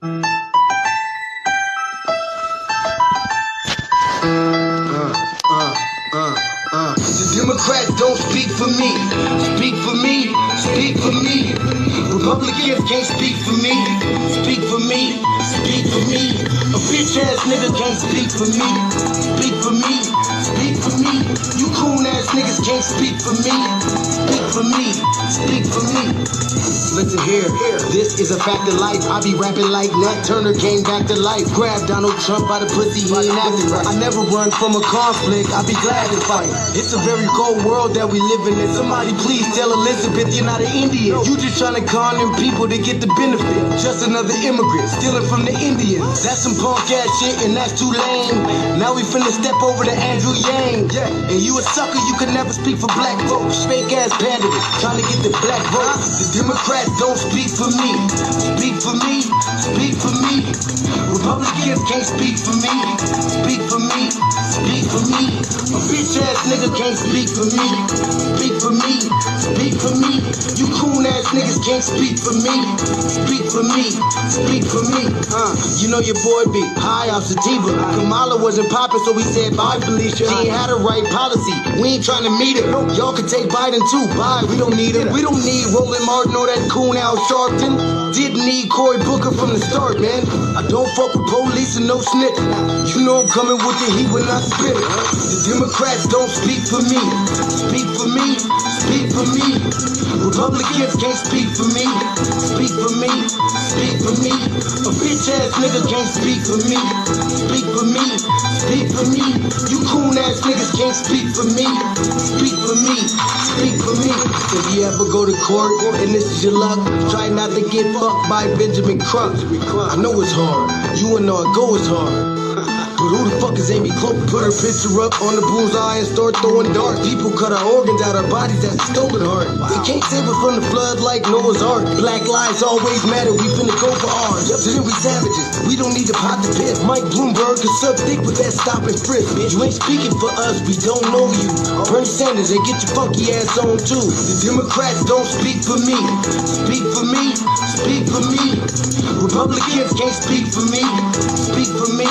The Democrats don't speak for me. Speak for me. Speak for me. Republicans can't speak for me. Speak for me. Speak for me. A bitch ass nigga can't speak for me. Speak for me. Speak for me. You coon ass niggas can't speak for me. Speak for me. Speak for me. Listen here, this is a fact of life. I be rapping like Nat Turner came back to life. Grab Donald Trump by the pussy, he ain't acting right. I never run from a conflict, I be glad to fight. It's a very cold world that we live in. Somebody please tell Elizabeth you're not an Indian. You just trying to con them people to get the benefit. Just another immigrant, stealing from the Indians. That's some punk ass shit and that's too lame. Now we finna step over to Andrew Yang. And you a sucker, you can never speak for black folks. Fake ass pandemic, trying to get the black votes. The Democrats don't speak for me. Speak for me. Speak for me. Republicans can't speak for me. Speak for me. Speak for me. A bitch ass nigga can't speak for me. Speak for me. Speak for me. You coon ass niggas can't speak for me. Speak for me. Speak for me. You know your boy be high off sativa. Kamala wasn't popping, so we said bye, Felicia. She ain't had a right policy. We ain't trying to meet her. Y'all can take Biden too. Bye. We don't need him. We don't need Roland Martin or that coon Al Sharpton. Didn't need Cory Booker from the start, man. I don't fuck with police and no snitch. You know I'm coming with the heat when I spit it. The Democrats don't speak for me. Speak for me. Speak for me. Republicans can't speak for me. Speak for me. Speak for me. A bitch ass nigga can't speak for me. Speak for me. Speak for me. You coon ass niggas can't speak for me. Speak for me. Speak for me. If you ever go to court and this is your luck, try not to get fucked by Benjamin Crump. I know it's hard. You and I go it's hard. But who the fuck is Amy Cloak? Put her picture up on the bullseye and start throwing darts. People cut our organs out our bodies, that's a stolen heart. They can't save us from the flood like Noah's Ark. Black lives always matter, we finna go for ours. So then we savages, we don't need to pot the piss. Mike Bloomberg is sub thick with that stop and frisk. You ain't speaking for us, we don't know you. Bernie Sanders, they get your funky ass on too. The Democrats don't speak for me. Speak for me. Speak for me. Republicans can't speak for me. Speak for me.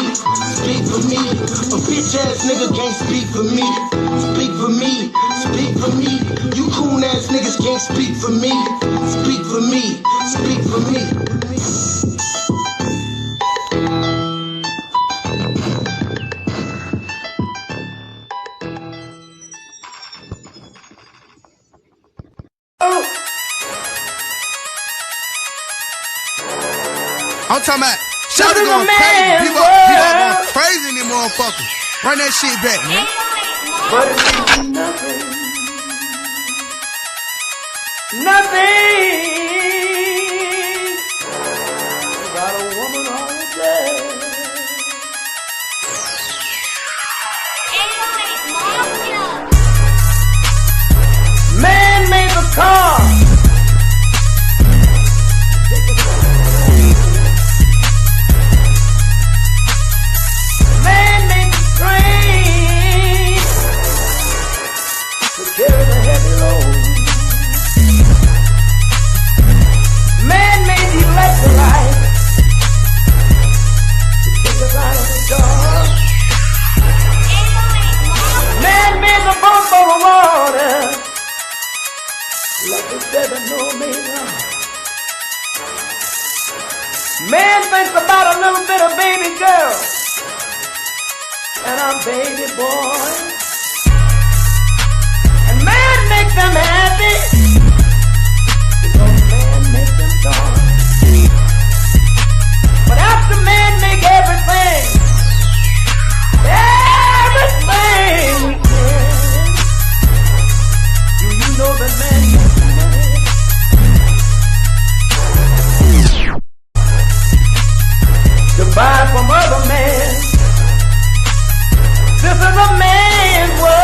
Speak for me. A bitch ass nigga can't speak for me. Speak for me. Speak for me. You coon ass niggas can't speak for me. Speak for me. Speak for me. I'm talking about shout it going crazy. People going crazy in these motherfuckers. Run that shit back, man. But it means nothing. Nothing. Got a woman on the day. Man made the car. Carry the heavy load. Man made the electrolyte to take us out of the dark. Man made the boat for the water like the 7-no-meter. Man thinks about a little bit of baby girl and a baby boy. Man make them happy because man make them dark. But after man make everything we can, do you know that man makes money? To buy from other men. This is a man's world.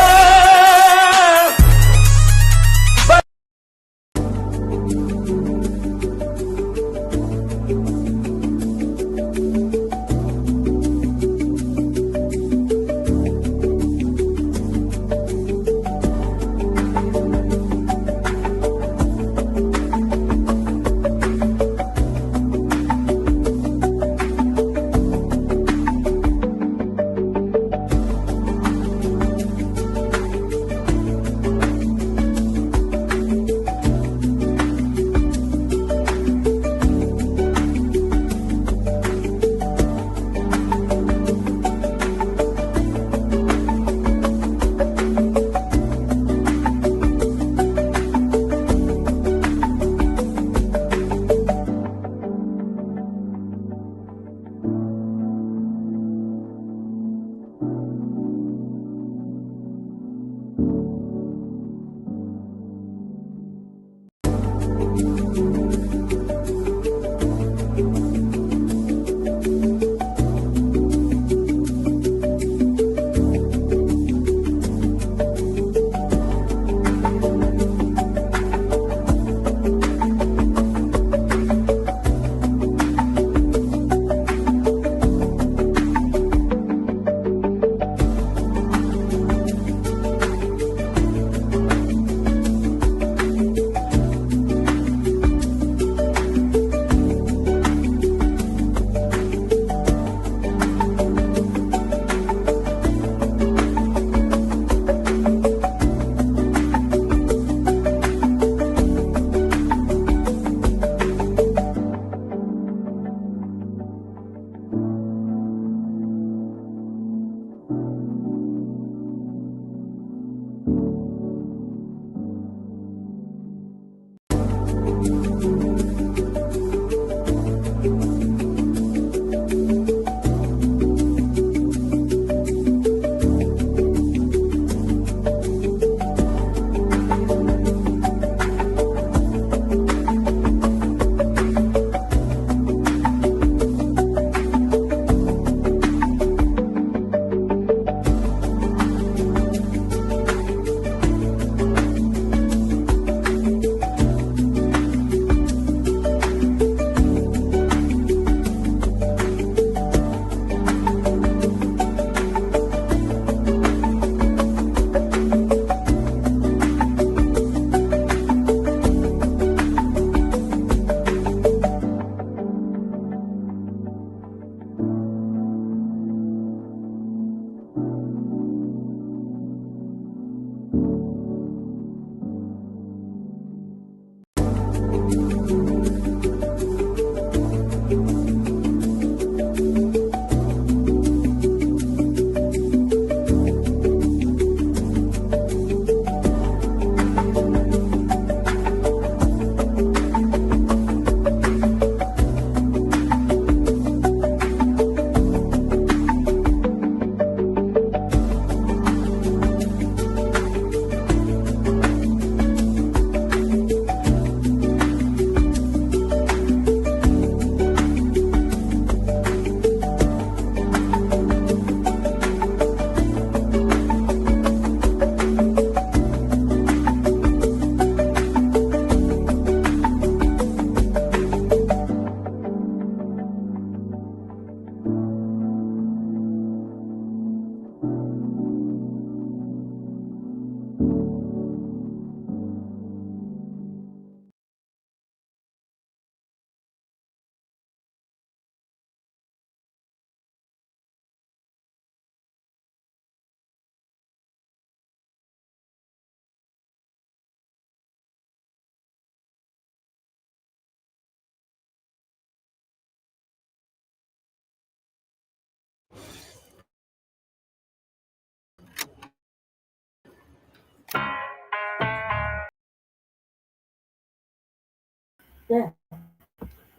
Yeah.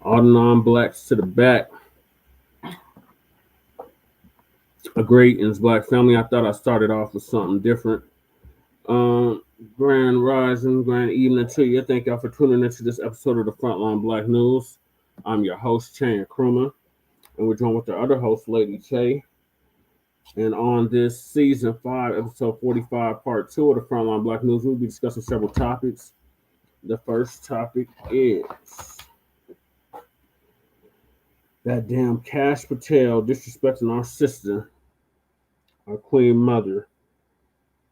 All the non-blacks to the back. A greetings, Black family. I thought I started off with something different. Grand rising, grand evening to you. Thank y'all for tuning into this episode of the Front Line Blacc News. I'm your host, Chan Kruma, and we're joined with the other host, Lady Che. And on this season 5, episode 45, part 2 of the Front Line Blacc News, we'll be discussing several topics. The first topic is that damn Kash Patel disrespecting our sister, our queen mother,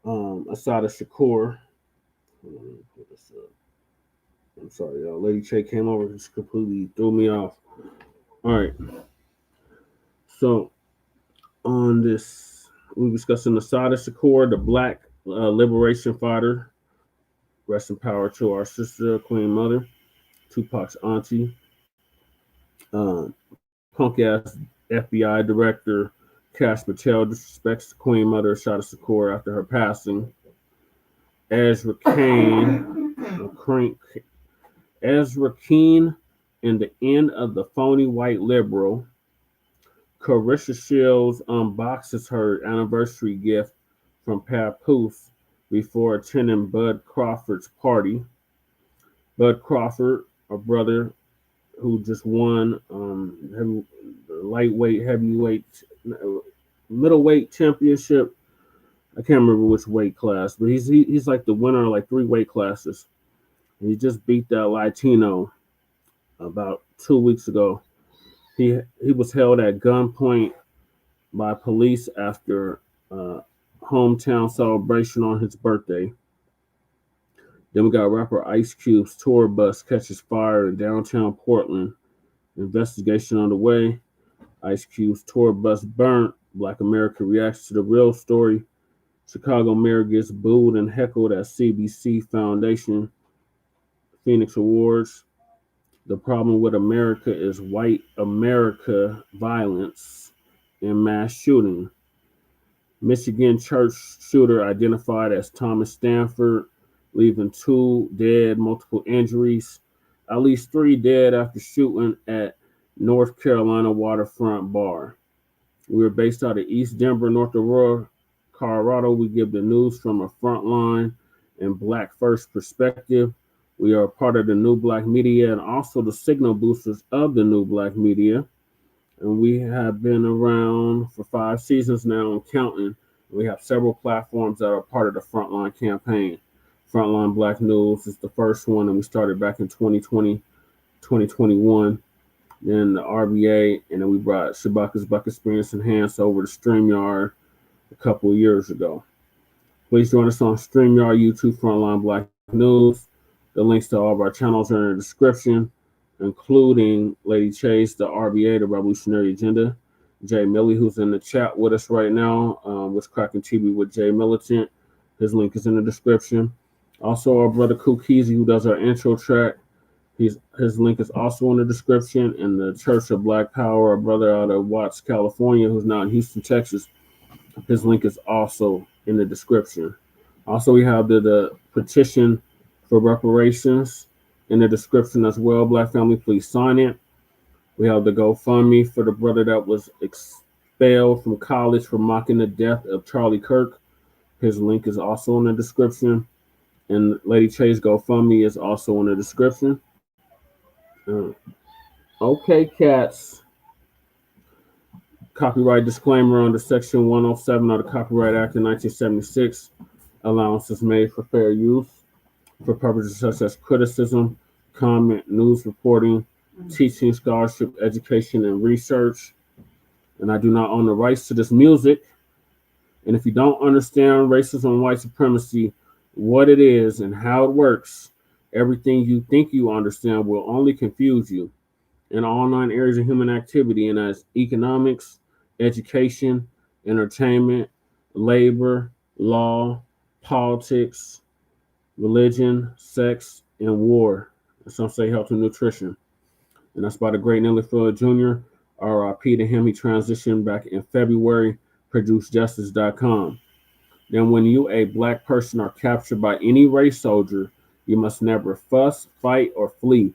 Assata Shakur. I'm sorry, y'all. Lady Che came over and just completely threw me off. All right. So, on this, we're discussing Assata Shakur, the Black liberation fighter. Rest in power to our sister, queen mother, Tupac's auntie. Punk ass FBI director Kash Patel disrespects the queen mother, Assata Shakur, after her passing. Ezra Keene, and the end of the phony white liberal. Claressa Shields unboxes her anniversary gift from Papoose before attending Bud Crawford's party. Bud Crawford, a brother who just won lightweight, heavyweight, middleweight championship. I can't remember which weight class, but he's like the winner of like 3 weight classes. He just beat that Latino about 2 weeks ago. He was held at gunpoint by police after hometown celebration on his birthday. Then we got rapper Ice Cube's tour bus catches fire in downtown Portland. Investigation underway. Ice Cube's tour bus burnt. Blacc America reacts to the real story. Chicago mayor gets booed and heckled at CBC Foundation Phoenix Awards. The problem with America is white America violence and mass shooting. Michigan church shooter identified as Thomas Stanford, leaving 2 dead, multiple injuries. At least 3 dead after shooting at North Carolina waterfront bar. We are based out of East Denver, North Aurora, Colorado. We give the news from a front line and Black first perspective. We are a part of the New Black Media and also the signal boosters of the New Black Media. And we have been around for 5 seasons now and counting. We have several platforms that are part of the Frontline campaign. Frontline Blacc News is the first one, and we started back in 2020, 2021. Then the RBA, and then we brought Shabaka's Buck Experience Enhanced over to StreamYard a couple of years ago. Please join us on StreamYard, YouTube, Frontline Blacc News. The links to all of our channels are in the description, including Lady Chase, the RBA, the Revolutionary Agenda, Jay Millie, who's in the chat with us right now, with Cracking TV with Jay Militant. His link is in the description. Also, our brother Kukizi, who does our intro track. His link is also in the description. And the Church of Black Power, a brother out of Watts, California, who's now in Houston, Texas. His link is also in the description. Also, we have the petition for reparations in the description as well. Black family, please sign it. We have the GoFundMe for the brother that was expelled from college for mocking the death of Charlie Kirk. His link is also in the description. And Lady Che's GoFundMe is also in the description. Okay, cats. Copyright disclaimer under Section 107 of the Copyright Act of 1976. Allowances made for fair use for purposes such as criticism, comment, news reporting, teaching, scholarship, education, and research. And I do not own the rights to this music. And if you don't understand racism and white supremacy, what it is and how it works, everything you think you understand will only confuse you in all 9 areas of human activity, and as economics, education, entertainment, labor, law, politics, religion, sex, and war. And some say health and nutrition. And that's by the great Nelly Fuller Jr. RIP to him. He transitioned back in February, producejustice.com. Then when you, a Black person, are captured by any race soldier, you must never fuss, fight, or flee.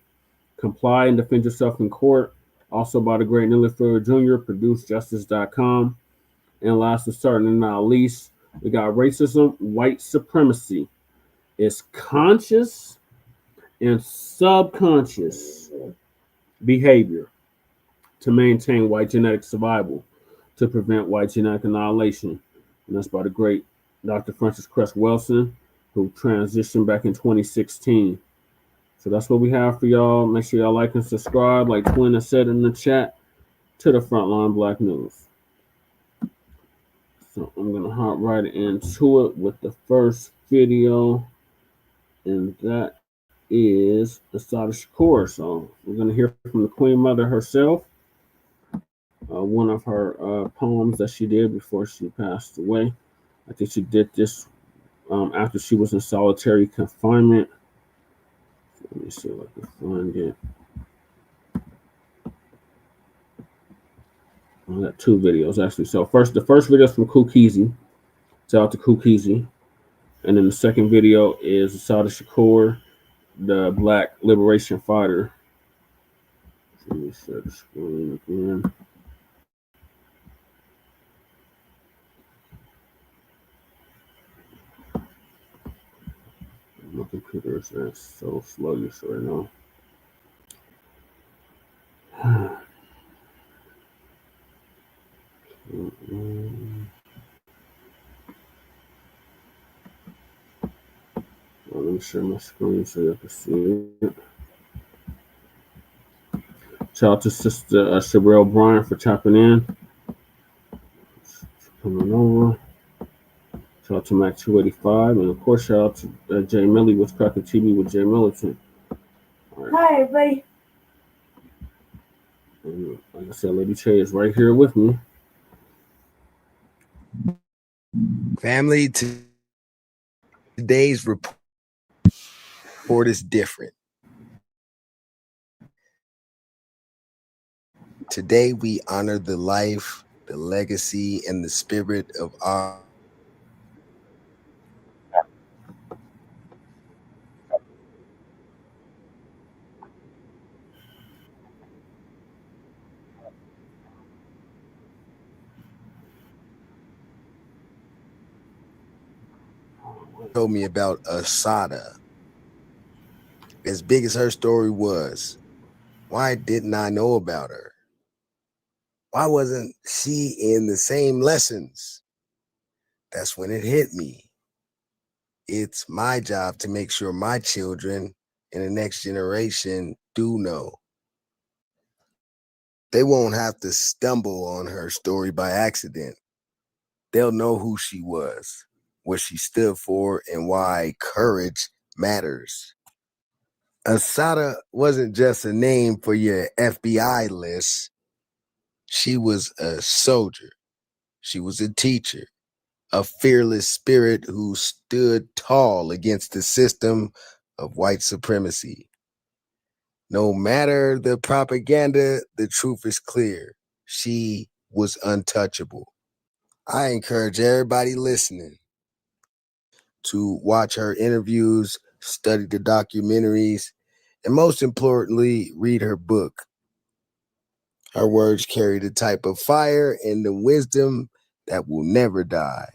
Comply and Defend Yourself in Court, also by the great Nelly Fuller Jr., ProduceJustice.com. And last but certainly not least, we got Racism, White Supremacy. It's conscious and subconscious behavior to maintain white genetic survival, to prevent white genetic annihilation. And that's by the great Dr. Francis Cress Welsing, who transitioned back in 2016. So that's what we have for y'all. Make sure y'all like and subscribe, like Twin has said in the chat, to the Frontline Blacc News. So I'm going to hop right into it with the first video, and that is Assata Shakur. So we're going to hear from the Queen Mother herself, one of her poems that she did before she passed away. I think she did this after she was in solitary confinement. So let me see if I can find it. I got two videos actually. So the first video is from Kukizi. Shout out to Kukizi. And then the second video is Assata Shakur, the Black liberation fighter. Let me share the screen again. My computer is so sluggish right now. Well, let me share my screen so you can see it. Shout out to Sister Sherelle Bryant for tapping in. Coming over. Shout out to Mac 285. And of course, shout out to Jay Millie with Cracker TV with Jay Militant. Right. Hi, everybody. And like I said, Lady Che is right here with me. Family, today's report is different. Today we honor the life, the legacy, and the spirit of our told me about Assata. As big as her story was, why didn't I know about her? Why wasn't she in the same lessons? That's when it hit me. It's my job to make sure my children and the next generation do know. They won't have to stumble on her story by accident. They'll know who she was, what she stood for, and why courage matters. Assata wasn't just a name for your FBI list. She was a soldier. She was a teacher, a fearless spirit who stood tall against the system of white supremacy. No matter the propaganda, the truth is clear. She was untouchable. I encourage everybody listening to watch her interviews, study the documentaries, and most importantly, read her book. Her words carry the type of fire and the wisdom that will never die.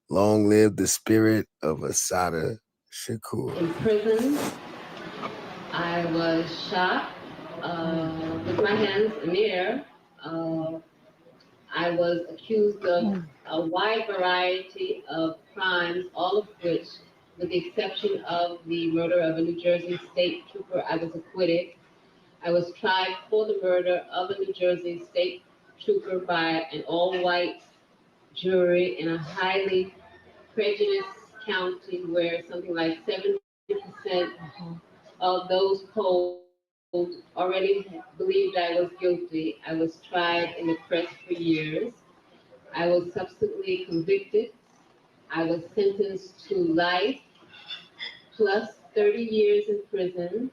Long live the spirit of Assata Shakur. In prison, I was shot with my hands in the air. I was accused of a wide variety of crimes, all of which, with the exception of the murder of a New Jersey state trooper, I was acquitted. I was tried for the murder of a New Jersey state trooper by an all-white jury in a highly prejudiced county where something like 70% of those polled already believed I was guilty. I was tried in the press for years. I was subsequently convicted. I was sentenced to life, plus 30 years in prison,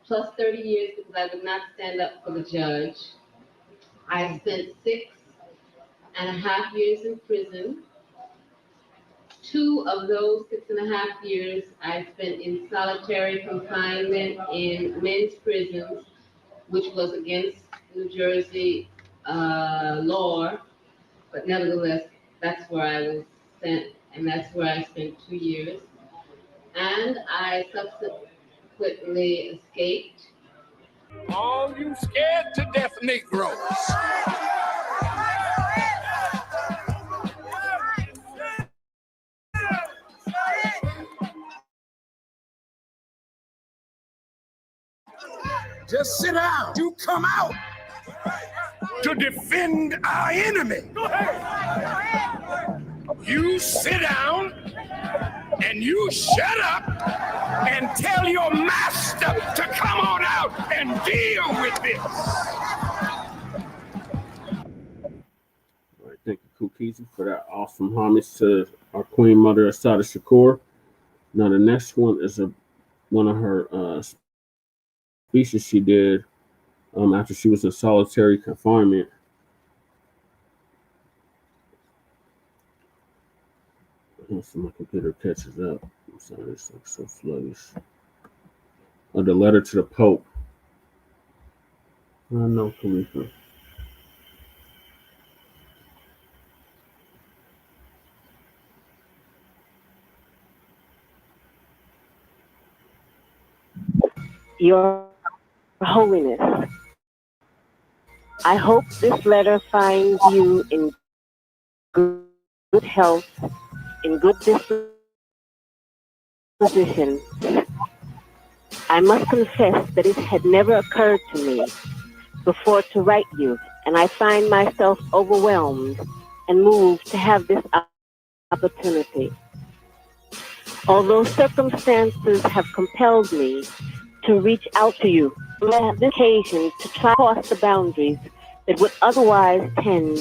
plus 30 years because I would not stand up for the judge. I spent 6.5 years in prison. 2 of those 6.5 years I spent in solitary confinement in men's prisons, which was against New Jersey law, but nevertheless, that's where I was sent, and that's where I spent 2 years. And I subsequently escaped. All you scared to death Negroes. Just sit down. You come out to defend our enemy. You sit down and you shut up and tell your master to come on out and deal with this. All right, thank you, Kukisi, for that awesome homage to our Queen Mother, Assata Shakur. Now, the next one is one of her speeches she did after she was in solitary confinement. So my computer catches up. I'm sorry, it's like so sluggish. The letter to the Pope. No, Khalifa. Your Holiness, I hope this letter finds you in good health, in good disposition. I must confess that it had never occurred to me before to write you, and I find myself overwhelmed and moved to have this opportunity. Although circumstances have compelled me to reach out to you on this occasion to try to cross the boundaries that would otherwise tend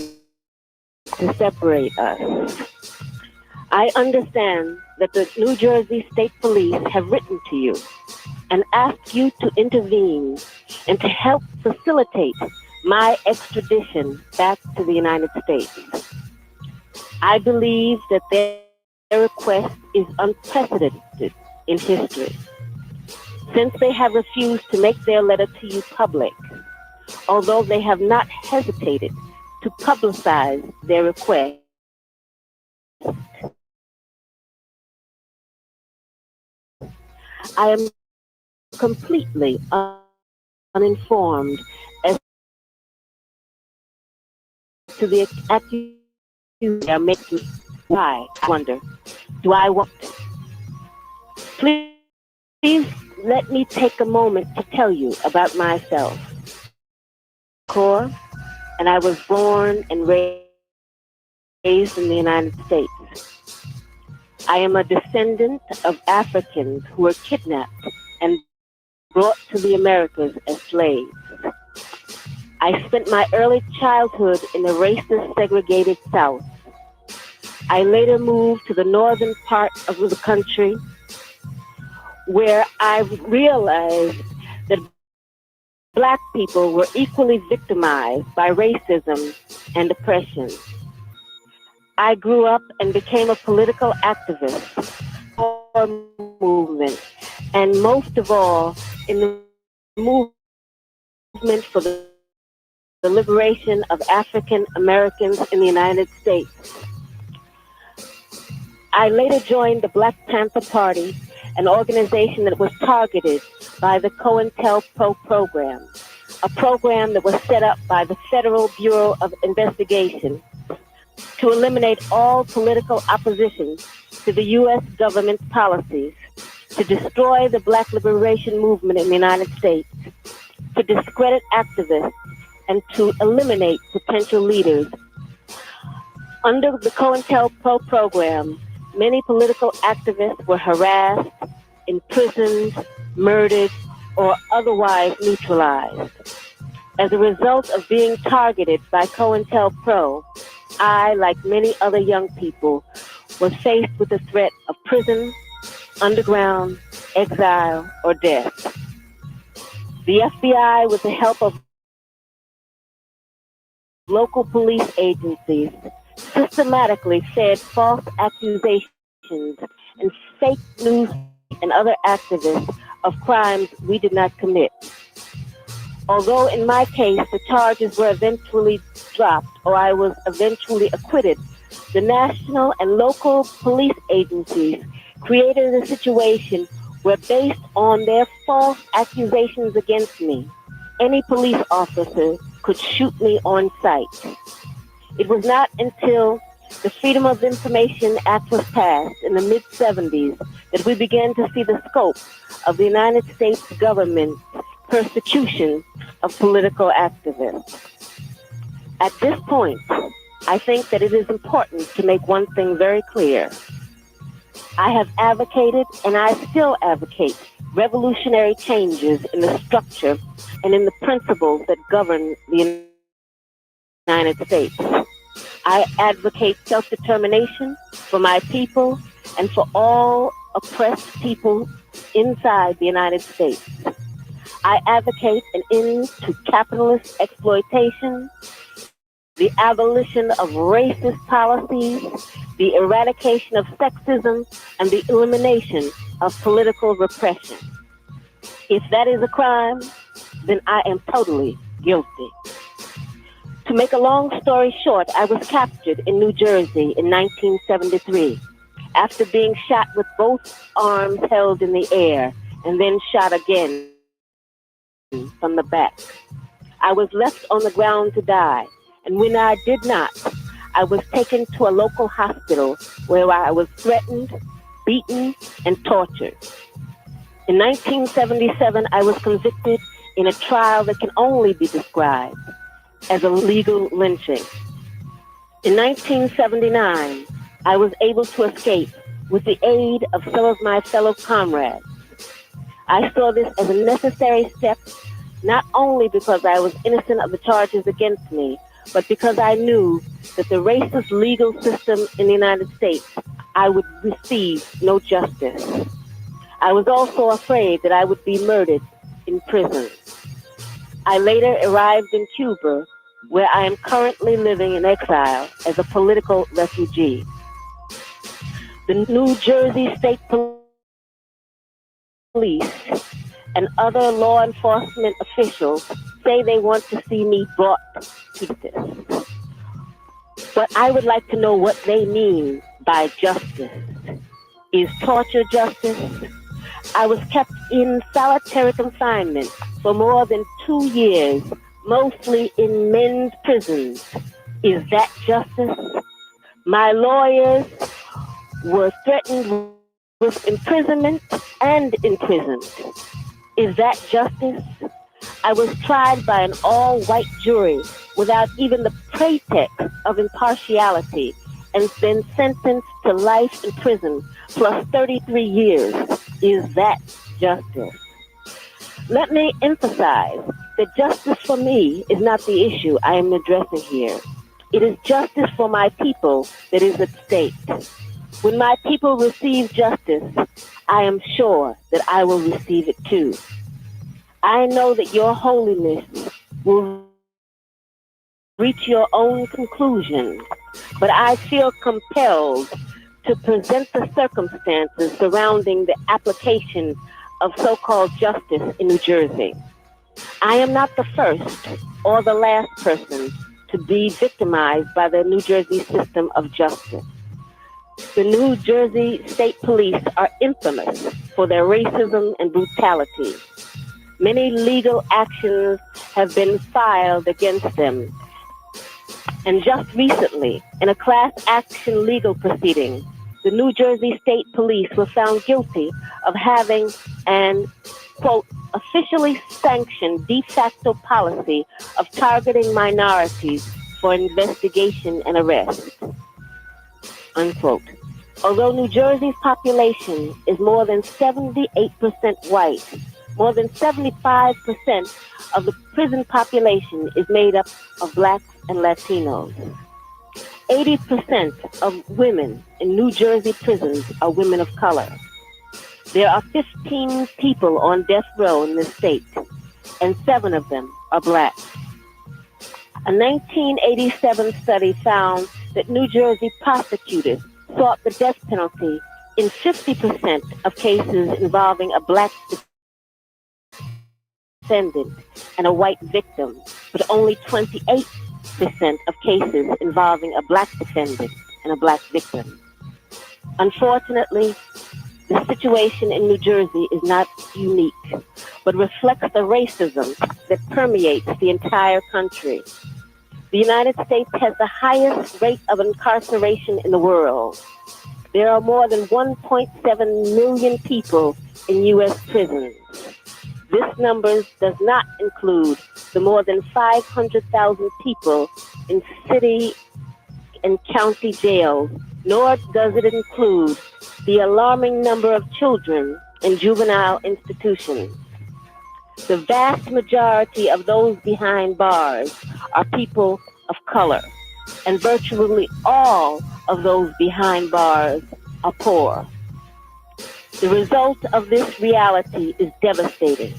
to separate us. I understand that the New Jersey State Police have written to you and asked you to intervene and to help facilitate my extradition back to the United States. I believe that their request is unprecedented in history, since they have refused to make their letter to you public, although they have not hesitated to publicize their request. I am completely uninformed as to the accusation they are making. Why, I wonder, do I want? Please let me take a moment to tell you about myself. Shakur, and I was born and raised in the United States. I am a descendant of Africans who were kidnapped and brought to the Americas as slaves. I spent my early childhood in the racist segregated South. I later moved to the northern part of the country, where I realized that Black people were equally victimized by racism and oppression. I grew up and became a political activist for the movement, and most of all, in the movement for the liberation of African Americans in the United States. I later joined the Black Panther Party, an organization that was targeted by the COINTELPRO program, a program that was set up by the Federal Bureau of Investigation to eliminate all political opposition to the U.S. government's policies, to destroy the Black liberation movement in the United States, to discredit activists, and to eliminate potential leaders. Under the COINTELPRO program, many political activists were harassed, imprisoned, murdered, or otherwise neutralized. As a result of being targeted by COINTELPRO, I, like many other young people, was faced with the threat of prison, underground, exile, or death. The FBI, with the help of local police agencies, systematically fed false accusations and fake news and other activists of crimes we did not commit. Although in my case the charges were eventually dropped or I was eventually acquitted, the national and local police agencies created a situation where, based on their false accusations against me, any police officer could shoot me on sight. It was not until the Freedom of Information Act was passed in the mid-70s that we began to see the scope of the United States government's persecution of political activists. At this point, I think that it is important to make one thing very clear. I have advocated, and I still advocate, revolutionary changes in the structure and in the principles that govern the United States. I advocate self-determination for my people and for all oppressed people inside the United States. I advocate an end to capitalist exploitation, the abolition of racist policies, the eradication of sexism, and the elimination of political repression. If that is a crime, then I am totally guilty. To make a long story short, I was captured in New Jersey in 1973 after being shot with both arms held in the air and then shot again from the back. I was left on the ground to die, and when I did not, I was taken to a local hospital where I was threatened, beaten, and tortured. In 1977, I was convicted in a trial that can only be described as a legal lynching. In 1979, I was able to escape with the aid of some of my fellow comrades. I saw this as a necessary step, not only because I was innocent of the charges against me, but because I knew that the racist legal system in the United States, I would receive no justice. I was also afraid that I would be murdered in prison. I later arrived in Cuba, where I am currently living in exile as a political refugee. The New Jersey State Police and other law enforcement officials say they want to see me brought to justice. But I would like to know what they mean by justice. Is torture justice? I was kept in solitary confinement for more than 2 years, mostly in men's prisons. Is that justice? My lawyers were threatened with imprisonment and imprisoned. Is that justice? I was tried by an all-white jury without even the pretext of impartiality and then sentenced to life in prison plus 33 years. Is that justice? Let me emphasize that justice for me is not the issue I am addressing here. It is justice for my people that is at stake. When my people receive justice, I am sure that I will receive it too. I know that your holiness will reach your own conclusion, but I feel compelled to present the circumstances surrounding the application of so-called justice in New Jersey. I am not the first or the last person to be victimized by the New Jersey system of justice. The New Jersey State Police are infamous for their racism and brutality. Many legal actions have been filed against them. And just recently, in a class action legal proceeding, the New Jersey State Police were found guilty of having an, quote, officially sanctioned de facto policy of targeting minorities for investigation and arrest, unquote. Although New Jersey's population is more than 78% white, more than 75% of the prison population is made up of Blacks and Latinos. 80% of women in New Jersey prisons are women of color. There are 15 people on death row in the state, and 7 of them are Black. A 1987 study found that New Jersey prosecutors sought the death penalty in 50% of cases involving a black defendant and a white victim, but only 28% of cases involving a black defendant and a black victim. Unfortunately, the situation in New Jersey is not unique, but reflects the racism that permeates the entire country. The United States has the highest rate of incarceration in the world. There are more than 1.7 million people in U.S. prisons. This number does not include the more than 500,000 people in city and county jails, nor does it include the alarming number of children in juvenile institutions. The vast majority of those behind bars are people of color, and virtually all of those behind bars are poor. The result of this reality is devastating.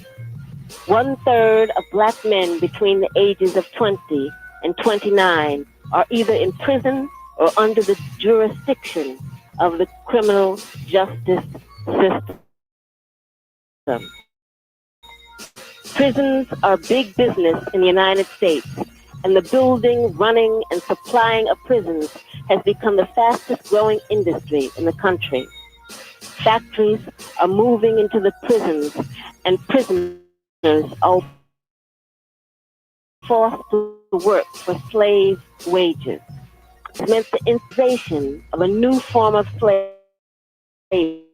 1/3 of black men between the ages of 20 and 29 are either in prison or under the jurisdiction of the criminal justice system. Prisons are big business in the United States, and the building, running, and supplying of prisons has become the fastest growing industry in the country. Factories are moving into the prisons, and prisoners are forced to work for slave wages. It meant the installation of a new form of slavery.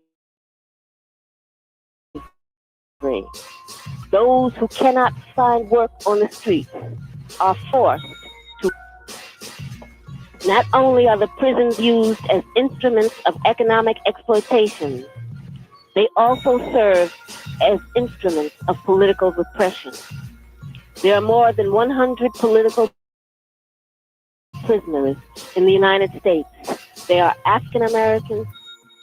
Those who cannot find work on the streets are forced to. Not only are the prisons used as instruments of economic exploitation, they also serve as instruments of political repression. There are more than 100 political prisoners in the United States. They are African Americans,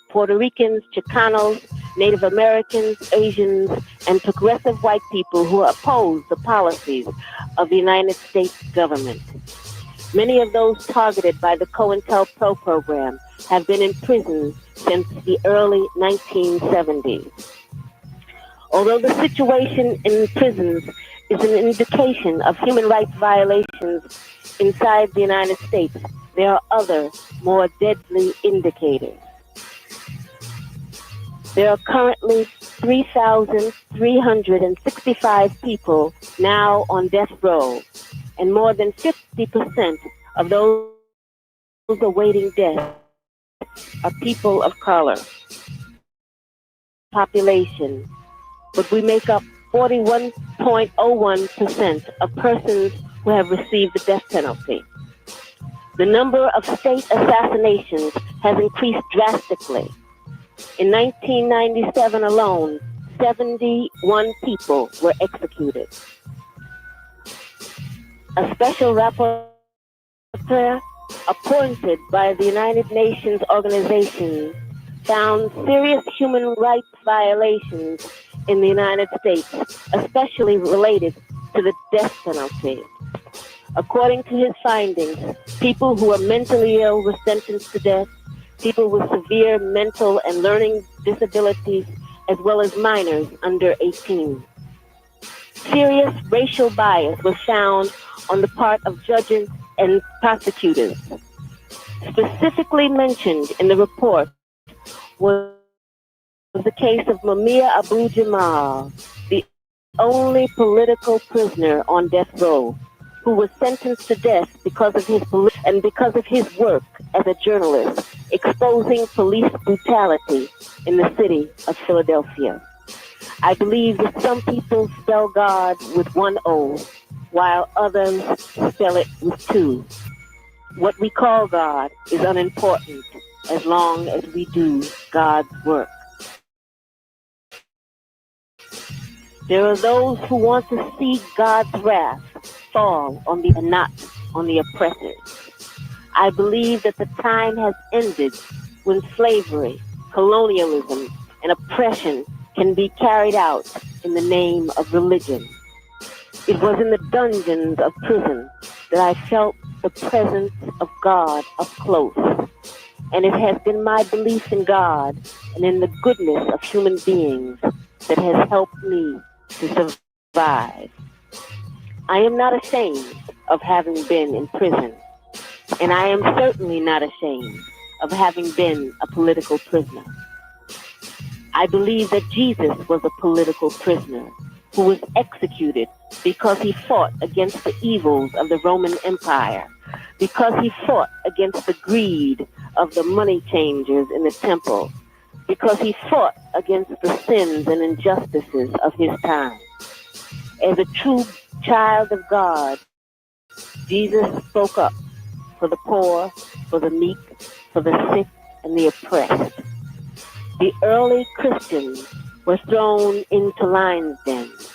Puerto Ricans, Chicanos, Native Americans, Asians, and progressive white people who oppose the policies of the United States government. Many of those targeted by the COINTELPRO program have been in prison since the early 1970s. Although the situation in prisons is an indication of human rights violations inside the United States, there are other, more deadly indicators. There are currently 3,365 people now on death row, and more than 50% of those awaiting death are people of color. Population, but we make up 41.01% of persons who have received the death penalty. The number of state assassinations has increased drastically. In 1997 alone, 71 people were executed. A special rapporteur appointed by the United Nations organization found serious human rights violations in the United States, especially related to the death penalty. According to his findings, people who are mentally ill were sentenced to death, people with severe mental and learning disabilities, as well as minors under 18. Serious racial bias was found on the part of judges and prosecutors. Specifically mentioned in the report was the case of Mumia Abu Jamal, the only political prisoner on death row, who was sentenced to death because of his and because of his work as a journalist, exposing police brutality in the city of Philadelphia. I believe that some people spell God with one O, while others spell it with two. What we call God is unimportant as long as we do God's work. There are those who want to see God's wrath fall on the and not on the oppressors. I believe that the time has ended when slavery, colonialism, and oppression can be carried out in the name of religion. It was in the dungeons of prison that I felt the presence of God up close. And it has been my belief in God and in the goodness of human beings that has helped me to survive. I am not ashamed of having been in prison, and I am certainly not ashamed of having been a political prisoner. I believe that Jesus was a political prisoner who was executed because he fought against the evils of the Roman Empire, because he fought against the greed of the money changers in the temple, because he fought against the sins and injustices of his time. As a true child of God, Jesus spoke up for the poor, for the meek, for the sick, and the oppressed. The early Christians were thrown into lions' dens.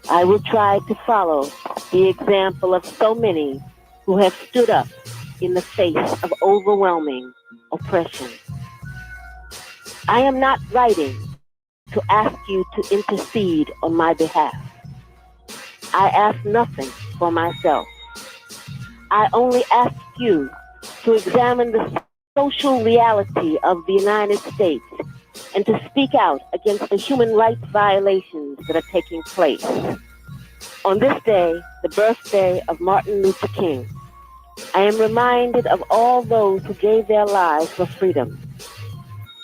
I will try to follow the example of so many who have stood up in the face of overwhelming oppression. I am not writing to ask you to intercede on my behalf. I ask nothing for myself. I only ask you to examine the social reality of the United States and to speak out against the human rights violations that are taking place. On this day, the birthday of Martin Luther King, I am reminded of all those who gave their lives for freedom.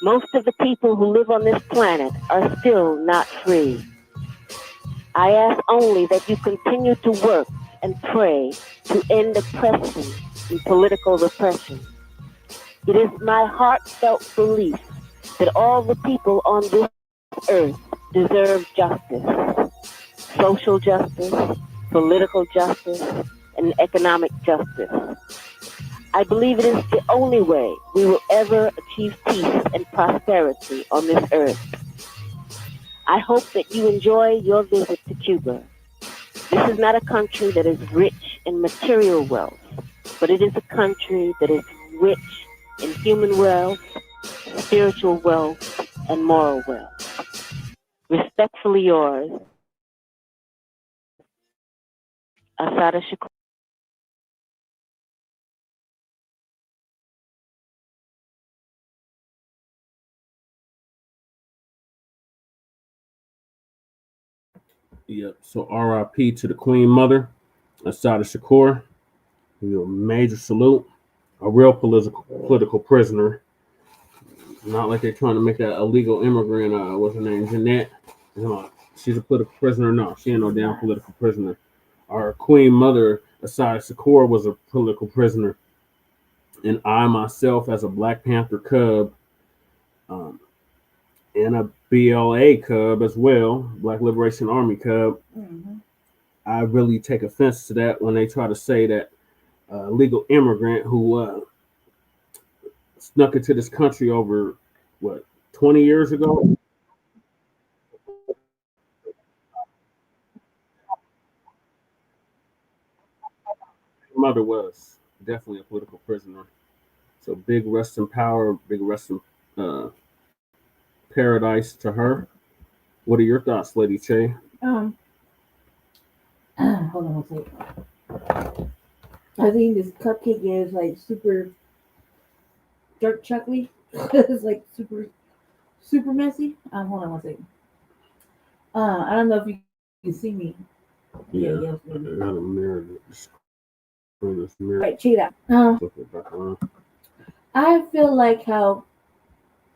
Most of the people who live on this planet are still not free. I ask only that you continue to work and pray to end oppression and political repression. It is my heartfelt belief that all the people on this earth deserve justice, social justice, political justice, and economic justice. I believe it is the only way we will ever achieve peace and prosperity on this earth. I hope that you enjoy your visit to Cuba. This is not a country that is rich in material wealth, but it is a country that is rich in human wealth, spiritual wealth, and moral wealth. Respectfully yours, Assata Shakur. Yep. So RIP to the Queen Mother, Assata Shakur. You a major salute. A real political prisoner. Not like they're trying to make that illegal immigrant. What's her name? Jeanette. She's a political prisoner. No, she ain't no damn political prisoner. Our Queen Mother, Assata Shakur, was a political prisoner. And I myself, as a Black Panther Cub, and a BLA Cub as well, Black Liberation Army Cub, I really take offense to that when they try to say that legal immigrant who snuck into this country over, 20 years ago? Mother was definitely a political prisoner. So big rest in power, big rest in paradise to her. What are your thoughts, Lady Che? Hold on one second. I think this cupcake is like super dark chocolate. It's like super messy. Hold on one second. I don't know if you can see me. Yeah, I got a mirror. Right, check it out. I feel like how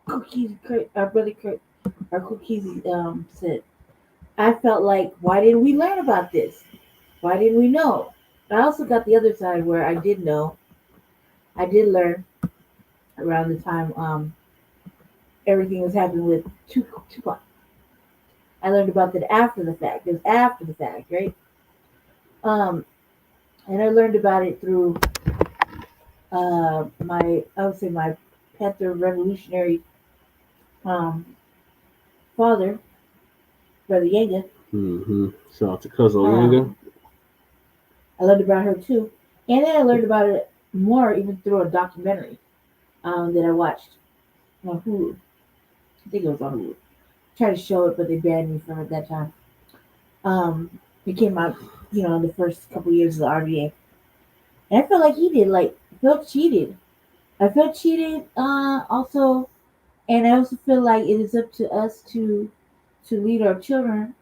Cookies, our brother Kurt, our Cookies said. I felt like, why didn't we learn about this? Why didn't we know? I also got the other side where I did know. I did learn around the time everything was happening with Tupac. I learned about that after the fact. It was after the fact, right? And I learned about it through my Panther revolutionary father, Brother Yanga. Shout out to Cousin Yanga. I learned about her too. And then I learned about it more even through a documentary that I watched on Hulu. I think it was on Hulu. Tried to show it, but they banned me from it that time. It came out, in the first couple years of the RDA. And I felt like he did, felt cheated I felt cheated. Also, and I also feel like it is up to us to lead our children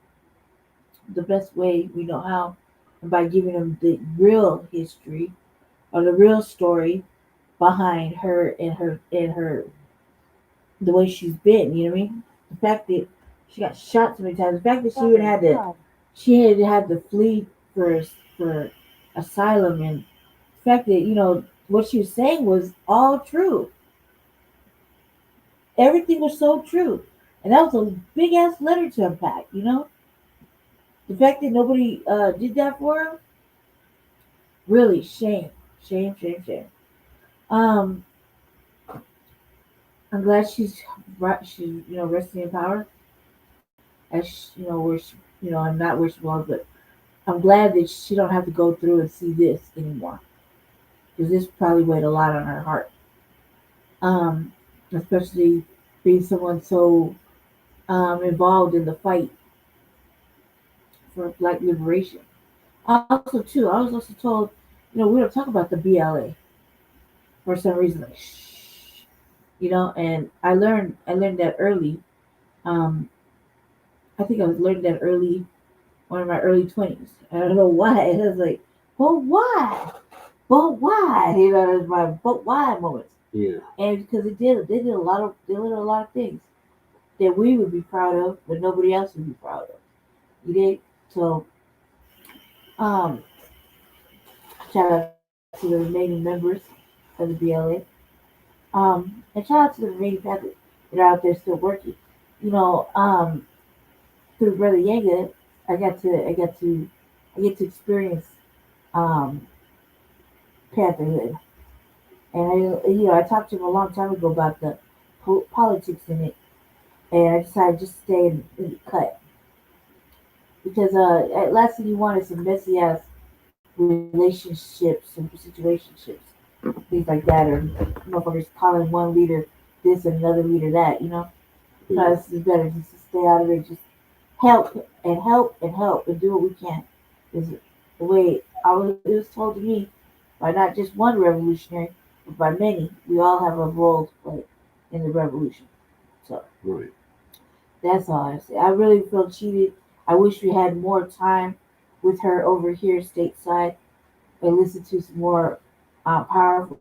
the best way we know how, by giving them the real history or the real story behind her and her the way she's been. You know what I mean? The fact that she got shot so many times. The fact that she had to flee for asylum, and the fact that what she was saying was all true. Everything was so true, and that was a big ass letter to unpack. The fact that nobody did that for her, really shame, shame, shame, shame. Um, I'm glad she's resting in power. As where I'm not where she was, but I'm glad that she don't have to go through and see this anymore, because this probably weighed a lot on her heart. Um, Especially being someone so involved in the fight for Black liberation. Also, too, I was also told, we don't talk about the BLA for some reason, like shh, and I learned that early. Um, I think I was learning that early, one of my early 20s. I don't know why. I was like, but why? But why? It was my but why moments. Yeah. And because they did a lot of things that we would be proud of, but nobody else would be proud of. You did. So, um, shout out to the remaining members of the BLA. And shout out to the remaining Panthers that are out there still working. You know, um, Through Brother Yanga, I get to experience um Pantherhood. And I talked to him a long time ago about the politics in it, and I decided just to stay in the cut, because at last thing you want is some messy ass relationships and situationships, things like that, or motherfuckers calling one leader this and another leader that. So it's better just to stay out of it. Just help and help and help and do what we can. Is the way it was told to me by not just one revolutionary, but by many. We all have a role to play in the revolution. So Right. that's all I say. I really feel cheated. I wish we had more time with her over here stateside and listen to some more powerful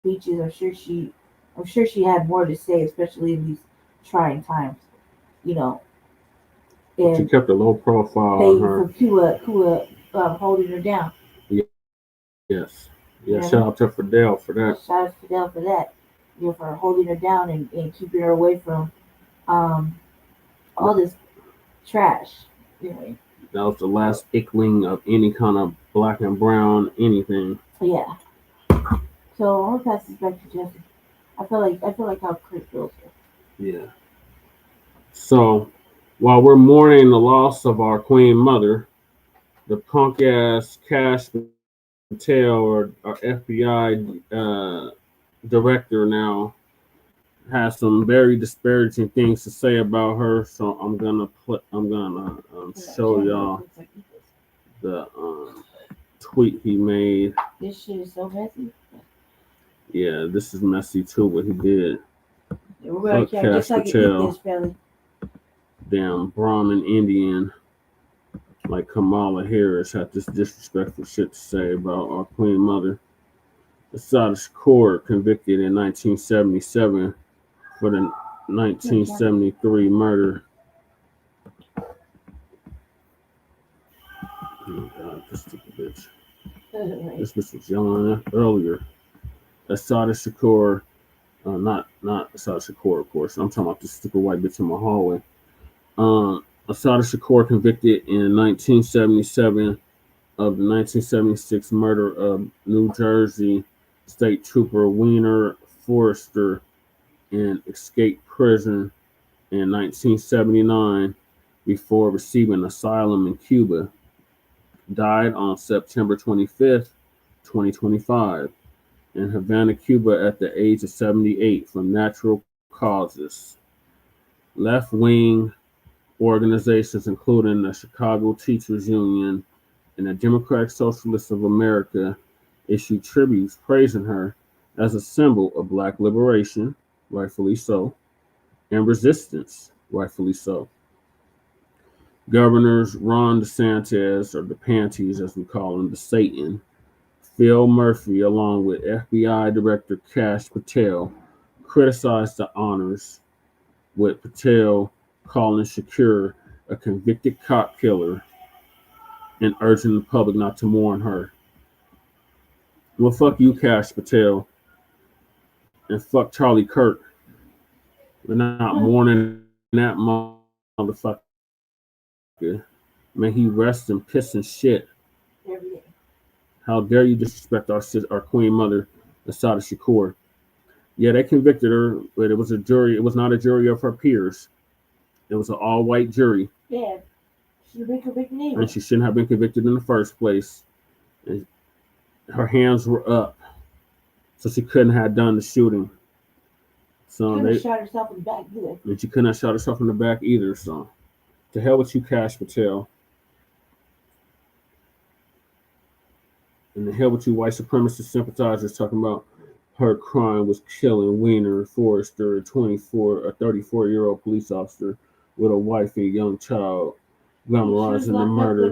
speeches. I'm sure she had more to say, especially in these trying times. You know, But and she kept a low profile they on for her. Kua holding her down. Yes. You Yeah. know what I Shout mean? out to Fidel for that. Shout out to Fidel for that. For holding her down and keeping her away from um, all this trash. Anyway, That was the last ickling of any kind of black and brown anything. so yeah. So I'm gonna pass this back to Jesse. I feel like how Kurt feels here. Yeah. So while we're mourning the loss of our queen mother, the punk ass Kash Patel, or our FBI director now, has some very disparaging things to say about her. So I'm gonna show y'all the tweet he made. This shit is so messy. Yeah, this is messy too. What he did. Yeah, we're gonna Fuck just Kash like eat Patel, this, Felly. damn Brahmin Indian like Kamala Harris had this disrespectful shit to say about our queen mother. Assata Shakur, convicted in 1977 for the 1973 murder. Oh God, this stupid bitch. This bitch was yelling earlier. Assata Shakur, not Assata Shakur, of course. I'm talking about this stupid white bitch in my hallway. Assata Shakur, convicted in 1977 of the 1976 murder of New Jersey State Trooper Wiener Forrester, and escaped prison in 1979 before receiving asylum in Cuba. Died on September 25th, 2025, in Havana, Cuba, at the age of 78 from natural causes. Left wing organizations, including the Chicago Teachers Union and the Democratic Socialists of America, issued tributes praising her as a symbol of Black liberation, rightfully so, and resistance, rightfully so. Governors Ron DeSantis, or the Panties as we call him, the Satan, Phil Murphy, along with FBI Director Kash Patel, criticized the honors, with Patel calling Shakur a convicted cop killer and urging the public not to mourn her. Well, fuck you, Kash Patel, and fuck Charlie Kirk. We're not mourning that motherfucker. May he rest in piss and shit. How dare you disrespect our queen mother, Assata Shakur? Yeah, they convicted her, but it was a jury. It was not a jury of her peers. It was an all-white jury. Yeah, she should have been convicted anyway. And she shouldn't have been convicted in the first place. And her hands were up, so she couldn't have done the shooting. So She couldn't have shot herself in the back either. And she couldn't have shot herself in the back either. So, to hell with you, Kash Patel. And the hell with you, white supremacist sympathizers talking about her crime was killing Wiener Forrester, a 34-year-old police officer with a wife and young child, glamorizing the murder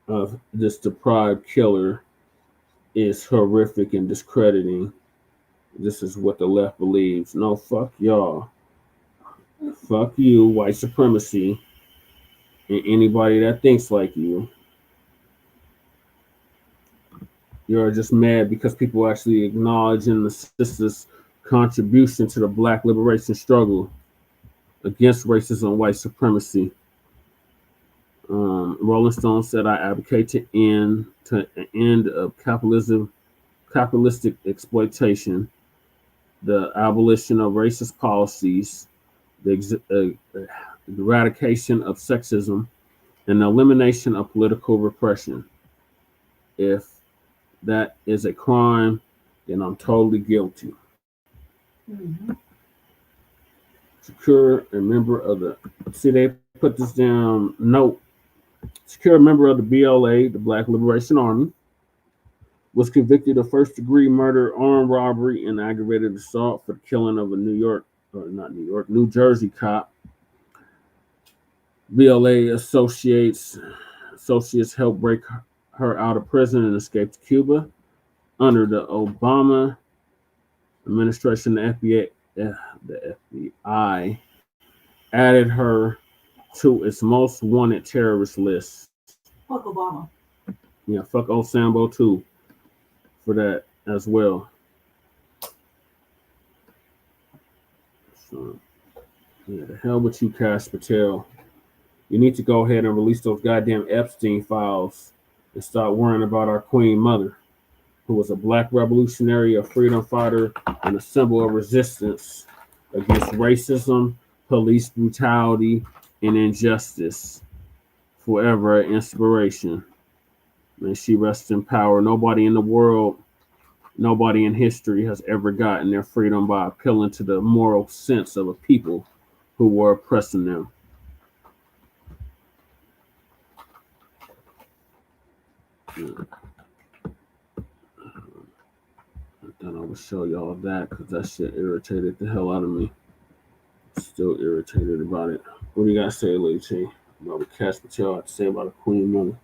of this deprived killer is horrific and discrediting. This is what the left believes. No, fuck y'all. Fuck you, white supremacy, and anybody that thinks like you. You're just mad because people actually acknowledging the sister's contribution to the Black liberation struggle against racism and white supremacy. Rolling Stone said, "I advocate to an end of capitalistic exploitation, the abolition of racist policies, the eradication of sexism, and the elimination of political repression. If that is a crime, then I'm totally guilty." Mm-hmm. Shakur, a member of the, they put this down, note, Shakur, a member of the BLA, the Black Liberation Army, was convicted of first-degree murder, armed robbery, and aggravated assault for the killing of a New Jersey cop. BLA associates helped break her out of prison and escaped to Cuba. Under the Obama administration, the FBI added her to its most wanted terrorist list. Fuck Obama. Yeah, fuck old Sambo too for that as well. So, yeah, the hell with you, Kash Patel. You need to go ahead and release those goddamn Epstein files and start worrying about our queen mother, who was a Black revolutionary, a freedom fighter, and a symbol of resistance against racism, police brutality, and injustice. Forever an inspiration. May she rest in power. Nobody in the world, nobody in history has ever gotten their freedom by appealing to the moral sense of a people who were oppressing them. Yeah. I thought I would show y'all that because that shit irritated the hell out of me. Still irritated about it. What do you got to say, Lady T, about what Kash Patel had to say about a queen mother?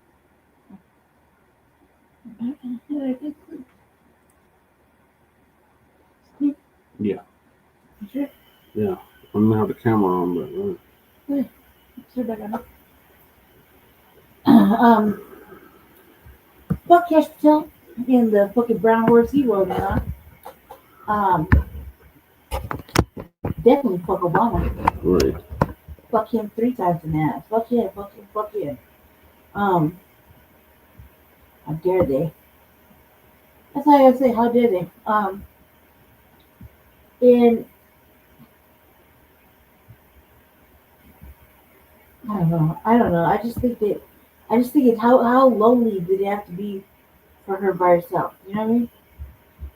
Yeah. Sure. Yeah. I'm gonna have the camera on, but fuck Kash Patel in the fucking brown horse he rode in on. Definitely fuck Obama. Right. Fuck him 3 times in the ass. Fuck him, fuck him, fuck him. How dare they? That's how I gotta say, how dare they? And I don't know. I just think it's how lonely did it have to be for her by herself? You know what I mean?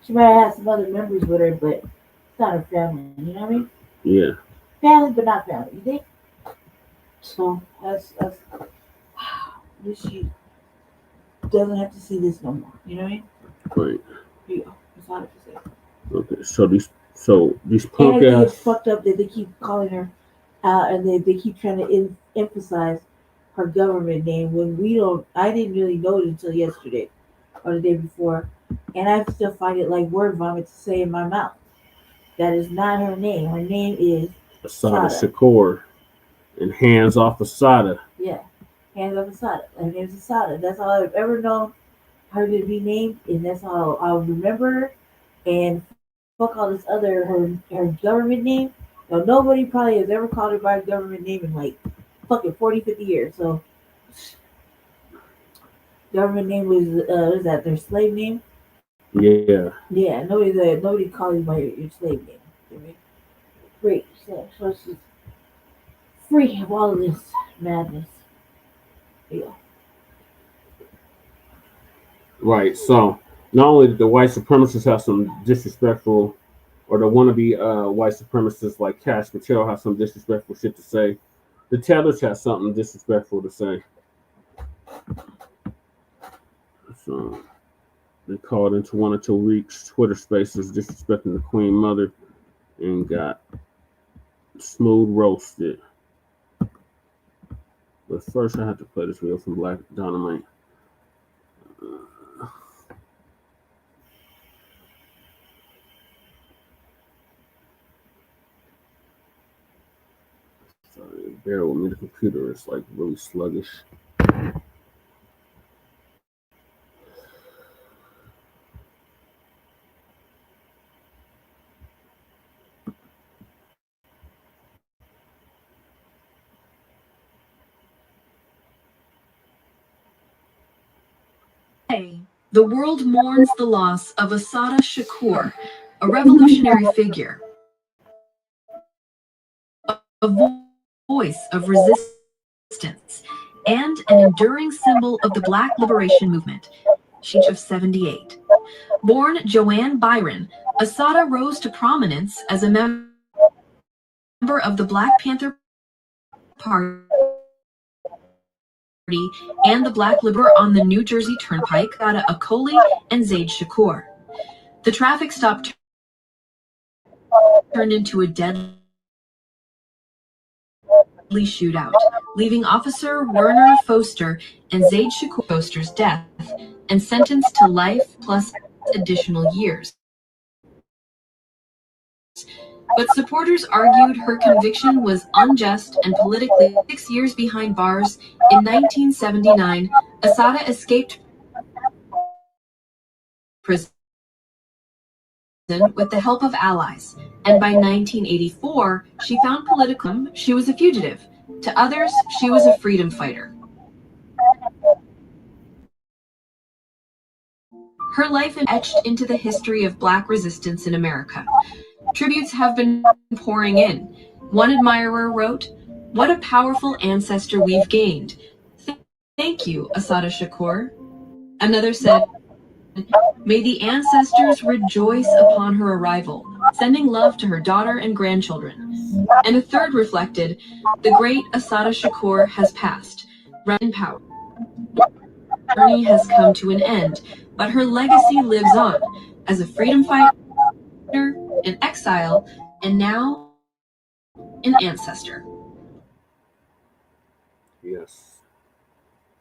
She might have had some other members with her, but it's not her family. You know what I mean? Yeah. Family, but not family. You think? So that's she doesn't have to see this no more. You know what I mean? Right. Yeah, Assata said. Okay, so these And I punk think it's ass. fucked up that they keep calling her, and they keep trying to emphasize her government name when we don't. I didn't really know it until yesterday or the day before, and I still find it like word vomit to say in my mouth. That is not her name. Her name is Assata Assata. Shakur and hands off Assata. Yeah, hands off Assata. Her name is Assata. That's all I've ever known her to be named, and that's how I'll remember her. And fuck all this other her government name. Now nobody probably has ever called her by a government name in like fucking 40, 50 years. So government name was what is that their slave name? Yeah. Yeah, nobody calls you by your slave name. Okay? Great. So it's just free of all of this madness. Yeah. Right. So not only did the white supremacists have some disrespectful, or the wannabe white supremacists like Kash Patel have some disrespectful shit to say, the Taylors had something disrespectful to say. So they called into one or two weeks Twitter spaces disrespecting the Queen Mother and got smooth roasted. But first, I have to play this video from Black Dynamite. Sorry, bear with me. The computer is like really sluggish. The world mourns the loss of Assata Shakur, a revolutionary figure, a voice of resistance, and an enduring symbol of the Black liberation movement. She of 78. Born Joanne Byron, Assata rose to prominence as a member of the Black Panther Party and the Black Liberation on the New Jersey Turnpike, Assata Akoli and Zaid Shakur. The traffic stop turned into a deadly shootout, leaving Officer Werner Foster and Zaid Shakur Foster's death and sentenced to life plus additional years. But supporters argued her conviction was unjust and politically. 6 years behind bars, in 1979, Assata escaped prison with the help of allies, and by 1984, she found political. She was a fugitive. To others, she was a freedom fighter. Her life etched into the history of Black resistance in America. Tributes have been pouring in. One admirer wrote, "What a powerful ancestor we've gained. Thank you, Assata Shakur." Another said, "May the ancestors rejoice upon her arrival, sending love to her daughter and grandchildren." And a third reflected, "The great Assata Shakur has passed. In power. Her journey has come to an end, but her legacy lives on as a freedom fighter, an exile, and now an ancestor." Yes.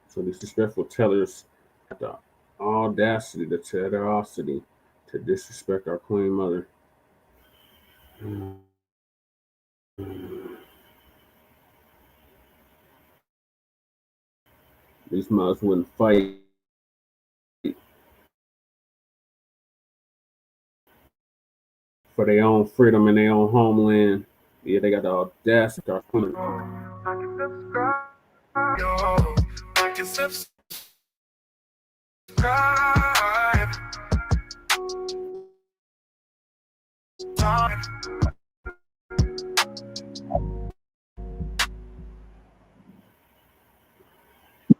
So these disrespectful tellers have the audacity, the tenacity to disrespect our Queen Mother. These mothers wouldn't fight for their own freedom in their own homeland. Yeah, they got the audacity. Our Queen.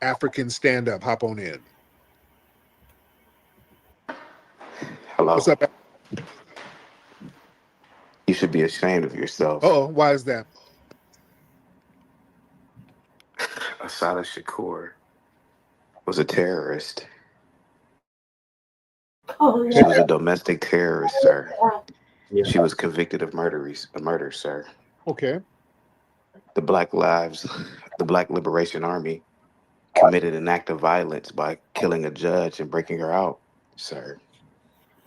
African stand up, hop on in. Hello. What's up? You should be ashamed of yourself. Oh, why is that? Assata Shakur was a terrorist. Oh, She yeah. was a domestic terrorist, sir. Yeah. She was convicted of murder, sir. Okay. The the Black Liberation Army committed an act of violence by killing a judge and breaking her out, sir.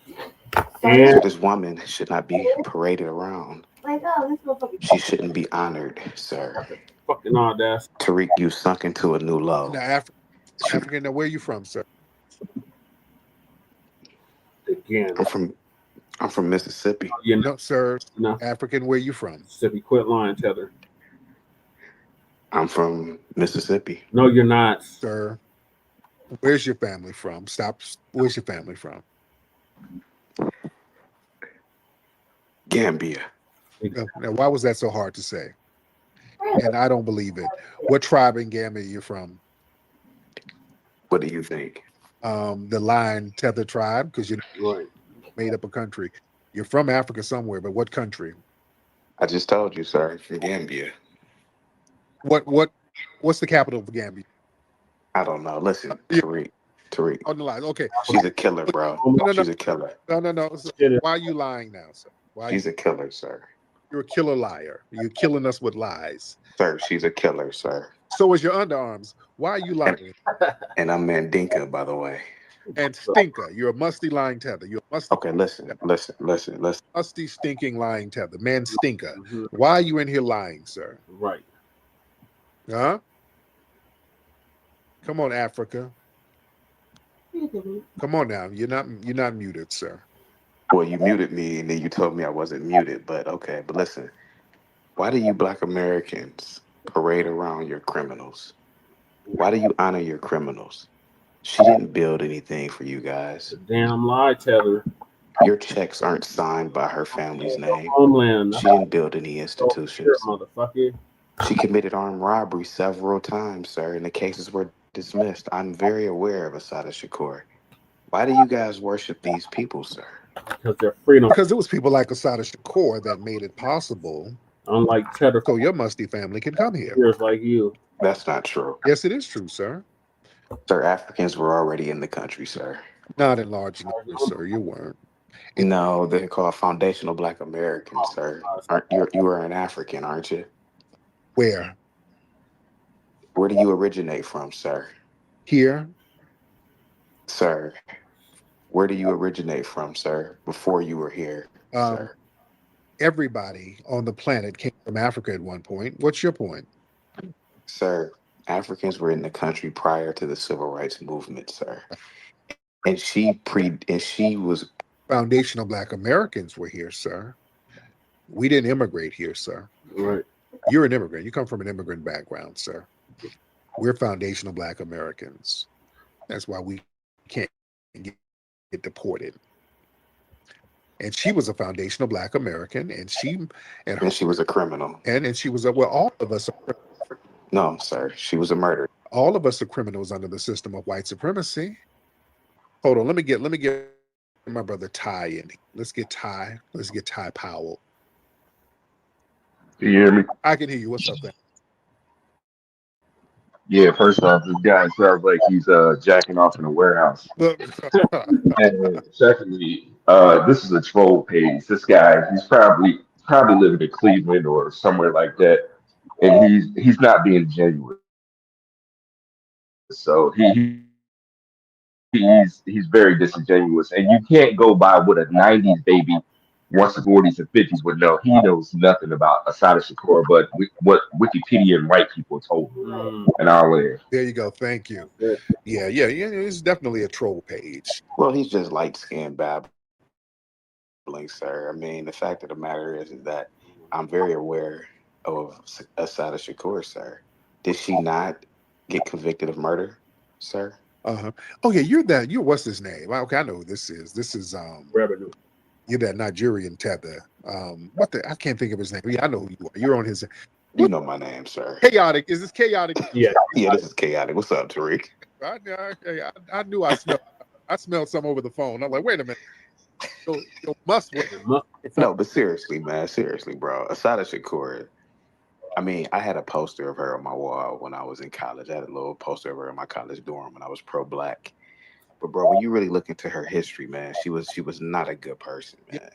So And this woman should not be paraded around. Like, oh, this motherfucker. She shouldn't be honored, sir. fucking audacity Tariq, you sunk into a new low. Now, She, African, now where are you from, sir? again. I'm from Mississippi. You know, No, sir. no. African, where you from? Mississippi, quit lying, Tether. I'm from Mississippi. No, you're not. Sir, where's your family from? Stop. Where's your family from? Gambia. Now, why was that so hard to say? And I don't believe it. What tribe in Gambia are you from? What do you think? The Lion Tether tribe, because you Right. made up a country. You're from Africa somewhere, but what country? I just told you, sir, from Gambia. What's the capital of Gambia? I don't know. Listen, Tariq. On the line. Okay. She's a killer, bro. No. She's a killer. No. So why are you lying now, sir? She's a killer, sir. You're a killer liar. You're killing us with lies. Sir, she's a killer, sir. So is your underarms. Why are you lying? And I'm Mandinka, by the way. And stinker. You're a musty lying tether. You're a musty. Okay, listen. Musty stinking lying tether. Man stinker. Why are you in here lying, sir? Right. Huh? Come on, Africa. Come on now. You're not muted, sir. Well, you muted me and then you told me I wasn't muted, but okay. But listen, why do you Black Americans parade around your criminals? Why do you honor your criminals? She didn't build anything for you guys. Damn lie, Tether. Your checks aren't signed by her family's name. Homeland. She didn't build any institutions. Motherfucker. She committed armed robbery several times, sir, and the cases were dismissed. I'm very aware of Assata Shakur. Why do you guys worship these people, sir? Because they're freedom. Because it was people like Assata Shakur that made it possible. Unlike Cheddar. So your musty family can come here. Here's like you. That's not true. Yes, it is true, sir. Sir, Africans were already in the country, sir. Not in large numbers, sir. You weren't. No, they're called foundational Black Americans, sir. You are an African, aren't you? Where? Where do you originate from, sir? Here. Sir, where do you originate from, sir, before you were here, sir? Everybody on the planet came from Africa at one point. What's your point? Sir, Africans were in the country prior to the civil rights movement, sir. And she was foundational Black Americans were here, sir. We didn't immigrate here, sir. Right. You're an immigrant. You come from an immigrant background, sir. We're foundational Black Americans. That's why we can't get deported. And she was a foundational Black American, and she was a criminal. And she was all of us are. No, sir. She was a murderer. All of us are criminals under the system of white supremacy. Hold on, let me get my brother Ty in. Let's get Ty Powell. Can you hear me? I can hear you. What's up, man? Yeah, first off, this guy sounds like he's jacking off in a warehouse. And secondly, this is a troll page. This guy, he's probably living in Cleveland or somewhere like that, and he's not being genuine. So he's very disingenuous, and you can't go by what a '90s baby once the 40s and 50s would know. He knows nothing about Assata Shakur, but what Wikipedia and white people told him. And I'll live. There you go. Thank you. Yeah. It's definitely a troll page. Well, he's just light-skinned babbling, sir. I mean, the fact of the matter is that I'm very aware of Assata Shakur, sir. Did she not get convicted of murder, sir? Oh yeah, you're what's his name? Okay, I know who this is. This is Revenue. You're that Nigerian tether. I can't think of his name. Yeah, I know who you are. You're on his. You know my name, sir. Chaotic. Is this chaotic? Yeah, this is chaotic. What's up, Tariq? I knew I smelled some over the phone. I'm like, wait a minute. Yo, must wait. No, but seriously, man, bro. Assata Shakur. I mean, I had a poster of her on my wall when I was in college. I had a little poster of her in my college dorm when I was pro-Black. But bro, when you really look into her history, man, she was not a good person, man.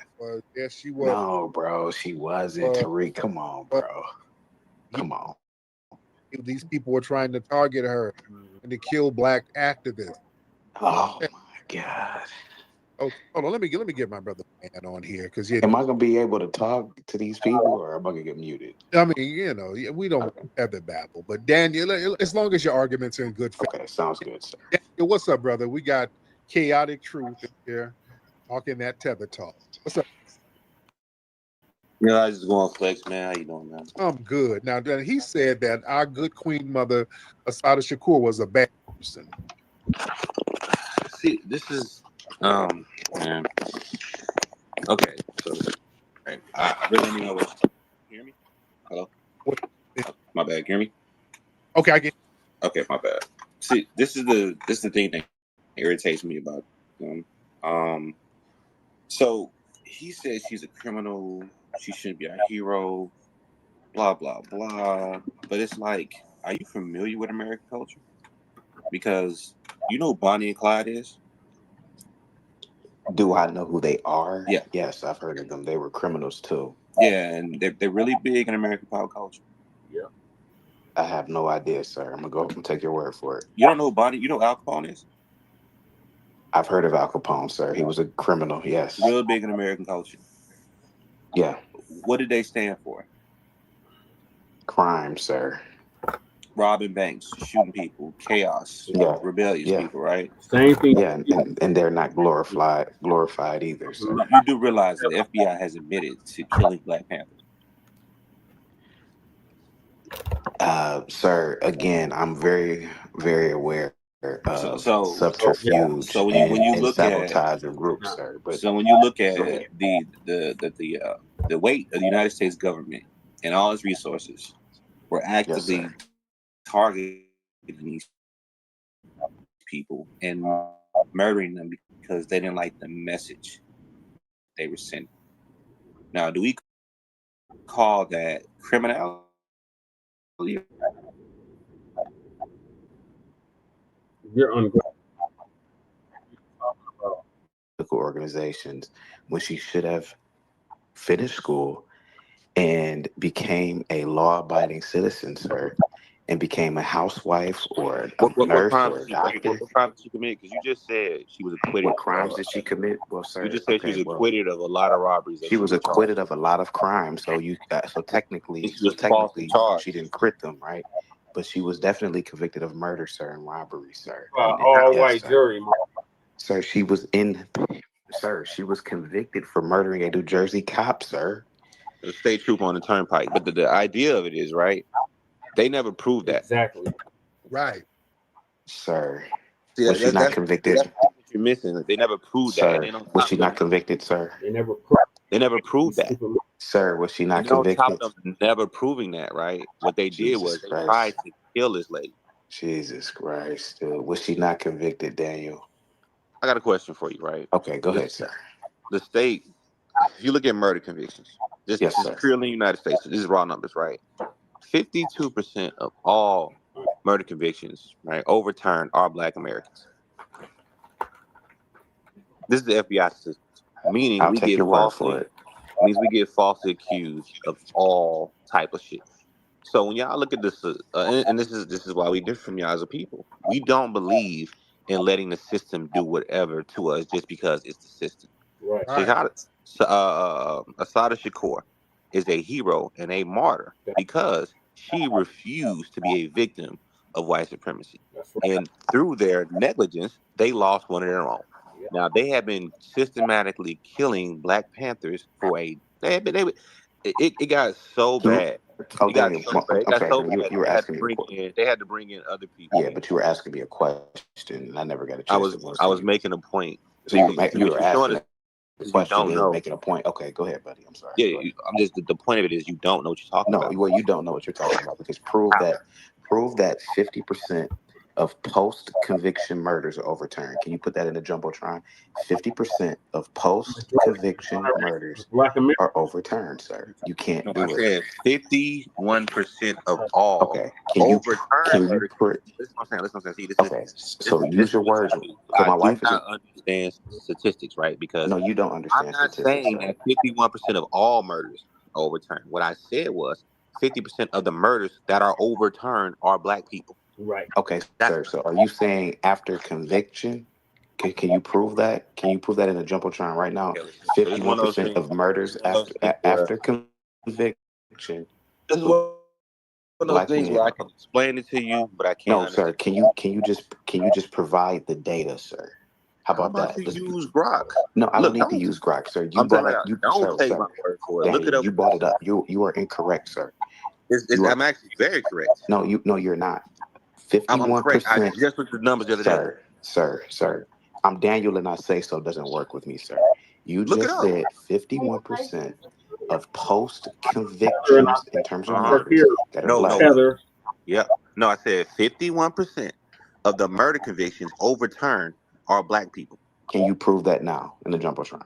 Yes, she was. No, bro, she wasn't. Tariq, come on, bro. Come on. These people were trying to target her and to kill black activists. Oh my God. Okay, hold on. Let me get my brother man on here because am I gonna be able to talk to these people, or am I gonna get muted? I mean, you know, we don't have the babble, but Daniel, as long as your arguments are in good faith. Okay, sounds good, sir. Daniel, what's up, brother? We got Chaotic Truth in here talking that tether talk. What's up? Yeah, I just going flex, man. How you doing, man? I'm good. Now, he said that our good queen mother, Assata Shakur, was a bad person. See, this is, man. Okay, so right, I really don't know what. Hear me? Hello. What? My bad. Hear me? Okay, I get. Okay, my bad. See, this is the thing that irritates me about him. So he says she's a criminal. She shouldn't be a hero. Blah blah blah. But it's like, are you familiar with American culture? Because you know who Bonnie and Clyde is. Do I know who they are? Yeah. Yes, I've heard of them. They were criminals too. Yeah, and they're really big in American pop culture. Yeah. I have no idea, sir. I'm gonna go and take your word for it. You don't know Bonnie? You know Al Capone is? I've heard of Al Capone, sir. He was a criminal. Yes. Real big in American culture. Yeah. What did they stand for? Crime, sir. Robbing banks, shooting people, chaos, rebellious people, right? Same thing. Yeah, and they're not glorified either. So. You do realize that the FBI has admitted to killing Black Panthers. Sir, again, I'm very, very aware of subterfuge when you look sabotage of groups, sir. But so when you look at the weight of the United States government and all its resources were actively targeting these people and murdering them because they didn't like the message they were sending. Now, do we call that criminality? You're ungrateful. Organizations when she should have finished school and became a law-abiding citizen, sir, and became a housewife or a nurse or a doctor. What crimes did she commit? Because you just said she was acquitted. What crimes did she commit? Well, sir, you just said she was acquitted of a lot of robberies. She was acquitted of a lot of crimes. So technically, she didn't quit them, right? But she was definitely convicted of murder, sir, and robbery, sir. All white jury. Sir, she was convicted for murdering a New Jersey cop, sir. A state trooper on the turnpike. But the idea of it is, right, they never proved that. Exactly. Right. Sir. Was she not convicted? That's what you're missing. They never proved that. Was she not convicted, sir? They never proved that. Sir, was she not convicted? On top of never proving that, right? What they did was they tried to kill this lady. Jesus Christ. Dude. Was she not convicted, Daniel? I got a question for you, right? Okay, go ahead, sir. The state, if you look at murder convictions, this is purely in the United States. This is raw numbers, right? 52% of all murder convictions, right, overturned are Black Americans. This is the FBI system, meaning we get falsely accused of all type of shit. So when y'all look at this, and this is why we differ from y'all as a people. We don't believe in letting the system do whatever to us just because it's the system. Right. Assata Shakur is a hero and a martyr because she refused to be a victim of white supremacy. Right. And through their negligence, they lost one of their own. Yeah. Now, they have been systematically killing Black Panthers for it got so bad. Oh, Daniel, you were asking me. They had to bring in other people. Yeah, but you were asking me a question, and I never got a chance. I was making a point. So you were asking a question and making a point. Okay, go ahead, buddy. I'm sorry. Yeah, I'm just the point of it is you don't know what you're talking about. No, well, you don't know what you're talking about because prove that 50% of post-conviction murders are overturned. Can you put that in the jumbotron? 50% of post-conviction murders Blacc America are overturned, sir. You can't No, do I it. said 51% of all Okay. overturned Can you murders. put? Listen what I'm saying. Listen what I'm saying. See, Okay. So use your words. Listen to me. Because I my do wife is. not understand statistics, right? Because No, you don't I'm understand not statistics, saying sir. that 51% of all murders are overturned. What I said was 50% of the murders that are overturned are black people. Right. Okay, sir. So are you saying after conviction? Can you prove that? Can you prove that in the jumbotron right now? Okay, listen. So this is one of those 51% things. of murders One of those things after conviction. This is one of those Black things men. where I can explain it to you, but I can't No, sir. understand. Can you just provide the data, sir? How How about about that? you use Grok? No, I don't Look, need to don't. use Grok, sir. You I'm telling brought you up right you, now, don't sir, take my sir. word for it. Look it Daniel, up. you brought it up. You are incorrect, sir. You are I'm actually very correct. no, you're not. I'm correct. I 51%, just looked at the numbers the other day. sir. I'm Daniel and I say so doesn't work with me, sir. You Look it just up. said 51% of post convictions in terms of Uh-huh. murders that are black. Heather. Yeah. No, I said 51% of the murder convictions overturned are black people. Can you prove that now in the jumbotron?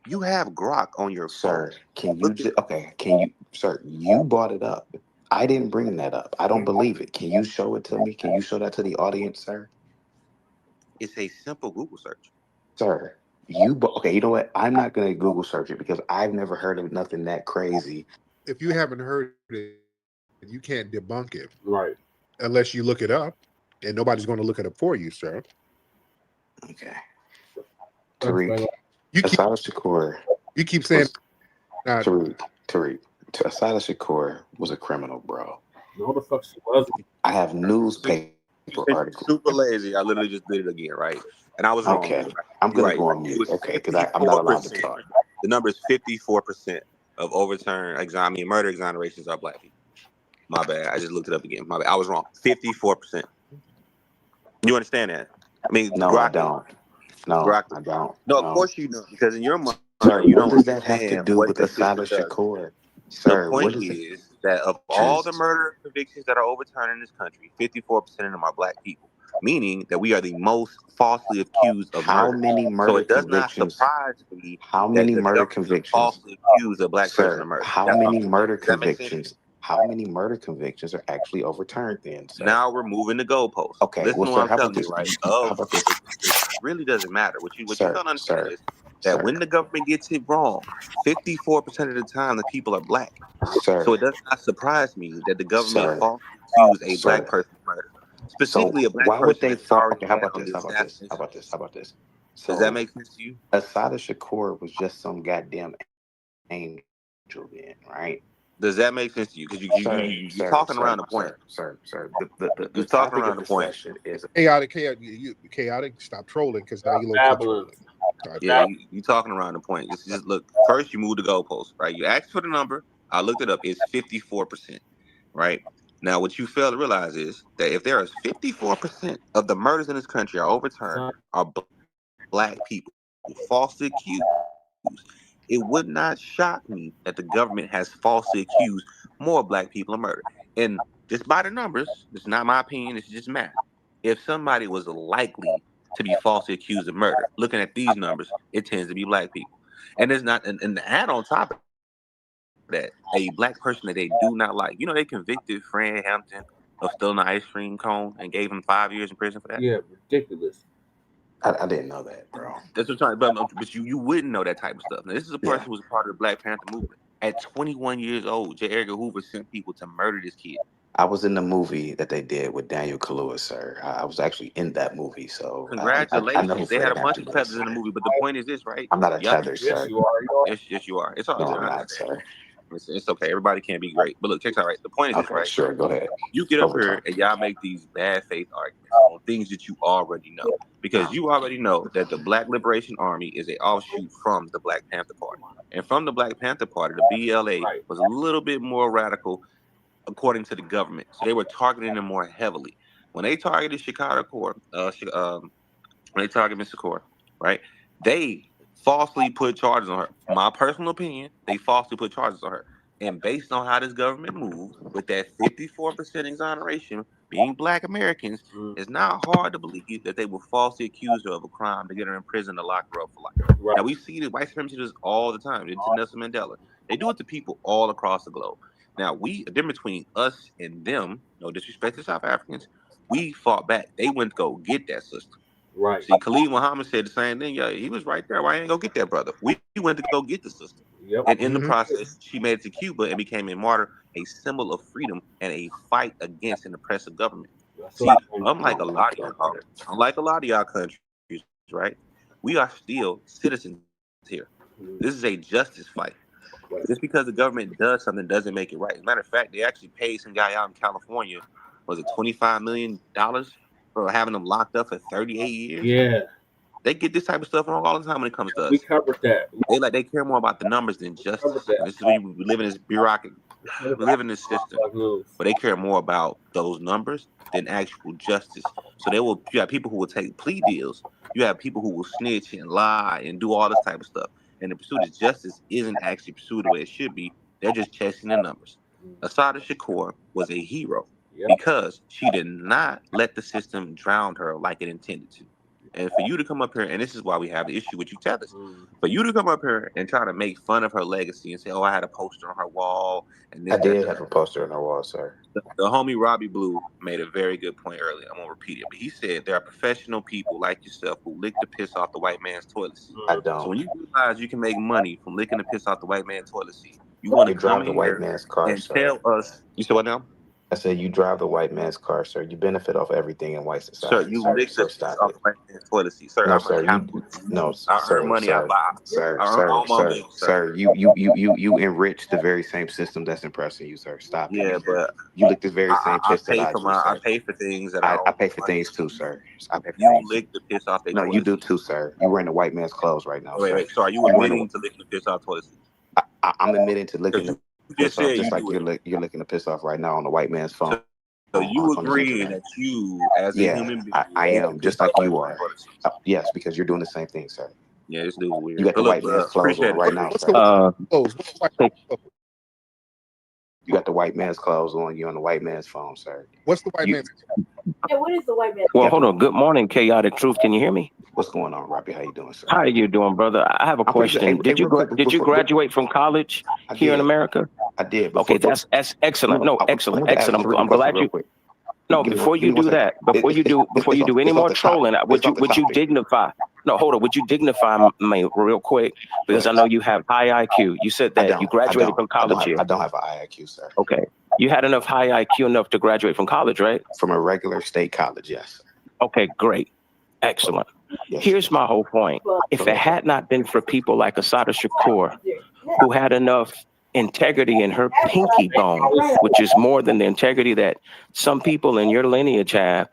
You have Grok on your phone. Sir, can you just okay, can you sir, you brought it up. I didn't bring that up. I don't believe it. Can you show it to me? Can you show that to the audience, sir? It's a simple Google search. Sir, okay, you know what? I'm not gonna Google search it because I've never heard of nothing that crazy. If you haven't heard it, you can't debunk it. Right. Unless you look it up, and nobody's going to look it up for you, sir. Okay. Tariq. You keep Shakur. You keep saying Tariq. Assata Shakur was a criminal, bro. No, the fuck she wasn't. I have newspaper articles. Super lazy. I literally just did it again, right? And I was wrong. Okay. I'm You're gonna right. go on It mute. was Okay, because I'm not allowed to 54%. talk. The number is 54% of overturned murder exonerations are black people. My bad. I just looked it up again. My bad. I was wrong. 54%. You understand that? I mean, No, I don't. No, Grok. I don't. No, of No. course you know, because in your mind, Sir, you what don't does that have to understand do what with the Assata system does. Shakur? The Sir, what point is it? is that of all the murder convictions that are overturned in this country, 54% of them are black people, meaning that we are the most falsely accused of How murder. many So murder it does not convictions? surprise me How that many the murder government convictions? falsely accused a black person of Sir, murder. how That's all. many murder Does that make sense? convictions? How many murder convictions are actually overturned then, sir? Now we're moving the goalposts. Okay, Listen well, to sir, what I'm how telling about you, this? right? How about this? It really doesn't matter. What you Sir, don't understand is that sir, when the government gets it wrong, 54% of the time the people are black. sir, So it does not surprise me that the government sir, falsely accused a black sir. person of murder, So specifically a black why would person they that's fall? already Okay, how had about on this? the How about this? assassination How about list. this? How about this? Does that So make sense to you? Assata Shakur was just some goddamn angel then, right? Does that make sense to you? Because you're talking around the point. Sir. You're The talking topic around of the point. discussion is chaotic. Stop trolling, because now you're low-key trolling. Yeah, you talking around the point. Just look. First, you move the goalpost, right? You asked for the number. I looked it up. It's 54%, right? Now, what you fail to realize is that if there is 54% of the murders in this country are overturned, are black people falsely accused, it would not shock me that the government has falsely accused more black people of murder. And just by the numbers, it's not my opinion. It's just math. If somebody was likely to be falsely accused of murder, looking at these numbers, it tends to be black people. And there's not, and to add on top of that, a black person that they do not like. You know, they convicted Fred Hampton of stealing an ice cream cone and gave him 5 years in prison for that. Yeah, ridiculous. I didn't know that, bro. That's what I'm trying, but you wouldn't know that type of stuff. Now, this is a person who was a part of the Black Panther movement. At 21 years old, J. Edgar Hoover sent people to murder this kid. I was in the movie that they did with Daniel Kaluuya, sir. I was actually in that movie, so Congratulations. I know who They Fred had a bunch Hampton of feathers is. in the movie, but the point is this, right? I'm not a tether, Yes, sir. you are. Yes, you are. It's all No, good. I'm I not, understand. sir. It's okay. Everybody can't be great. But look, check this out, right? The point is this, Okay, right? sure, go ahead. You get up here Overtime. and y'all make these bad faith arguments on things that you already know. Because you already know that the Black Liberation Army is an offshoot from the Black Panther Party. And from the Black Panther Party, the BLA was a little bit more radical according to the government. So they were targeting them more heavily. When they targeted when they targeted Mr. Core, right? They falsely put charges on her. My personal opinion, they falsely put charges on her. And based on how this government moves, with that 54% exoneration being Black Americans, it's not hard to believe that they will falsely accuse her of a crime to get her in prison to lock her up for life. Right. Now, we see the white supremacists do this all the time. They did to Nelson Mandela. They do it to people all across the globe. Now, the difference between us and them, no disrespect to South Africans, we fought back. They went to go get that sister. Right. See, Khalid Muhammad said the same thing. Yeah, he was right there. Why ain't go get that brother? We went to go get the sister. Yep. And in the process, she made it to Cuba and became a martyr, a symbol of freedom and a fight against an oppressive government. See, unlike a lot of y'all countries, right? We are still citizens here. This is a justice fight. Just because the government does something doesn't make it right. As a matter of fact, they actually paid some guy out in California, was it $25 million for having them locked up for 38 years? Yeah. They get this type of stuff wrong all the time when it comes to us. We covered that. They care more about the numbers than justice. This is when we live in this bureaucracy. We live in this system, but they care more about those numbers than actual justice. So you have people who will take plea deals. You have people who will snitch and lie and do all this type of stuff. And the pursuit of justice isn't actually pursued the way it should be. They're just chasing the numbers. Assata Shakur was a hero because she did not let the system drown her like it intended to. And for you to come up here, and this is why we have the issue with you tellers, for you to come up here and try to make fun of her legacy and say, "Oh, I had a poster on her wall," and this, I did have a poster on her wall, sir. The homie Robbie Blue made a very good point earlier. I'm gonna repeat it, but he said there are professional people like yourself who lick the piss off the white man's toilet seat. I don't. So when you realize you can make money from licking the piss off the white man's toilet seat, you want to come drive the in white here man's car, and sir. tell us. You said what now? I said you drive the white man's car, sir. You benefit off everything in white society. Sir, you lick the piss off the white man's toilet seat, sir. No, I'm sir. I earn money. I buy. Sir. You enrich the very same system that's impressing you, sir. Stop. Yeah, but you lick this very same piss that I pay for things that I pay for things too, sir. I pay for you things. lick the piss off their No, toilet you do seat. too, sir. You're wearing the white man's clothes right now. Wait. So are you admitting to licking the piss off toilet seat? I'm admitting to licking the piss off, just like you're licking the piss off right now on the white man's phone. So you agree that you, as a human being, I am, just like you are. Yes, because you're doing the same thing, sir. Yeah, this dude's weird. You got the white man's clothes on right now, sir. You got the white man's clothes on. You're on the white man's phone, sir. What's the white man's? Yeah, what is the white man? Well, hold on. Good morning, Chaotic Truth. Can you hear me? What's going on, Robbie? How you doing, sir? How are you doing, brother? I have a question. Did you graduate from college here in America? I did. Okay, that's excellent. No, excellent. I'm glad you. No, before you do that, before you do any more trolling, would you dignify? No, hold on. Would you dignify me real quick? Because I know you have high IQ. You said that you graduated from college here. I don't have a high IQ, sir. Okay. You had enough high IQ enough to graduate from college, right? From a regular state college, yes. Okay, great. Excellent. Here's my whole point. If it had not been for people like Assata Shakur, who had enough integrity in her pinky bone, which is more than the integrity that some people in your lineage have,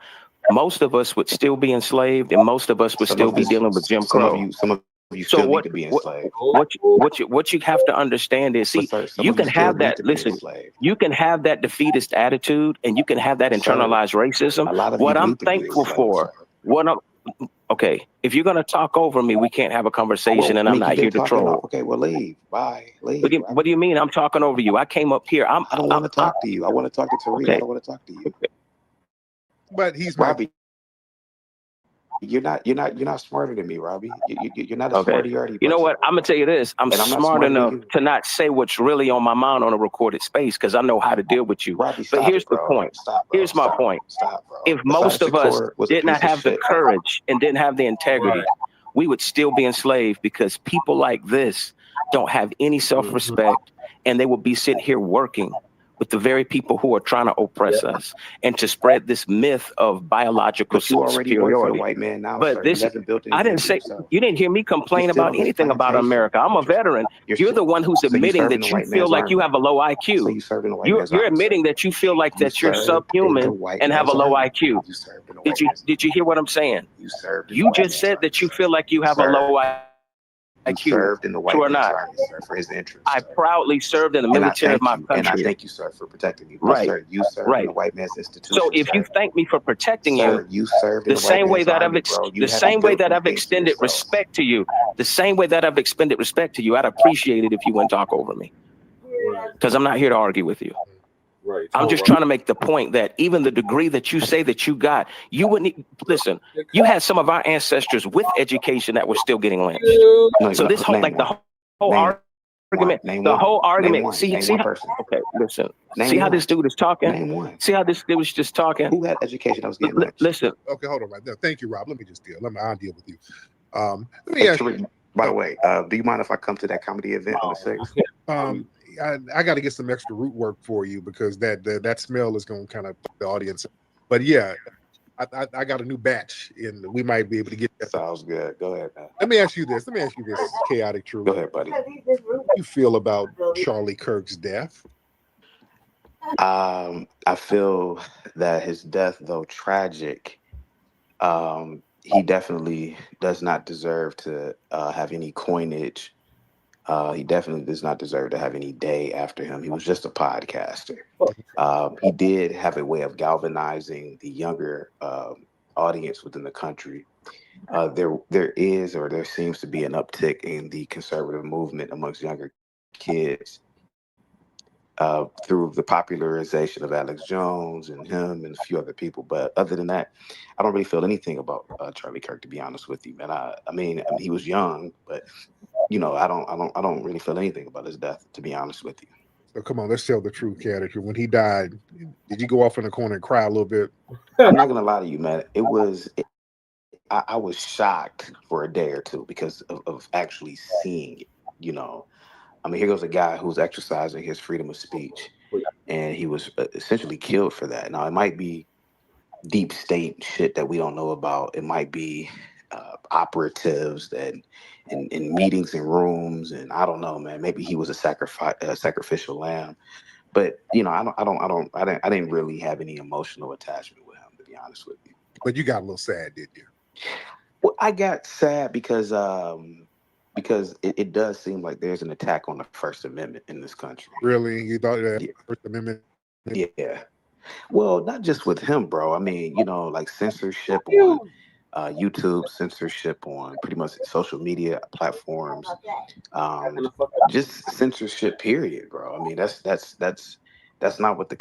most of us would still be enslaved, and most of us would still be dealing with Jim Crow. Some of you still need to be enslaved. What you have to understand is, see, you can have that. Listen, you can have that defeatist attitude, and you can have that internalized racism. What I'm thankful for, okay, if you're gonna talk over me, we can't have a conversation, and I'm not here to troll. Okay, well, leave. Bye. Leave. What do you mean? I'm talking over you. I came up here. I don't want to talk to you. I want to talk to Tariq. Okay. I don't want to talk to you. But he's Robbie. You're not smarter than me, Robbie. You're not a smarty-arty. You know what? I'm gonna tell you this. I'm smart enough to not say what's really on my mind on a recorded space because I know how to deal with you. Robbie, but here's the point. Here's my point. If most of us did not have the courage and didn't have the integrity, we would still be enslaved because people like this don't have any self-respect, and they will be sitting here working with the very people who are trying to oppress us and to spread this myth of biological superiority. For the white man now, but this, I didn't say, you didn't hear me complain about anything about America. I'm a veteran. You're the one who's admitting that you feel like you have a low IQ. You're admitting that you feel like that you're subhuman and have a low IQ. Did you hear what I'm saying? You just said that you feel like you have a low IQ. Served in the white man's army, sir, for his interests. I proudly served in the military of my country. And I thank you, sir, for protecting me. Right. Sir, you served in the white man's institution. So if you thank me for protecting you served in the same way that I've extended respect to you, the same way that I've extended respect to you, I'd appreciate it if you wouldn't talk over me. because I'm not here to argue with you. Right. I'm just trying to make the point that even the degree that you say that you got, you wouldn't listen. You had some of our ancestors with education that were still getting lynched. So this whole like the whole argument, the whole argument. See how, okay, listen. See how this dude is talking. See how this dude was just talking. Who had education that was getting lynched? Listen. Okay, hold on right there. Thank you, Rob. Let me just deal. I'll deal with you. Let me ask you. By the way, do you mind if I come to that comedy event on the 6th? I got to get some extra root work for you because that smell is going to kind of put the audience. But yeah, I got a new batch, and we might be able to get that. Sounds good. Go ahead, man. Let me ask you this, Chaotic Truth. Go ahead, buddy. How do you feel about Charlie Kirk's death? I feel that his death, though tragic, he definitely does not deserve to have any coinage. He definitely does not deserve to have any day after him. He was just a podcaster. He did have a way of galvanizing the younger audience within the country. There seems to be an uptick in the conservative movement amongst younger kids through the popularization of Alex Jones and him and a few other people. But other than that, I don't really feel anything about Charlie Kirk, to be honest with you, man. I mean, he was young, but I don't really feel anything about his death, to be honest with you. So come on, let's tell the truth, character. When he died, did you go off in the corner and cry a little bit? I'm not gonna lie to you, man. I was shocked for a day or two because of actually seeing it. I mean, here goes a guy who's exercising his freedom of speech, and he was essentially killed for that. Now, it might be deep state shit that we don't know about. It might be operatives that in meetings and rooms, and I don't know, man. Maybe he was a sacrificial lamb, but I didn't really have any emotional attachment with him, to be honest with you. But you got a little sad, didn't you? Well, I got sad because it does seem like there's an attack on the First Amendment in this country. Really? You thought that First Amendment? Yeah. Well, not just with him, bro. I mean, like censorship on YouTube, censorship on pretty much social media platforms, just censorship. Period, bro. I mean, that's not what the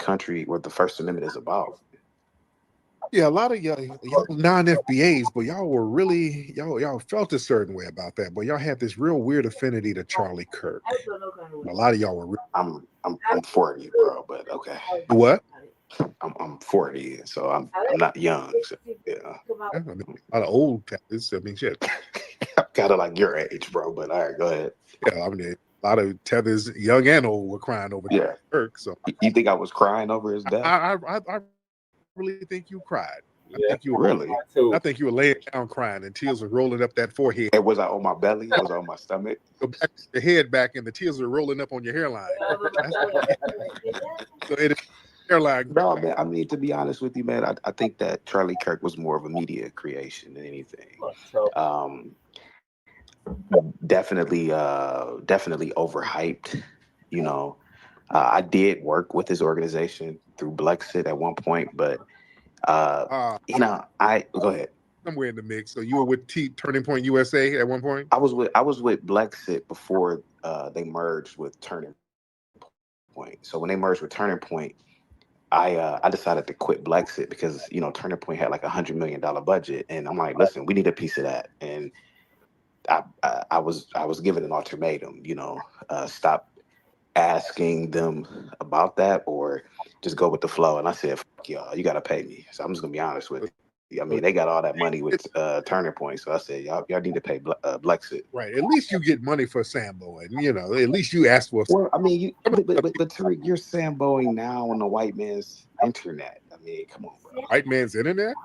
First Amendment is about. Yeah, a lot of y'all non-FBAs, but y'all were really y'all felt a certain way about that. But y'all had this real weird affinity to Charlie Kirk. A lot of y'all were. I'm 40, bro, but okay. What? I'm 40, so I'm not young. So, yeah. I mean, a lot of old tethers. I mean, shit. I'm kind of like your age, bro. But all right, go ahead. Yeah, I mean, a lot of tethers, young and old, were crying over Charlie Kirk. So you think I was crying over his death? I really think you cried. I think you were I think you were laying down crying and tears were rolling up that forehead. And was I on my belly? Was I on my stomach? Your head back and the tears were rolling up on your hairline. So it is hairline. No, man. I mean, to be honest with you, man, I think that Charlie Kirk was more of a media creation than anything. Definitely overhyped. I did work with his organization through Blacc at one point, but I go ahead. Somewhere in the mix. So you were with Turning Point USA at one point? I was with Blacc before they merged with Turning Point. So when they merged with Turning Point, I decided to quit Blacc because Turning Point had like $100 million budget, and I'm like, listen, we need a piece of that. And I was given an ultimatum, stop asking them about that or just go with the flow. And I said, fuck y'all, you gotta pay me. So I'm just gonna be honest with you. I mean, they got all that money with Turning Point, so I said, y'all need to pay Blacc. Right. At least you get money for Sambo, and at least you ask for. Well, I mean, but Tariq, you're Samboing now on the white man's internet. I mean, come on, bro. White man's internet?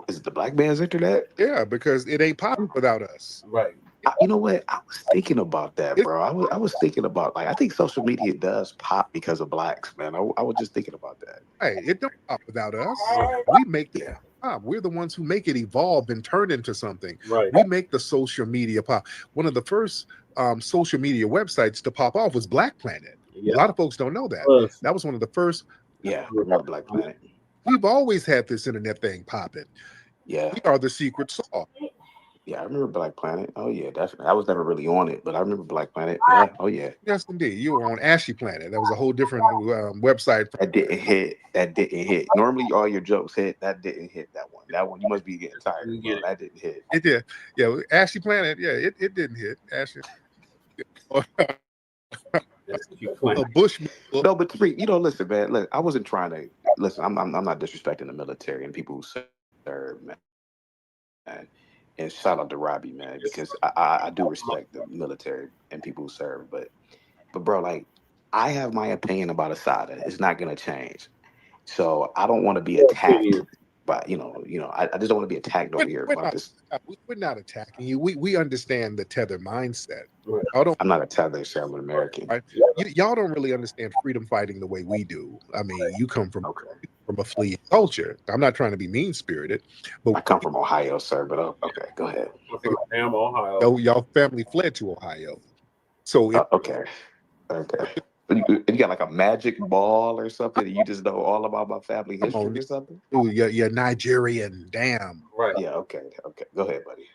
Is it the black man's internet? Yeah, because it ain't popping without us. Right. You know what? I was thinking about that, bro. I was thinking about I think social media does pop because of blacks, man. I was just thinking about that. Hey, it don't pop without us. We make it pop. We're the ones who make it evolve and turn into something. Right. We make the social media pop. One of the first social media websites to pop off was Black Planet. Yeah. A lot of folks don't know that. That was one of the first. Yeah, remember Black Planet. We've always had this internet thing popping. Yeah. We are the secret sauce. Yeah, I remember Black Planet. Oh yeah, definitely. I was never really on it, but I remember Black Planet. Yeah. Oh yeah. Yes, indeed. You were on Ashy Planet. That was a whole different website. That didn't hit. That didn't hit. Normally, all your jokes hit. That didn't hit. That one. That one. You must be getting tired, bro. That didn't hit. It did. Yeah, Ashy Planet. Yeah, it didn't hit. Ashy. A Bush. No, but Tariq, listen, man. Look, I wasn't trying to listen. I'm not disrespecting the military and people who serve, man. And shout out to Robbie, man, because I do respect the military and people who serve. But bro, like, I have my opinion about Assata. It's not gonna change. So I don't want to be attacked. But I just don't want to be attacked over here about this. We're not attacking you. We understand the tether mindset. I'm not a tether, so I'm an American. Right? Y'all don't really understand freedom fighting the way we do. I mean, you come from a fleeing culture. I'm not trying to be mean spirited, but I come from Ohio, sir. But okay, go ahead. Damn Ohio. Y'all family fled to Ohio, so okay. You got like a magic ball or something? You just know all about my family history or something? Ooh, you're Nigerian. Damn. Right. Yeah, okay. Go ahead, buddy.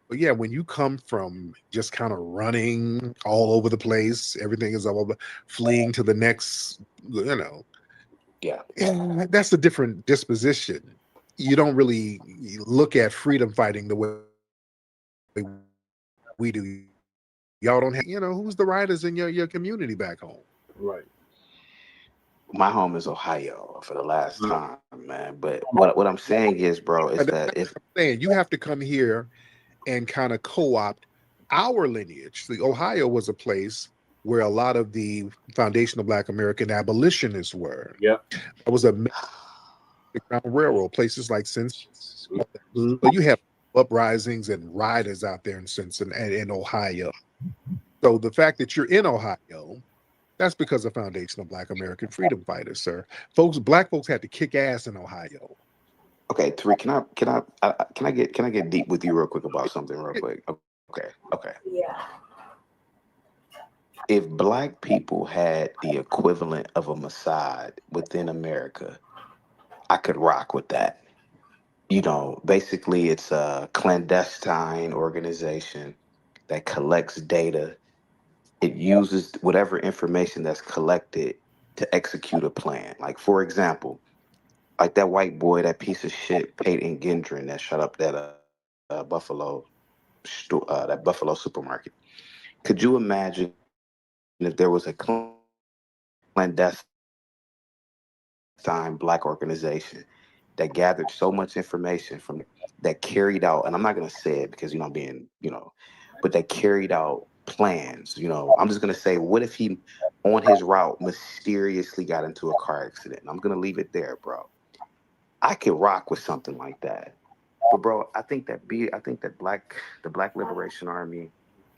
But yeah, when you come from just kind of running all over the place, everything is all over, fleeing to the next, Yeah, that's a different disposition. You don't really look at freedom fighting the way we do. Y'all don't have, who's the writers in your community back home? Right. My home is Ohio for the last time, man. But what I'm saying is, bro, is that if you have to come here and kind of co-opt our lineage. The Ohio was a place where a lot of the foundational Black American abolitionists were. Yeah. It was a railroad, places like Cincinnati. But you have uprisings and rioters out there in Cincinnati and in Ohio. So the fact that you're in Ohio, that's because of foundational Black American freedom fighters, sir. Black folks had to kick ass in Ohio. Okay, Tariq, can I get deep with you real quick about something real quick? Okay. Yeah. If Black people had the equivalent of a Mossad within America, I could rock with that. Basically it's a clandestine organization that collects data. It uses whatever information that's collected to execute a plan. Like, for example, like that white boy, that piece of shit, Peyton Gendron, that shut up that Buffalo supermarket. Could you imagine if there was a clandestine Black organization that gathered so much information that carried out, and I'm not going to say it because I'm being, but that carried out plans. I'm just going to say, what if he on his route mysteriously got into a car accident? And I'm going to leave it there, bro. I could rock with something like that. But bro, I think that the Black Liberation Army,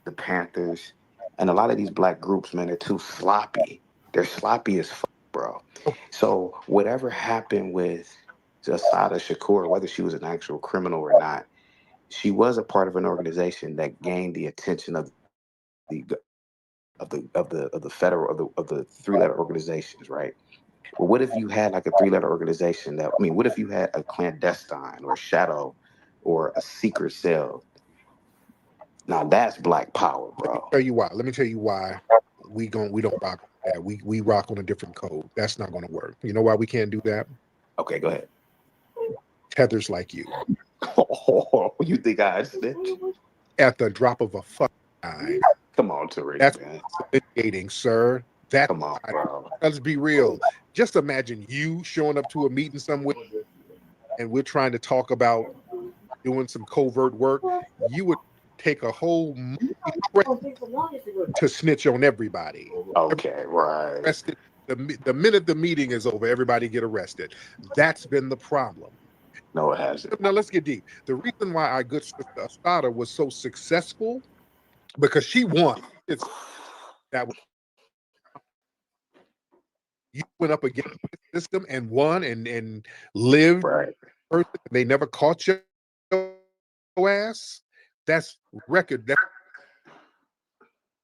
the Panthers, and a lot of these Black groups, man, they're too sloppy. They're sloppy as fuck, bro. So whatever happened with Assata Shakur, whether she was an actual criminal or not, she was a part of an organization that gained the attention of the federal of the three-letter organizations, right? Well, what if you had like a three-letter organization what if you had a clandestine or a shadow or a secret cell? Now that's Black power, bro. Let me tell you why we don't rock that. We rock on a different code. That's not going to work. You know why we can't do that? Okay, go ahead. Tethers like you. Oh, you think I snitch? At the drop of a fucking eye. Come on, Tariq. That's man. Dating, sir. Come on, bro. Let's be real. Just imagine you showing up to a meeting somewhere and we're trying to talk about doing some covert work. You would take a whole to snitch on everybody. Okay, right. Arrested. The minute the meeting is over, everybody get arrested. That's been the problem. No, it hasn't. Now let's get deep. The reason why our good sister Assata was so successful because she won. You went up against the system and won and lived. Right. They never caught your ass. That's record. That's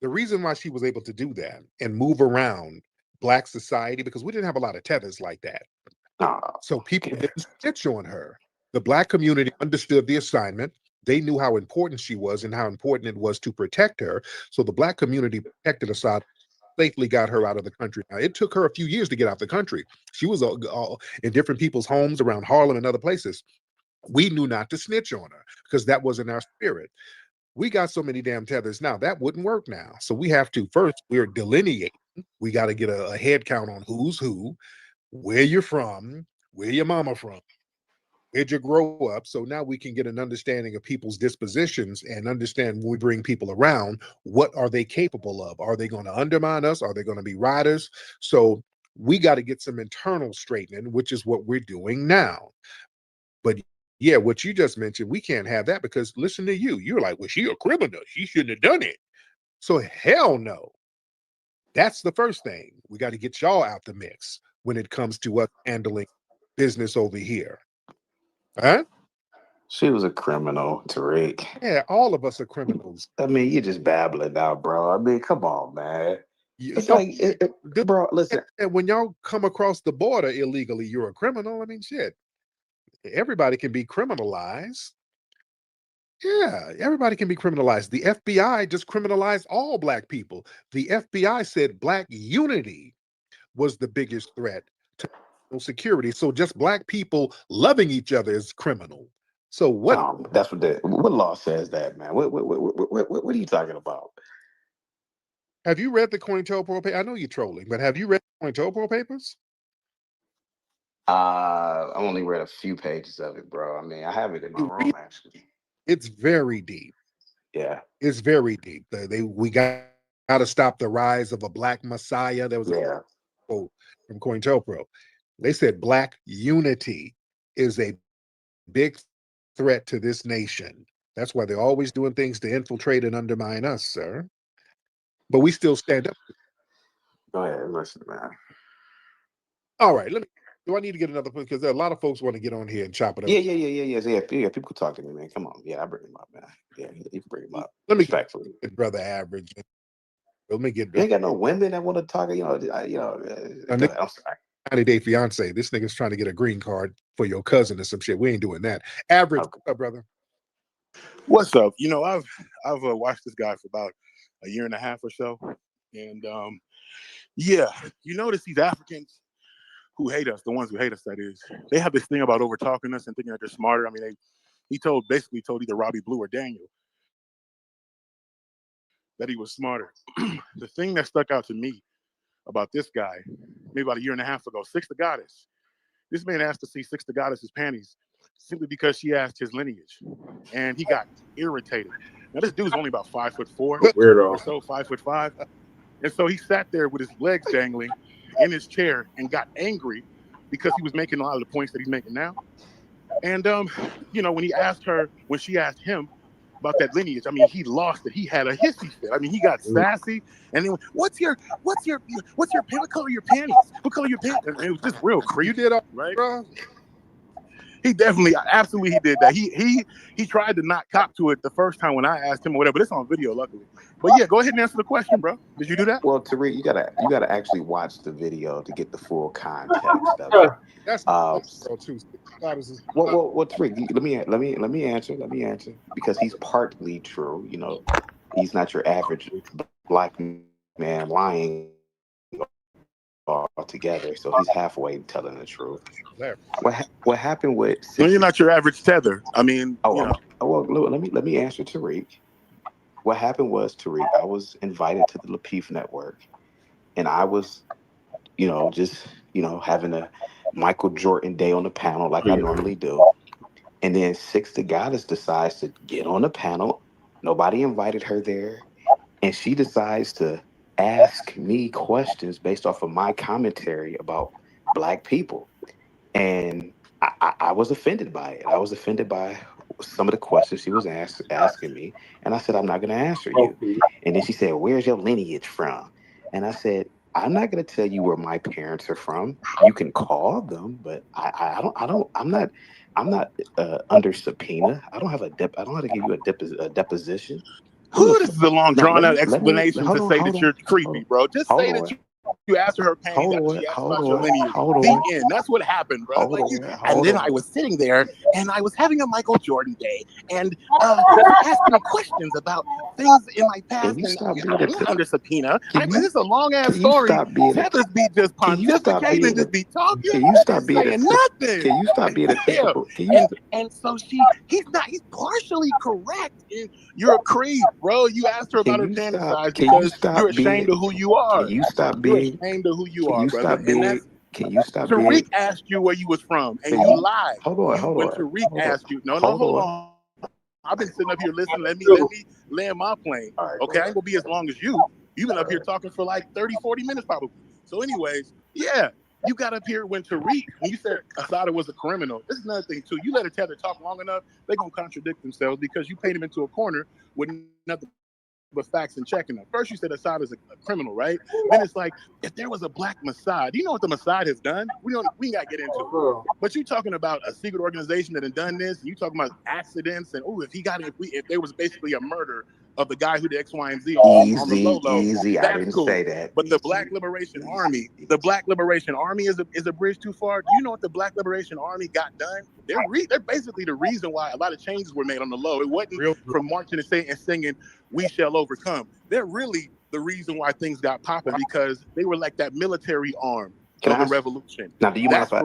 the reason why she was able to do that and move around Black society, because we didn't have a lot of tethers like that. So people didn't snitch on her. The Black community understood the assignment. They knew how important she was and how important it was to protect her. So the Black community protected Assata, safely got her out of the country. Now, it took her a few years to get out the country. She was all in different people's homes around Harlem and other places. We knew not to snitch on her because that wasn't our spirit. We got so many damn tethers now that wouldn't work now. So we have to first, we're delineating. We got to get a head count on who's who, where you're from, where your mama from, where'd you grow up. So now we can get an understanding of people's dispositions and understand when we bring people around, what are they capable of? Are they going to undermine us? Are they going to be riders? So we got to get some internal straightening, which is what we're doing now. But yeah, what you just mentioned, we can't have that because listen to you. You're like, well, she a criminal. She shouldn't have done it. So hell no. That's the first thing. We got to get y'all out the mix when it comes to us handling business over here. Huh? She was a criminal, Tariq. Yeah, all of us are criminals. I mean, you're just babbling now, bro. I mean, come on, man. It's No, like, bro, listen. When y'all come across the border illegally, you're a criminal. I mean, shit. Everybody can be criminalized. Yeah, everybody can be criminalized. The FBI just criminalized all Black people. The FBI said Black unity was the biggest threat to security. So just Black people loving each other is criminal. So what? That's what law says that, man. What are you talking about? Have you read the COINTELPRO paper? I know you're trolling, but have you read the COINTELPRO papers? I only read a few pages of it, bro. I mean, I have it in my room actually. It's very deep. Yeah, it's very deep. We got to stop the rise of a Black Messiah. There was a quote from COINTELPRO. They said Black unity is a big threat to this nation. That's why they're always doing things to infiltrate and undermine us, sir. But we still stand up. Go ahead, listen, man. All right, do I need to get another because there are a lot of folks want to get on here and chop it up. Yeah. People could talk to me, man. Come on. Yeah, I bring him up, man. Yeah, you can bring him up. Let me get Brother Average. Let me get. You ain't got no women that want to talk. I'm sorry. 90-day fiance. This nigga's trying to get a green card for your cousin or some shit. We ain't doing that. Average, what's up, brother? What's up? You know, I've watched this guy for about a year and a half or so, and yeah, you notice these Africans who hate us, the ones who hate us, that is, they have this thing about over talking us and thinking that they're smarter. I mean, he basically told either Robbie Blue or Daniel that he was smarter. The thing that stuck out to me about this guy, maybe about a year and a half ago, Six the Goddess. This man asked to see Six the Goddess's panties simply because she asked his lineage, and he got irritated. Now this dude's only about 5'4" Weirdo. or so, 5'5", and so he sat there with his legs dangling in his chair and got angry because he was making a lot of the points that he's making now. And you know, when she asked him about that lineage, I mean, he lost it. He had a hissy fit. I mean, he got sassy, and then what color are your panties? What color are your panties? And it was just real creepy. You did all right, bro. He absolutely he did that. He tried to not cop to it the first time when I asked him or whatever, but it's on video, luckily. But yeah, go ahead and answer the question, bro. Did you do that? Well, Tariq, you gotta actually watch the video to get the full context of it. That's well, Tariq, let me answer because he's partly true. You know, he's not your average Black man lying altogether, so he's halfway telling the truth. What happened with? No, you're not your average tether. I mean, well, let me answer Tariq. What happened was, Tariq, I was invited to the Lapeef Network, and I was, just having a Michael Jordan day on the panel like I normally do, and then Six the Goddess decides to get on the panel. Nobody invited her there, and she decides to ask me questions based off of my commentary about Black people. And I was offended by it. I was offended by some of the questions she was asking me. And I said, I'm not going to answer you. And then she said, where's your lineage from? And I said, I'm not going to tell you where my parents are from. You can call them, but I'm not under subpoena. I don't have to give you a deposition. This is a long drawn out explanation to say that you're creepy, bro. Just say that you you asked her pain, she asked about your lineage. The end. That's what happened, bro. And then I was sitting there and I was having a Michael Jordan day and asking questions about things in my past. And I went under subpoena. This is a long ass story. Tethers be just pontificating and just be talking. Can you stop being saying nothing? Can you stop being a typical? And so he's partially correct. You're a creep, bro. You asked her about her panty size because you're ashamed of who you are. Can you stop You're being? ashamed of who you Can are, you brother. stop being? Can you stop being? Tariq asked you where you was from, and you lied. Hold on. When Tariq asked you, hold on. I've been sitting up here listening. Let me land my plane. Okay, I ain't gonna be as long as you. You've been up here talking for like 30, 40 minutes probably. So anyways, yeah. You got up here when Tariq, when you said Assata was a criminal. This is another thing too. You let a tether talk long enough, they're gonna contradict themselves because you paint them into a corner with nothing but facts and checking them. First you said Assata is a criminal, right? Then it's like, if there was a black Mossad, do you know what the Mossad has done? We ain't gotta get into it. But you talking about a secret organization that had done this, and you talking about accidents and if there was basically a murder of the guy who did X, Y, and Z on the low. Easy. That's I didn't cool. say that. But the Black Liberation Army, is a bridge too far. Do you know what the Black Liberation Army got done? They're basically the reason why a lot of changes were made on the low. It wasn't from marching and singing, "We shall overcome." They're really the reason why things got popping because they were like that military arm of the revolution. Now, do you mind if I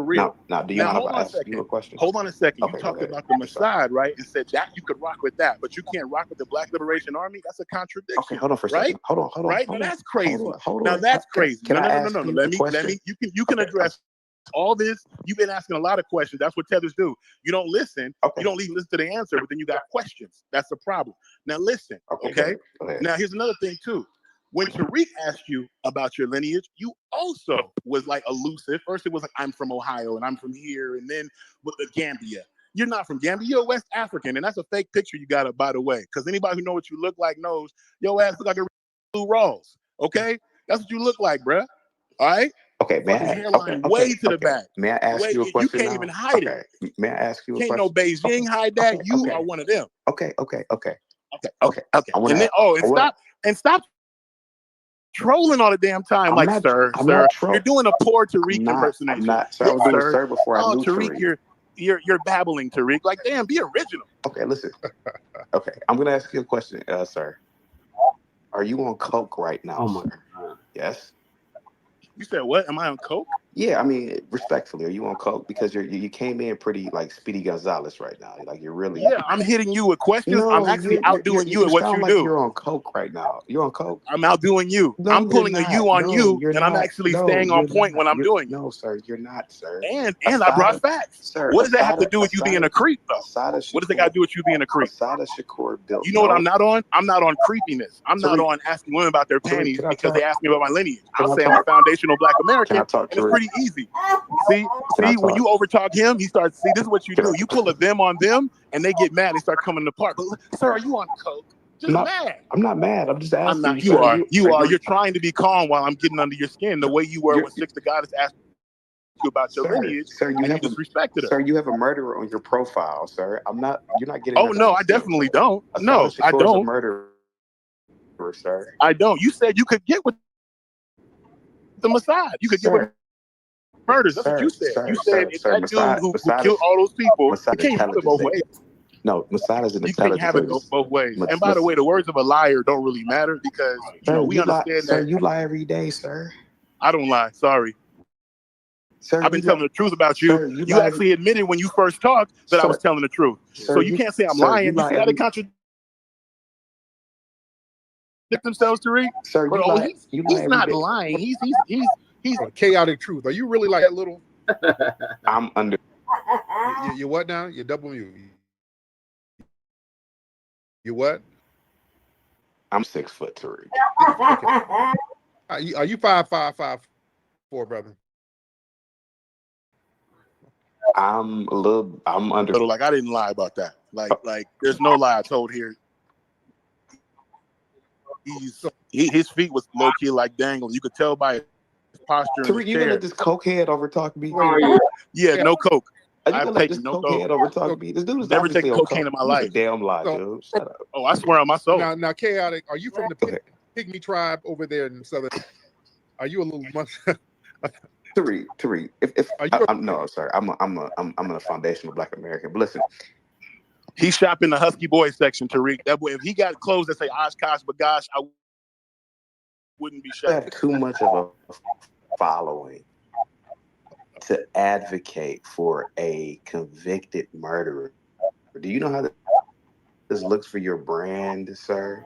ask you a question? Hold on a second. Okay, you talked about the Mossad, right? And said that you could rock with that, but you can't rock with the Black Liberation Army. That's a contradiction. Okay, hold on for a right? second. Hold on. Right? Now that's crazy. Hold now on. that's crazy. Can I ask No. you Let a me. You can address all this. You've been asking a lot of questions. That's what tethers do. You don't listen. You don't even listen to the answer, but then you got questions. That's the problem. Now listen. Okay. Go ahead. Now here's another thing too. When Tariq asked you about your lineage, you also was like elusive. First, it was like, I'm from Ohio and I'm from here. And then with the Gambia. You're not from Gambia. You're West African. And that's a fake picture you got up, by the way. Because anybody who knows what you look like knows your ass look like a Blue Rawls. Okay? That's what you look like, bruh. All right? Okay, man. Hairline way to the back. May I ask you a question? You can't even hide it. May I ask you a question? question? Can't no Beijing hide that. You are one of them. Okay. And stop trolling all the damn time, sir. You're doing a poor Tariq impersonation. I was doing sir before I knew Tariq. You're babbling, Tariq. Like, damn, be original. Okay, listen. Okay, I'm gonna ask you a question, sir. Are you on coke right now? Oh my God. Yes. You said what? Am I on coke? Yeah, I mean, respectfully, are you on coke? Because you came in pretty like Speedy Gonzalez right now. Like you're really. Yeah, I'm hitting you with questions. No, I'm actually outdoing you at what you do. You're on coke right now. You're on coke. I'm outdoing you. No, I'm pulling a you on you, and I'm actually staying on point when I'm doing it. No, sir, you're not, sir. And I brought facts. Sir, what does that have to do with you being a creep, though? What does it got to do with you being a creep? Assata Shakur built. You know what I'm not on? I'm not on creepiness. I'm not on asking women about their panties because they ask me about my lineage. I'll say I'm a foundational Black American, and it's pretty easy. See, when you overtalk him, he starts. See, this is what you do. You pull a them on them, and they get mad. They start coming apart. But sir, are you on coke? Just mad. I'm not mad. I'm just asking. I'm not. You are. You are. You're trying to be calm while I'm getting under your skin. The way you were when Six the Goddess asked you about your lineage, sir. You have disrespected her. Sir, you have a murderer on your profile, sir. I'm not. You're not getting. Oh no, I definitely don't. No, I don't. A murderer, sir. I don't. You said you could get with the Mossad. You could get with murders. That's what you said. You said it's that dude who killed all those people. You can't have it both ways. No, Mossad is an intelligence. You can't have it both ways. And by the way, the words of a liar don't really matter because we understand that. Sir, you lie every day, sir. I don't lie. Sorry. Sir, I've been telling the truth about you. Sir, you actually admitted when you first talked that I was telling the truth. Sir, so you can't say I'm lying. You see how they contradict themselves, Tariq? Sir, he's not lying. He's chaotic truth. Are you really like a little? I'm under. You what now? You're double mute. You what? I'm 6 foot, Tariq. Okay. Are you 5'4", brother? I'm under. Like I didn't lie about that. Like there's no lie I told here. His feet was low key like dangling. You could tell by his posture. Tariq, you gonna let this cokehead overtalk me? Yeah, no coke. I've taken no coke. Overtalk me. This dude is never taken cocaine in my life. A damn lie, dude. Shut up. Oh, I swear on my soul. Now, chaotic. Are you from the Pygmy tribe over there in southern? Are you a little much? Tariq, if Are you? I'm no, sorry, I'm a foundational Black American. But listen, He shop in the Husky Boys section, Tariq. That boy, if he got clothes that say Oshkosh Bagosh, I wouldn't be I shocked. have too much of a following to advocate for a convicted murderer. Do you know how this looks for your brand, sir?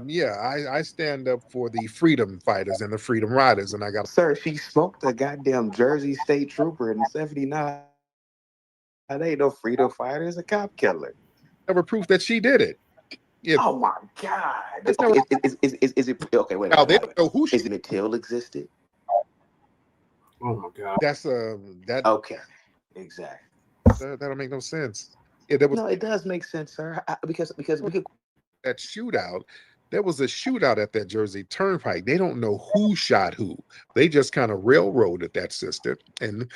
Yeah, I stand up for the freedom fighters and the freedom riders, and I got. Sir, she smoked a goddamn Jersey State Trooper in '79. That ain't no freedom fighter. It's a cop killer. Never proof that she did it. Yeah. Oh my God! It's Okay, never, is it okay? Wait. now they don't know who she is. It Patel existed? Oh my God! That's that. Okay, exactly. That don't make no sense. Yeah, there was. No, it does make sense, sir. Because we could. That shootout. There was a shootout at that Jersey Turnpike. They don't know who shot who. They just kind of railroaded that sister, and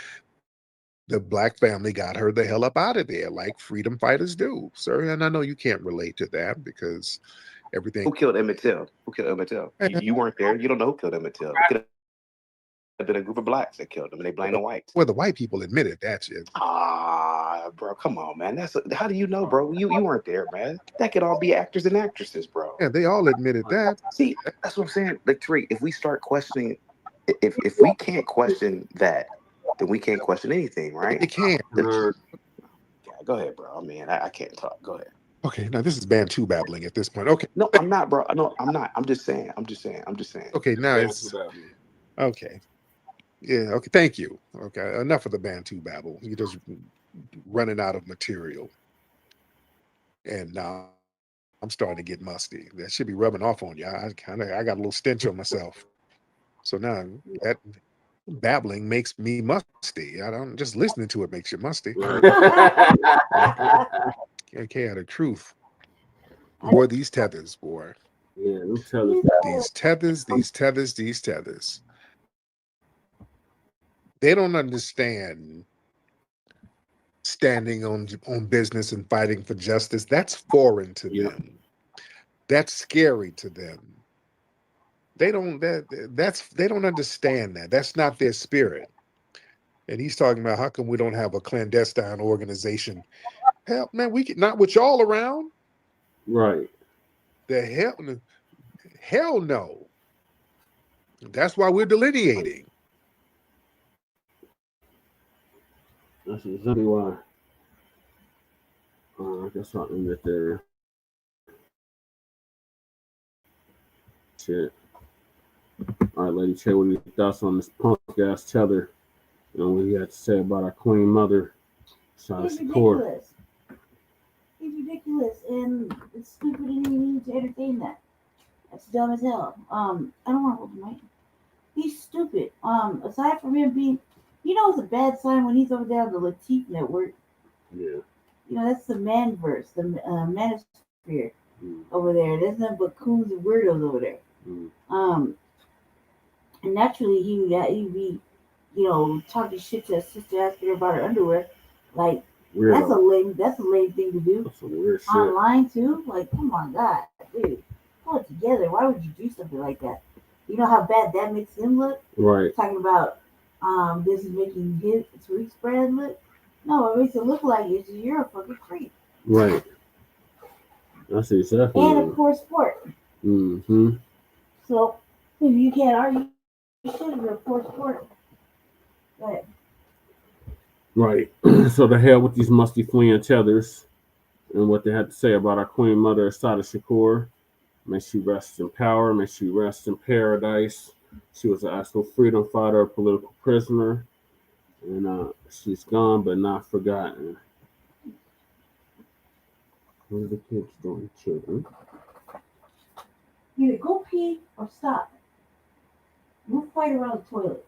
the Black family got her the hell up out of there, like freedom fighters do, sir. And I know you can't relate to that because everything. Who killed Emmett Till? Who killed Emmett Till? You weren't there. You don't know who killed Emmett Till. It could have been a group of Blacks that killed him, and they blame the whites. Well, the white people admitted that shit. Bro, come on, man. How do you know, bro? You weren't there, man. That could all be actors and actresses, bro. Yeah, they all admitted that. See, that's what I'm saying. Like, Tariq, if we start questioning, if we can't question that, then we can't question anything, right? You can't. Yeah, go ahead, bro. I mean, I can't talk. Go ahead. Okay, now this is Bantu babbling at this point. Okay. No, I'm not, bro. No, I'm not. I'm just saying. Okay, now it's okay. Yeah, okay, thank you. Okay, enough of the Bantu babble. You're just running out of material. And now I'm starting to get musty. That should be rubbing off on you. I got a little stench on myself. So now that babbling makes me musty. I don't just listening to it makes you musty. Can't the truth. Boy, these tethers, boy. Yeah, these tethers. They don't understand standing on business and fighting for justice. That's foreign to them. That's scary to them. They don't understand that. That's not their spirit. And he's talking about how come we don't have a clandestine organization. Hell, man, we can not with y'all around. Right. The hell no. That's why we're delineating. That's exactly why. I guess I'll end it there. Shit. All right, Lady Che, what are your thoughts on this punk ass tether? You know what he had to say about our queen mother, Shakur. He's ridiculous, and it's stupid, and you need to entertain that. That's dumb as hell. I don't want to hold the mic. He's stupid. Aside from him being, it's a bad sign when he's over there on the Latif network. Yeah. That's the manverse, the manosphere over there. There's nothing but coons and weirdos over there. And naturally he'd be, talking shit to his sister, asking her about her underwear. Like, weirdo. That's a lame thing to do. That's some weird shit. Online too? Like, come on, God, dude. Pull it together. Why would you do something like that? You know how bad that makes him look? Right. Talking about this is making his Tariq's brand look. No, what makes it look like is you're a fucking creep. Right. That's exactly. And a poor sport. Mm-hmm. So if you can't argue, you should be a poor sport. But right. So the hell with these musty fleeing tethers and what they had to say about our queen mother, Assata Shakur. May she rest in power. May she rest in paradise. She was an actual freedom fighter, a political prisoner. And she's gone but not forgotten. What are the kids doing, children? Either go pee or stop. We'll fight around the toilet.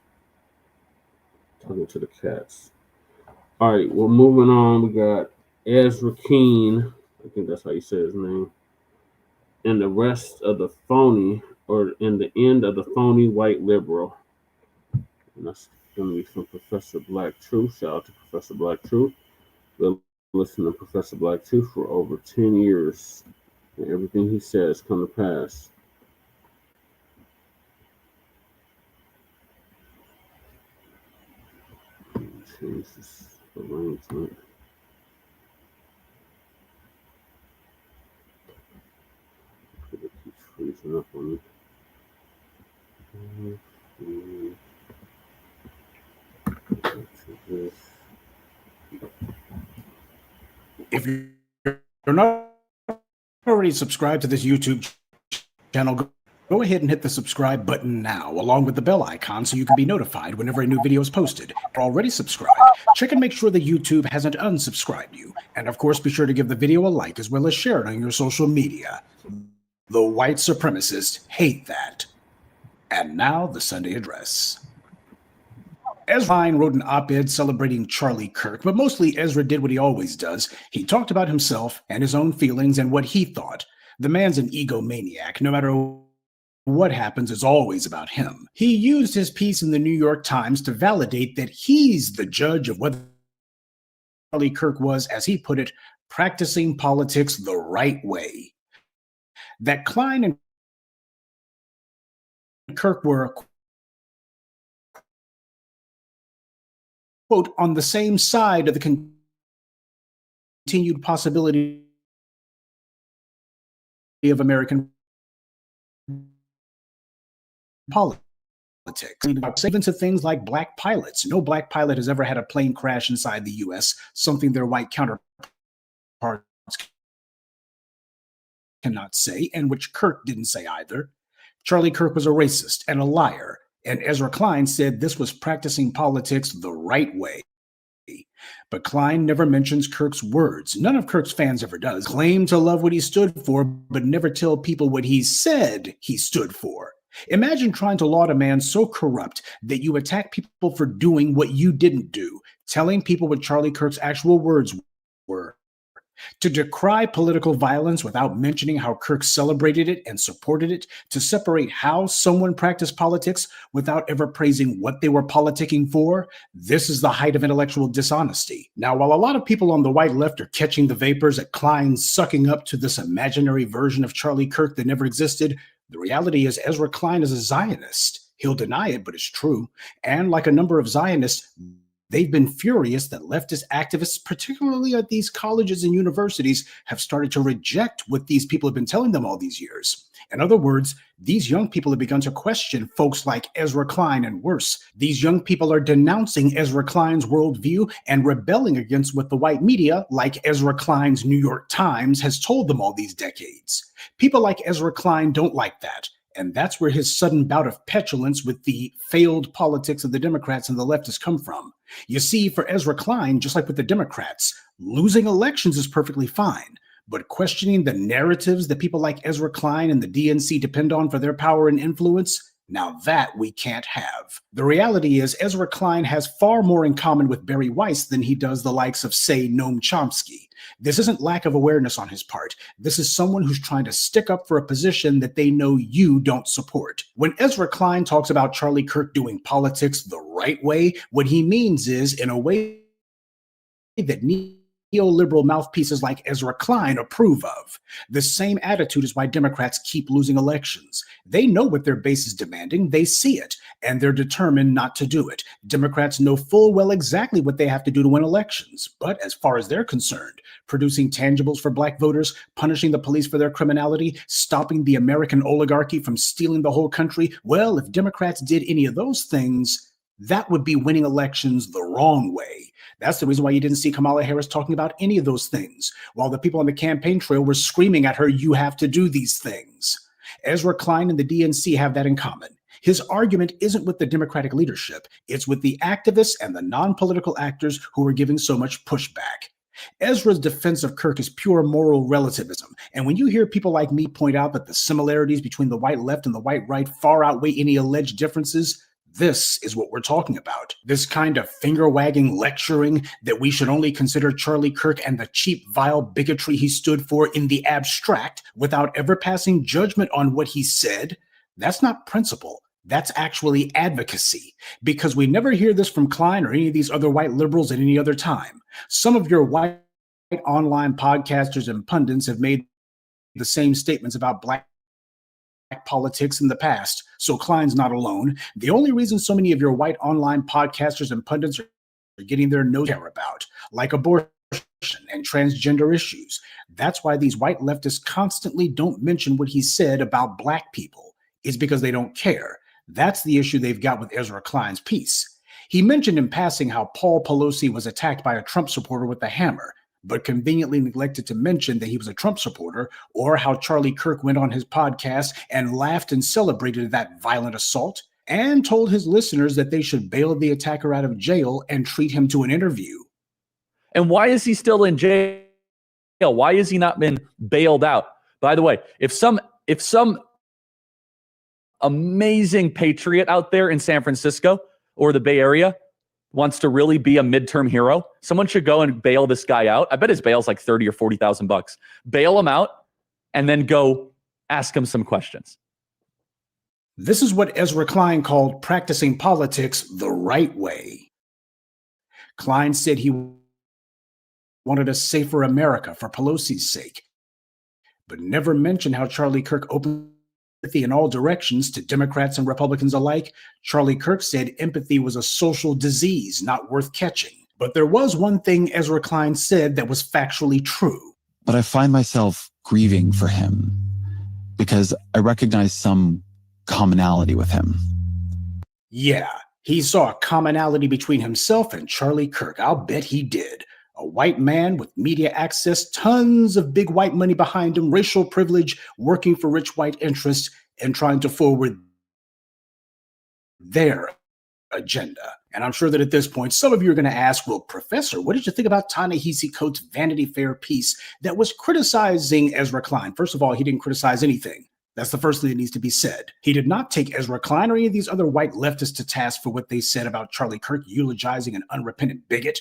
Talking to the cats. All right, well, moving on. We got Ezra Keene. I think that's how you say his name. And the rest of the phony, or in the end of the phony white liberal. And that's going to be from Professor Black Truth. Shout out to Professor Black Truth. We've listened to Professor Black Truth for over 10 years. And everything he says come to pass. change this arrangement. It keeps freezing up on me. If you're not already subscribed to this YouTube channel, go ahead and hit the subscribe button now, along with the bell icon, so you can be notified whenever a new video is posted. If you're already subscribed, check and make sure that YouTube hasn't unsubscribed you. And of course, be sure to give the video a like as well as share it on your social media. The white supremacists hate that. And now, the Sunday address. Ezra wrote an op-ed celebrating Charlie Kirk, but mostly Ezra did what he always does. He talked about himself and his own feelings and what he thought. The man's an egomaniac. No matter what happens, it's always about him. He used his piece in the New York Times to validate that he's the judge of whether Charlie Kirk was, as he put it, practicing politics the right way. That Klein and Kirk were, quote, on the same side of the continued possibility of American politics. Even to things like black pilots. No black pilot has ever had a plane crash inside the U.S., something their white counterparts cannot say, and which Kirk didn't say either. Charlie Kirk was a racist and a liar, and Ezra Klein said this was practicing politics the right way. But Klein never mentions Kirk's words. None of Kirk's fans ever does. Claim to love what he stood for, but never tell people what he said he stood for. Imagine trying to laud a man so corrupt that you attack people for doing what you didn't do, telling people what Charlie Kirk's actual words were. To decry political violence without mentioning how Kirk celebrated it and supported it, to separate how someone practiced politics without ever praising what they were politicking for, this is the height of intellectual dishonesty. Now, while a lot of people on the white left are catching the vapors at Klein sucking up to this imaginary version of Charlie Kirk that never existed, the reality is Ezra Klein is a Zionist. He'll deny it, but it's true. And like a number of Zionists, they've been furious that leftist activists, particularly at these colleges and universities, have started to reject what these people have been telling them all these years. In other words, these young people have begun to question folks like Ezra Klein, and worse, these young people are denouncing Ezra Klein's worldview and rebelling against what the white media, like Ezra Klein's New York Times, has told them all these decades. People like Ezra Klein don't like that. And that's where his sudden bout of petulance with the failed politics of the Democrats and the leftists come from. You see, for Ezra Klein, just like with the Democrats, losing elections is perfectly fine. But questioning the narratives that people like Ezra Klein and the DNC depend on for their power and influence, now that we can't have. The reality is Ezra Klein has far more in common with Barry Weiss than he does the likes of, say, Noam Chomsky. This isn't lack of awareness on his part. This is someone who's trying to stick up for a position that they know you don't support. When Ezra Klein talks about Charlie Kirk doing politics the right way, what he means is in a way that neoliberal mouthpieces like Ezra Klein approve of. The same attitude is why Democrats keep losing elections. They know what their base is demanding, they see it, and they're determined not to do it. Democrats know full well exactly what they have to do to win elections, but as far as they're concerned, producing tangibles for black voters, punishing the police for their criminality, stopping the American oligarchy from stealing the whole country, well, if Democrats did any of those things, that would be winning elections the wrong way. That's the reason why you didn't see Kamala Harris talking about any of those things, while the people on the campaign trail were screaming at her, you have to do these things. Ezra Klein and the DNC have that in common. His argument isn't with the Democratic leadership. It's with the activists and the non-political actors who are giving so much pushback. Ezra's defense of Kirk is pure moral relativism. And when you hear people like me point out that the similarities between the white left and the white right far outweigh any alleged differences, this is what we're talking about. This kind of finger-wagging lecturing that we should only consider Charlie Kirk and the cheap, vile bigotry he stood for in the abstract without ever passing judgment on what he said, that's not principle. That's actually advocacy, because we never hear this from Klein or any of these other white liberals at any other time. Some of your white online podcasters and pundits have made the same statements about black politics in the past, so Klein's not alone. The only reason so many of your white online podcasters and pundits are getting their nose care about, like abortion and transgender issues. That's why these white leftists constantly don't mention what he said about black people. It's because they don't care. That's the issue they've got with Ezra Klein's piece. He mentioned in passing how Paul Pelosi was attacked by a Trump supporter with a hammer, but conveniently neglected to mention that he was a Trump supporter, or how Charlie Kirk went on his podcast and laughed and celebrated that violent assault, and told his listeners that they should bail the attacker out of jail and treat him to an interview. And why is he still in jail? Why has he not been bailed out? By the way, if some amazing patriot out there in San Francisco or the Bay Area wants to really be a midterm hero, someone should go and bail this guy out. I bet his bail's like $30,000 or $40,000. Bail him out and then go ask him some questions. This is what Ezra Klein called practicing politics the right way. Klein said he wanted a safer America for Pelosi's sake, but never mentioned how Charlie Kirk opened empathy in all directions to Democrats and Republicans alike. Charlie Kirk said empathy was a social disease not worth catching. But there was one thing Ezra Klein said that was factually true. But I find myself grieving for him because I recognize some commonality with him. Yeah, he saw a commonality between himself and Charlie Kirk. I'll bet he did. A white man with media access, tons of big white money behind him, racial privilege, working for rich white interests, and trying to forward their agenda. And I'm sure that at this point, some of you are going to ask, well, Professor, what did you think about Ta-Nehisi Coates' Vanity Fair piece that was criticizing Ezra Klein? First of all, he didn't criticize anything. That's the first thing that needs to be said. He did not take Ezra Klein or any of these other white leftists to task for what they said about Charlie Kirk eulogizing an unrepentant bigot.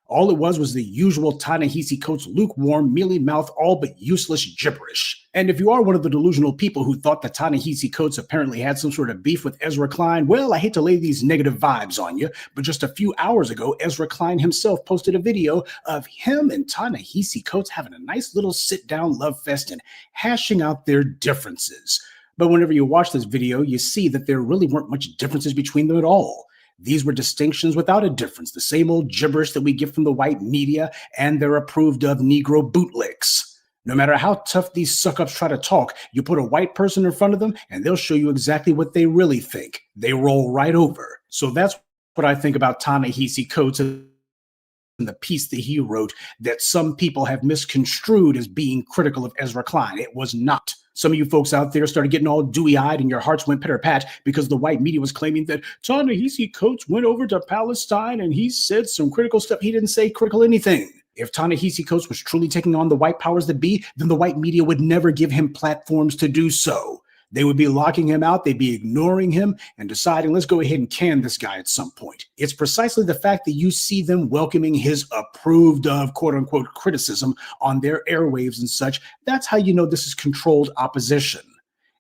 All it was the usual Ta-Nehisi Coates lukewarm, mealy-mouthed, all but useless gibberish. And if you are one of the delusional people who thought that Ta-Nehisi Coates apparently had some sort of beef with Ezra Klein, well, I hate to lay these negative vibes on you, but just a few hours ago, Ezra Klein himself posted a video of him and Ta-Nehisi Coates having a nice little sit-down love fest and hashing out their differences. But whenever you watch this video, you see that there really weren't much differences between them at all. These were distinctions without a difference, the same old gibberish that we get from the white media and their approved of Negro bootlicks. No matter how tough these suck-ups try to talk, you put a white person in front of them and they'll show you exactly what they really think. They roll right over. So that's what I think about Ta-Nehisi Coates and the piece that he wrote that some people have misconstrued as being critical of Ezra Klein. It was not. Some of you folks out there started getting all dewy-eyed and your hearts went pitter-pat because the white media was claiming that Ta-Nehisi Coates went over to Palestine and he said some critical stuff. He didn't say critical anything. If Ta-Nehisi Coates was truly taking on the white powers that be, then the white media would never give him platforms to do so. They would be locking him out, they'd be ignoring him and deciding, let's go ahead and can this guy at some point. It's precisely the fact that you see them welcoming his approved of quote-unquote criticism on their airwaves and such. That's how you know this is controlled opposition.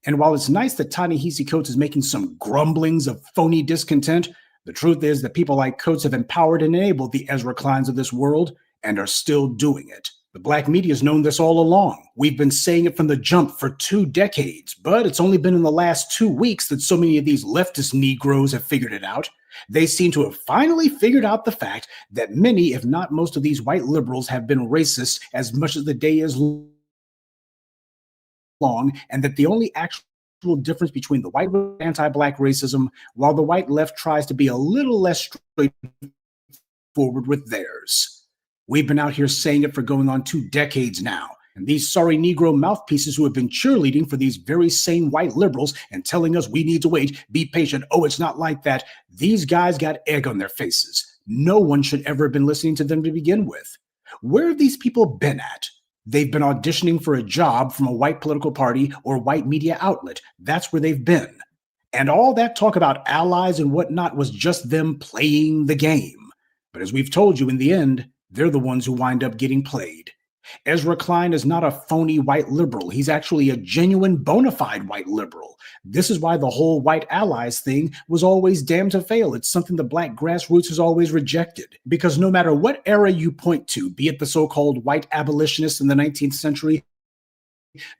And while it's nice that Ta-Nehisi Coates is making some grumblings of phony discontent, the truth is that people like Coates have empowered and enabled the Ezra Kleins of this world and are still doing it. The black media has known this all along. We've been saying it from the jump for 2 decades, but it's only been in the last 2 weeks that so many of these leftist Negroes have figured it out. They seem to have finally figured out the fact that many, if not most of these white liberals have been racist as much as the day is long, and that the only actual difference between the white and anti-black racism, while the white left tries to be a little less straightforward with theirs. We've been out here saying it for going on 2 decades now. And these sorry Negro mouthpieces who have been cheerleading for these very same white liberals and telling us we need to wait, be patient, oh, it's not like that. These guys got egg on their faces. No one should ever have been listening to them to begin with. Where have these people been at? They've been auditioning for a job from a white political party or white media outlet. That's where they've been. And all that talk about allies and whatnot was just them playing the game. But as we've told you, in the end, they're the ones who wind up getting played. Ezra Klein is not a phony white liberal. He's actually a genuine bona fide white liberal. This is why the whole white allies thing was always damned to fail. It's something the black grassroots has always rejected. Because no matter what era you point to, be it the so-called white abolitionists in the 19th century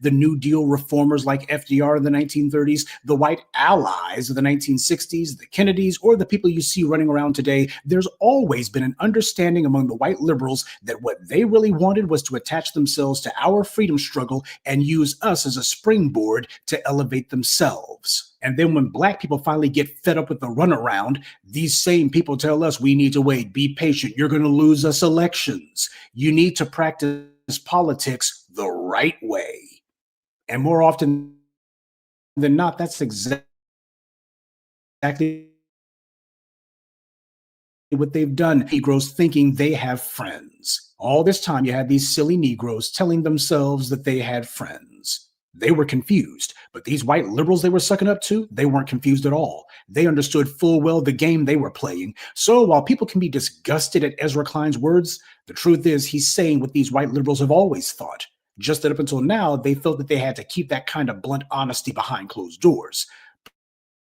the New Deal reformers like FDR in the 1930s, the white allies of the 1960s, the Kennedys, or the people you see running around today, there's always been an understanding among the white liberals that what they really wanted was to attach themselves to our freedom struggle and use us as a springboard to elevate themselves. And then when black people finally get fed up with the runaround, these same people tell us we need to wait, be patient, you're going to lose us elections. You need to practice politics the right way. And more often than not, that's exactly what they've done. Negroes thinking they have friends. All this time, you had these silly Negroes telling themselves that they had friends. They were confused, but these white liberals they were sucking up to, they weren't confused at all. They understood full well the game they were playing. So while people can be disgusted at Ezra Klein's words, the truth is he's saying what these white liberals have always thought. Just that up until now, they felt that they had to keep that kind of blunt honesty behind closed doors.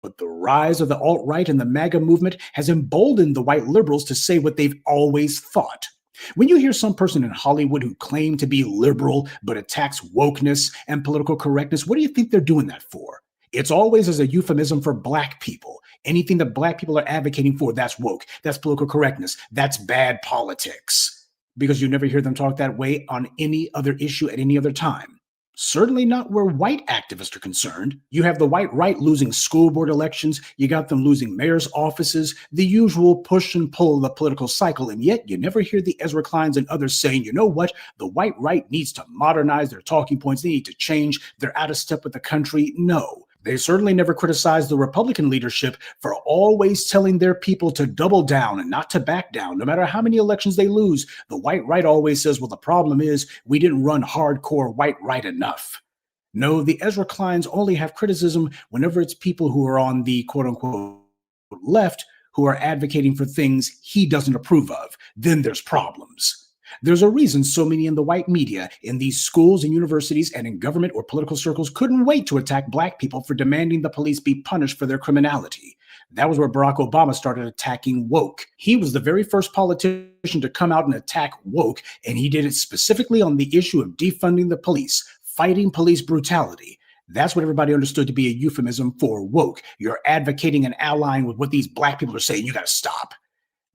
But the rise of the alt-right and the MAGA movement has emboldened the white liberals to say what they've always thought. When you hear some person in Hollywood who claim to be liberal but attacks wokeness and political correctness, what do you think they're doing that for? It's always as a euphemism for black people. Anything that black people are advocating for, that's woke, that's political correctness, that's bad politics. Because you never hear them talk that way on any other issue at any other time. Certainly not where white activists are concerned. You have the white right losing school board elections. You got them losing mayor's offices, the usual push and pull of the political cycle. And yet you never hear the Ezra Kleins and others saying, you know what? The white right needs to modernize their talking points. They need to change. They're out of step with the country. No. They certainly never criticized the Republican leadership for always telling their people to double down and not to back down. No matter how many elections they lose, the white right always says, well, the problem is we didn't run hardcore white right enough. No, the Ezra Kleins only have criticism whenever it's people who are on the quote unquote left who are advocating for things he doesn't approve of. Then there's problems. There's a reason so many in the white media, in these schools and universities and in government or political circles couldn't wait to attack black people for demanding the police be punished for their criminality. That was where Barack Obama started attacking woke. He was the very first politician to come out and attack woke, and he did it specifically on the issue of defunding the police, fighting police brutality. That's what everybody understood to be a euphemism for woke. You're advocating and allying with what these black people are saying. You got to stop.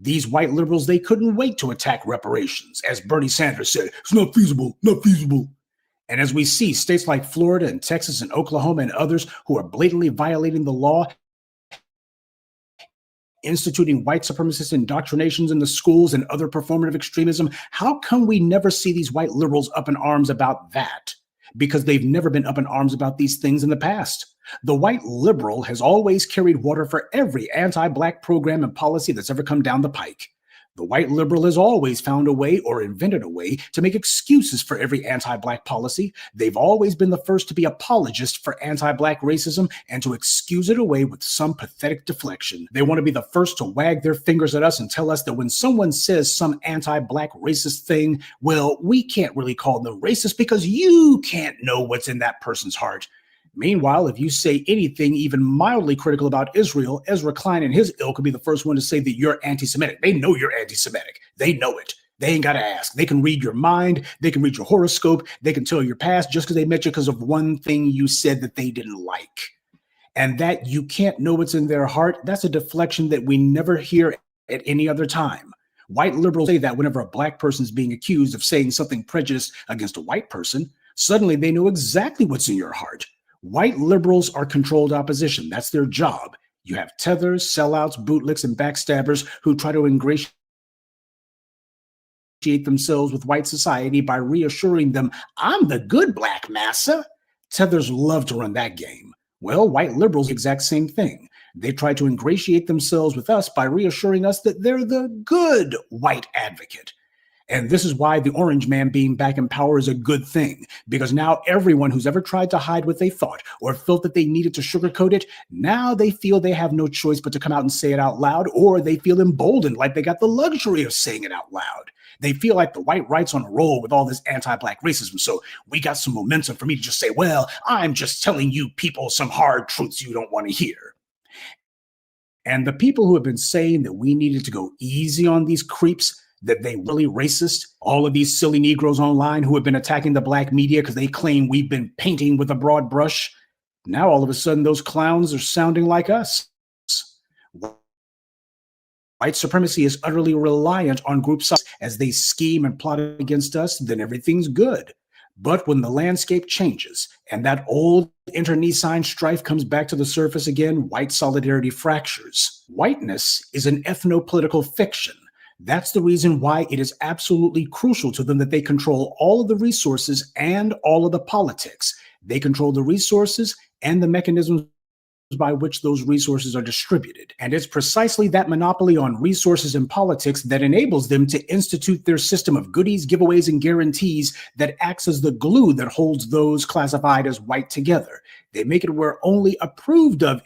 These white liberals, they couldn't wait to attack reparations. As Bernie Sanders said, it's not feasible, not feasible. And as we see states like Florida and Texas and Oklahoma and others who are blatantly violating the law, instituting white supremacist indoctrinations in the schools and other performative extremism, how come we never see these white liberals up in arms about that? Because they've never been up in arms about these things in the past. The white liberal has always carried water for every anti-black program and policy that's ever come down the pike. The white liberal has always found a way or invented a way to make excuses for every anti-black policy. They've always been the first to be apologists for anti-black racism and to excuse it away with some pathetic deflection. They want to be the first to wag their fingers at us and tell us that when someone says some anti-black racist thing, well, we can't really call them racist because you can't know what's in that person's heart. Meanwhile, if you say anything even mildly critical about Israel, Ezra Klein and his ilk could be the first one to say that you're anti-Semitic. They know you're anti-Semitic. They know it. They ain't got to ask. They can read your mind. They can read your horoscope. They can tell your past just because they met you because of one thing you said that they didn't like. And that you can't know what's in their heart, that's a deflection that we never hear at any other time. White liberals say that whenever a black person is being accused of saying something prejudiced against a white person, suddenly they know exactly what's in your heart. White liberals are controlled opposition. That's their job. You have tethers, sellouts, bootlicks, and backstabbers who try to ingratiate themselves with white society by reassuring them, I'm the good black massa. Tethers love to run that game. Well, white liberals, the exact same thing. They try to ingratiate themselves with us by reassuring us that they're the good white advocate. And this is why the orange man being back in power is a good thing, because now everyone who's ever tried to hide what they thought or felt that they needed to sugarcoat it, now they feel they have no choice but to come out and say it out loud, or they feel emboldened like they got the luxury of saying it out loud. They feel like the white right's on a roll with all this anti-black racism, so we got some momentum for me to just say, well, I'm just telling you people some hard truths you don't want to hear. And the people who have been saying that we needed to go easy on these creeps, that they really racist? All of these silly Negroes online who have been attacking the black media because they claim we've been painting with a broad brush. Now all of a sudden those clowns are sounding like us. White supremacy is utterly reliant on groups as they scheme and plot against us, then everything's good. But when the landscape changes and that old internecine strife comes back to the surface again, white solidarity fractures. Whiteness is an ethno-political fiction. That's the reason why it is absolutely crucial to them that they control all of the resources and all of the politics. They control the resources and the mechanisms by which those resources are distributed. And it's precisely that monopoly on resources and politics that enables them to institute their system of goodies, giveaways, and guarantees that acts as the glue that holds those classified as white together. They make it where only approved of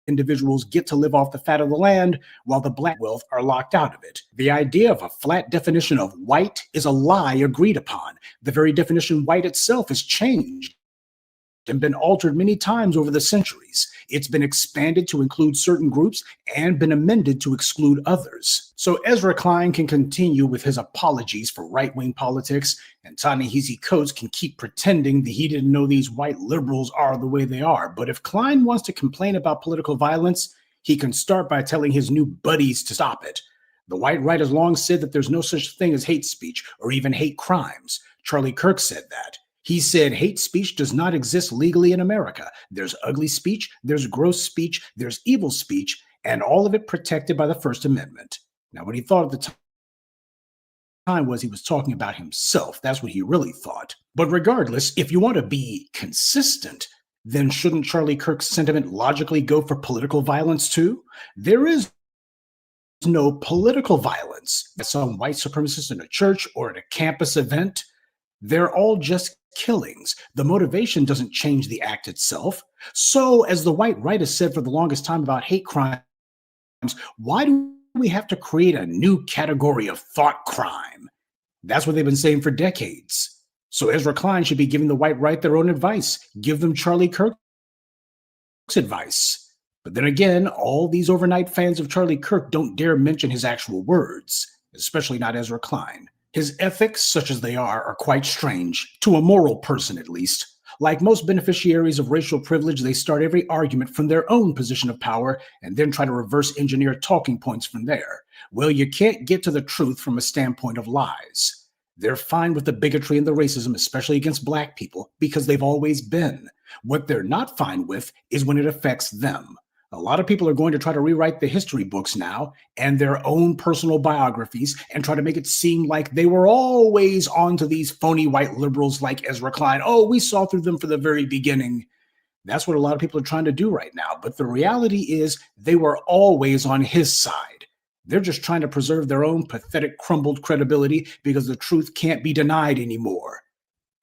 individuals get to live off the fat of the land, while the black wealth are locked out of it. The idea of a flat definition of white is a lie agreed upon. The very definition white itself is changed and been altered many times over the centuries. It's been expanded to include certain groups and been amended to exclude others. So Ezra Klein can continue with his apologies for right-wing politics, and Ta-Nehisi Coates can keep pretending that he didn't know these white liberals are the way they are. But if Klein wants to complain about political violence, he can start by telling his new buddies to stop it. The white right has long said that there's no such thing as hate speech or even hate crimes. Charlie Kirk said that. He said hate speech does not exist legally in America. There's ugly speech, there's gross speech, there's evil speech, and all of it protected by the First Amendment. Now, what he thought at the time was he was talking about himself. That's what he really thought. But regardless, if you want to be consistent, then shouldn't Charlie Kirk's sentiment logically go for political violence too? There is no political violence. Some white supremacist in a church or at a campus event, they're all just killings. The motivation doesn't change the act itself. So, as the white right has said for the longest time about hate crimes, why do we have to create a new category of thought crime? That's what they've been saying for decades. So Ezra Klein should be giving the white right their own advice. Give them Charlie Kirk's advice. But then again, all these overnight fans of Charlie Kirk don't dare mention his actual words, especially not Ezra Klein. His ethics, such as they are quite strange, to a moral person at least. Like most beneficiaries of racial privilege, they start every argument from their own position of power and then try to reverse engineer talking points from there. Well, you can't get to the truth from a standpoint of lies. They're fine with the bigotry and the racism, especially against black people, because they've always been. What they're not fine with is when it affects them. A lot of people are going to try to rewrite the history books now and their own personal biographies and try to make it seem like they were always onto these phony white liberals like Ezra Klein. Oh, we saw through them from the very beginning. That's what a lot of people are trying to do right now. But the reality is they were always on his side. They're just trying to preserve their own pathetic, crumbled credibility because the truth can't be denied anymore.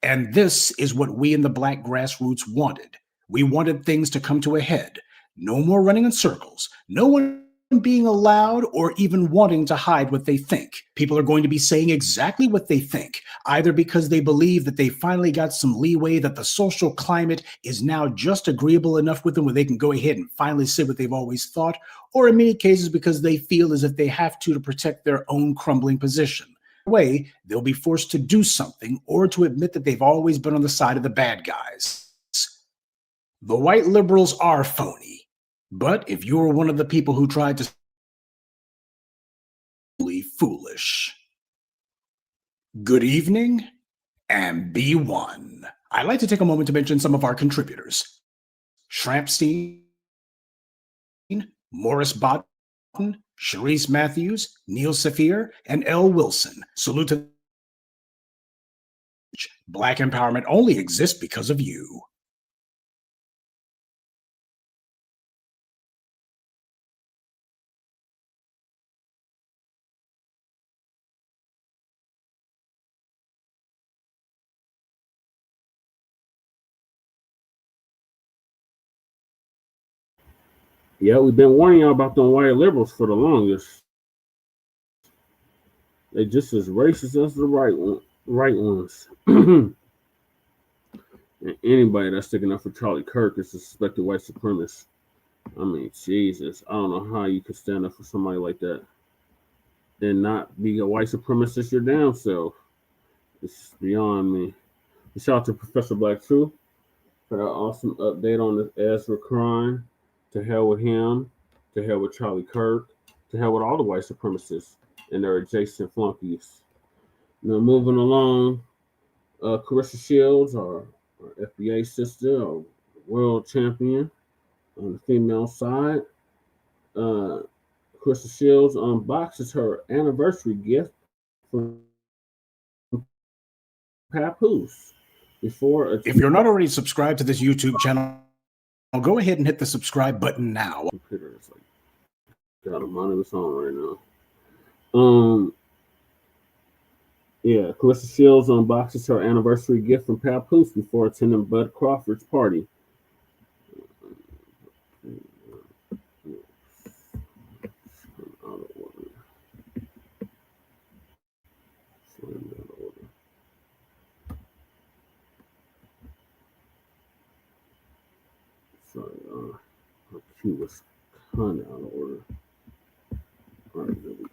And this is what we in the black grassroots wanted. We wanted things to come to a head. No more running in circles. No one being allowed or even wanting to hide what they think. People are going to be saying exactly what they think, either because they believe that they finally got some leeway, that the social climate is now just agreeable enough with them where they can go ahead and finally say what they've always thought, or in many cases because they feel as if they have to protect their own crumbling position. Way, they'll be forced to do something or to admit that they've always been on the side of the bad guys. The white liberals are phony. But if you were one of the people who tried to be foolish, good evening and be one. I'd like to take a moment to mention some of our contributors. Shrampstein, Morris Bodden, Sharice Matthews, Neil Saphir, and L. Wilson. Salute to Black empowerment only exists because of you. Yeah, we've been warning y'all about them white liberals for the longest. They're just as racist as the right ones. And anybody that's sticking up for Charlie Kirk is a suspected white supremacist. I mean, Jesus, I don't know how you could stand up for somebody like that. and not be a white supremacist your damn self. It's beyond me. Shout out to Professor Black too for that awesome update on the Ezra crime. To hell with him. To hell with Charlie Kirk. To hell with all the white supremacists and their adjacent flunkies. Now moving along, Claressa Shields, our FBA sister, our world champion on the female side. Claressa Shields unboxes her anniversary gift from Papoose. If you're not already subscribed to this YouTube channel, go ahead and hit the subscribe button now. Computer is like got a mind of its own right now. Yeah, Claressa Shields unboxes her anniversary gift from Papoose before attending Bud Crawford's party. Sorry, my cue was kind of out of order. All right, there we go.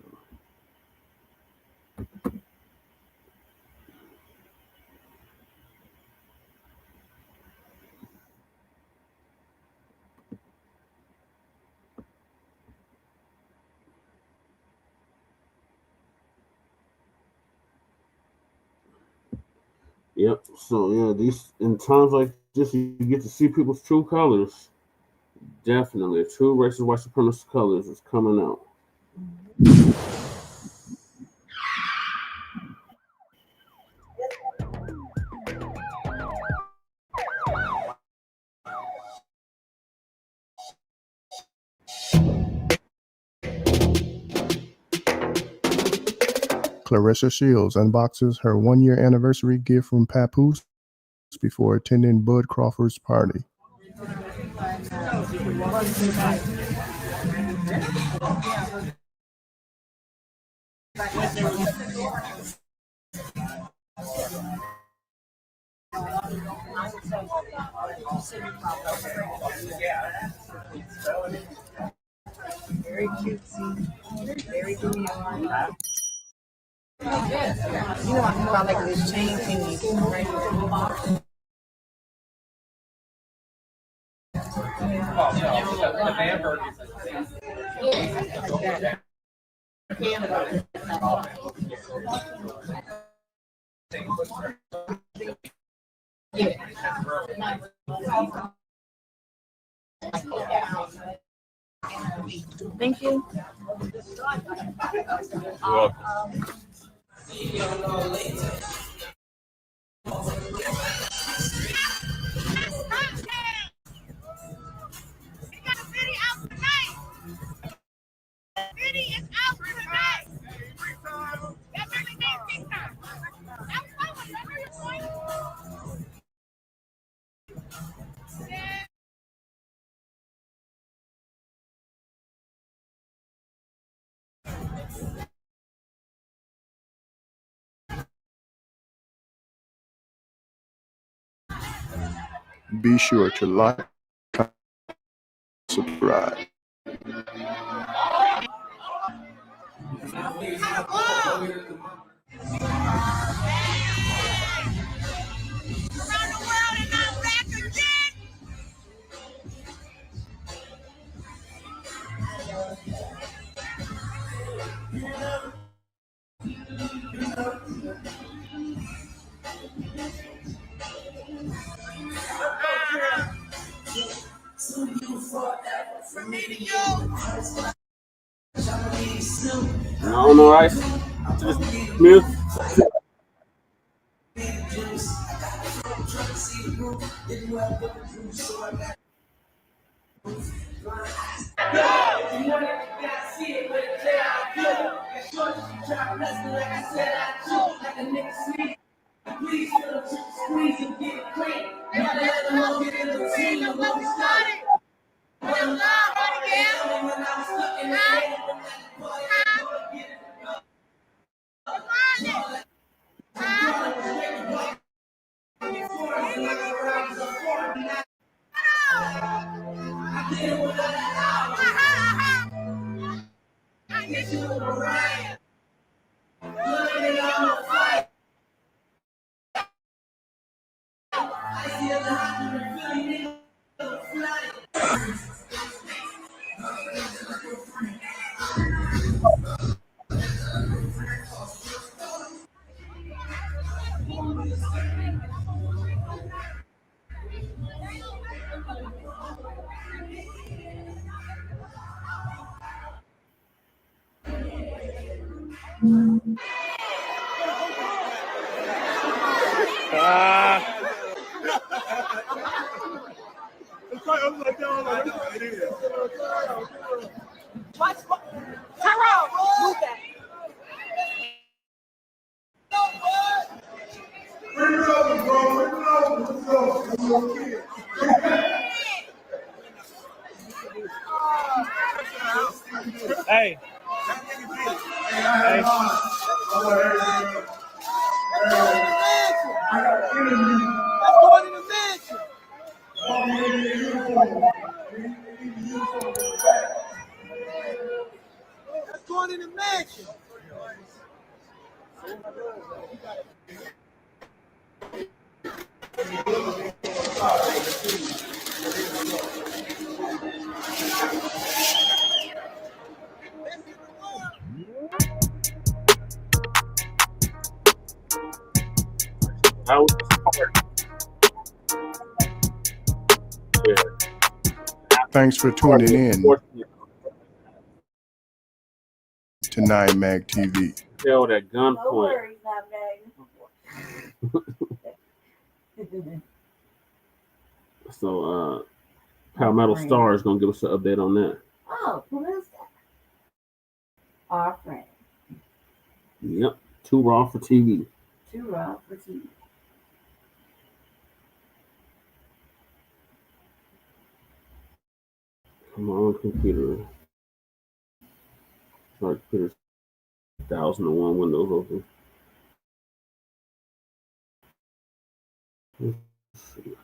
Yep. So yeah, these in times like this, you get to see people's true colors. Definitely, true racist white supremacist colors is coming out. Claressa Shields unboxes her one-year anniversary gift from Papoose before attending Bud Crawford's party. Very cutesy, very demure. You know, I like this chain thingy right here. Thank you. You're welcome. Be sure to like, subscribe. No, no ice. Just milk. Hey. Let's go in the mansion. Thanks for tuning in to 9 Mag TV. Held at gunpoint. So, Palmetto Star is gonna give us an update on that. Oh, who is that? Our friend. Yep, Too Raw for TV. Too raw for TV. Come on, computer. Sorry, computer's 1001 windows open. Let's see.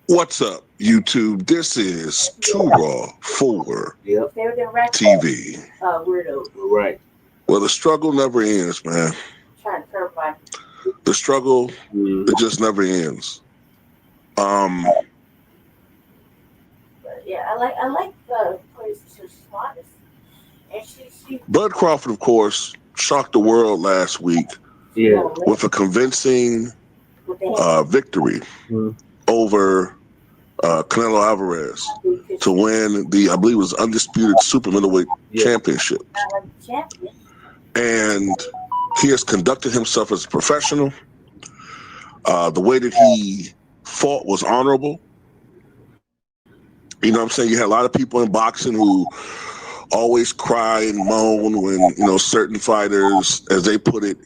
What's up, YouTube? This is Too Raw for TV. Weirdo. Right. Well, the struggle never ends, man. Trying to clarify. The struggle, it just never ends. But yeah, I like the place to spot us. And she Bud Crawford, of course, shocked the world last week with a convincing victory over Canelo Alvarez to win the, I believe it was undisputed super middleweight championship. And he has conducted himself as a professional. The way that he fought was honorable. You know what I'm saying? You had a lot of people in boxing who always cry and moan when, you know, certain fighters, as they put it,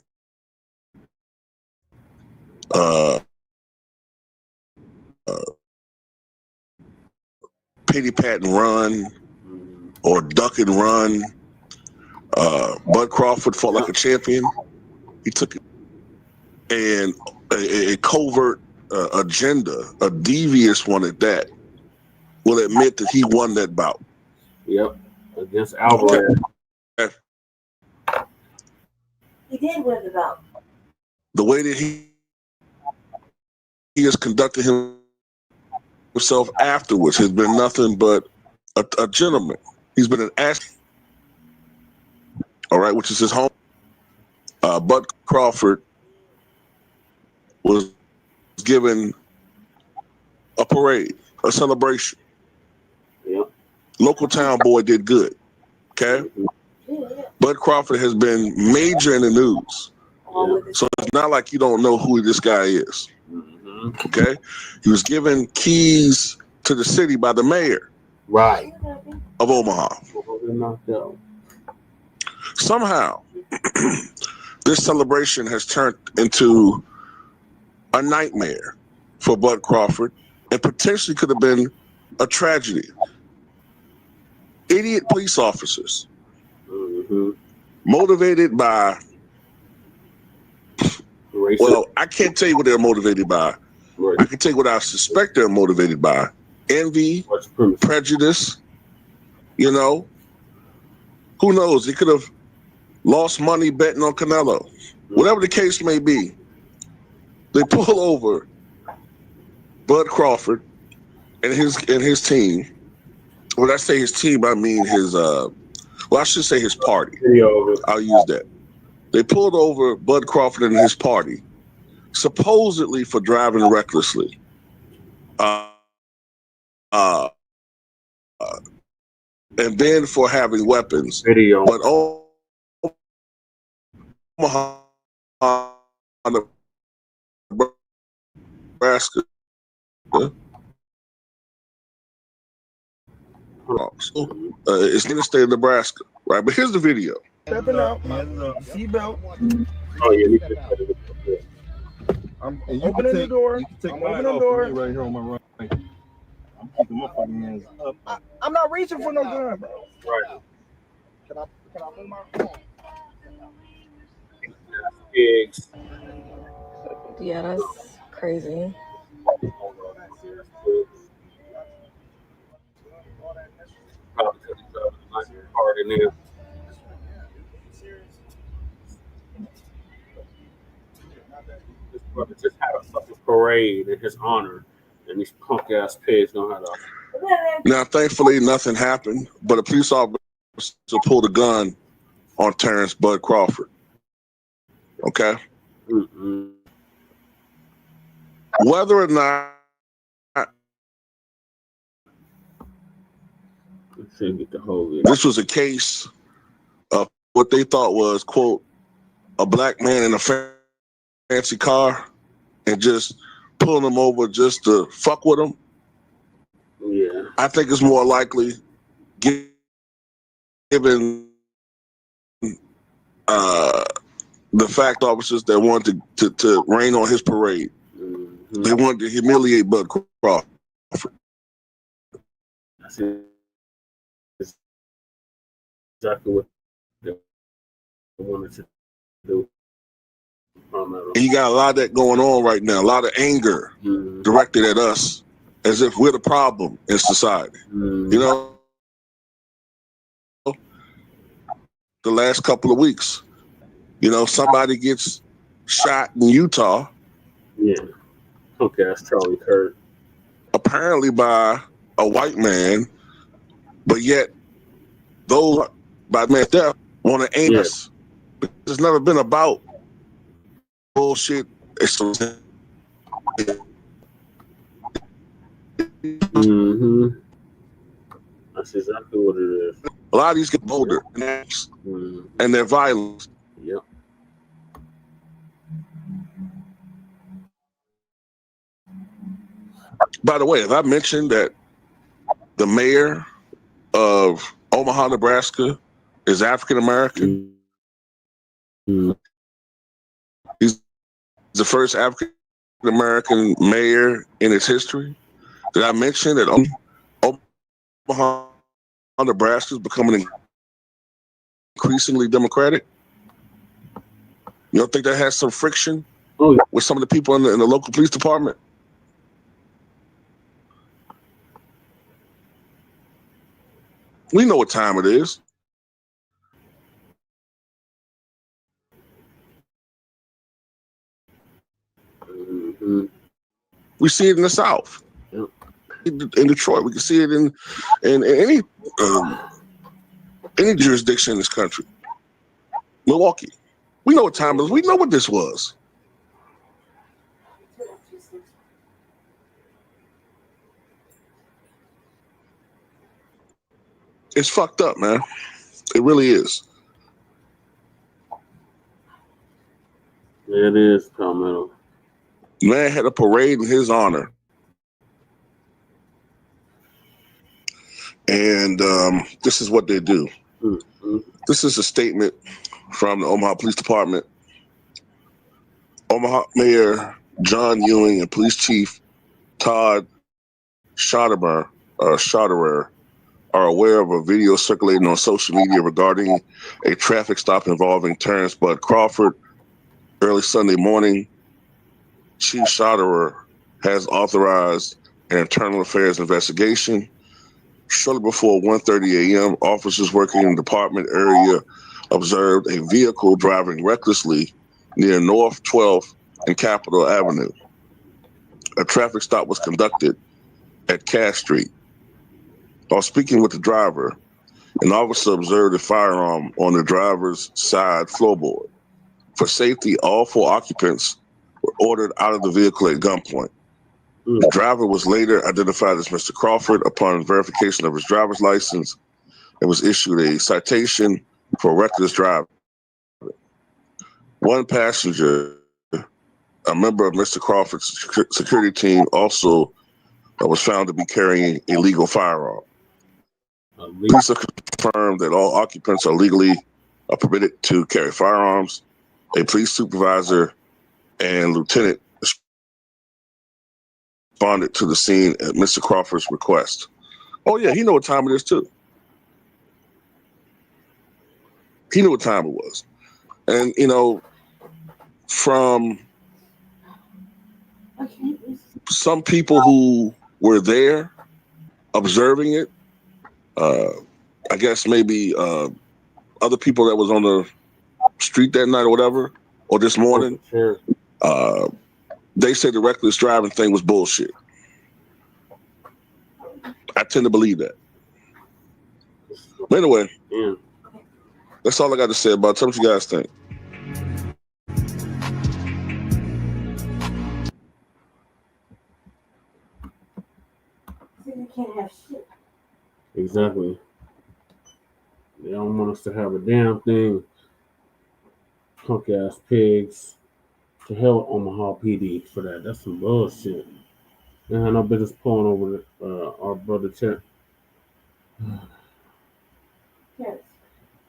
pity pat and run or duck and run. Bud Crawford fought like a champion. He took it. And a covert agenda, a devious one at that, will admit that he won that bout. Yep, against Alvarez. Okay. He did win the bout. The way that he has conducted himself afterwards has been nothing but a gentleman. He's been an ass. All right, which is his home. Bud Crawford was given a parade, a celebration. Yep. Local town boy did good. Okay. Bud Crawford has been major in the news. So it's not like you don't know who this guy is. Okay. He was given keys to the city by the mayor of Omaha. Somehow, this celebration has turned into a nightmare for Bud Crawford and potentially could have been a tragedy. Idiot police officers, motivated by, well, I can't tell you what they're motivated by. I can tell you what I suspect they're motivated by. Envy, prejudice, you know. Who knows? They could have lost money betting on Canelo. Whatever the case may be, they pull over Bud Crawford and his team. When I say his team, I mean his well, I should say his party. I'll use that. They pulled over Bud Crawford and his party, supposedly for driving recklessly. And then for having weapons. But Omaha, Nebraska. It's in the state of Nebraska, right? But here's the video. Stepping out, seatbelt. Oh yeah, I'm opening the door. I'm opening the door. Right here on my right. I'm keeping my fucking hands up. I'm not reaching for no gun, bro. Right. Can I move my phone? Pigs. Yeah, that's crazy. Probably because he's driving a nice car in there. This brother just had a fucking parade in his honor, and these punk ass pigs don't have that. Now, thankfully, nothing happened, but a police officer pulled a gun on Terrence Bud Crawford. Okay? Whether or not this was a case of what they thought was, quote, a black man in a fancy car and just pulling him over just to fuck with him. Yeah. I think it's more likely, given the fact officers that wanted to rain on his parade. They wanted to humiliate Bud Crawford. That's exactly what they wanted to do. And you got a lot of that going on right now, a lot of anger directed at us as if we're the problem in society. You know, the last couple of weeks, you know, somebody gets shot in Utah. Yeah. Okay, that's Charlie Kirk. Apparently by a white man, but yet those by man's death want to aim us. It's never been about bullshit. That's exactly what it is. A lot of these get bolder and they're violent. Yep. By the way, have I mentioned that the mayor of Omaha, Nebraska is African American? He's the first African American mayor in its history. Did I mention that Omaha, Nebraska is becoming increasingly Democratic? You don't think that has some friction with some of the people in the local police department? We know what time it is. We see it in the South, in Detroit. We can see it in any jurisdiction in this country. Milwaukee. We know what time it is. We know what this was. It's fucked up, man. It really is. It is, Palmetto. Man had a parade in his honor. And this is what they do. This is a statement from the Omaha Police Department. Omaha Mayor John Ewing and Police Chief Todd Schotterer are aware of a video circulating on social media regarding a traffic stop involving Terrence Bud Crawford. Early Sunday morning, Chief Schotterer has authorized an internal affairs investigation. Shortly before 1:30 a.m., officers working in the department area observed a vehicle driving recklessly near North 12th and Capitol Avenue. A traffic stop was conducted at Kash Street. While speaking with the driver, an officer observed a firearm on the driver's side floorboard. For safety, all 4 occupants were ordered out of the vehicle at gunpoint. The driver was later identified as Mr. Crawford. Upon verification of his driver's license, and was issued a citation for reckless driving. One passenger, a member of Mr. Crawford's security team, also was found to be carrying a legal firearm. Police have confirmed that all occupants are legally permitted to carry firearms. A police supervisor and lieutenant responded to the scene at Mr. Crawford's request. Oh yeah, he knew what time it is too. He knew what time it was. And, you know, from some people who were there observing it, I guess maybe other people that was on the street that night or whatever, or this morning, they said the reckless driving thing was bullshit. I tend to believe that. But anyway, that's all I got to say about it. Tell me what you guys think. You can't have shit. Exactly. They don't want us to have a damn thing. Punk ass pigs. To hell with Omaha PD for that. That's some bullshit. They had no business pulling over our brother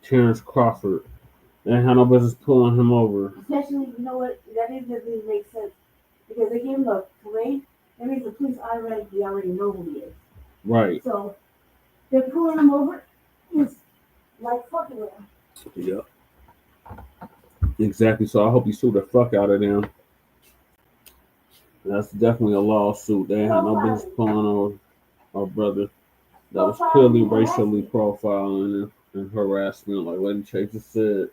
Terrence Crawford. They had no business pulling him over. Especially, you know what? That doesn't even make sense. Because they gave him a parade. That means the police already know who he is. Right. So they're pulling him over. It's like fucking with him. Yeah. Exactly. So I hope you sue the fuck out of them. That's definitely a lawsuit. They had no business pulling over our brother. That was clearly racially profiling and harassment, like Lady Chase said.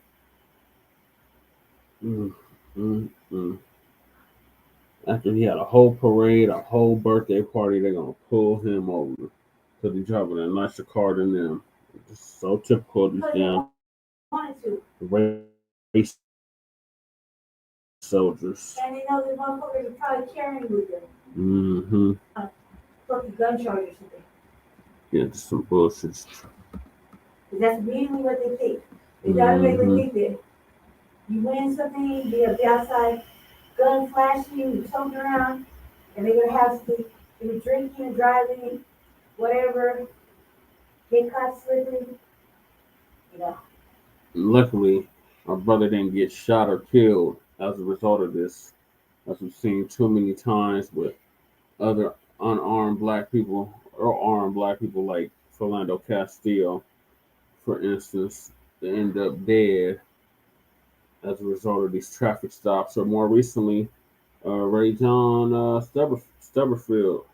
After he had a whole parade, a whole birthday party, they're gonna pull him over because he's driving a nicer car than them. It's so typical of these damn race soldiers. And they know the motherfuckers are probably carrying with them. Fucking gun charge or something. Yeah, just some bullshit. That's immediately what they think. They gotta make them think that you win something, be outside, gun flashing, you something around, and they're gonna have to be drinking and driving, whatever, get caught slipping, you know. Luckily, our brother didn't get shot or killed as a result of this, as we've seen too many times with other unarmed black people or armed black people like Philando Castillo, for instance. They end up dead as a result of these traffic stops, or more recently, Ray John Stubberfield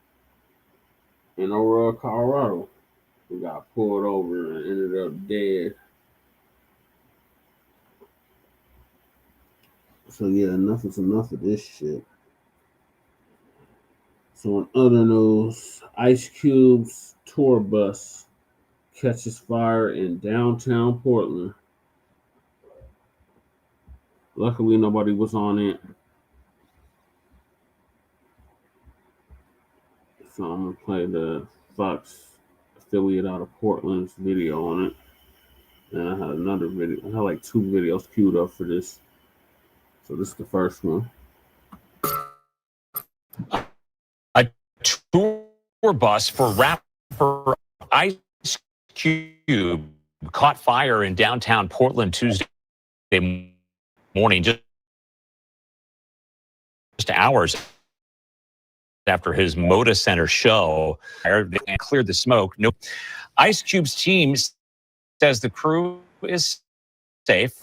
in Aurora, Colorado, who got pulled over and ended up dead. So yeah, enough is enough of this shit. So in other news, Ice Cube's tour bus catches fire in downtown Portland. Luckily, nobody was on it. So I'm gonna play the Fox affiliate out of Portland's video on it. And I had another video. I had like 2 videos queued up for this. So this is the first one. A tour bus for rapper Ice Cube caught fire in downtown Portland Tuesday morning, just hours after his Moda Center show. They cleared the smoke. No, Ice Cube's team says the crew is safe.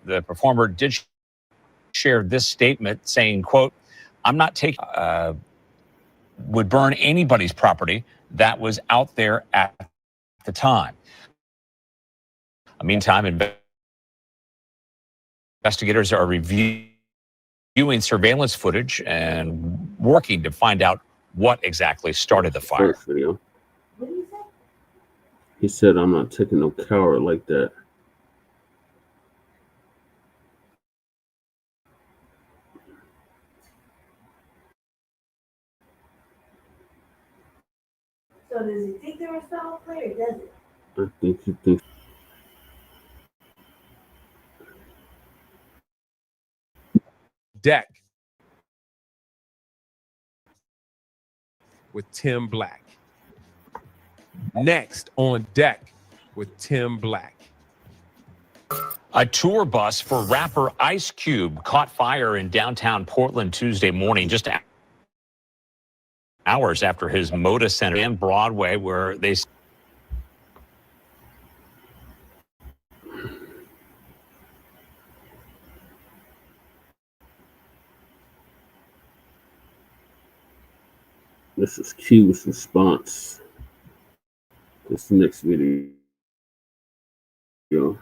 The performer did share this statement saying, quote, "I'm not taking, would burn anybody's property that was out there at the time." Meantime, investigators are reviewing surveillance footage and working to find out what exactly started the fire. First video. He said, "I'm not taking no coward like that." So does he think they were foul play or does it? I think he thinks. Deck with Tim Blacc. Next on Deck with Tim Blacc. A tour bus for rapper Ice Cube caught fire in downtown Portland Tuesday morning, just hours after his Moda Center and Broadway, where they... This is Cube's response. This next video. New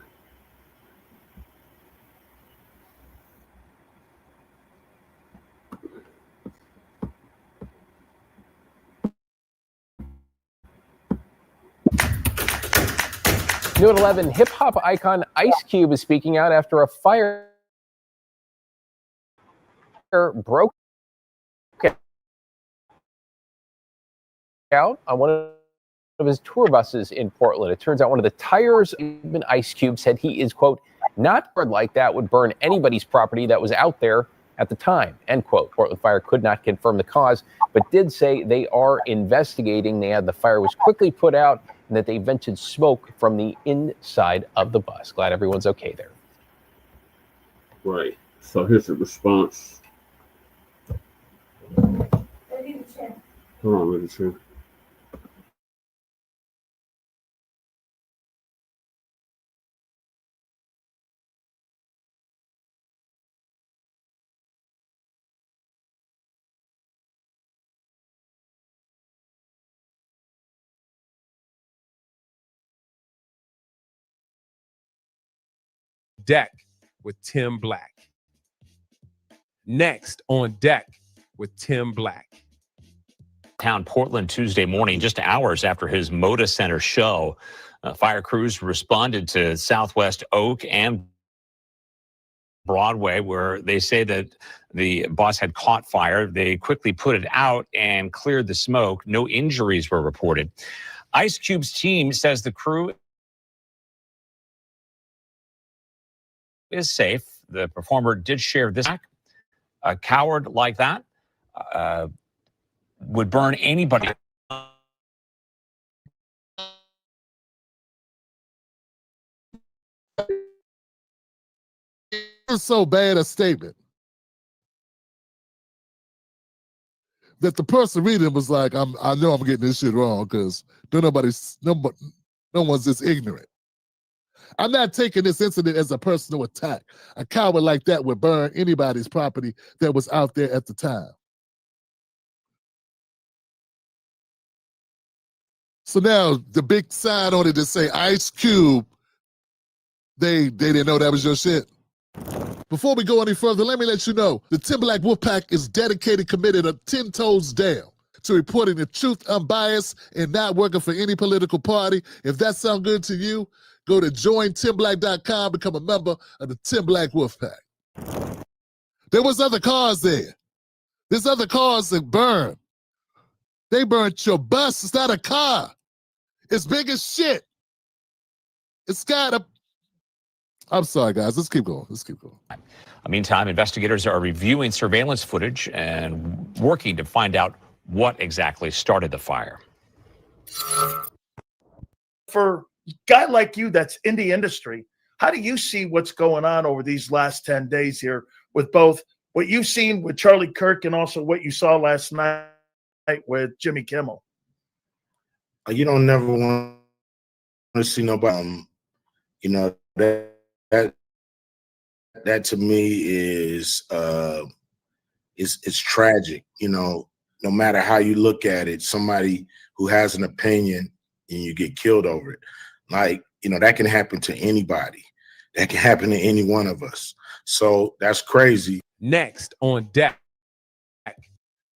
at 11, hip-hop icon Ice Cube is speaking out after a fire broke out on one of his tour buses in Portland. It turns out one of the tires, even Ice Cube said he is, quote, not like that would burn anybody's property that was out there at the time, end quote. Portland Fire could not confirm the cause, but did say they are investigating. They had the fire was quickly put out and that they vented smoke from the inside of the bus. Glad everyone's okay there. Right. So here's the response. Hold on, let me see. Deck with Tim Blacc. Next on Deck with Tim Blacc. Town Portland Tuesday morning, just hours after his Moda Center show. Fire crews responded to Southwest Oak and Broadway, where they say that the bus had caught fire. They quickly put it out and cleared the smoke. No injuries were reported. Ice Cube's team says the crew is safe. The performer did share this. A coward like that would burn anybody. It's so bad a statement that the person reading was like, I know I'm getting this shit wrong because no one's this ignorant. I'm not taking this incident as a personal attack. A coward like that would burn anybody's property that was out there at the time. So now the big sign on it to say Ice Cube, they didn't know that was your shit. Before we go any further, let me let you know the Tim Blacc Wolfpack is dedicated, committed, 10 toes down to reporting the truth, unbiased, and not working for any political party. If that sounds good to you, go to jointimblack.com, become a member of the Tim Blacc Wolfpack. There was other cars there. There's other cars that burned. They burnt your bus. It's not a car. It's big as shit. It's got a... I'm sorry, guys. Let's keep going. Meantime, investigators are reviewing surveillance footage and working to find out what exactly started the fire. For guy like you that's in the industry, how do you see what's going on over these last 10 days here with both what you've seen with Charlie Kirk and also what you saw last night with Jimmy Kimmel? You don't never want to see nobody, you know, that to me is it's tragic. You know, no matter how you look at it, somebody who has an opinion and you get killed over it. Like, you know, that can happen to anybody. That can happen to any one of us. So that's crazy. Next on deck.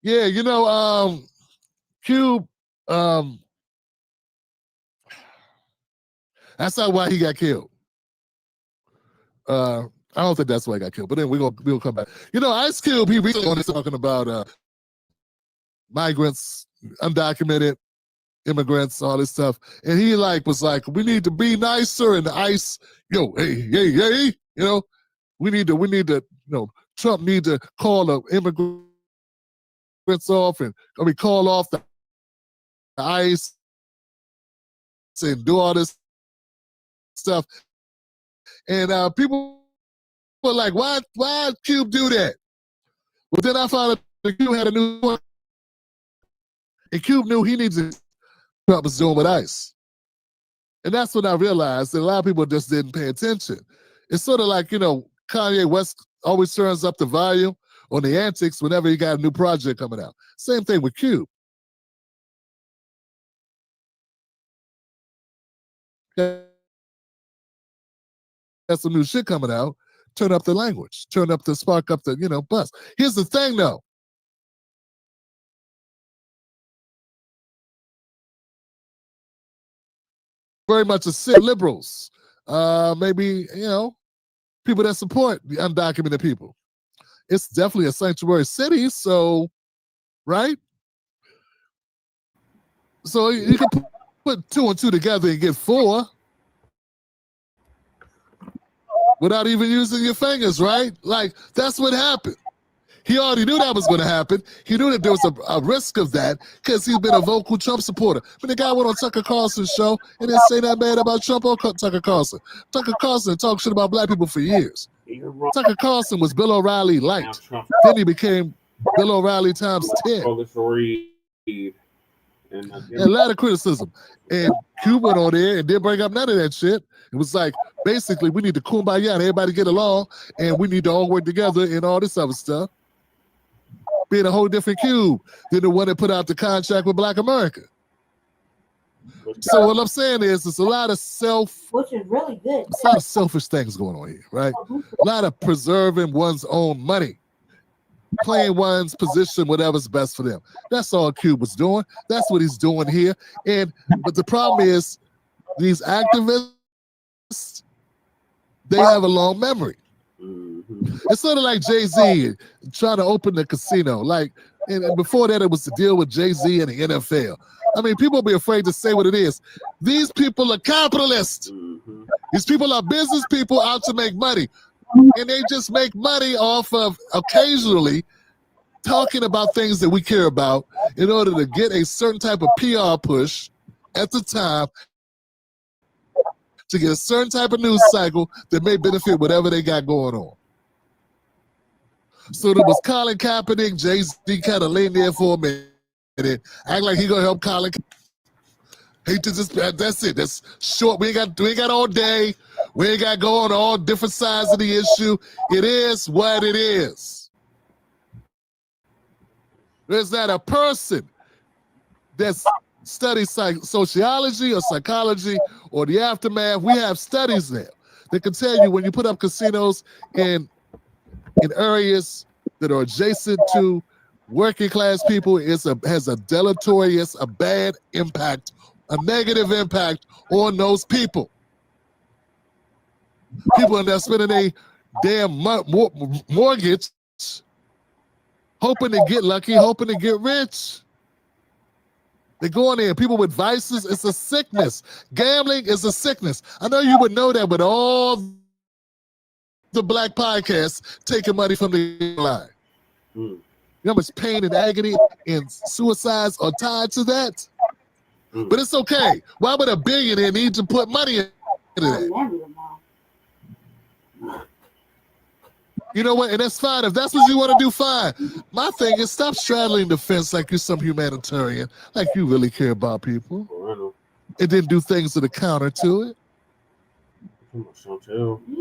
Yeah, you know, Cube, that's not why he got killed. I don't think that's why he got killed, but then we'll come back. You know, Ice Cube, he recently was talking about migrants, undocumented immigrants, all this stuff, and he was like, we need to be nicer. And Ice, hey, you know, we need to, you know, Trump need to call the immigrants off, and call off the ICE and do all this stuff. And people were like, why Cube do that? Well, then I found out that Cube had a new one. And Cube knew he needs to Trump was doing with ICE. And that's when I realized that a lot of people just didn't pay attention. It's sort of like, you know, Kanye West always turns up the volume on the antics whenever he got a new project coming out. Same thing with Cube. Got some new shit coming out, turn up the language, spark up the, you know, buzz. Here's the thing though. Very much a sit liberals, maybe, you know, people that support the undocumented people. It's definitely a sanctuary city, so, right? So you can put 2 and 2 together and get 4 without even using your fingers, right? Like, that's what happened. He already knew that was going to happen. He knew that there was a risk of that because he's been a vocal Trump supporter. But the guy went on Tucker Carlson's show and didn't say that bad about Trump or Tucker Carlson. Tucker Carlson talked shit about black people for years. Tucker Carlson was Bill O'Reilly light. Then he became Bill O'Reilly times 10. And a lot of criticism. And Cube went on there and didn't bring up none of that shit. It was like, basically, we need to kumbaya and everybody get along, and we need to all work together and all this other stuff. Being a whole different Cube than the one that put out the contract with Blacc America. So what I'm saying is, it's a lot of which is really good. It's a lot of selfish things going on here, right? A lot of preserving one's own money, playing one's position, whatever's best for them. That's all Cube was doing. That's what he's doing here. But the problem is, these activists, they have a long memory. It's sort of like Jay-Z trying to open the casino. Like, and before that, it was to deal with Jay-Z and the NFL. I mean, people be afraid to say what it is. These people are capitalists. These people are business people out to make money. And they just make money off of occasionally talking about things that we care about in order to get a certain type of PR push at the time, to get a certain type of news cycle that may benefit whatever they got going on. So there was Colin Kaepernick, Jay-Z kind of laying there for a minute, act like he gonna help Colin. Hate to just, that's it. That's short. We ain't got all day. We ain't got going all different sides of the issue. It is what it is. There's not a person that's studies sociology or psychology or the aftermath. We have studies now that can tell you when you put up casinos in areas that are adjacent to working class people, has a deleterious, a bad impact, a negative impact on those people. People end up spending a damn mortgage hoping to get lucky, hoping to get rich. They go in there, people with vices, it's a sickness. Gambling is a sickness. I know you would know that with all the black podcasts taking money from the line. You know how much pain and agony and suicides are tied to that? But it's okay. Why would a billionaire need to put money into that? You know what? And that's fine. If that's what you want to do, fine. My thing is stop straddling the fence like you're some humanitarian, like you really care about people. And then do things to the counter to it.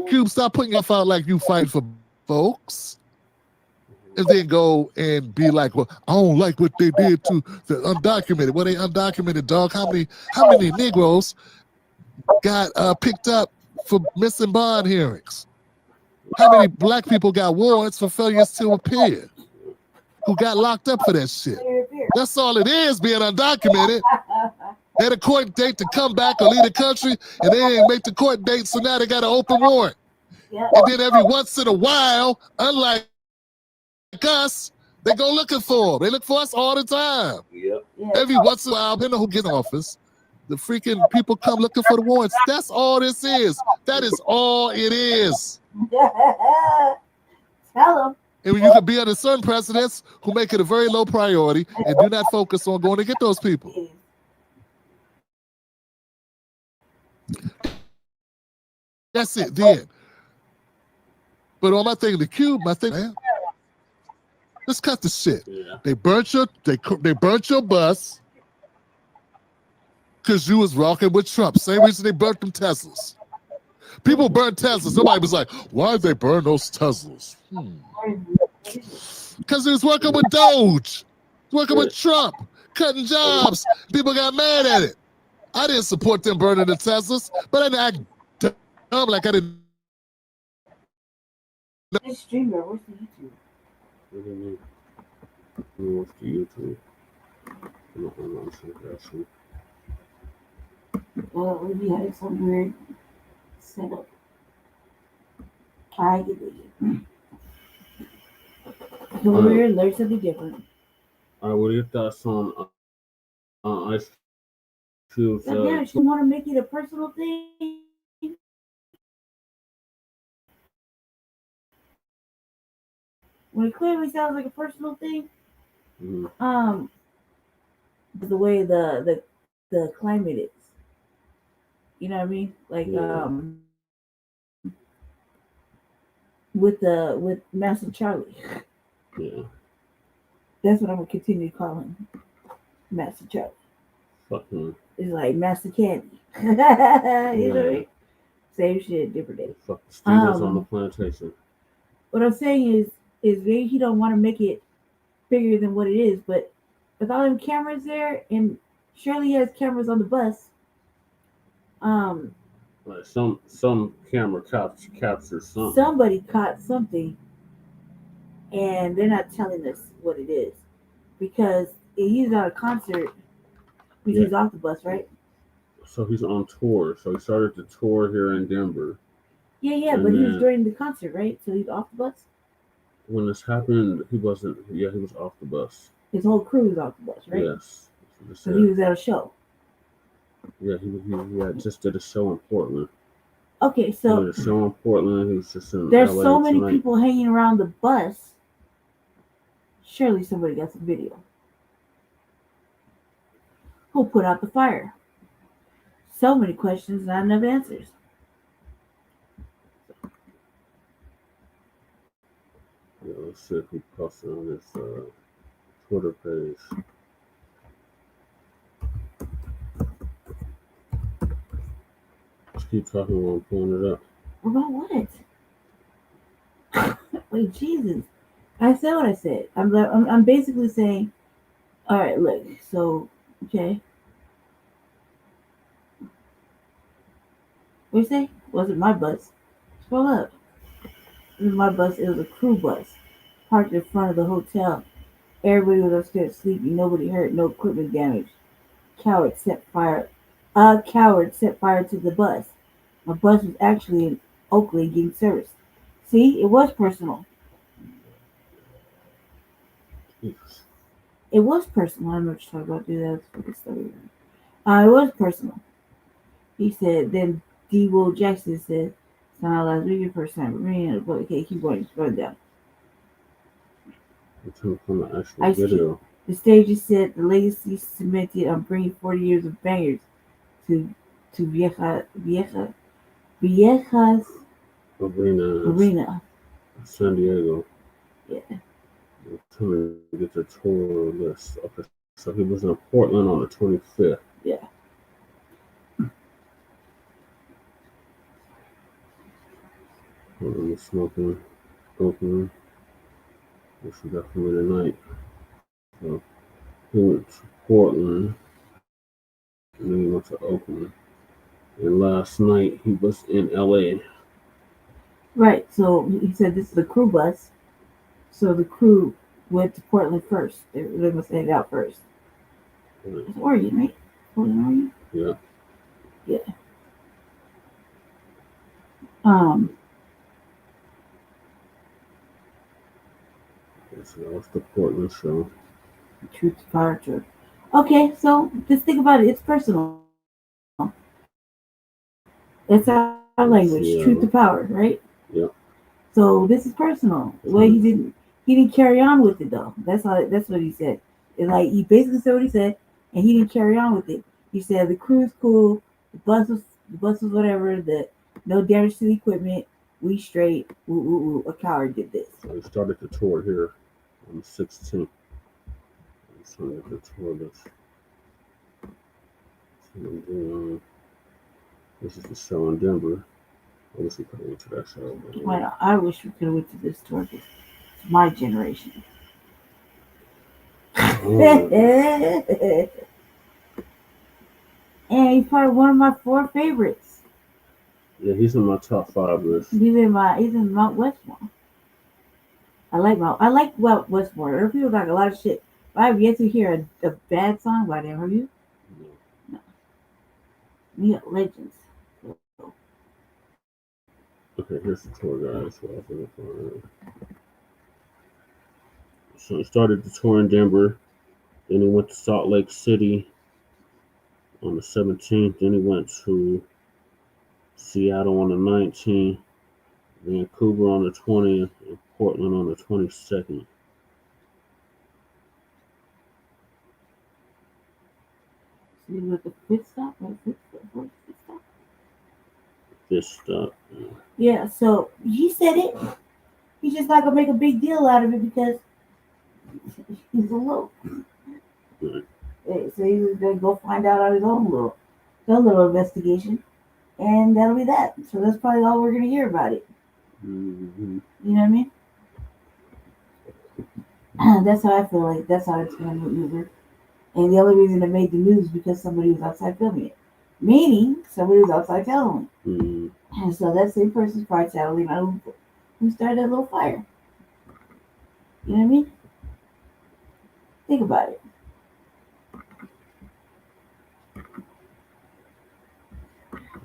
Cube, stop putting yourself out like you fight for folks. And then go and be like, well, I don't like what they did to the undocumented. Well, they undocumented, dog. How many Negroes got picked up for missing bond hearings? How many black people got warrants for failures to appear? Who got locked up for that shit? That's all it is, being undocumented. They had a court date to come back or leave the country, and they didn't make the court date, so now they got an open warrant. And then every once in a while, unlike us, they go looking for them. They look for us all the time. Every once in a while, depending on who gets in office, the freaking people come looking for the warrants. That's all this is. That is all it is. Tell them. And you can be under certain presidents who make it a very low priority and do not focus on going to get those people. That's it, then. But on my thing, the Cube, my thing, man, let's cut the shit. They burnt your bus because you was rocking with Trump. Same reason they burnt them Teslas. People burn Teslas. Somebody was like, why'd they burn those Teslas? Because he was working with Doge, working with Trump, cutting jobs. People got mad at it. I didn't support them burning the Teslas, but I didn't act dumb like I didn't. This streamer, what's the YouTube? What's the YouTube? Well, we had some weird setup. I get it. So weird, learn something different. All right, what are your thoughts on Ice Cube's? Yeah, she want to make it a personal thing. When it clearly sounds like a personal thing, the way the climate is, you know what I mean? Like with Master Charlie. Yeah. That's what I'm gonna continue to call him, Master Charlie. Fuck him. It's like Master Candy. You know what I mean? Same shit, different day. Fuck the Stevens on the plantation. What I'm saying is maybe he don't want to make it bigger than what it is, but with all them cameras there, and Shirley has cameras on the bus. Like some camera captures something. Somebody caught something, and they're not telling us what it is because he's at a concert. He's off the bus, right? So he's on tour. So he started the tour here in Denver. Yeah, but he was during the concert, right? So he's off the bus. When this happened, he wasn't. Yeah, he was off the bus. His whole crew was off the bus, right? Yes. So he was at a show. Yeah, he had just did a show in Portland. Okay, so he did a show in Portland. He was just in there's LA so many tonight. people hanging around the bus. Surely somebody got some video. Who put out the fire? So many questions, not enough answers. Yeah, let's see if he posted on his Twitter page. Just keep talking while I'm pulling it up. About what? Wait, Jesus! I said what I said. I'm basically saying, all right, look. So, okay. What you say? Was it my bus? Scroll up. It was my bus. It was a crew bus, parked in front of the hotel. Everybody was upstairs sleeping. Nobody hurt. No equipment damage. A coward set fire to the bus. My bus was actually in Oakland getting serviced. See, it was personal. It was personal. I don't know what you're talking about, dude. That's fucking story. It was personal. He said, then D. Will Jackson said, it's not last week, your first time. Man, okay, keep going down. I'm trying to find the actual video. The stage said the legacy cemented on bringing 40 years of bangers to Viejas Arena. San Diego. Yeah. I'm trying to get the tour list. Okay, so he was in Portland on the 25th. Yeah. Smoking, opening. What we got for me tonight? So he went to Portland, and then he went to Oakland. And last night he was in LA. Right. So he said this is a crew bus. So the crew went to Portland first. They must head out first. It's Oregon, right? Portland, Oregon? Yeah. Yeah. So that was the Portland show. Truth to power trip. Okay, so just think about it. It's personal. That's our language. Yeah. Truth to power, right? Yeah. So this is personal. Well, he didn't carry on with it though. That's what he said. It's like he basically said what he said, and he didn't carry on with it. He said the crew's cool, the bus was whatever, no damage to the equipment, we straight. A coward did this. So we started the tour here on the 16th. I'm trying to get the tour list. This is the show in Denver. I wish we could have went to that show. Well, I wish we could have went to this tour because it's my generation. And he's probably one of my 4 favorites. Yeah, he's in my top 5 list. He's in Mount Westmore. I like Mount Westmore. Other people talk a lot of shit. But I've yet to hear a bad song by them. Have you? No. We got legends. Okay, here's the tour guys. So he started the tour in Denver. Then he went to Salt Lake City on the 17th. Then he went to Seattle on the 19th. Vancouver on the 20th. And Portland on the 22nd. So you went the 5th stop? Or 4th stop? 5th stop. Yeah, so he said it. He's just not going to make a big deal out of it because he's a low. Right. So he was going to go find out on his own little investigation. And that'll be that. So that's probably all we're going to hear about it. Mm-hmm. You know what I mean? That's how I feel like. That's how it's going to maneuver. And the only reason it made the news is because somebody was outside filming it. Meaning, somebody was outside telling it. Mm-hmm. And so that same person's probably telling me who started that little fire. You know what I mean? Think about it.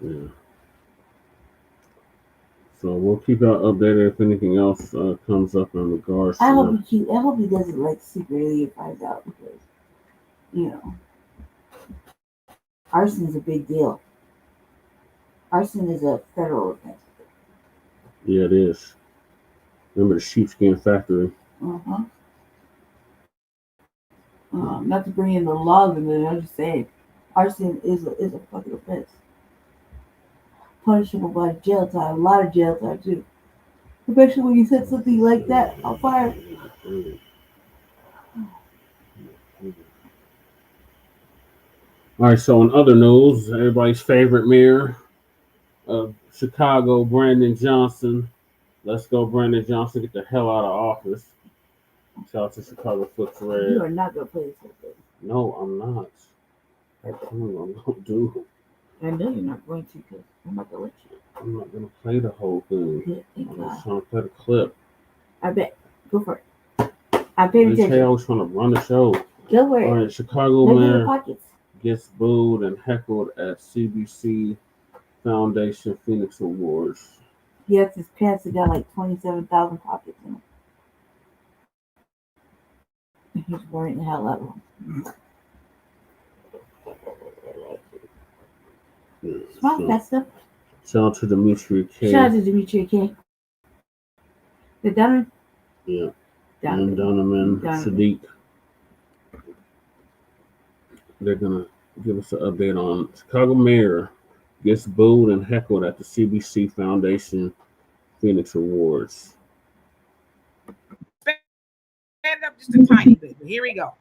Yeah. So we'll keep y'all updated if anything else comes up in regards to I hope he doesn't like secretly finds out because, you know, arson is a big deal. Arson is a federal offense. Yeah, it is. Remember the sheepskin factory? Not to bring in the laws in there, I'm just saying, arson is a fucking offense. Punishable by jail time, a lot of jail time too. Especially when you set something like that on fire. All right, so in other news, everybody's favorite mayor of Chicago, Brandon Johnson. Let's go, Brandon Johnson, get the hell out of office. Shout out to Chicago Foot Thread. You are not going to play this whole thing. No, I'm not. I'm going to do. I know you're not going to because I'm not going to let you. I'm not going to play the whole thing. Good, I'm just trying to play the clip. I bet. Go for it. I paid attention. I was trying to run the show. Go for it. All right, Chicago Look mayor in the pockets. gets booed and heckled at CBC Foundation Phoenix Awards. Yes, his pants have got like 27,000 pockets in them. He's wearing the hell out of them. Smart, that stuff. Shout out to Demetria K. Shout out to Demetria K. The Donovan? Yeah. Donovan. Sadiq. they're gonna give us an update on Chicago mayor gets booed and heckled at the CBC Foundation Phoenix Awards. Stand up just a tiny bit. Here we go.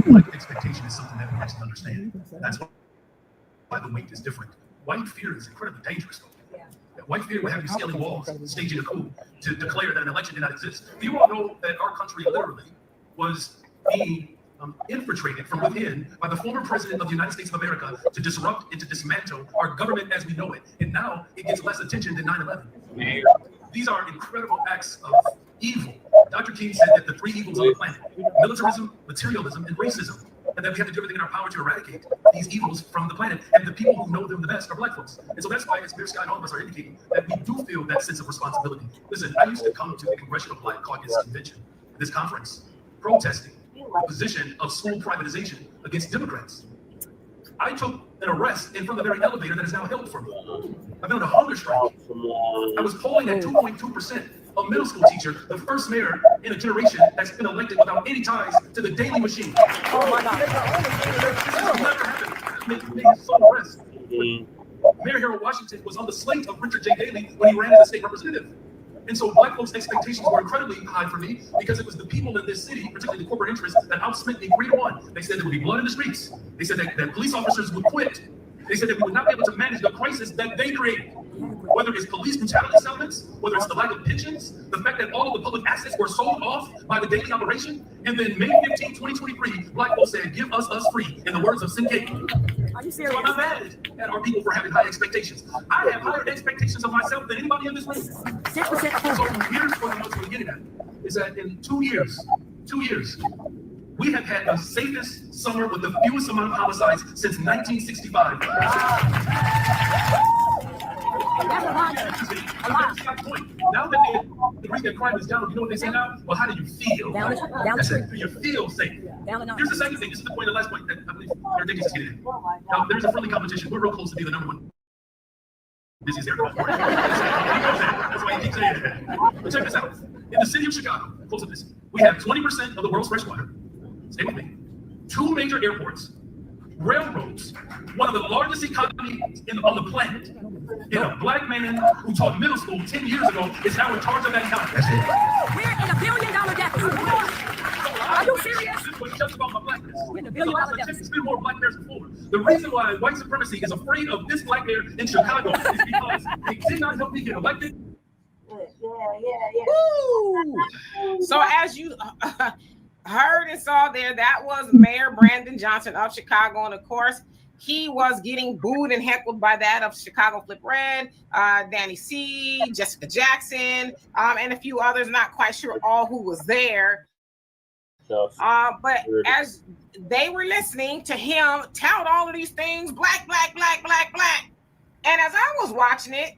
White expectation is something that we must understand. That's why the weight is different. White fear is incredibly dangerous. White fear will have you scaling walls, staging a coup to declare that an election did not exist. Do you all know that our country literally was being infiltrated from within by the former president of the United States of America to disrupt and to dismantle our government as we know it? And now it gets less attention than 9/11. These are incredible acts of evil. Dr. King said that the three evils of the planet, militarism, materialism, and racism, and that we have to do everything in our power to eradicate these evils from the planet. And the people who know them the best are Black folks. And so that's why, as Mayor Scott and all of us are indicating, that we do feel that sense of responsibility. Listen, I used to come to the Congressional Black Caucus convention, this conference, protesting the position of school privatization against Democrats. I took an arrest in front of the very elevator that is now held for me. I've been on a hunger strike. I was polling at 2.2%. A middle school teacher, the first mayor in a generation that's been elected without any ties to the daily machine. Oh my God. This has never happened. Made his sole arrest. Mayor Harold Washington was on the slate of Richard J. Daley when he ran as a state representative. And so Black folks' expectations were incredibly high for me because it was the people in this city, particularly the corporate interests, that outspent me 3-1. They said there would be blood in the streets. They said that police officers would quit. They said that we would not be able to manage the crisis that they created. Whether it's police brutality settlements, whether it's the lack of pensions, the fact that all of the public assets were sold off by the daily operation. And then May 15, 2023, Black folks said, give us free, in the words of Sinkei. Are you serious? So I'm not mad at our people for having high expectations. I have higher expectations of myself than anybody in this room. 6%. So here's what I'm getting at, is that in 2 years, we have had the safest summer with the fewest amount of homicides since 1965. Now that they agree that crime is down, you know what they say now? Well, how do you feel? I said, do you feel safe? Here's the second thing. This is the point, the last point that I believe everything is getting in. Now, there's a friendly competition. We're real close to be the #1 busiest area of California. That's why he keeps saying that. But check this out. In the city of Chicago, close to this, we have 20% of the world's fresh water. Stay with me. 2 major airports, railroads, one of the largest economies on the planet. And a Black man who taught middle school 10 years ago is now in charge of that economy. We're in $1 billion deficit. Are you serious? This was just about my Blackness. We're in $1 billion deficit. It's been more Black mayors before. The reason why white supremacy is afraid of this Black mayor in Chicago is because they did not help me get elected. So as you heard and saw there, that was Mayor Brandon Johnson of Chicago, and of course, he was getting booed and heckled by that of Chicago Flip Red, Danny C, Jessica Jackson, and a few others. Not quite sure all who was there. But as they were listening to him tout all of these things, black, black, black, black, black. And as I was watching it,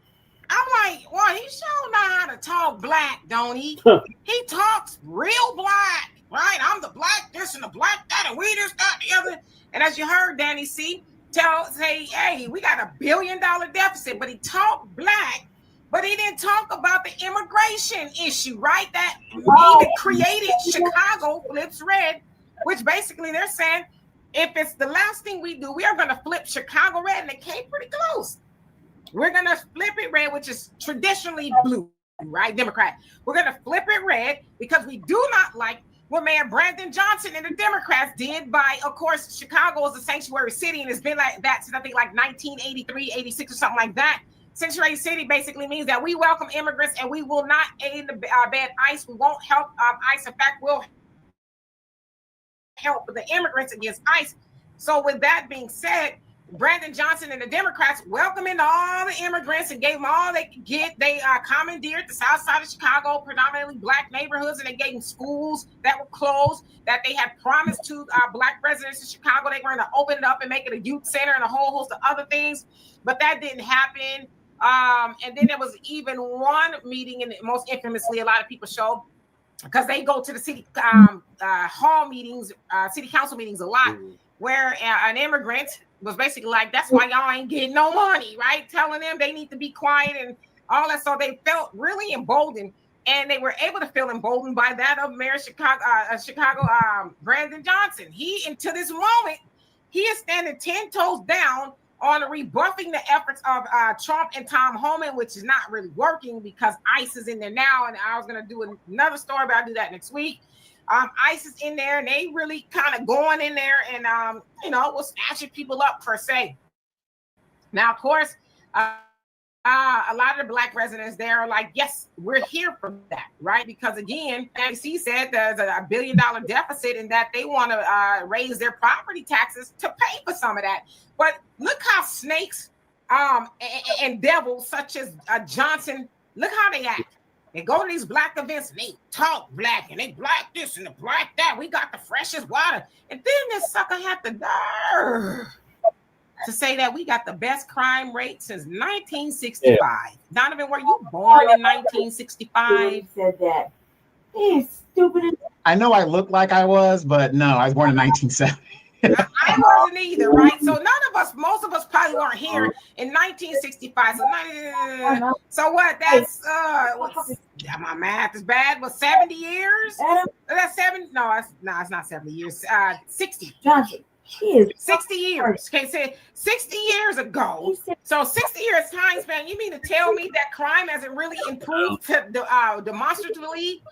I'm like, well, he sure know how to talk black, don't he? He talks real black, right? I'm the black this and the black that, and we this, that, the other. And as you heard Danny C say, hey, we got $1 billion deficit, but he talked black, but he didn't talk about the immigration issue, right? That even created Chicago Flips Red, which basically they're saying, if it's the last thing we do, we are going to flip Chicago red, and they came pretty close. We're going to flip it red, which is traditionally blue, right? Democrat. We're going to flip it red because we do not like what Mayor Brandon Johnson and the Democrats did by, of course, Chicago is a sanctuary city, and it's been like that since I think like 1983, 86 or something like that. Sanctuary city basically means that we welcome immigrants and we will not aid the bad ICE. We won't help ICE. In fact, we'll help the immigrants against ICE. So with that being said, Brandon Johnson and the Democrats welcoming all the immigrants and gave them all they could get. They commandeered the south side of Chicago, predominantly Black neighborhoods, and they gave them schools that were closed that they had promised to Black residents in Chicago. They were going to open it up and make it a youth center and a whole host of other things, but that didn't happen. And then there was even one meeting, and most infamously, a lot of people showed, because they go to the city hall meetings, city council meetings a lot, where an immigrant was basically like, that's why y'all ain't getting no money, right? Telling them they need to be quiet and all that. So they felt really emboldened and they were able to feel emboldened by that of Mayor Chicago, Brandon Johnson. He, until this moment, he is standing 10 toes down on rebuffing the efforts of Trump and Tom Homan, which is not really working because ICE is in there now. And I was going to do another story, but I'll do that next week. ICE is in there, and they really kind of going in there and, you know, was snatching people up per se. Now, of course, a lot of the Black residents there are like, yes, we're here for that, right? Because again, NBC said there's a $1 billion deficit and that they want to raise their property taxes to pay for some of that. But look how snakes and devils such as Johnson, look how they act. They go to these Black events and they talk Black and they Black this and the Black that. We got the freshest water. And then this sucker had the nerve to say that we got the best crime rate since 1965. Yeah. Donovan, were you born in 1965? He said that. He's stupid. I know I look like I was, but no, I was born in 1970. I wasn't either, right? So most of us probably weren't here in 1965. So what? That's my math is bad. But 70 years? That's 70. No, it's not 70 years. 60. Johnson. 60 years. Okay, so 60 years ago. So 60 years time span. You mean to tell me that crime hasn't really improved demonstratively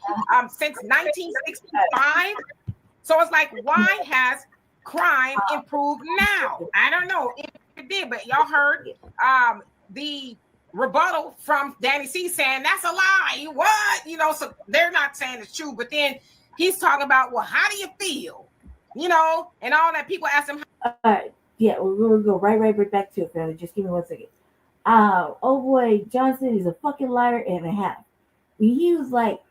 since 1965? So it's like, why has crime improved now? I don't know if it did, but y'all heard the rebuttal from Danny C saying that's a lie. What? You know, so they're not saying it's true, but then he's talking about, well, how do you feel? You know, and all that. People ask him. All right, yeah, we're gonna go right back to it, family. Just give me 1 second. Oh boy, Johnson is a fucking liar and a half. He was like,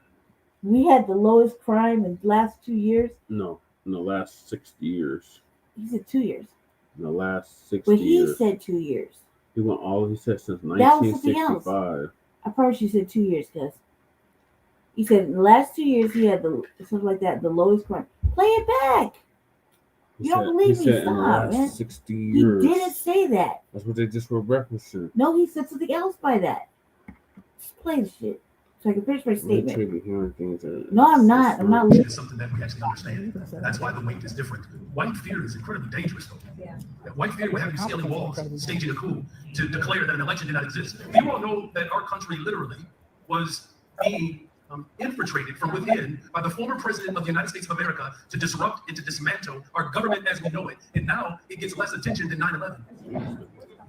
we had the lowest crime in the last 2 years. No, in the last 60 years. He said 2 years. In the last 60 years. But he said 2 years. He said since 1965. That was something else. I promise you said 2 years, cuz. He said in the last 2 years he had something like that, the lowest crime. Play it back. You don't believe me? Stop, man. 60 years. He didn't say that. That's what they just were referencing. No, he said something else by that. Just play the shit so I can finish my statement. No, I'm not. I'm not listening. It's something that we actually understand. That's why the weight is different. White fear is incredibly dangerous, though. Yeah. White fear will have you scaling walls, staging a coup to declare that an election did not exist. You all know that our country literally was being infiltrated from within by the former president of the United States of America to disrupt and to dismantle our government as we know it. And now it gets less attention than 9/11.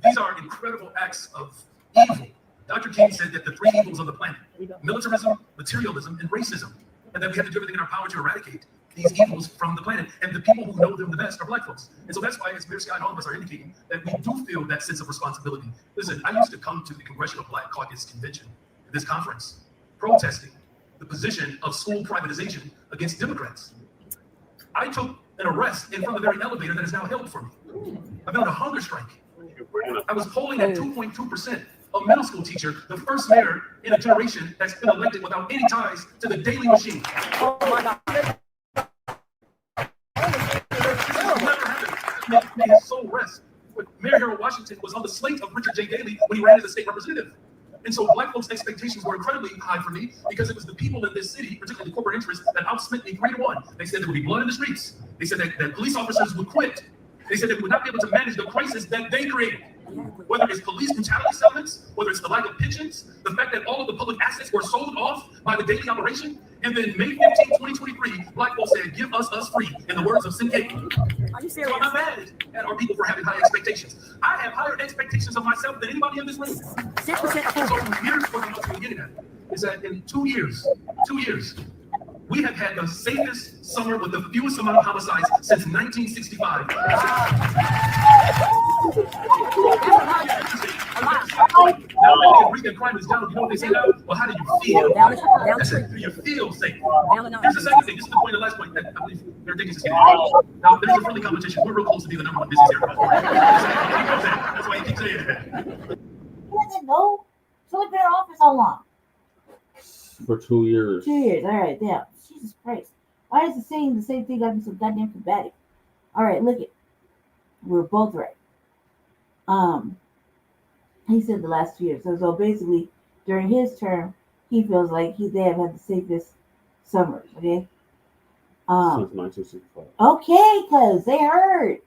These are incredible acts of evil. Dr. King said that the three evils of the planet, militarism, materialism, and racism, and that we have to do everything in our power to eradicate these evils from the planet. And the people who know them the best are Black folks. And so that's why, as Mayor Scott and all of us are indicating, that we do feel that sense of responsibility. Listen, I used to come to the Congressional Black Caucus Convention, this conference, protesting the position of school privatization against Democrats. I took an arrest in front of the very elevator that is now held for me. I've been on a hunger strike. I was polling at 2.2%, a middle school teacher, the first mayor in a generation that's been elected without any ties to the daily machine. Oh my God. May his soul rest. Mayor Harold Washington was on the slate of Richard J. Daley when he ran as a state representative. And so Black folks' expectations were incredibly high for me because it was the people in this city, particularly the corporate interests, that outspent me 3-1. They said there would be blood in the streets. They said that police officers would quit. They said that we would not be able to manage the crisis that they created. Whether it's police brutality settlements, whether it's the lack of pensions, the fact that all of the public assets were sold off by the daily operation. And then May 15, 2023, Black folks said, give us free, in the words of Sinkei. Are you serious? So I'm not mad at our people for having high expectations. I have higher expectations of myself than anybody in this room. 6%. So here's what I'm getting at, is that in 2 years, we have had the safest summer with the fewest amount of homicides since 1965. Now that Rican crime is down, you know what they say now? Well, how do you feel? I said, do you feel safe? Here's the second thing. This is the point, the last point that I believe they're thinking is getting. Now, there's a friendly competition. We're real close to being the #1 busiest airport. That's why he keeps saying that. He doesn't know. He's only been in office how long? For 2 years. 2 years. All right, yeah. Jesus Christ. Why is it saying the same thing? Got me so goddamn combative. All right, look it. We're both right. He said the last 2 years. So basically, during his term, he feels like they have had the safest summers. Okay. Since 1965. Okay, cause they heard.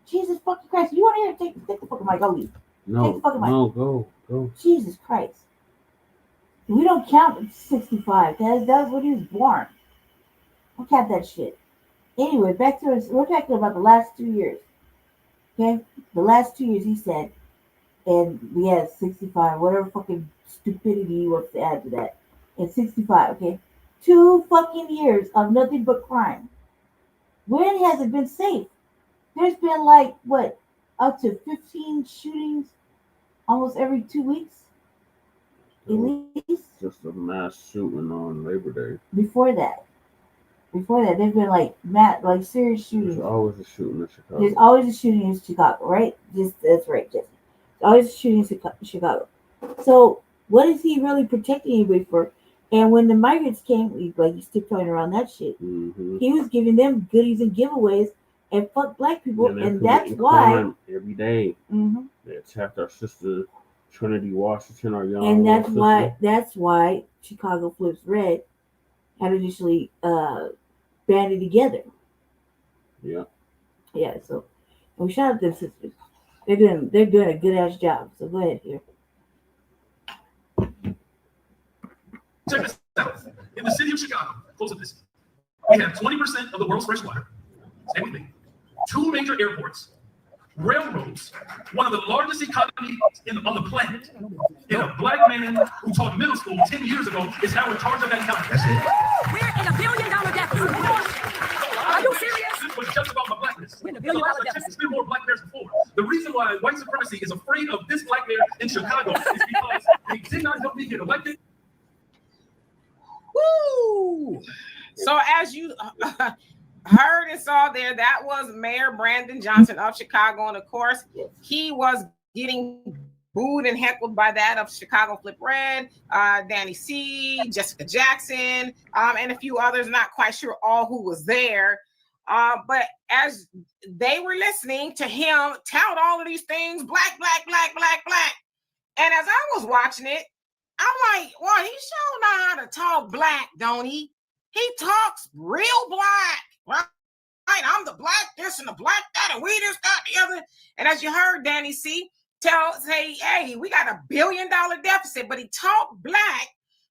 Jesus fucking Christ! You want to hear? Take the fucking mic. I'll leave. Take the fucking mic. No, go. Jesus Christ! We don't count 65. That's when he was born. Don't count that shit. Anyway, back to us. We're talking about the last 2 years. Okay, the last 2 years he said, and we had 65. Whatever fucking stupidity he wants to add to that. And 65. Okay, 2 fucking years of nothing but crime. When has it been safe? There's been like what, up to 15 shootings almost every 2 weeks. At least. Just a mass shooting on Labor Day. Before that, there's been like serious shootings. There's always a shooting in Chicago. There's always a shooting in Chicago, right? That's right, Jesse. There's always a shooting in Chicago. So what is he really protecting anybody for? And when the migrants came, he's tiptoeing around that shit. Mm-hmm. He was giving them goodies and giveaways and fuck black people, and that's why every day they attacked our sister Trinity Washington, our young. And that's why Chicago Flips Red had initially banded together. Yeah. Yeah. So we shout out them sisters. They're doing a good ass job. So go ahead here. Check this out. In the city of Chicago, close up this. We have 20% of the world's fresh water. Stay with me. 2 major airports, railroads, one of the largest economies on the planet. And a black man who taught middle school 10 years ago is now in charge of that economy. That's it. We're in $1 billion deficit. Are you serious? This was just about my blackness. We're in $1 billion deficit. There's been more black bears before. The reason why white supremacy is afraid of this black bear in Chicago is because they did not help me get elected. Woo! So as you heard and saw there, that was Mayor Brandon Johnson of Chicago, and of course, he was getting booed and heckled by that of Chicago Flip Red, Danny C, Jessica Jackson, and a few others. Not quite sure all who was there, but as they were listening to him tout all of these things, black, and as I was watching it, I'm like, well, he sure know how to talk black, don't he? He talks real black, right? I'm the black this and the black that, and we this, that, the other. And as you heard Danny C say, hey, we got $1 billion deficit, but he talked black,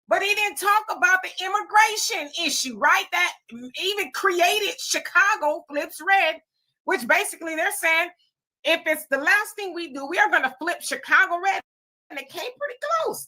but he didn't talk about the immigration issue, right? That even created Chicago Flips Red, which basically they're saying, if it's the last thing we do, we are going to flip Chicago red, and it came pretty close.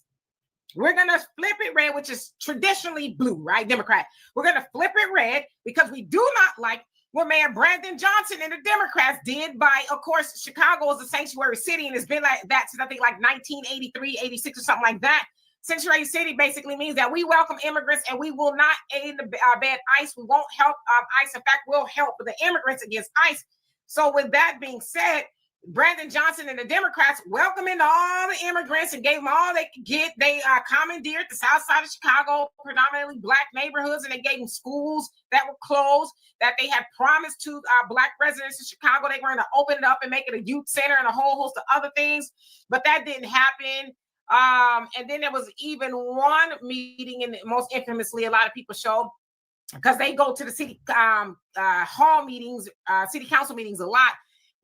We're going to flip it red, which is traditionally blue, right? Democrat. We're going to flip it red because we do not like what Mayor Brandon Johnson and the Democrats did by, of course, Chicago is a sanctuary city, and it's been like that since I think like 1983, 86 or something like that. Sanctuary city basically means that we welcome immigrants and we will not aid the bad ICE. We won't help ICE. In fact, we'll help the immigrants against ICE. So with that being said, Brandon Johnson and the Democrats welcoming all the immigrants and gave them all they could get. They commandeered the south side of Chicago, predominantly black neighborhoods, and they gave them schools that were closed, that they had promised to black residents in Chicago. They were going to open it up and make it a youth center and a whole host of other things, but that didn't happen. And then there was even one meeting, and most infamously, a lot of people show, because they go to the city hall meetings, city council meetings a lot,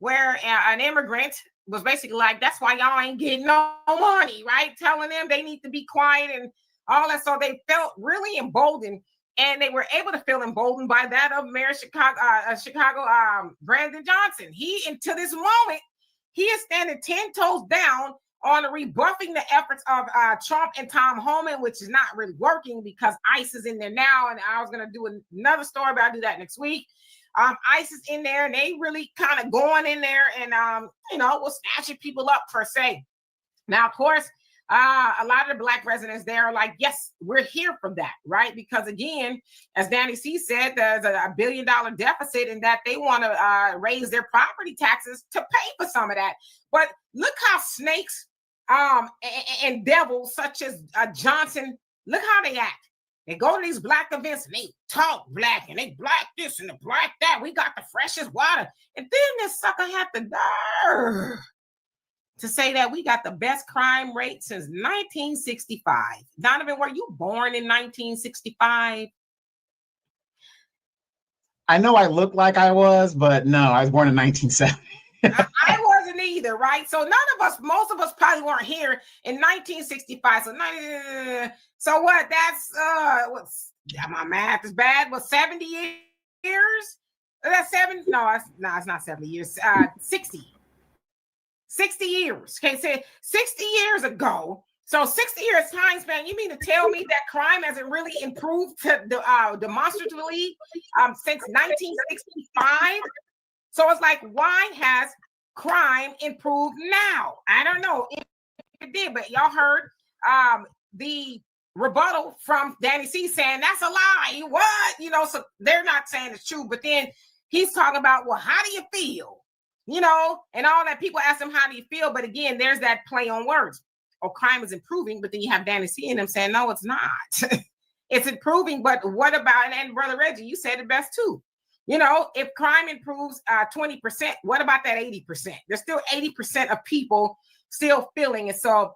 where an immigrant was basically like, that's why y'all ain't getting no money, right? Telling them they need to be quiet and all that. So they felt really emboldened, and they were able to feel emboldened by that of Mayor Chicago, Brandon Johnson. He, until this moment, he is standing 10 toes down on rebuffing the efforts of Trump and Tom Homan, which is not really working because ICE is in there now. And I was going to do another story, but I'll do that next week. ICE is in there, and they really kind of going in there and, was snatching people up per se. Now, of course, a lot of the black residents there are like, yes, we're here for that, right? Because again, as Danny C said, there's a $1 billion deficit, and that they want to raise their property taxes to pay for some of that. But look how snakes and devils such as Johnson, look how they act. They go to these black events and they talk black and they black this and the black that. We got the freshest water. And then this sucker had the nerve to say that we got the best crime rate since 1965. Donovan, were you born in 1965? I know I look like I was, but no, I was born in 1970. I wasn't either, right? So most of us probably weren't here in 1965. So what? That's my math is bad. What, 70 years? That's 7? No, it's not 70 years. 60. 60 years. Okay, so 60 years ago. So 60 years time span. You mean to tell me that crime hasn't really improved to demonstratively since 1965? So it's like, why has crime improved now? I don't know if it did, but y'all heard the rebuttal from Danny C saying that's a lie. What? You know, so they're not saying it's true, but then he's talking about, well, how do you feel? You know, and all that. People ask him, how do you feel? But again, there's that play on words. Oh, crime is improving, but then you have Danny C and them saying, no, it's not. It's improving, but what about, and Brother Reggie, you said it best too. You know, if crime improves 20%, what about that 80%? There's still 80% of people still feeling it. So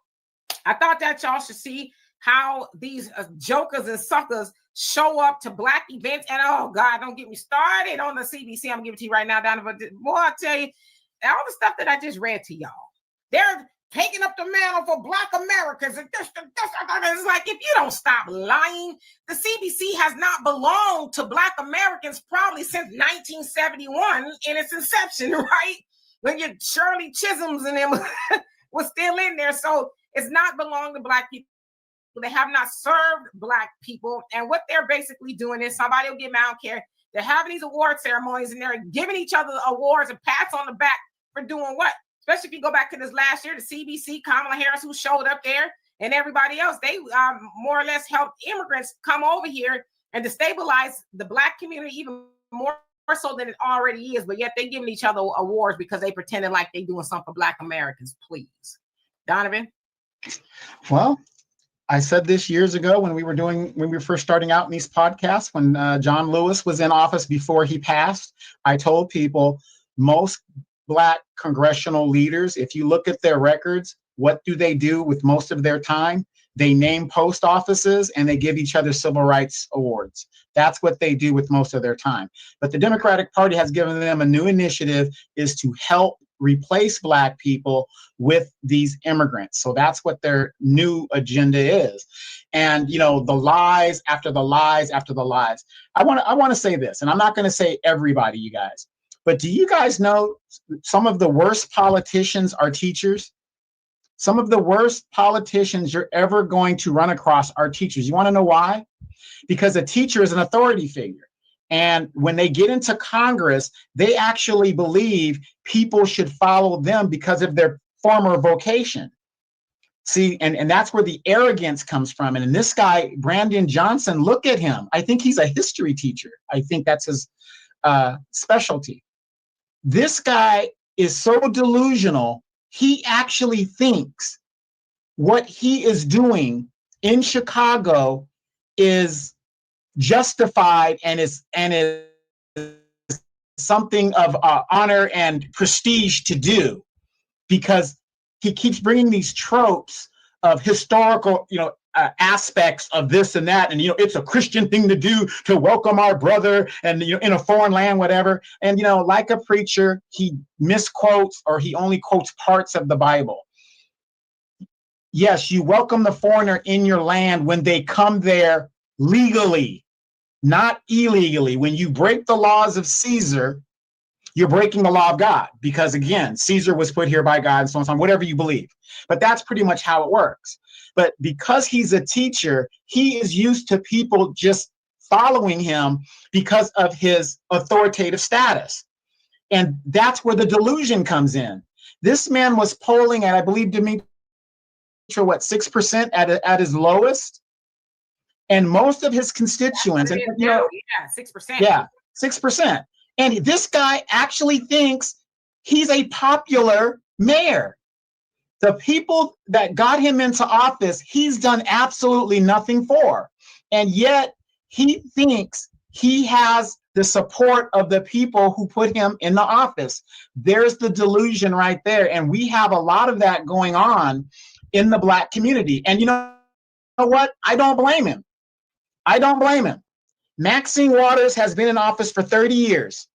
I thought that y'all should see how these jokers and suckers show up to Black events. And oh God, don't get me started on the CBC. I'm gonna give it to you right now, Donovan. Boy, I tell you, all the stuff that I just read to y'all, they're taking up the mantle for Black Americans. And this, it's like, if you don't stop lying, the CBC has not belonged to Black Americans probably since 1971 in its inception, right? When your Shirley Chisholms and them was still in there. So it's not belonged to Black people. They have not served Black people. And what they're basically doing is, somebody will get mad, I don't care. They're having these award ceremonies and they're giving each other awards and pats on the back for doing what? Especially if you go back to this last year, the CBC, Kamala Harris, who showed up there, and everybody else, they more or less helped immigrants come over here and destabilize the Black community even more so than it already is. But yet they're giving each other awards because they pretended like they're doing something for Black Americans. Please. Donovan? Well, I said this years ago when we were first starting out in these podcasts, when John Lewis was in office before he passed. I told people most Black congressional leaders, if you look at their records, what do they do with most of their time? They name post offices and they give each other civil rights awards. That's what they do with most of their time. But the Democratic Party has given them a new initiative, is to help replace Black people with these immigrants. So that's what their new agenda is. And, you know, the lies after the lies after the lies. I want to say this, and I'm not going to say everybody, you guys, but do you guys know some of the worst politicians are teachers? Some of the worst politicians you're ever going to run across are teachers. You want to know why? Because a teacher is an authority figure. And when they get into Congress, they actually believe people should follow them because of their former vocation. See, and that's where the arrogance comes from. And in this guy, Brandon Johnson, look at him. I think he's a history teacher. I think that's his specialty. This guy is so delusional, he actually thinks what he is doing in Chicago is justified and is something of honor and prestige to do, because he keeps bringing these tropes of historical, aspects of this and that, and it's a Christian thing to do to welcome our brother, and in a foreign land, whatever. And like a preacher, he misquotes, or he only quotes parts of the Bible. Yes, you welcome the foreigner in your land when they come there legally, not illegally. When you break the laws of Caesar, you're breaking the law of God, because again, Caesar was put here by God, and so on, whatever you believe. But that's pretty much how it works. But because he's a teacher, he is used to people just following him because of his authoritative status. And that's where the delusion comes in. This man was polling at, I believe, Demetra, 6% at his lowest? And most of his constituents, 6%. Yeah, 6%. And this guy actually thinks he's a popular mayor. The people that got him into office, he's done absolutely nothing for. And yet he thinks he has the support of the people who put him in the office. There's the delusion right there. And we have a lot of that going on in the Black community. And you know what? I don't blame him. I don't blame him. Maxine Waters has been in office for 30 years.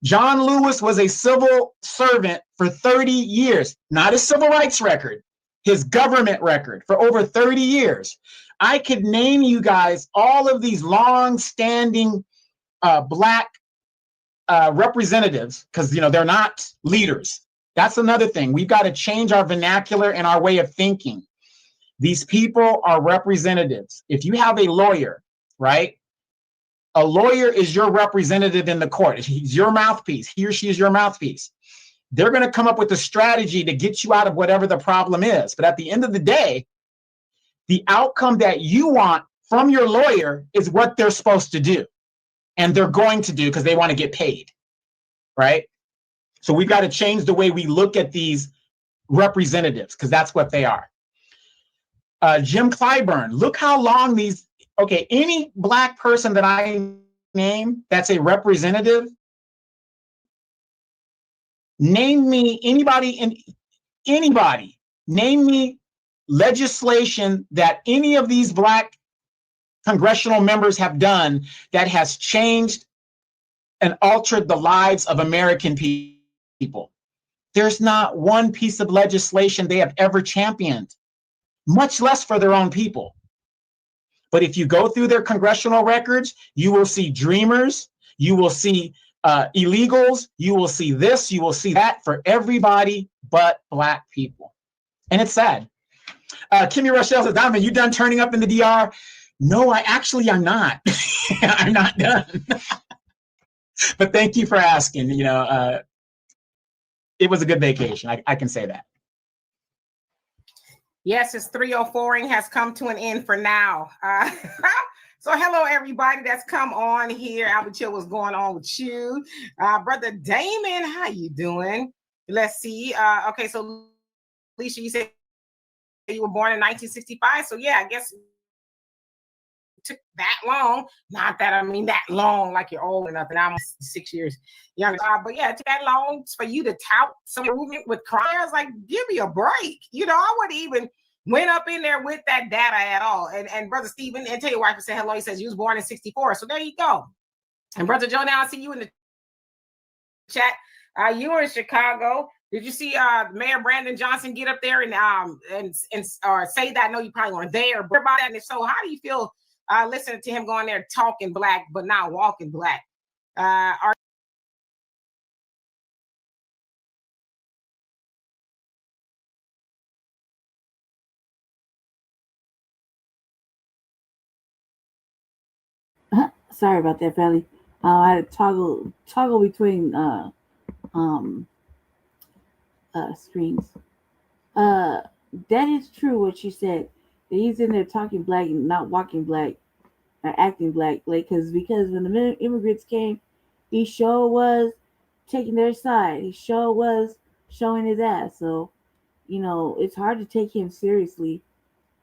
John Lewis was a civil servant for 30 years, not his civil rights record, his government record for over 30 years. I could name you guys all of these long-standing Black representatives, because they're not leaders. That's another thing. We've got to change our vernacular and our way of thinking. These people are representatives. If you have a lawyer, right? A lawyer is your representative in the court. He's your mouthpiece. He or she is your mouthpiece. They're going to come up with a strategy to get you out of whatever the problem is. But at the end of the day, the outcome that you want from your lawyer is what they're supposed to do. And they're going to do because they want to get paid, right? So we've got to change the way we look at these representatives, because that's what they are. Jim Clyburn, look how long these, okay, any Black person that I name that's a representative, name me anybody, name me legislation that any of these Black congressional members have done that has changed and altered the lives of American people. There's not one piece of legislation they have ever championed, much less for their own people. But if you go through their congressional records, you will see dreamers, you will see illegals, you will see this, you will see that for everybody but Black people. And it's sad. Kimmy Rochelle says, Donovan, you done turning up in the DR? No, I actually am not. I'm not done. But thank you for asking. It was a good vacation. I can say that. Yes, his 304ing has come to an end for now. So hello, everybody that's come on here. Albert Chill, what's going on with you? Brother Damon, how you doing? Let's see. Okay, so Alicia, you said you were born in 1965. So yeah, I guess it took that long. Not that I mean that long, like you're old enough, and I'm 6 years younger. But yeah, it took that long for you to tout some movement with crime. I was like, give me a break. I wouldn't even went up in there with that data at all. And Brother Stephen, and tell your wife to say hello. He says you was born in 64. So there you go. And Brother Joe, now I see you in the chat. You were in Chicago. Did you see Mayor Brandon Johnson get up there and say that? I know you probably weren't there, but about that. And if so, how do you feel listening to him going there talking Black but not walking Black? Sorry about that, Felly. I had to toggle between screens. That is true what you said. That he's in there talking Black and not walking Black or acting Black. Because when the immigrants came, he sure was taking their side. He sure was showing his ass. So, it's hard to take him seriously,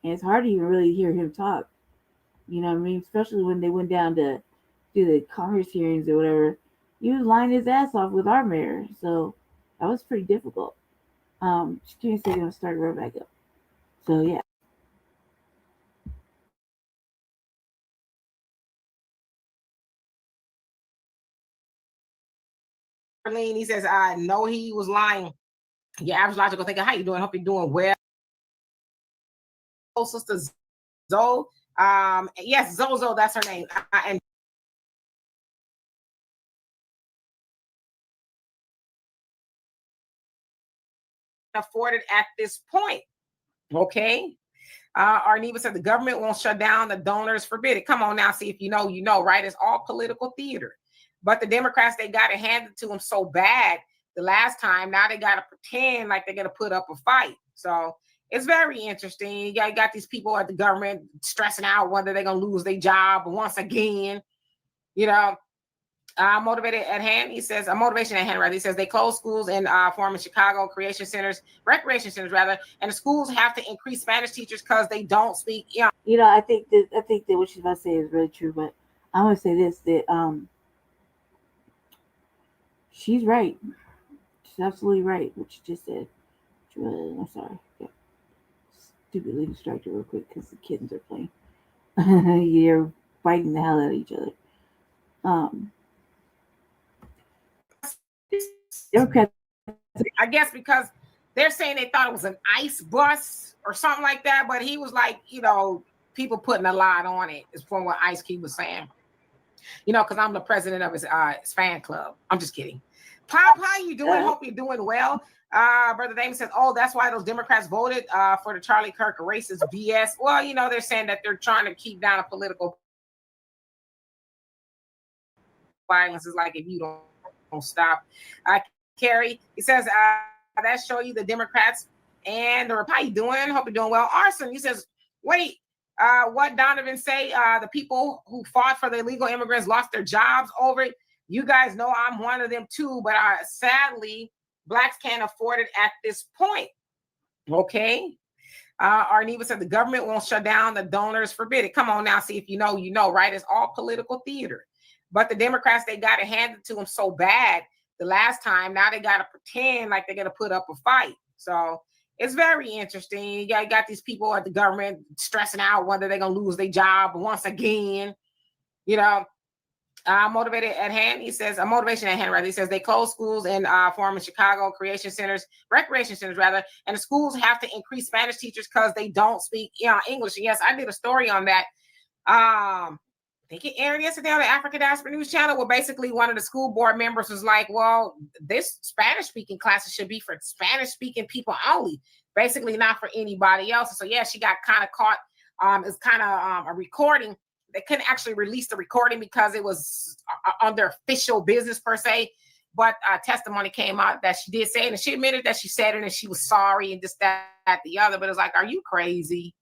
and it's hard to even really hear him talk. You know what I mean? Especially when they went down to do the Congress hearings or whatever. He was lying his ass off with our mayor. So that was pretty difficult. Just give me a second, I'll start right back up. So yeah. He says, I know he was lying. Your average logical thinker, how you doing? Hope you're doing well. Sister Zoe. Yes, Zozo, that's her name. And afforded at this point. Okay. Arneva said the government won't shut down, the donors forbid it. Come on now, see if you know, right? It's all political theater. But the Democrats, they got it handed to them so bad the last time. Now they got to pretend like they're going to put up a fight. So it's very interesting. You got these people at the government stressing out whether they're going to lose their job once again. Motivated at hand. He says, motivation at hand, rather. He says they close schools in former Chicago recreation centers, and the schools have to increase Spanish teachers because they don't speak. I think that what she's about to say is really true. But I'm going to say this: that She's right. She's absolutely right. What she just said. I'm sorry. Yeah. Stupidly distracted real quick because the kittens are playing. You're biting the hell out of each other. Democrats. I guess because they're saying they thought it was an ICE bus or something like that, but he was like, people putting a lot on it, is from what Ice Cube was saying. Because I'm the president of his fan club. I'm just kidding. Pop, how you doing? Hope you're doing well. Brother Damon says, oh, that's why those Democrats voted for the Charlie Kirk racist BS. Well, they're saying that they're trying to keep down a political violence. Is like if you don't stop. Carrie, he says, that show you the Democrats and the Republicans. How you doing? Hope you're doing well. Arson, he says, wait, what Donovan say? The people who fought for the illegal immigrants lost their jobs over it. You guys know I'm one of them too, but sadly, blacks can't afford it at this point. Okay. Arneva said the government won't shut down, the donors forbid it. Come on now, see if you know, right? It's all political theater. But the Democrats, they got it handed to them so bad the last time. Now they got to pretend like they're going to put up a fight. So it's very interesting. You got these people at the government stressing out whether they're going to lose their job once again. Motivated at hand. He says, a motivation at hand, rather. He says they close schools and form in Chicago, recreation centers, rather. And the schools have to increase Spanish teachers because they don't speak English. And yes, I did a story on that. I think it aired yesterday on the African Diaspora News Channel, where basically one of the school board members was like, well, this Spanish-speaking classes should be for Spanish-speaking people only, basically not for anybody else. And so, yeah, she got kind of caught. It's kind of a recording. They couldn't actually release the recording because it was under official business per se. But testimony came out that she did say it, and she admitted that she said it, and she was sorry, and this, that, the other. But it's like, are you crazy?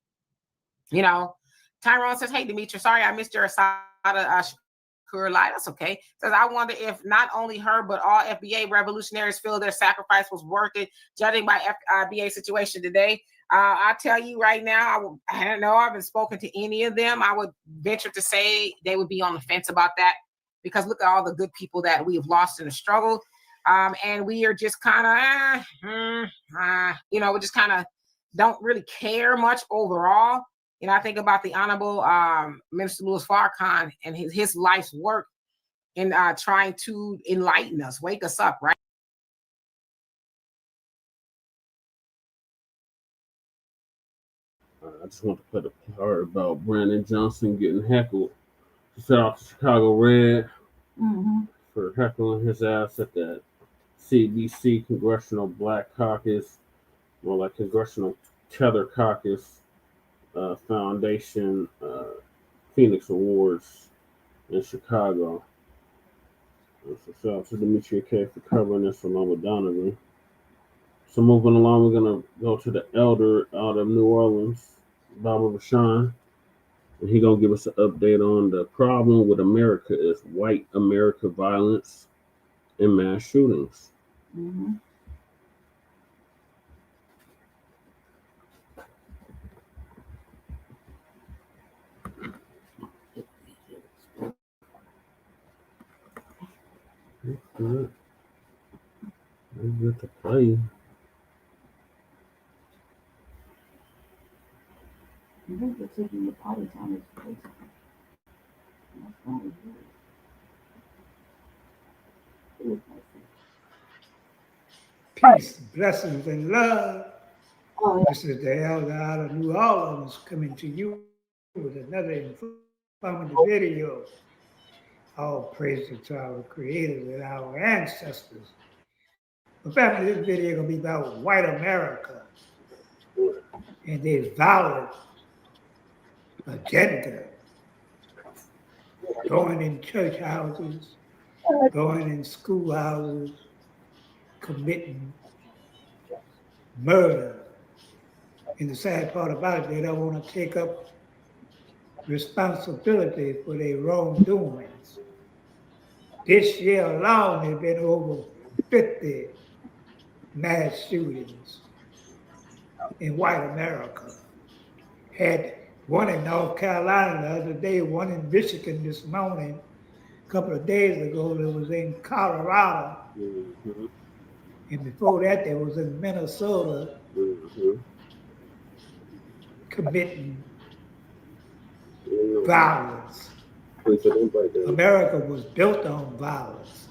Tyrone says, hey, Demetra, sorry I missed your Assata Shakur live. That's okay. Says, I wonder if not only her, but all FBA revolutionaries feel their sacrifice was worth it, judging by FBA situation today. I'll tell you right now, I don't know. I haven't spoken to any of them. I would venture to say they would be on the fence about that, because look at all the good people that we have lost in the struggle. And we are just kind of, we just kind of don't really care much overall. I think about the Honorable Minister Louis Farrakhan and his life's work in trying to enlighten us, wake us up, right? I just want to play the part about Brandon Johnson getting heckled. He set off the Chicago Red for heckling his ass at that CBC Congressional Black Caucus, more like Congressional Tether Caucus Foundation Phoenix Awards in Chicago. So shout out to AmeriKKA for covering this along with Donovan. So moving along, we're going to go to the elder out of New Orleans, Baba Rashawn. And he's going to give us an update on the problem with America is white America violence and mass shootings. Good. Good to play. I think they're taking the potty time as place. That's not really good. Peace, blessings, and love. This is the elder out of New Orleans coming to you with another informative video. All praises to our creators and our ancestors. But family, this video is going to be about white America and their violent agenda. Going in church houses, going in schoolhouses, committing murder. And the sad part about it, they don't want to take up responsibility for their wrongdoings. This year alone, there have been over 50 mass shootings in white America. Had one in North Carolina the other day, one in Michigan this morning. A couple of days ago, there was in Colorado. And before that, they was in Minnesota committing violence. America was built on violence.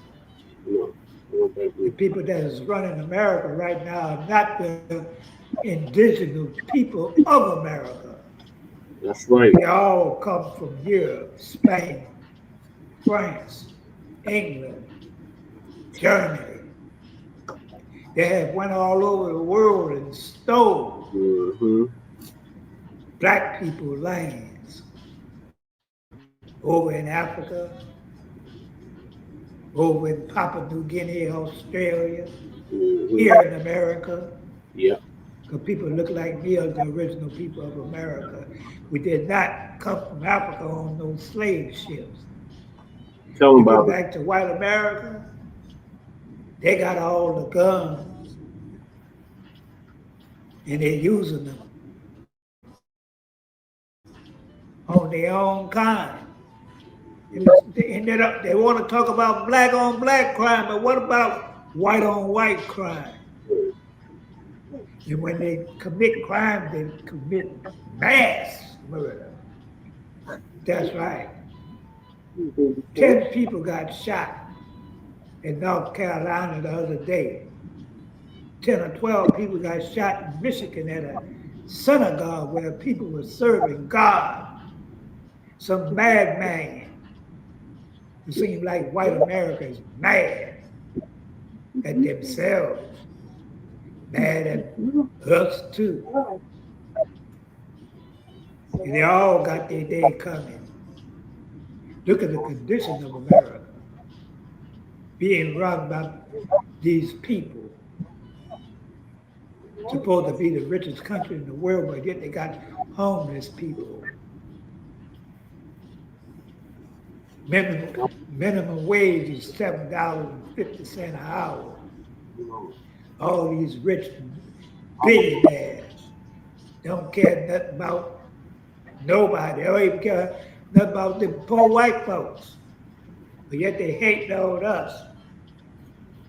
The people that is running America right now are not the indigenous people of America. That's right. They all come from Europe, Spain, France, England, Germany. They have went all over the world and stole black people lands over in Africa, over in Papua New Guinea, Australia, here in America. Yeah. Because people look like me are the original people of America. We did not come from Africa on those slave ships. Tell them You go about it. back to white America, they got all the guns and they're using them on their own kind. And they ended up, they want to talk about black on black crime, but what about white on white crime? And when they commit crime, they commit mass murder. That's right. 10 people got shot in North Carolina the other day. 10 or 12 people got shot in Michigan at a synagogue where people were serving God. Some madman. It seems like white America is mad at themselves, mad at us too. And they all got their day coming. Look at the condition of America, being run by these people. Supposed to be the richest country in the world, but yet they got homeless people. Minimum wage is $7.50 an hour. All these rich billionaires don't care nothing about nobody. They don't even care nothing about the poor white folks. But yet they hating on us,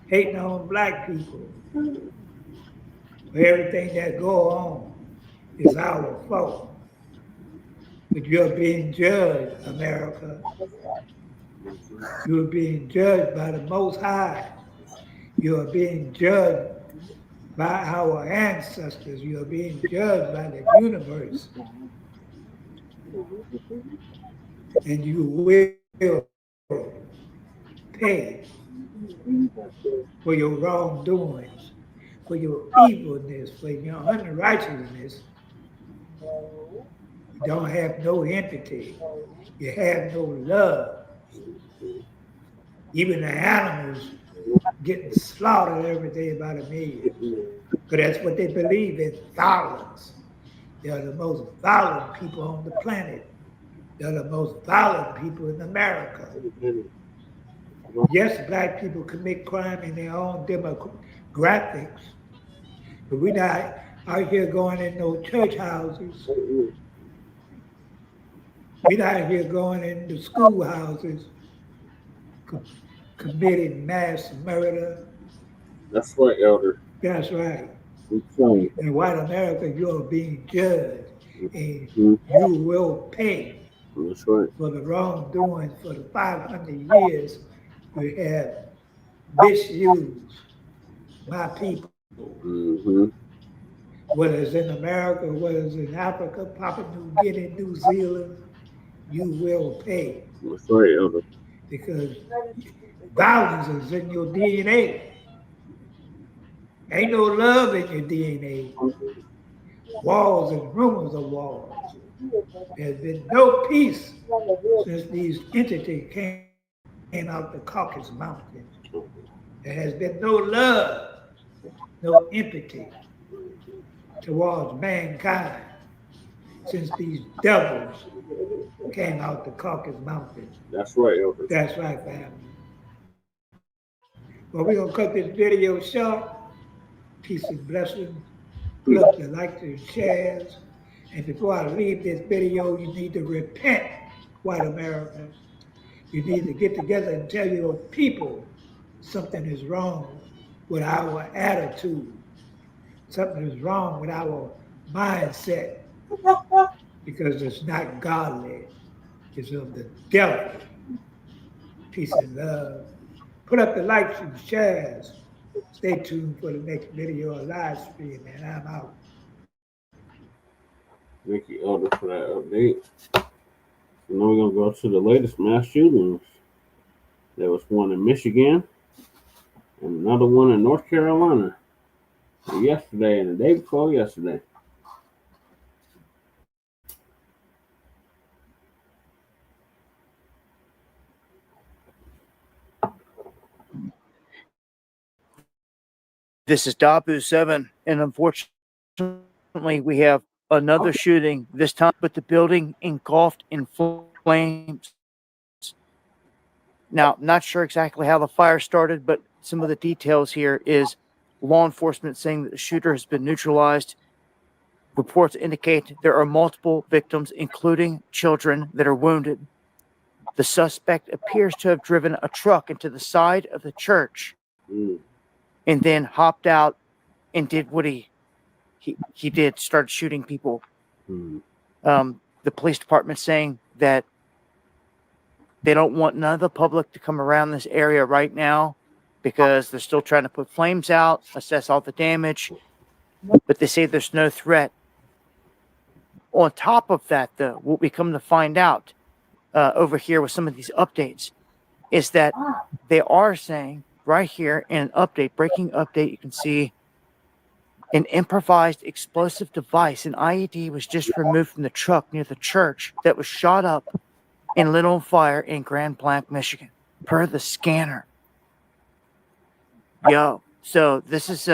hating on black people. Everything that go on is our fault. But you're being judged, America. You're being judged by the Most High. You're being judged by our ancestors. You're being judged by the universe. And you will pay for your wrongdoings, for your evilness, for your unrighteousness. You don't have no empathy. You have no love. Even the animals getting slaughtered every day by the millions. Because that's what they believe in, violence. They are the most violent people on the planet. They're the most violent people in America. Yes, black people commit crime in their own demographics, but we're not out here going in no church houses. We're not here going into schoolhouses, committing mass murder. That's right, Elder. That's right. Okay. In white America, you're being judged, and you will pay. That's right. For the wrongdoings for the 500 years we have misused my people. Whether it's in America, whether it's in Africa, Papua New Guinea, New Zealand, you will pay. That's right, Elder. Because violence is in your DNA. Ain't no love in your DNA. Walls and rumors of walls. There's been no peace since these entities came out the Caucasus Mountains. There has been no love, no empathy towards mankind since these devils came out the Caucasus Mountains. That's right, Elder. That's right, family. Well, we're going to cut this video short. Peace and blessings. Put up the likes and shares. And before I leave this video, you need to repent, white America. You need to get together and tell your people something is wrong with our attitude. Something is wrong with our mindset because it's not godly. It's of the devil. Peace and love. Put up the likes and shares. Stay tuned for the next video or live stream, and I'm out. Thank you, Elder, for that update. So now we're going to go to the latest mass shootings. There was one in Michigan and another one in North Carolina yesterday and the day before yesterday. This is Dabu7, and unfortunately, we have another shooting, this time with the building engulfed in flames. Now, not sure exactly how the fire started, but some of the details here is law enforcement saying that the shooter has been neutralized. Reports indicate there are multiple victims, including children, that are wounded. The suspect appears to have driven a truck into the side of the church and then hopped out and did what he did, started shooting people. The police department saying that they don't want none of the public to come around this area right now because they're still trying to put flames out, assess all the damage, but they say there's no threat. On top of that, though, what we come to find out over here with some of these updates is that they are saying right here in an update, breaking update, you can see an improvised explosive device, an IED, was just removed from the truck near the church that was shot up and lit on fire in Grand Blanc, Michigan, per the scanner. Yo, so this is,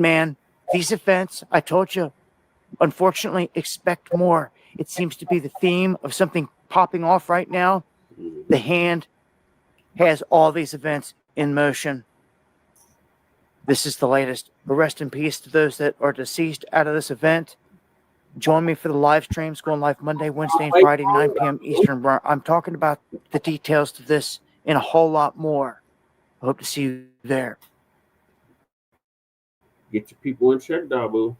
man, these events, I told you, unfortunately, expect more. It seems to be the theme of something popping off right now. The hand has all these events in motion. This is the latest. Rest in peace to those that are deceased out of this event. Join me for the live streams going live Monday, Wednesday, and Friday, 9 p.m. Eastern. I'm talking about the details to this and a whole lot more. I hope to see you there. Get your people in check, Dabu.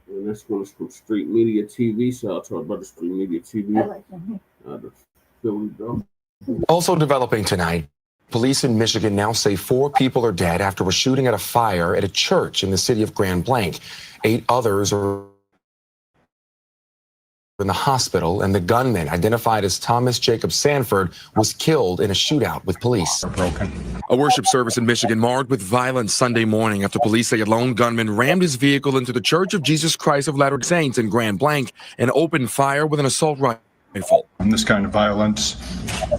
And that's one from Street Media TV. So I'll talk about the Street Media TV. The Philly dog. Also developing tonight, police in Michigan now say 4 people are dead after a shooting at a fire at a church in the city of Grand Blanc. 8 others are in the hospital, and the gunman, identified as Thomas Jacob Sanford, was killed in a shootout with police. A worship service in Michigan marred with violence Sunday morning after police say a lone gunman rammed his vehicle into the Church of Jesus Christ of Latter-day Saints in Grand Blanc and opened fire with an assault rifle. And this kind of violence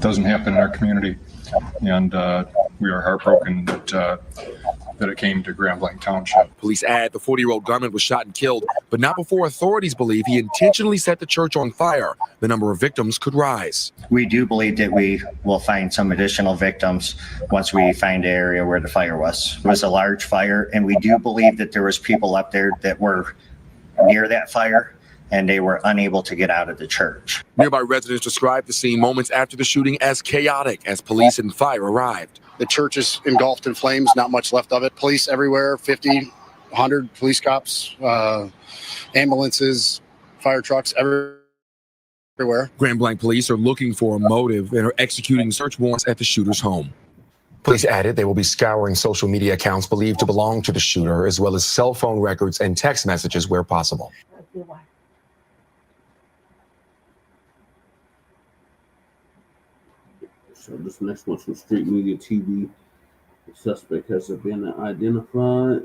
doesn't happen in our community, and we are heartbroken that it came to Grand Blanc Township. Police add the 40-year-old gunman was shot and killed, but not before authorities believe he intentionally set the church on fire. The number of victims could rise. We do believe that we will find some additional victims once we find the area where the fire was. It was a large fire, and we do believe that there was people up there that were near that fire, and they were unable to get out of the church. Nearby residents described the scene moments after the shooting as chaotic as police and fire arrived. The church is engulfed in flames, not much left of it. Police everywhere, 50, 100 police cops, ambulances, fire trucks, everywhere. Grand Blanc police are looking for a motive and are executing search warrants at the shooter's home. Police added they will be scouring social media accounts believed to belong to the shooter, as well as cell phone records and text messages where possible. So this next one's from Street Media TV. The suspect has been identified.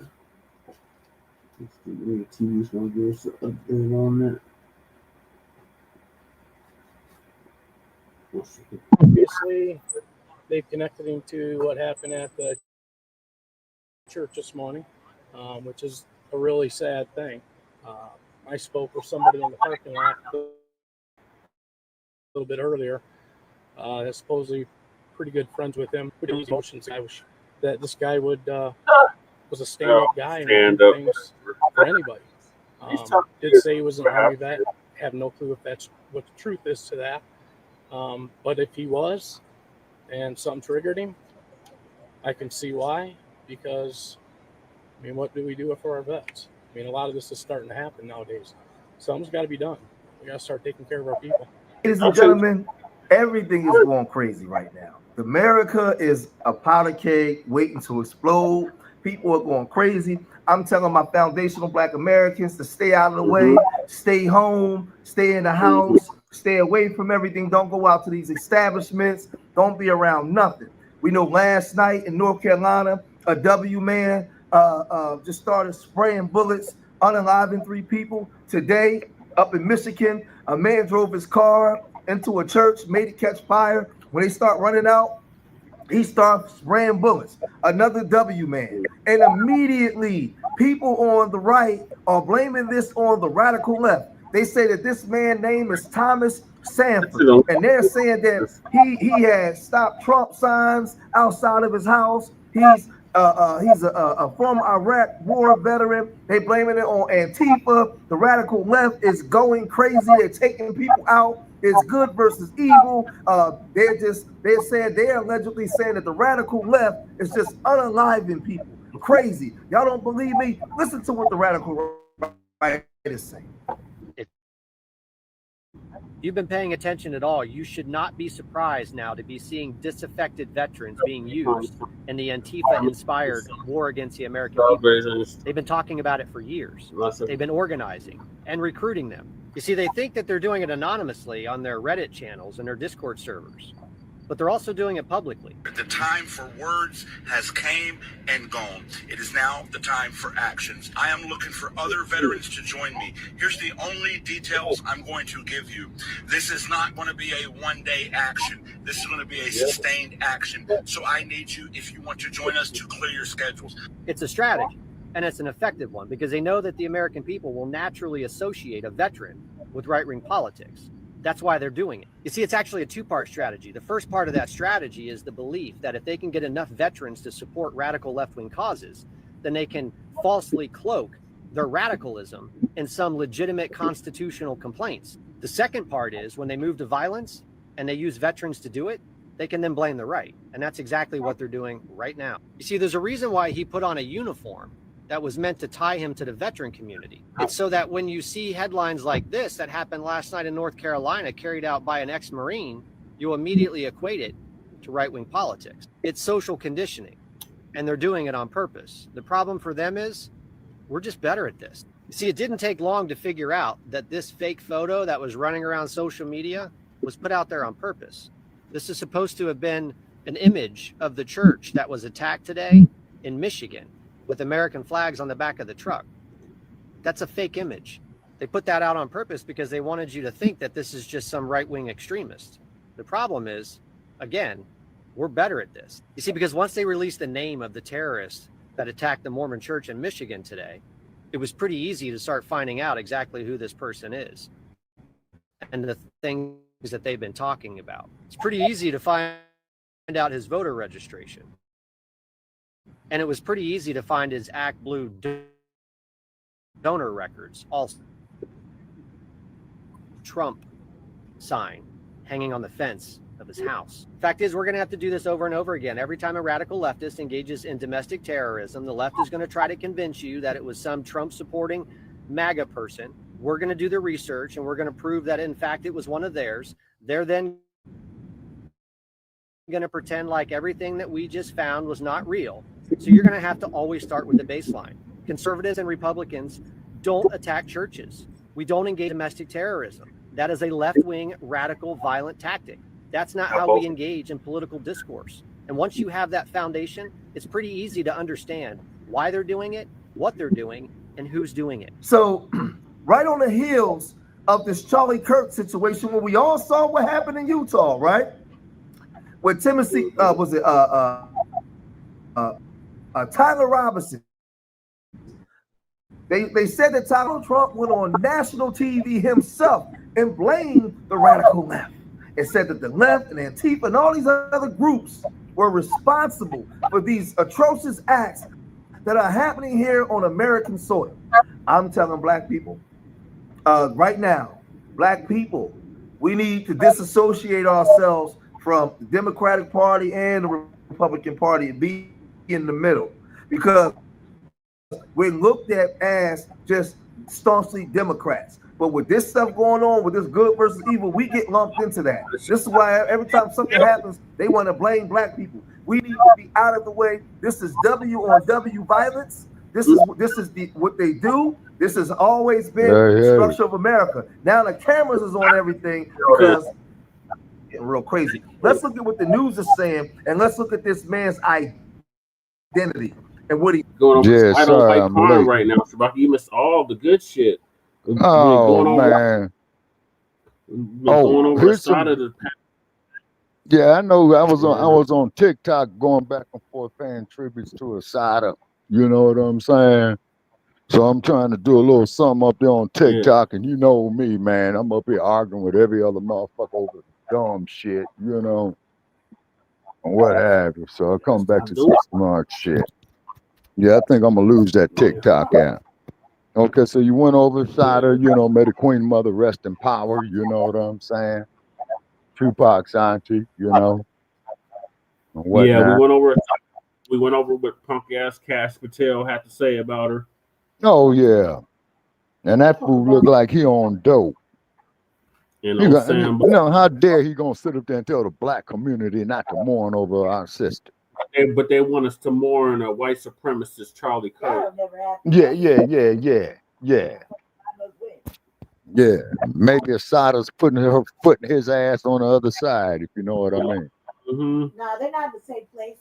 Street Media TV is going to give us an update on that. Obviously, they've connected him to what happened at the church this morning, which is a really sad thing. I spoke with somebody in the parking lot a little bit earlier. Supposedly pretty good friends with him. Pretty emotions. I was that this guy was a stand-up guy and would do things for anybody. Did say he was an Army vet. Have no clue if that's what the truth is to that. But if he was, and something triggered him, I can see why. Because, I mean, what do we do for our vets? I mean, a lot of this is starting to happen nowadays. Something's got to be done. We got to start taking care of our people. Ladies and gentlemen, everything is going crazy right now. America is a powder keg waiting to explode. People are going crazy. I'm telling my foundational Black Americans to stay out of the way, stay home, stay in the house, stay away from everything. Don't go out to these establishments. Don't be around nothing. We know last night in North Carolina, a W man just started spraying bullets, unaliving 3 people. Today, up in Michigan, a man drove his car into a church, made it catch fire. When they start running out, he starts spraying bullets. Another W man. And immediately, people on the right are blaming this on the radical left. They say that this man's name is Thomas Sanford, and they're saying that he had stop Trump signs outside of his house. He's a former Iraq war veteran. They blaming it on Antifa. The radical left is going crazy. They're taking people out. It's good versus evil. They're allegedly saying that the radical left is just unaliving people. Crazy. Y'all don't believe me? Listen to what the radical right is saying. If you've been paying attention at all, you should not be surprised now to be seeing disaffected veterans being used in the Antifa-inspired war against the American people. They've been talking about it for years. They've been organizing and recruiting them. You see, they think that they're doing it anonymously on their Reddit channels and their Discord servers, but they're also doing it publicly. The time for words has came and gone. It is now the time for actions. I am looking for other veterans to join me. Here's the only details I'm going to give you. This is not going to be a one-day action. This is going to be a sustained action. So I need you, if you want to join us, to clear your schedules. It's a strategy, and it's an effective one, because they know that the American people will naturally associate a veteran with right-wing politics. That's why they're doing it. You see, it's actually a 2-part strategy. The first part of that strategy is the belief that if they can get enough veterans to support radical left-wing causes, then they can falsely cloak their radicalism in some legitimate constitutional complaints. The second part is when they move to violence and they use veterans to do it, they can then blame the right. And that's exactly what they're doing right now. You see, there's a reason why he put on a uniform that was meant to tie him to the veteran community. It's so that when you see headlines like this that happened last night in North Carolina, carried out by an ex-Marine, you immediately equate it to right-wing politics. It's social conditioning, and they're doing it on purpose. The problem for them is we're just better at this. You see, it didn't take long to figure out that this fake photo that was running around social media was put out there on purpose. This is supposed to have been an image of the church that was attacked today in Michigan, with American flags on the back of the truck. That's a fake image. They put that out on purpose because they wanted you to think that this is just some right-wing extremist. The problem is, again, we're better at this. You see, because once they released the name of the terrorist that attacked the Mormon church in Michigan today, it was pretty easy to start finding out exactly who this person is and the things that they've been talking about. It's pretty easy to find out his voter registration. And it was pretty easy to find his Act Blue donor records also. Trump sign hanging on the fence of his house. Fact is, we're going to have to do this over and over again. Every time a radical leftist engages in domestic terrorism, the left is going to try to convince you that it was some Trump-supporting MAGA person. We're going to do the research, and we're going to prove that, in fact, it was one of theirs. They're then going to pretend like everything that we just found was not real. So you're going to have to always start with the baseline. Conservatives and Republicans don't attack churches. We don't engage in domestic terrorism. That is a left-wing, radical, violent tactic. That's not how we engage in political discourse. And once you have that foundation, it's pretty easy to understand why they're doing it, what they're doing, and who's doing it. So right on the heels of this Charlie Kirk situation, where we all saw what happened in Utah, right? Where Timothy, Tyler Robinson. They said that Donald Trump went on national TV himself and blamed the radical left and said that the left and Antifa and all these other groups were responsible for these atrocious acts that are happening here on American soil. I'm telling black people, right now, black people, we need to disassociate ourselves from the Democratic Party and the Republican Party and be in the middle, because we're looked at as just staunchly Democrats. But with this stuff going on, with this good versus evil, we get lumped into that. This is why every time something happens, they want to blame black people. We need to be out of the way. This is W on W violence. This is what they do. This has always been the structure of America. Now the cameras is on everything because getting real crazy. Let's look at what the news is saying, and let's look at this man's identity and what he going over. Yeah, I don't sorry, like I'm crime late. right now, Shabaki. You missed all the good shit. Oh Going over, man. going over Here's Assata. some. Yeah, I know. I was on TikTok going back and forth paying tributes to Assata. You know what I'm saying? So I'm trying to do a little something up there on TikTok, and you know me, man. I'm up here arguing with every other motherfucker over dumb shit, you know, and what have you. So I come back to some smart shit. Yeah, I think I'm gonna lose that TikTok app. Okay, so you went over Assata, you know, may the Queen Mother rest in power. You know what I'm saying? Tupac's auntie, you know. And Yeah, whatnot. we went over what punk ass Kash Patel had to say about her. Oh yeah, and that fool look like he on dope. You You know, how dare he gonna sit up there and tell the black community not to mourn over our sister? But they want us to mourn a white supremacist Charlie Kirk. Yeah. Maybe Assata's putting her foot in his ass on the other side, if you know what I mean. Mm-hmm. No, they're not in the same place.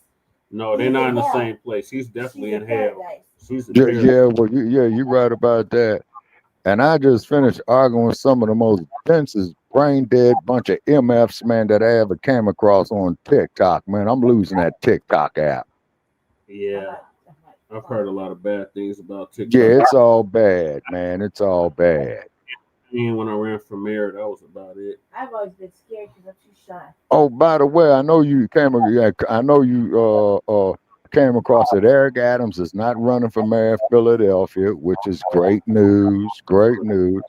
No, they're not in the same place. He's definitely in hell. She's in paradise. You're right about that. And I just finished arguing with some of the most densest, brain dead bunch of MFs, man, that I ever came across on TikTok, man. I'm losing that TikTok app. Yeah. I've heard a lot of bad things about TikTok. Yeah, it's all bad, man. It's all bad. And when I ran for mayor, that was about it. I've always been scared because I'm too shy. Oh, by the way, I know you came across that Eric Adams is not running for mayor of Philadelphia, which is great news. Great news.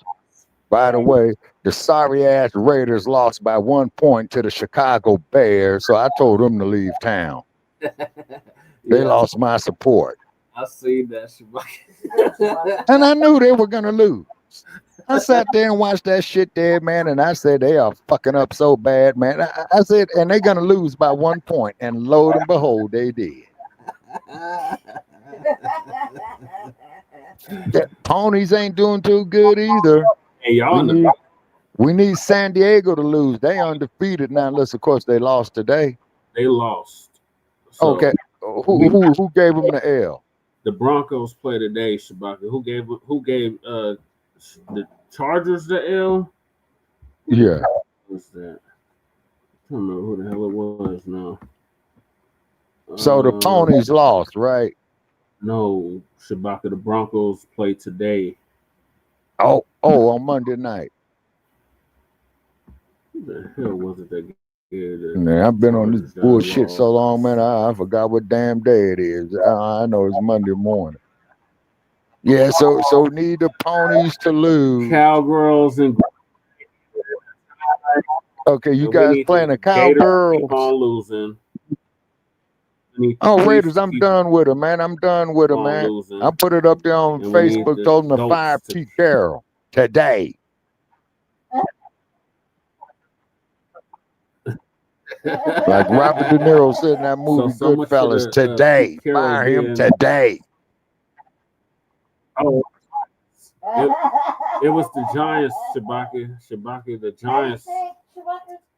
By the way, the sorry ass Raiders lost by 1 point to the Chicago Bears, so I told them to leave town. They lost my support. I seen that. And I knew they were gonna lose. I sat there and watched that shit there, man, and I said they are fucking up so bad, man. I said, and they're gonna lose by 1 point, and lo and behold, they did. The Ponies ain't doing too good either. Hey, y'all we need San Diego to lose. They undefeated now, unless of course they lost today. They lost. So okay, who gave them the L? The Broncos play today, Shabaka. Who gave the Chargers the L? Yeah. What's that? I don't remember who the hell it was now. So the Ponies lost, right? No, Shabaka. The Broncos play today. Oh, on Monday night. Who the hell was it that did? Man, I've been on this bullshit so long, man. I forgot what damn day it is. I know it's Monday morning. Yeah, so need the Ponies to lose. Cowgirls and okay, you guys playing the Cowgirls. Keep on losing. Oh, Raiders, I'm done with them, man. I'm done with them, man. I put it up there on Facebook, told them to fire Pete Carroll today. Like Robert De Niro said in that movie Goodfellas, today. Fire him today. Oh, it was the Giants, Shabaka. The Giants,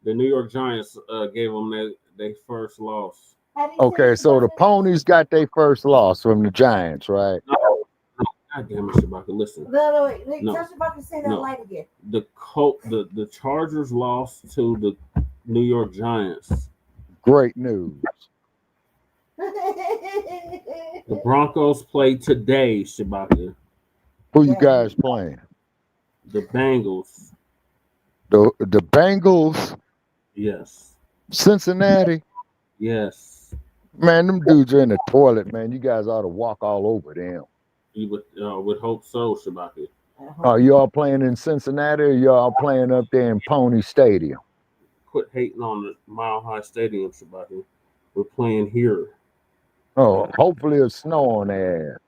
the New York Giants gave them their first loss. Okay, so the Ponies got their first loss from the Giants, right? No. God damn it, Shabaka. Listen. No. Tell Shabaka to say that light again. The Chargers lost to the New York Giants. Great news. The Broncos play today, Shabaka. Who you guys playing? The Bengals. The Bengals? Yes. Cincinnati? Yes. Man, them dudes are in the toilet, man. You guys ought to walk all over them. You would hope so, Shabaki. Are y'all playing in Cincinnati or y'all playing up there in Pony Stadium? Quit hating on the Mile High Stadium, Shabaki. We're playing here. Oh, hopefully it's snow on there.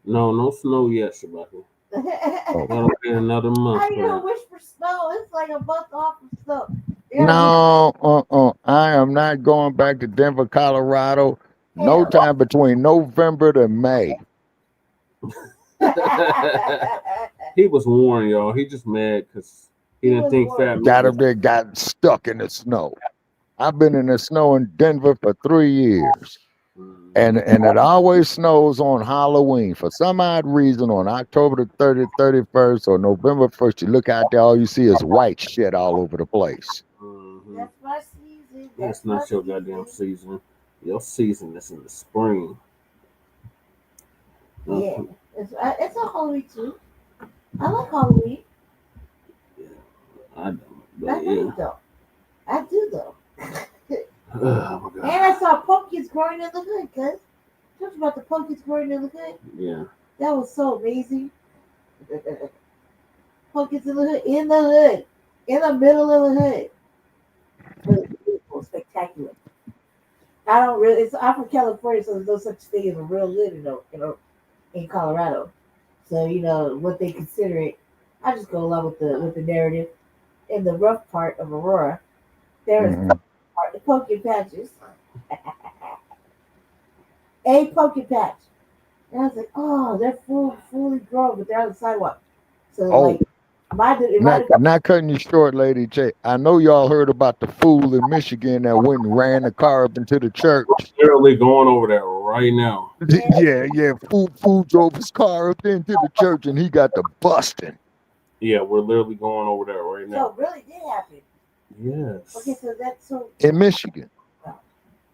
No snow yet, Shabaki. That'll be another month. How you gonna wish for snow? It's like a month off of snow. No, I am not going back to Denver, Colorado. No time between November to May. He was warned, y'all. He just mad because he didn't think Fat Got up there, got stuck in the snow. I've been in the snow in Denver for 3 years. And it always snows on Halloween. For some odd reason, on October the 30th, 31st, or November 1st, you look out there, all you see is white shit all over the place. That's my season. That's not your goddamn season. Your season is in the spring. Yeah, it's a Halloween too. I like Halloween. I don't. I do though. I do though. Oh, my God. And I saw pumpkins growing in the hood, cuz. Talked about the pumpkins growing in the hood. Yeah. That was so amazing. Pumpkins in the hood, in the middle of the hood. It was beautiful, spectacular. I don't really. I'm from California, so there's no such thing as a real hood, in Colorado. So what they consider it. I just go along with the narrative. In the rough part of Aurora, there is the pumpkin patches. A pumpkin patch. And I was like, oh, they're fully grown, but they're on the sidewalk. So Not cutting you short, Lady J. I know y'all heard about the fool in Michigan that went and ran the car up into the church. Literally going over there right now. Yeah. Fool drove his car up into the church and he got the busting. Yeah, we're literally going over there right now. So it really did happen. Yes. Okay, so that's so in Michigan.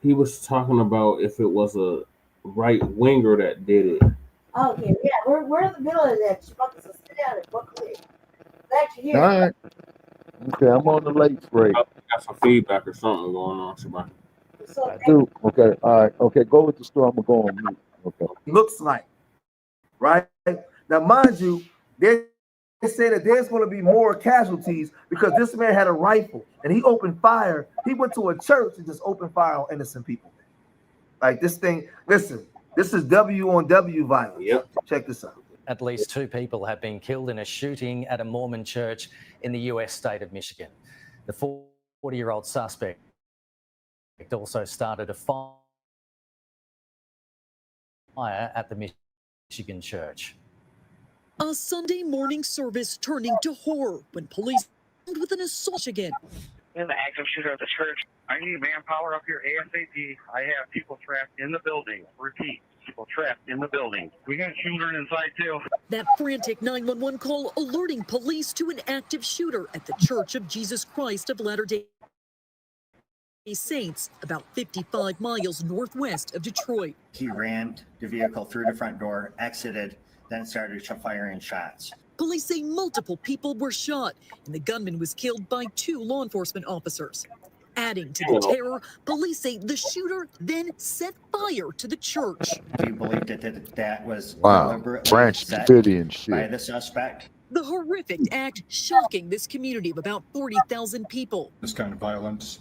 He was talking about if it was a right winger that did it. Okay, yeah, we're in the middle of that. So sit down and buckle in. Glad you're here. All right. Okay, I'm on the late break. Got some feedback or something going on, Shabaki. I do. Okay, all right. Okay, go with the store. I'm gonna go on mute. Okay. Looks like, right? Now, mind you, they say that there's going to be more casualties because this man had a rifle and he opened fire. He went to a church and just opened fire on innocent people. Like this thing, listen, this is W on W violence. Yep. Check this out. At least 2 people have been killed in a shooting at a Mormon church in the US state of Michigan. The 40-year-old suspect also started a fire at the Michigan church. A Sunday morning service turning to horror when police with an assault again. We have an active shooter at the church. I need manpower up here ASAP. I have people trapped in the building. Repeat, people trapped in the building. We got children inside too. That frantic 911 call alerting police to an active shooter at the Church of Jesus Christ of Latter-day Saints, about 55 miles northwest of Detroit. He rammed the vehicle through the front door, exited, then started firing shots. Police say multiple people were shot, and the gunman was killed by 2 law enforcement officers. Adding to the terror, police say the shooter then set fire to the church. We believe that was Branch deliberately set Davidian shit. by the suspect. The horrific act shocking this community of about 40,000 people. This kind of violence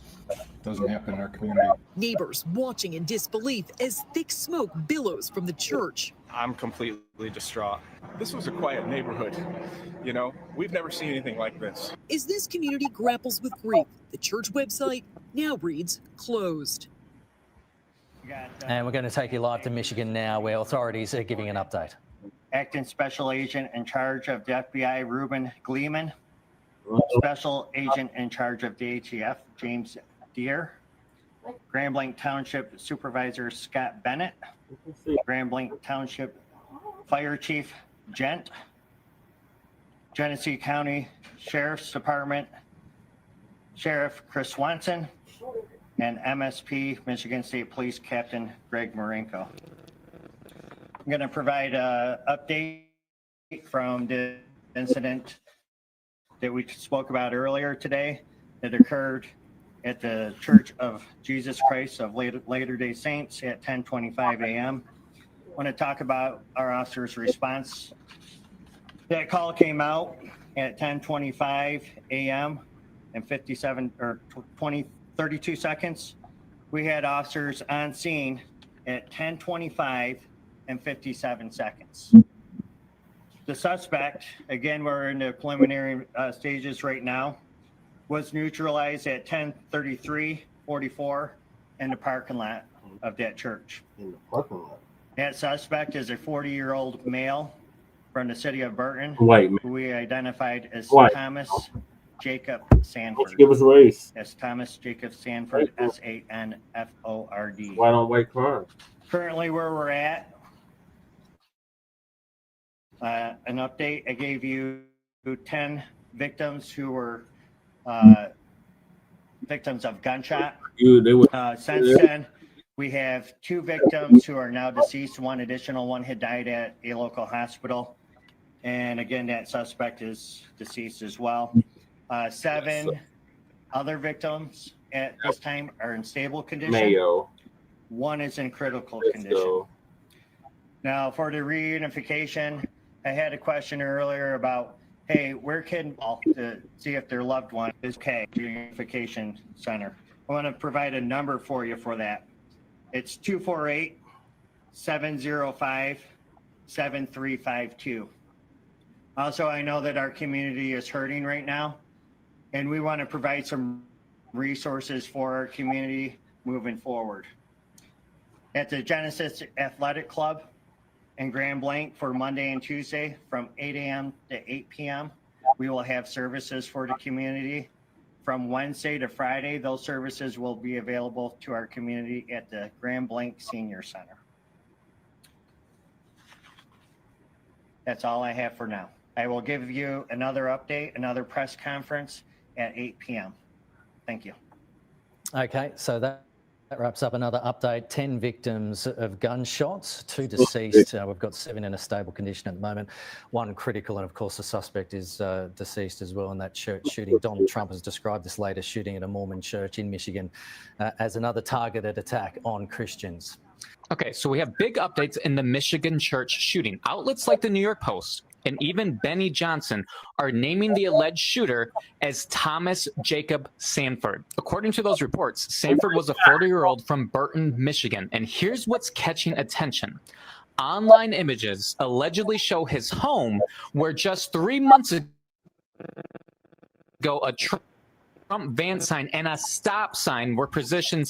doesn't happen in our community. Neighbors watching in disbelief as thick smoke billows from the church. I'm completely distraught. This was a quiet neighborhood. We've never seen anything like this. As this community grapples with grief, the church website now reads closed. And we're going to take you live to Michigan now, where authorities are giving an update. Acting Special Agent in charge of the FBI, Ruben Gleeman. Special Agent in charge of the ATF, James Deere. Grand Blanc Township Supervisor Scott Bennett. Grand Blanc Township Fire Chief Gent. Genesee County Sheriff's Department Sheriff Chris Swanson, and MSP Michigan State Police Captain Greg Marenko. I'm going to provide an update from the incident that we spoke about earlier today that occurred at the Church of Jesus Christ of Latter-day Saints at 10:25 a.m. I want to talk about our officer's response. That call came out at 10:25 a.m. and 32 seconds. We had officers on scene at 10:25 and 57 seconds. The suspect, again, we're in the preliminary stages right now, was neutralized at 10:33:44 in the parking lot of that church. In the parking lot. That suspect is a 40-year-old male from the city of Burton, White man. who we identified as White. Thomas Jacob Sanford. Don't you give us race. That's Thomas Jacob Sanford, S-A-N-F-O-R-D. White on white crime. Currently, where we're at, an update. I gave you 10 victims who were victims of gunshot. Since then, we have 2 victims who are now deceased. One additional one had died at a local hospital. And again, that suspect is deceased as well. 7 other victims at this time are in stable condition. Mayo. 1 is in critical condition. Now, for the reunification, I had a question earlier about, hey, where can to see if their loved one is okay, reunification center. I want to provide a number for you for that. It's 248-705-7352. Also, I know that our community is hurting right now, and we want to provide some resources for our community moving forward. At the Genesis Athletic Club in Grand Blanc for Monday and Tuesday from 8 a.m. to 8 p.m., we will have services for the community. From Wednesday to Friday, those services will be available to our community at the Grand Blanc Senior Center. That's all I have for now. I will give you another update, another press conference at 8 p.m. Thank you. Okay, so that wraps up another update. 10 victims of gunshots, 2 deceased. We've got 7 in a stable condition at the moment, 1 critical, and of course the suspect is deceased as well in that church shooting. Donald Trump has described this latest shooting at a Mormon church in Michigan as another targeted attack on Christians. Okay, so we have big updates in the Michigan church shooting. Outlets like the New York Post and even Benny Johnson are naming the alleged shooter as Thomas Jacob Sanford. According to those reports, Sanford was a 40-year-old from Burton, Michigan. And here's what's catching attention. Online images allegedly show his home, where just 3 months ago, a Trump van sign and a stop sign were positioned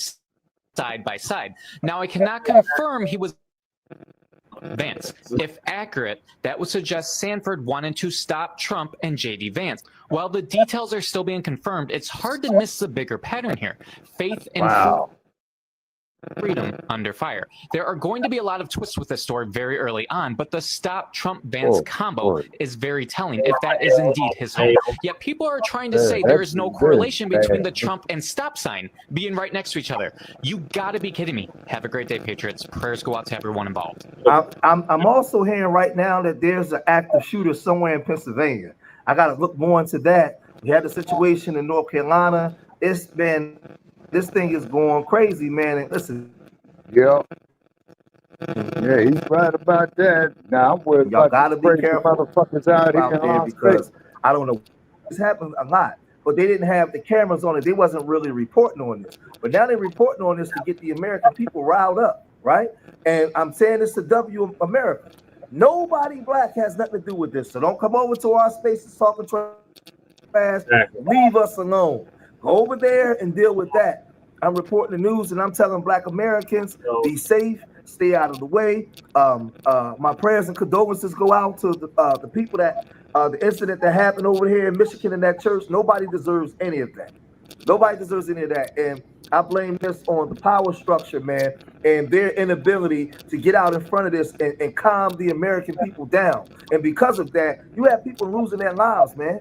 side by side. Now, I cannot confirm he was Vance. If accurate, that would suggest Sanford wanted to stop Trump and J.D. Vance. While the details are still being confirmed, it's hard to miss the bigger pattern here. Faith and freedom under fire. There are going to be a lot of twists with this story very early on, but the stop Trump Vance combo is very telling if that is indeed his home. Yet people are trying to say there is no correlation between the Trump and stop sign being right next to each other. You gotta be kidding me. Have a great day, Patriots. Prayers go out to everyone involved. I'm also hearing right now that there's an active shooter somewhere in Pennsylvania. I gotta look more into that. We had a situation in North Carolina. This thing is going crazy, man. And listen. Yeah, he's right about that. Now I'm worried y'all about gotta be careful motherfuckers out there because I don't know. This happens a lot, but they didn't have the cameras on it. They wasn't really reporting on this, but now they're reporting on this to get the American people riled up, right? And I'm saying this to W America. Nobody black has nothing to do with this, so don't come over to our spaces talking fast. Leave us alone. Go over there and deal with that. I'm reporting the news and I'm telling black Americans, be safe, stay out of the way. My prayers and condolences go out to the people that the incident that happened over here in Michigan in that church. Nobody deserves any of that. Nobody deserves any of that. And I blame this on the power structure, man, and their inability to get out in front of this and calm the American people down. And because of that, you have people losing their lives, man.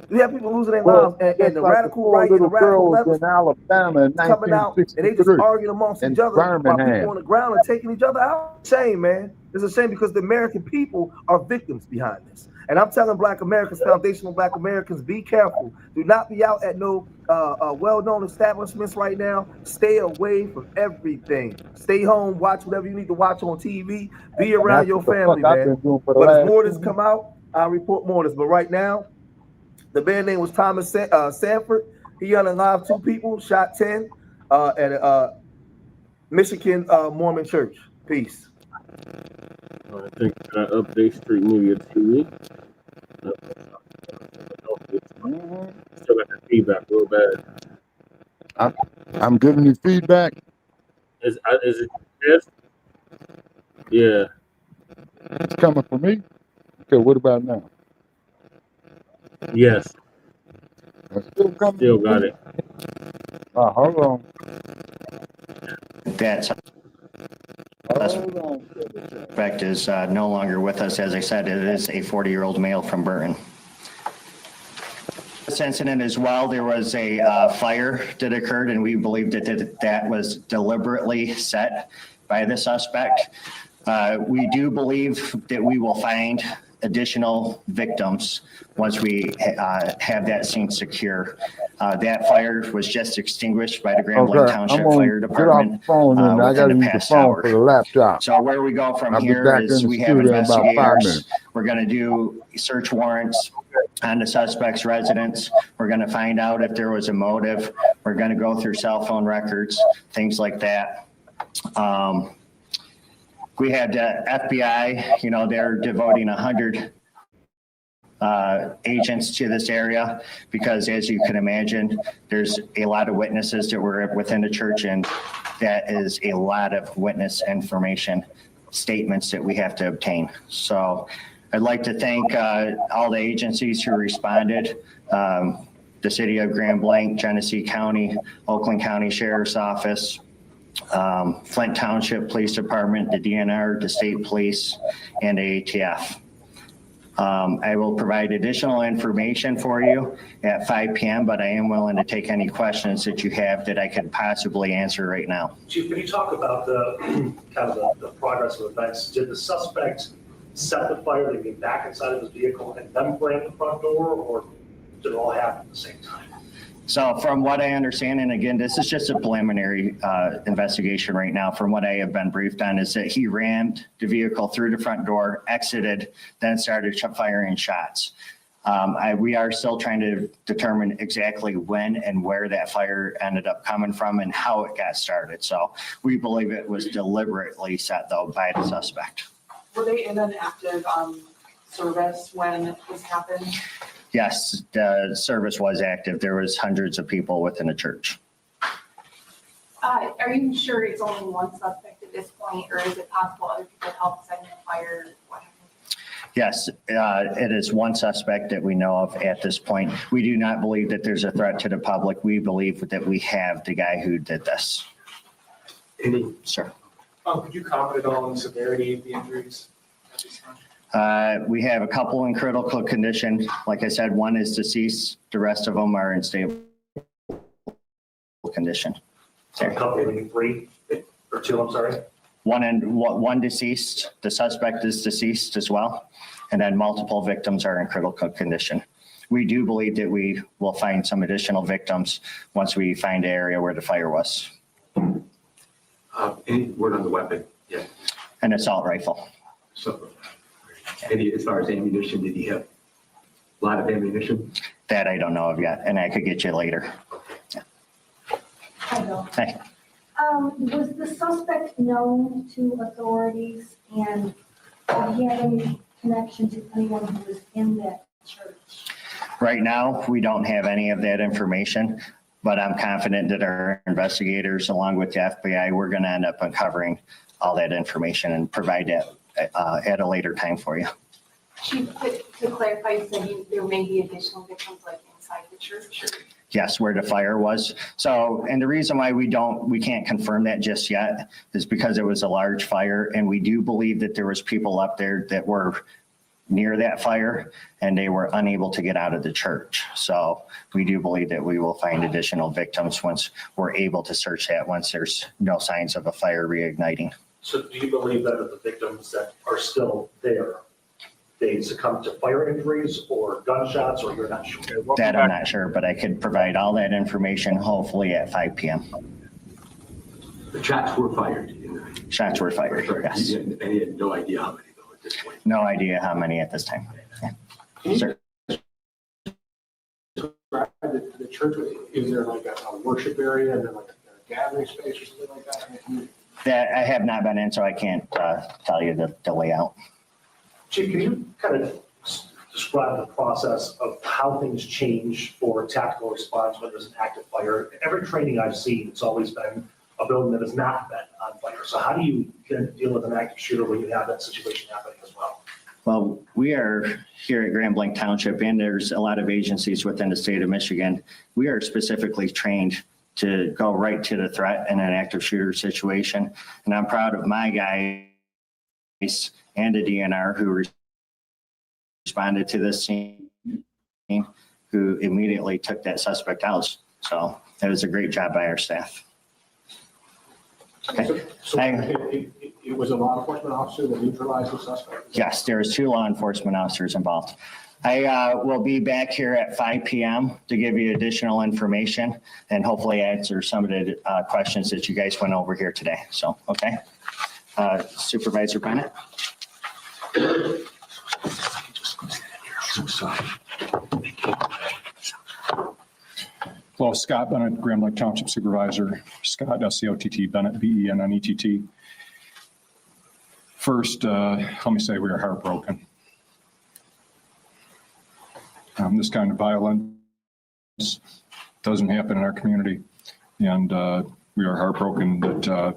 You have people losing their lives, and the radical right and the radical left in Alabama in coming out, and they just arguing amongst each other while people on the ground and taking each other out. Shame, man. It's a shame because the American people are victims behind this. And I'm telling Black Americans, foundational Black Americans, be careful. Do not be out at no well-known establishments right now. Stay away from everything. Stay home, watch whatever you need to watch on TV. Be around your family, man. But as more this come out, I'll report more of this. But right now, the man name was Thomas Sanford. He unalived 2 people, shot 10 at a Michigan Mormon church. Peace. All right, thank you for that update, Street Media TV. Still got the feedback real bad. I'm giving you feedback. Is it yes? Yeah. It's coming from me. Okay, what about now? Yes. Still coming. Still got it. Hold on. That suspect is no longer with us. As I said, it is a 40-year-old male from Burton. This incident as well, there was a fire that occurred, and we believe that was deliberately set by the suspect. We do believe that we will find additional victims once we have that scene secure. That fire was just extinguished by the Grand Blanc Township Fire Department within the past hour. For the laptop. So where we go from here is we have investigators. We're going to do search warrants on the suspect's residence. We're going to find out if there was a motive. We're going to go through cell phone records, things like that. We had FBI, you know, they're devoting 100 agents to this area because, as you can imagine, there's a lot of witnesses that were within the church, and that is a lot of witness information, statements that we have to obtain. So I'd like to thank all the agencies who responded, the City of Grand Blanc, Genesee County, Oakland County Sheriff's Office, Flint Township Police Department, the DNR, the State Police, and ATF. I will provide additional information for you at 5 p.m., but I am willing to take any questions that you have that I could possibly answer right now. Chief, can you talk about the kind of the progress of events? Did the suspect set the fire to get back inside of his vehicle and then bring the front door, or did it all happen at the same time? So from what I understand, and again, this is just a preliminary investigation right now, from what I have been briefed on, is that he rammed the vehicle through the front door, exited, then started firing shots. We are still trying to determine exactly when and where that fire ended up coming from and how it got started. So we believe it was deliberately set, though, by the suspect. Were they in an active service when this happened? Yes, the service was active. There was hundreds of people within the church. Are you sure it's only one suspect at this point, or is it possible other people helped set the fire? Yes, it is one suspect that we know of at this point. We do not believe that there's a threat to the public. We believe that we have the guy who did this. Sir. Could you comment on the severity of the injuries at this time? We have a couple in critical condition. Like I said, one is deceased. The rest of them are in stable condition. A couple, maybe 3 or 2, I'm sorry. One deceased. The suspect is deceased as well. And then multiple victims are in critical condition. We do believe that we will find some additional victims once we find the area where the fire was. Any word on the weapon? Yeah. An assault rifle. So, as far as ammunition, did he have a lot of ammunition? That I don't know of yet, and I could get you later. Yeah. Hey. Was the suspect known to authorities, and did he have any connection to anyone who was in that church? Right now, we don't have any of that information, but I'm confident that our investigators, along with the FBI, we're going to end up uncovering all that information and provide that at a later time for you. Chief, to clarify, you said there may be additional victims like inside the church? Yes, where the fire was. So, and the reason why we can't confirm that just yet is because it was a large fire, and we do believe that there was people up there that were near that fire and they were unable to get out of the church. So we do believe that we will find additional victims once we're able to search that, once there's no signs of a fire reigniting. So do you believe that the victims that are still there, they succumbed to fire injuries or gunshots, or you're not sure? That I'm not sure, but I could provide all that information hopefully at 5 p.m. The shots were fired. Shots were fired, yes. And he had no idea how many though at this point. No idea how many at this time. Yeah. Sir. The church, is there like a worship area and then like a gathering space or something like that? That I have not been in, so I can't tell you the layout. Chief, can you kind of describe the process of how things change for tactical response when there's an active fire? Every training I've seen, it's always been a building that has not been on fire. So how do you deal with an active shooter when you have that situation happening as well? Well, we are here at Grand Blanc Township, and there's a lot of agencies within the state of Michigan. We are specifically trained to go right to the threat in an active shooter situation. And I'm proud of my guys and the DNR who responded to this scene, who immediately took that suspect out. So that was a great job by our staff. Okay. So it was a law enforcement officer that neutralized the suspect? Yes, there's 2 law enforcement officers involved. I will be back here at 5 p.m. to give you additional information and hopefully answer some of the questions that you guys went over here today. So, okay. Supervisor Bennett. Hello, Scott Bennett, Grand Blanc Township Supervisor. Scott, S-C-O-T-T, Bennett, B-E-N-N-E-T-T. First, let me say we are heartbroken. This kind of violence doesn't happen in our community, and we are heartbroken that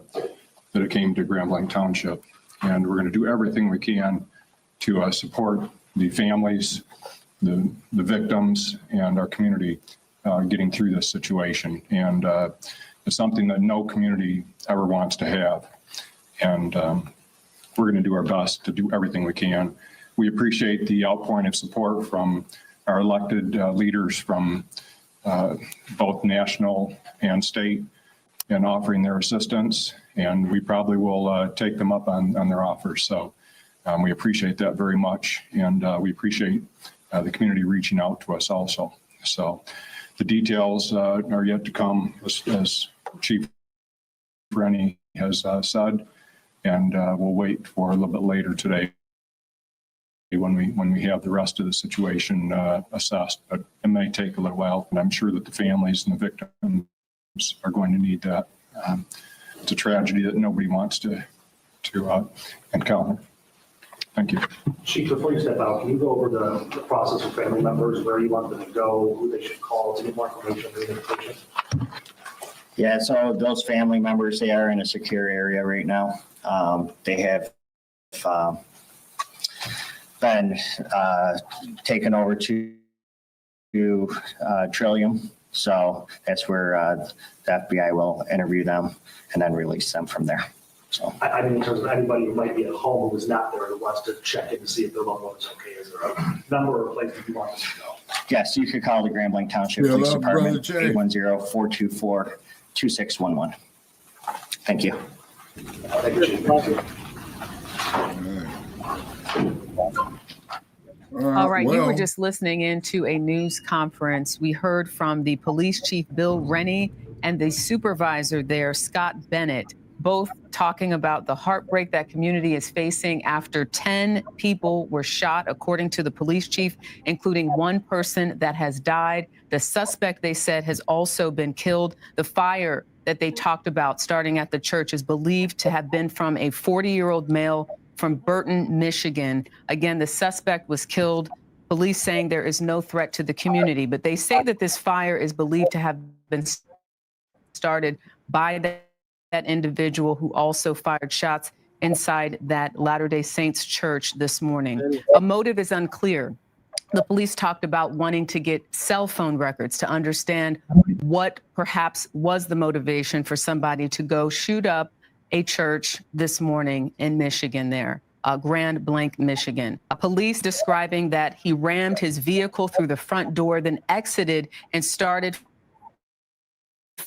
it came to Grand Blanc Township. And we're going to do everything we can to support the families, the victims, and our community getting through this situation. And it's something that no community ever wants to have. And we're going to do our best to do everything we can. We appreciate the outpouring of support from our elected leaders from both national and state in offering their assistance. And we probably will take them up on their offers. So we appreciate that very much. And we appreciate the community reaching out to us also. So the details are yet to come, as Chief Rennie has said, and we'll wait for a little bit later today when we have the rest of the situation assessed. But it may take a little while, and I'm sure that the families and the victims are going to need that. It's a tragedy that nobody wants to encounter. Thank you. Chief, before you step out, can you go over the process with family members, where you want them to go, who they should call to get more information, reunification? Yeah, so those family members, they are in a secure area right now. They have been taken over to Trillium. So that's where the FBI will interview them and then release them from there. So I mean, in terms of anybody who might be at home who is not there, who wants to check in to see if their loved one is okay, is there a number or a place that you want them to go? yes, you could call the Grand Blanc Township Police Department, 810-424-2611. Thank you. Thank you, Chief. All right, you were just listening into a news conference. We heard from the police chief, Bill Rennie, and the supervisor there, Scott Bennett, both talking about the heartbreak that community is facing after 10 people were shot, according to the police chief, including one person that has died. The suspect, they said, has also been killed. The fire that they talked about starting at the church is believed to have been from a 40-year-old male from Burton, Michigan. Again, the suspect was killed. Police saying there is no threat to the community, but they say that this fire is believed to have been started by that individual who also fired shots inside that Latter-day Saints church this morning. A motive is unclear. The police talked about wanting to get cell phone records to understand what perhaps was the motivation for somebody to go shoot up a church this morning in Michigan there, Grand Blanc, Michigan. Police describing that he rammed his vehicle through the front door, then exited and started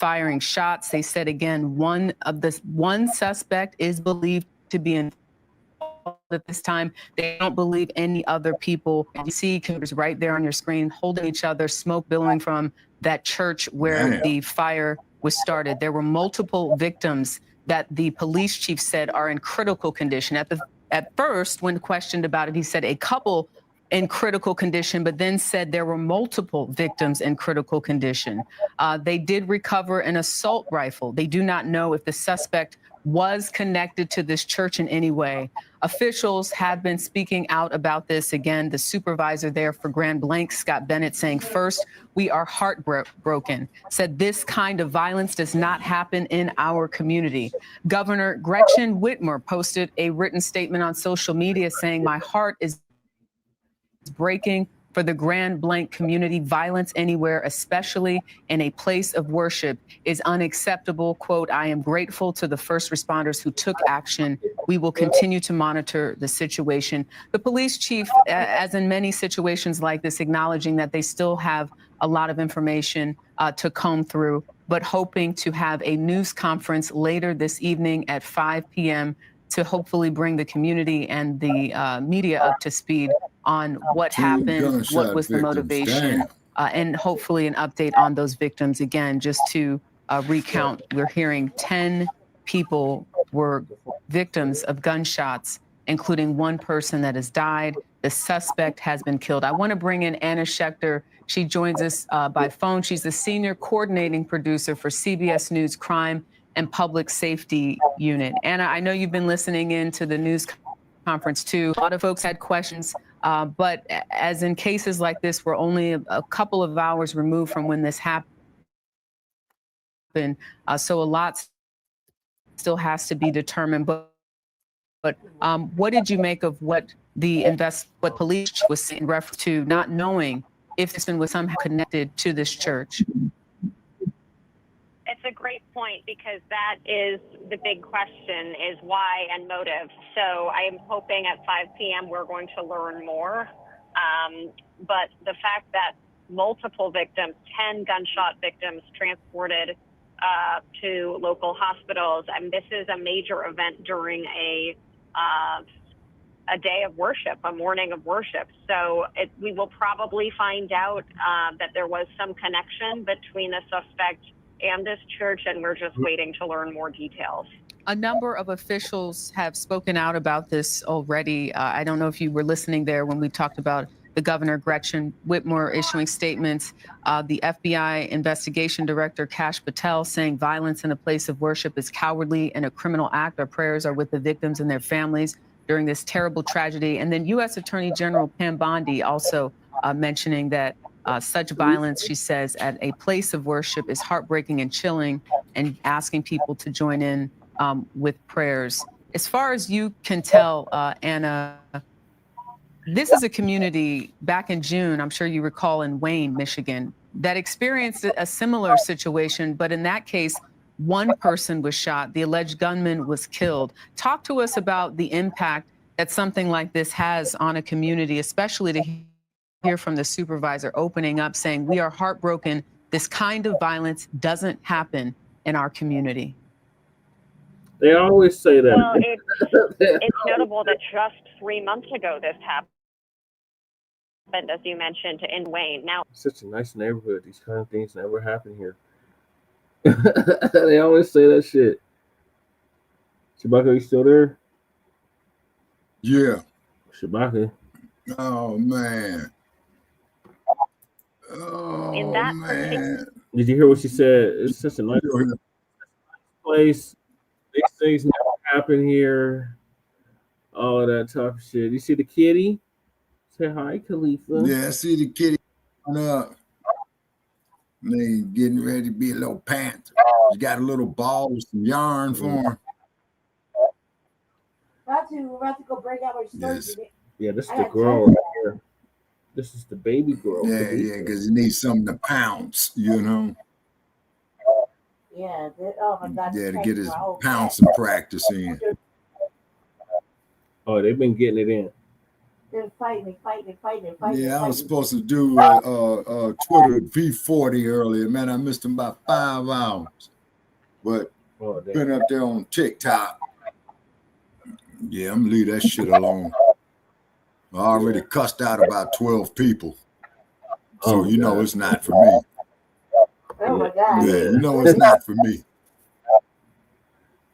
firing shots. They said again, one suspect is believed to be in at this time. They don't believe any other people. You see cameras right there on your screen holding each other, smoke billowing from that church where the fire was started. There were multiple victims that the police chief said are in critical condition. At first, when questioned about it, he said a couple in critical condition, but then said there were multiple victims in critical condition. They did recover an assault rifle. They do not know if the suspect was connected to this church in any way. Officials have been speaking out about this. Again, the supervisor there for Grand Blanc, Scott Bennett, saying, first, we are heartbroken, said this kind of violence does not happen in our community. Governor Gretchen Whitmer posted a written statement on social media saying, my heart is breaking for the Grand Blanc community. Violence anywhere, especially in a place of worship, is unacceptable. Quote, I am grateful to the first responders who took action. We will continue to monitor the situation. The police chief, as in many situations like this, acknowledging that they still have a lot of information to comb through, but hoping to have a news conference later this evening at 5 p.m. to hopefully bring the community and the media up to speed on what happened, what was the motivation, and hopefully an update on those victims. Again, just to recount, we're hearing 10 people were victims of gunshots, including one person that has died. The suspect has been killed. I want to bring in Anna Schechter. She joins us by phone. She's the senior coordinating producer for CBS News Crime and Public Safety Unit. Anna, I know you've been listening in to the news conference too. A lot of folks had questions, but as in cases like this, we're only a couple of hours removed from when this happened. So a lot still has to be determined. But what did you make of what what police was saying in reference to not knowing if this one was somehow connected to this church? It's a great point, because that is the big question, is why and motive. So I am hoping at 5 p.m. we're going to learn more. But the fact that multiple victims, 10 gunshot victims transported to local hospitals, and this is a major event during a day of worship, a morning of worship. So we will probably find out that there was some connection between the suspect and this church, and we're just waiting to learn more details. A number of officials have spoken out about this already. I don't know if you were listening there when we talked about the Governor Gretchen Whitmer issuing statements. The FBI investigation director, Kash Patel, saying violence in a place of worship is cowardly and a criminal act. Our prayers are with the victims and their families during this terrible tragedy. And then U.S. Attorney General Pam Bondi also mentioning that such violence, she says, at a place of worship is heartbreaking and chilling, and asking people to join in with prayers. As far as you can tell, Anna, this is a community back in June, I'm sure you recall, in Wayne, Michigan, that experienced a similar situation, but in that case, one person was shot, the alleged gunman was killed. Talk to us about the impact that something like this has on a community, especially to hear from the supervisor opening up, saying, we are heartbroken. This kind of violence doesn't happen in our community. They always say that. Well, it's notable that just 3 months ago this happened, as you mentioned, in Wayne. Now, it's such a nice neighborhood. These kind of things never happen here. They always say that shit. Shabaka, you still there? Yeah. Shabaka. Oh, man. Oh, in that man. Did you hear what she said? It's such a nice place. These things never happen here. All that type of shit. You see the kitty? Say hi, Khalifa. Yeah, I see the kitty coming up. They getting ready to be a little panther. You got a little ball with some yarn for him. We're about to go break out our stories. Yes. Yeah, this is the girl right here. This is the baby girl. Yeah, because you need something to pounce, you know. Yeah, oh my God. Yeah, to get his pouncing practice in. Oh, they've been getting it in. They're fighting. Yeah, I was supposed to do Twitter V40 earlier. Man, I missed them by 5 hours. But been up there on TikTok. Yeah, I'm gonna leave that shit alone. I already cussed out about 12 people. So you know it's not for me. Oh my God. Yeah, you know it's not for me.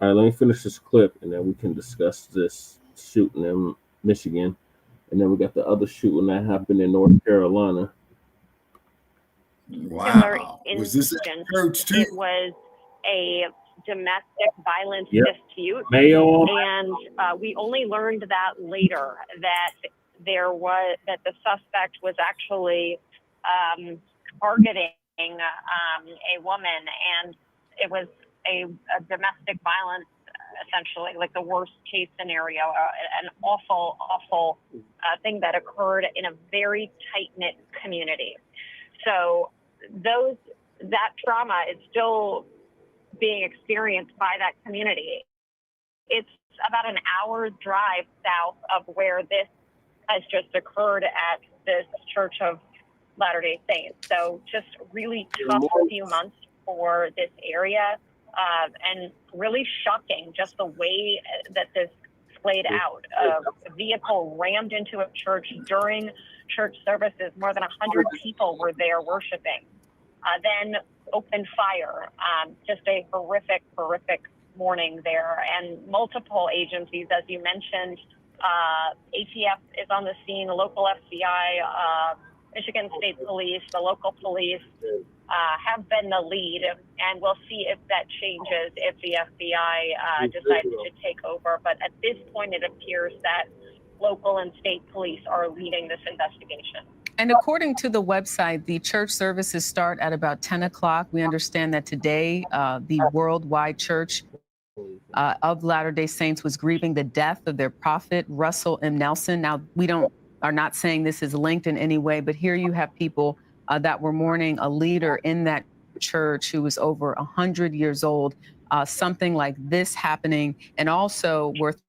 All right, let me finish this clip and then we can discuss this shooting in Michigan. And then we got the other shooting that happened in North Carolina. Wow. Was this at church too? It was a domestic violence dispute. And we only learned that later, that that the suspect was actually targeting a woman, and it was a domestic violence, essentially, like the worst case scenario, an awful thing that occurred in a very tight-knit community. So that trauma is still being experienced by that community. It's about an hour's drive south of where this has just occurred at this Church of Latter-day Saints. So just really tough few months for this area, and really shocking just the way that this played out. A vehicle rammed into a church during church services. More than 100 people were there worshiping. Then opened fire. Just a horrific morning there. And multiple agencies, as you mentioned, ATF is on the scene, local FBI, Michigan State Police, the local police have been the lead, and we'll see if that changes if the FBI decides to take over. But at this point, it appears that local and state police are leading this investigation. And according to the website, the church services start at about 10 o'clock. We understand that today, the Worldwide Church of Latter-day Saints was grieving the death of their prophet, Russell M. Nelson. Now, we are not saying this is linked in any way, but here you have people that were mourning a leader in that church who was over 100 years old, something like this happening. And also worth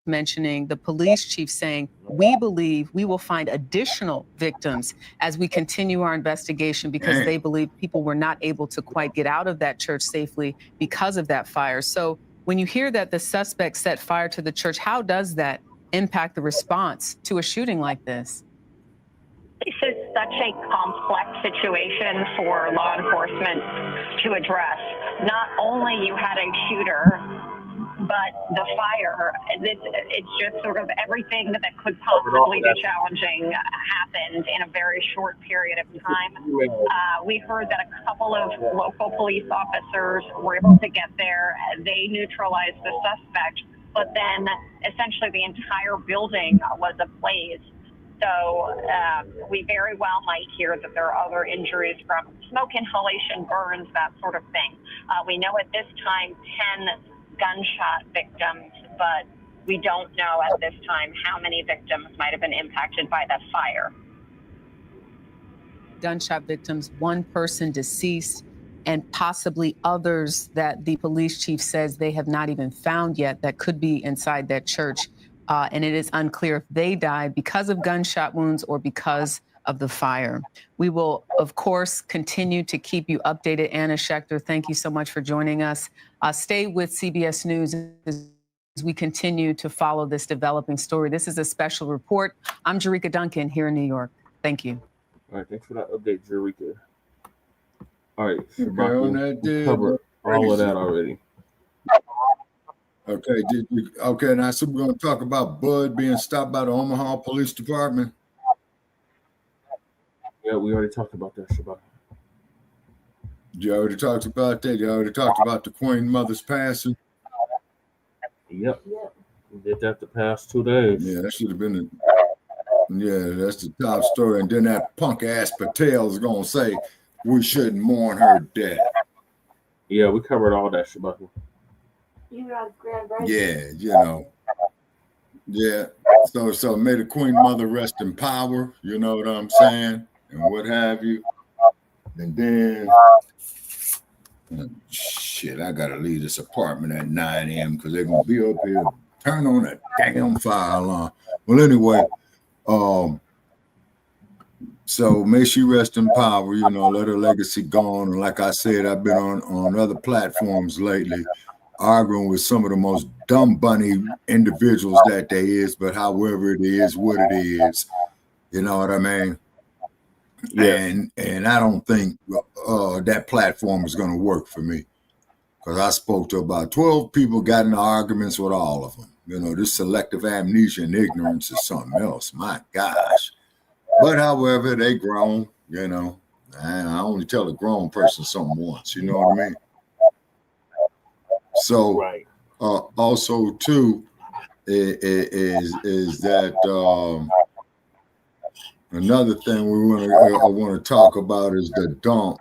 mentioning the police chief saying, we believe we will find additional victims as we continue our investigation, because they believe people were not able to quite get out of that church safely because of that fire. So when you hear that the suspect set fire to the church, how does that impact the response to a shooting like this? This is such a complex situation for law enforcement to address. Not only you had a shooter, but the fire, it's just sort of everything that could possibly be challenging happened in a very short period of time. We heard that a couple of local police officers were able to get there. They neutralized the suspect, but then essentially the entire building was ablaze. So we very well might hear that there are other injuries from smoke inhalation, burns, that sort of thing. We know at this time 10 gunshot victims, but we don't know at this time how many victims might have been impacted by that fire. Gunshot victims, one person deceased, and possibly others that the police chief says they have not even found yet that could be inside that church. And it is unclear if they died because of gunshot wounds or because of the fire. We will, of course, continue to keep you updated. Anna Schechter, thank you so much for joining us. Stay with CBS News as we continue to follow this developing story. This is a special report. I'm Jerika Duncan here in New York. Thank you. All right, thanks for that update, Jerika. All right, Okay, on that we covered all of that already. Okay, okay, now so we're going to talk about Bud being stopped by the Omaha Police Department. Yeah, we already talked about that, Shabbat. You already talked about that. You already talked about the Queen Mother's passing. Yep. We did that the past 2 days. Yeah, that should have been that's the top story. And then that punk ass Patel is going to say we shouldn't mourn her death. Yeah, we covered all that, Shabbat. Yeah, you know. Yeah. So may the Queen Mother rest in power, you know what I'm saying? And what have you. And then shit, I gotta leave this apartment at 9 a.m. because they're gonna be up here turn on that damn fire alarm. Well, anyway, So may she rest in power, you know, let her legacy go on. And like I said, I've been on other platforms lately arguing with some of the most dumb bunny individuals that there is, but however it is, what it is, you know what I mean? Yeah. And I don't think that platform is going to work for me, because I spoke to about 12 people, got into arguments with all of them. You know, this selective amnesia and ignorance is something else. My gosh. But however, they grown, you know. And I only tell a grown person something once, you know what I mean? So also too is that another thing I want to talk about is the dump.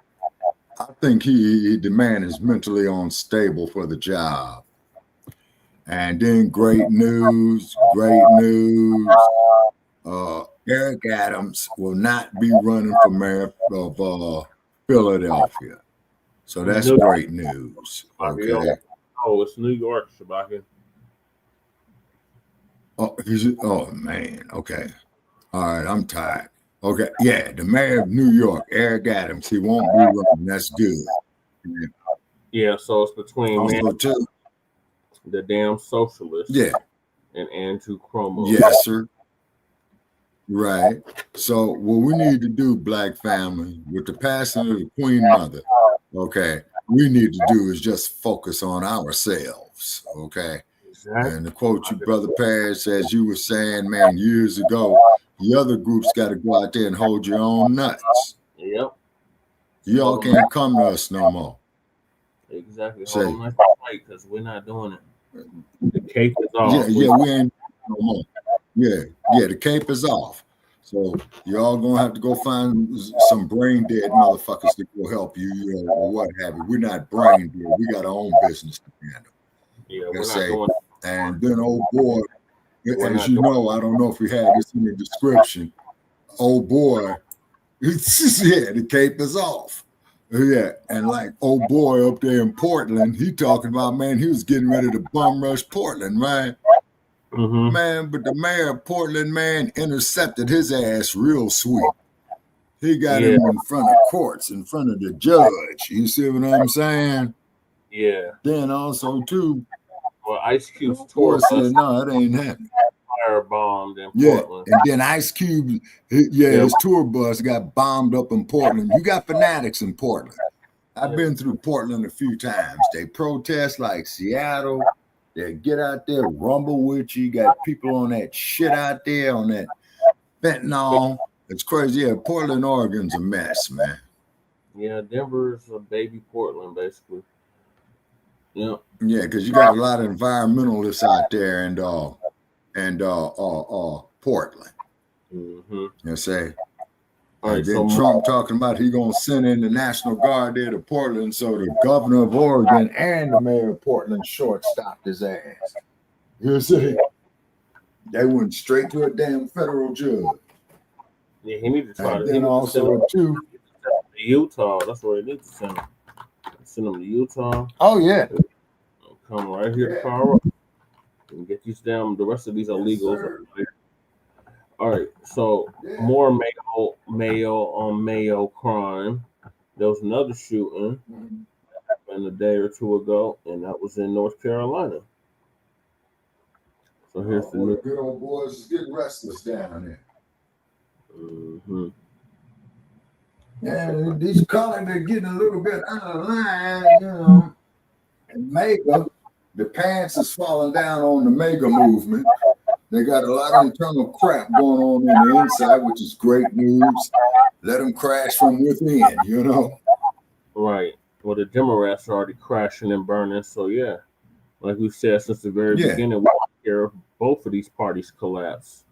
I think the man is mentally unstable for the job. And then great news. Eric Adams will not be running for mayor of Philadelphia. So that's great news. Okay. Oh, it's New York, Shabaka. Oh, man. Okay. All right. I'm tired. Okay. Yeah. The mayor of New York, Eric Adams, he won't be running. That's good. Yeah. So it's between the damn socialist. Yeah. And Andrew Cuomo. Yes, sir. Right. So what we need to do, Black family, with the passing of the Queen Mother, okay, we need to do is just focus on ourselves, okay? Exactly. And to quote you, Brother Parrish, as you were saying, man, years ago, the other groups got to go out there and hold your own nuts. Yep. Y'all can't come to us no more. Exactly. Because we're not doing it. The cape is off. Yeah, we ain't no more. Yeah, the cape is off. So y'all gonna have to go find some brain dead motherfuckers to go help you, you know, or what have you. We're not brain dead. We got our own business to handle. Yeah, we're not doing it. And then old boy, as you know, I don't know if we had this in the description. Old boy, the cape is off. Yeah, and like old boy up there in Portland, he talking about, man, he was getting ready to bum rush Portland, right? Mm-hmm. Man, but the mayor of Portland, man, intercepted his ass real sweet. He got him in front of courts, in front of the judge. You see what I'm saying? Yeah. Then also, too, well, Ice Cube's tour said, no, it ain't happening. Firebombed in Portland. And then Ice Cube, his tour bus got bombed up in Portland. You got fanatics in Portland. I've been through Portland a few times. They protest like Seattle. They get out there, rumble with you. Got people on that shit out there, on that fentanyl. It's crazy. Yeah, Portland, Oregon's a mess, man. Yeah, Denver's a baby Portland, basically. Yeah. Yeah, because you got a lot of environmentalists out there and Portland. Mm-hmm. You say. Right, and then Trump talking about he gonna send in the National Guard there to Portland, so the governor of Oregon and the mayor of Portland short-stopped his ass. You see, they went straight to a damn federal judge. Yeah, he needs to try and then also too Utah. That's where he needs to send him. Send him to Utah. Oh yeah, come right here to Colorado and get these the rest of these illegals. All right, so more Mayo on Mayo crime. There was another shooting a day or two ago, and that was in North Carolina. So here's the new. Good old boys is getting restless down there. Mm-hmm. Yeah, these colors are getting a little bit out of line, you know. And MAGA, the pants is falling down on the MAGA movement. They got a lot of internal crap going on in the inside, which is great news. Let them crash from within, you know? Right. Well, the Democrats are already crashing and burning. So, yeah, like we said since the very beginning, we don't care if both of these parties collapse.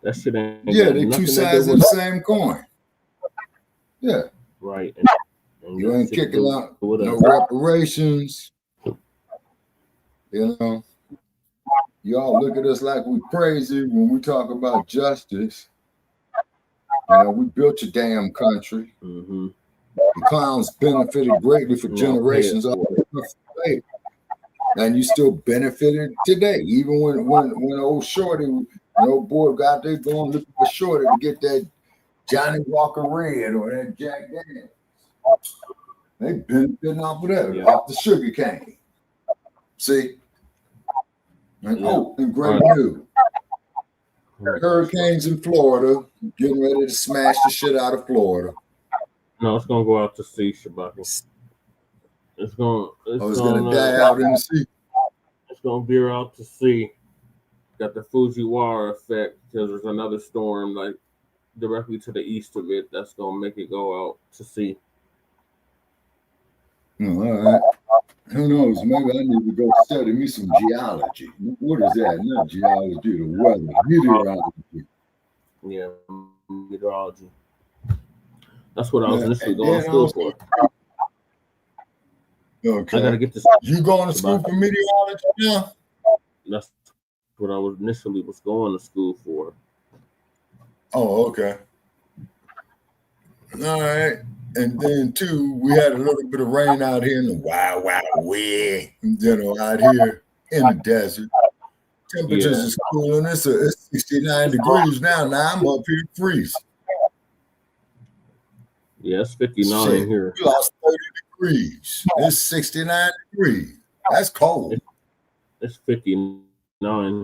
That shit ain't. Yeah, they're two sides of the same coin. Yeah. Right. And you ain't kicking out no reparations. You know? Y'all look at us like we crazy when we talk about justice. You know, we built your damn country. Mm-hmm. The clowns benefited greatly for generations of and you still benefited today. Even when old Shorty No boy got there going looking for Shorty to get that Johnny Walker Red or that Jack Daniels. They benefiting off of that, off the sugar cane. See? And, and great news. Hurricanes in Florida, getting ready to smash the shit out of Florida. No, it's gonna go out to sea, Shabaki. It's gonna die out in the sea. It's gonna veer out to sea. Got the Fujiwara effect because there's another storm like directly to the east of it that's gonna make it go out to sea. All right. Who knows? Maybe I need to go study me some geology. What is that? Not geology, the weather, meteorology. Yeah, meteorology. That's what I was initially going to school for. Okay. I gotta get this. You going to school for meteorology now? That's what I was initially going to school for. Oh, okay. All right. And then too, we had a little bit of rain out here in the wild way, out here in the desert. Temperatures is cooling. It's 69 degrees now. Now I'm up here freezing. Yeah, it's 59 here. We lost 30 degrees. It's 69 degrees. That's cold. It's 59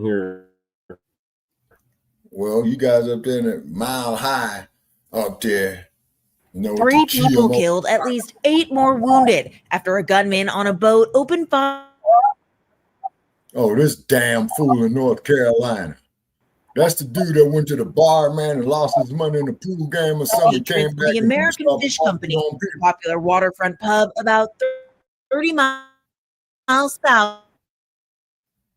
here. Well, you guys up there in a mile high up there. 3 people killed, at least 8 more wounded after a gunman on a boat opened fire. Oh, this damn fool in North Carolina. That's the dude that went to the bar, man, and lost his money in the pool game or something. Came back The American Fish Company, a popular waterfront pub about 30 miles south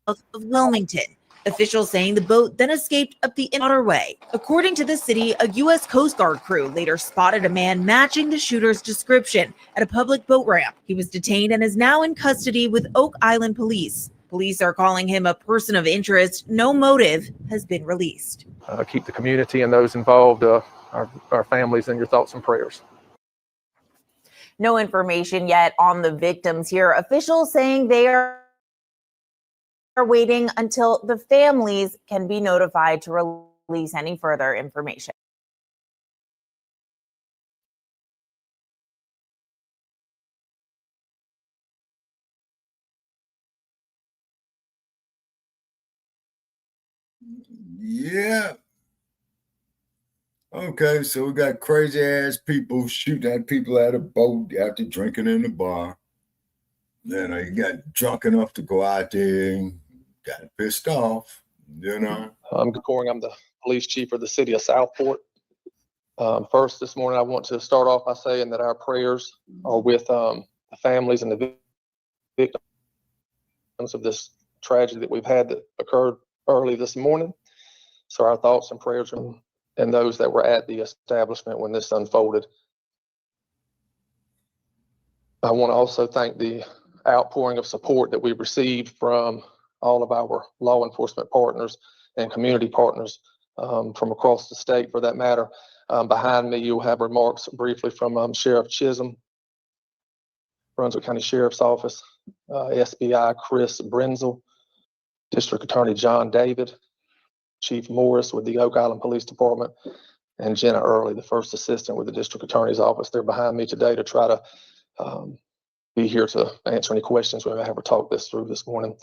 of Wilmington. Officials saying the boat then escaped up the waterway. According to the city, a U.S. Coast Guard crew later spotted a man matching the shooter's description at a public boat ramp. He was detained and is now in custody with Oak Island police. Police are calling him a person of interest. No motive has been released. Keep the community and those involved, our families, in your thoughts and prayers. No information yet on the victims here. Officials saying they are waiting until the families can be notified to release any further information. Yeah. Okay, so we got crazy ass people shooting at people at a boat after drinking in the bar. Then you got drunk enough to go out there and got pissed off, I'm Corey. I'm the police chief for the city of Southport. First, this morning, I want to start off by saying that our prayers are with the families and the victims of this tragedy that we've had that occurred early this morning. So our thoughts and prayers are and those that were at the establishment when this unfolded. I want to also thank the outpouring of support that we've received from all of our law enforcement partners and community partners from across the state, for that matter. Behind me, you'll have remarks briefly from Sheriff Chisholm, Brunswick County Sheriff's Office, SBI Chris Brenzel, District Attorney John David, Chief Morris with the Oak Island Police Department, and Jenna Early, the first assistant with the District Attorney's Office. They're behind me today to try to be here to answer any questions we may have or talk this through this morning.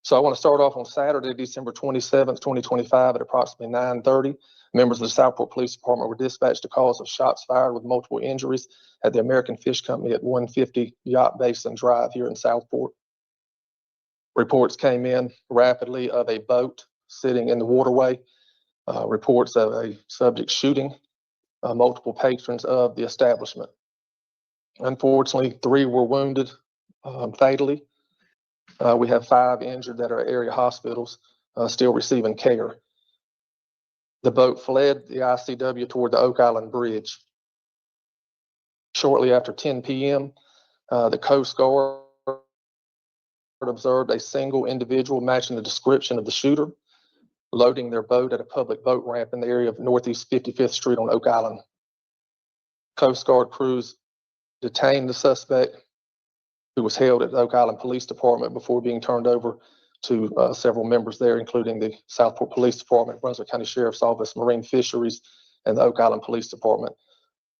So I want to start off on Saturday, December 27th, 2025 at approximately 9:30. Members of the Southport Police Department were dispatched to cause of shots fired with multiple injuries at the American Fish Company at 150 Yacht Basin Drive here in Southport. Reports came in rapidly of a boat sitting in the waterway. Reports of a subject shooting multiple patrons of the establishment. Unfortunately, 3 were wounded fatally. We have 5 injured that are at area hospitals still receiving care. The boat fled the ICW toward the Oak Island Bridge. Shortly after 10 p.m., the Coast Guard observed a single individual matching the description of the shooter loading their boat at a public boat ramp in the area of Northeast 55th Street on Oak Island. Coast Guard crews detained the suspect, who was held at the Oak Island Police Department before being turned over to several members there, including the Southport Police Department, Brunswick County Sheriff's Office, Marine Fisheries, and the Oak Island Police Department.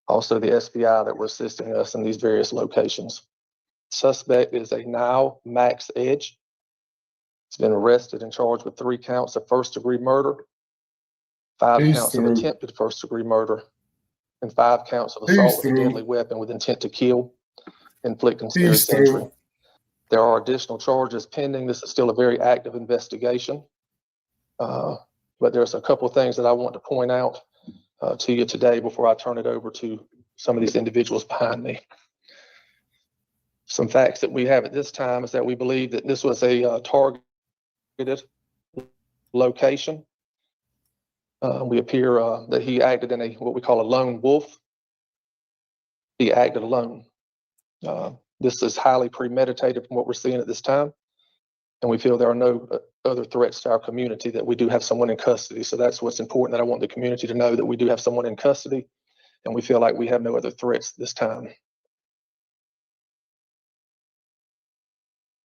Also the SBI that were assisting us in these various locations. Suspect is a now Max Edge. He's been arrested and charged with 3 counts of first-degree murder, 5 counts of attempted first-degree murder, and 5 counts of assault with a deadly weapon with intent to kill, inflict, and serious injury. There are additional charges pending. This is still a very active investigation. But there's a couple of things that I want to point out to you today before I turn it over to some of these individuals behind me. Some facts that we have at this time is that we believe that this was a targeted location. We appear that he acted in what we call a lone wolf. He acted alone. This is highly premeditated from what we're seeing at this time. And we feel there are no other threats to our community, that we do have someone in custody. So that's what's important, that I want the community to know, that we do have someone in custody and we feel like we have no other threats this time.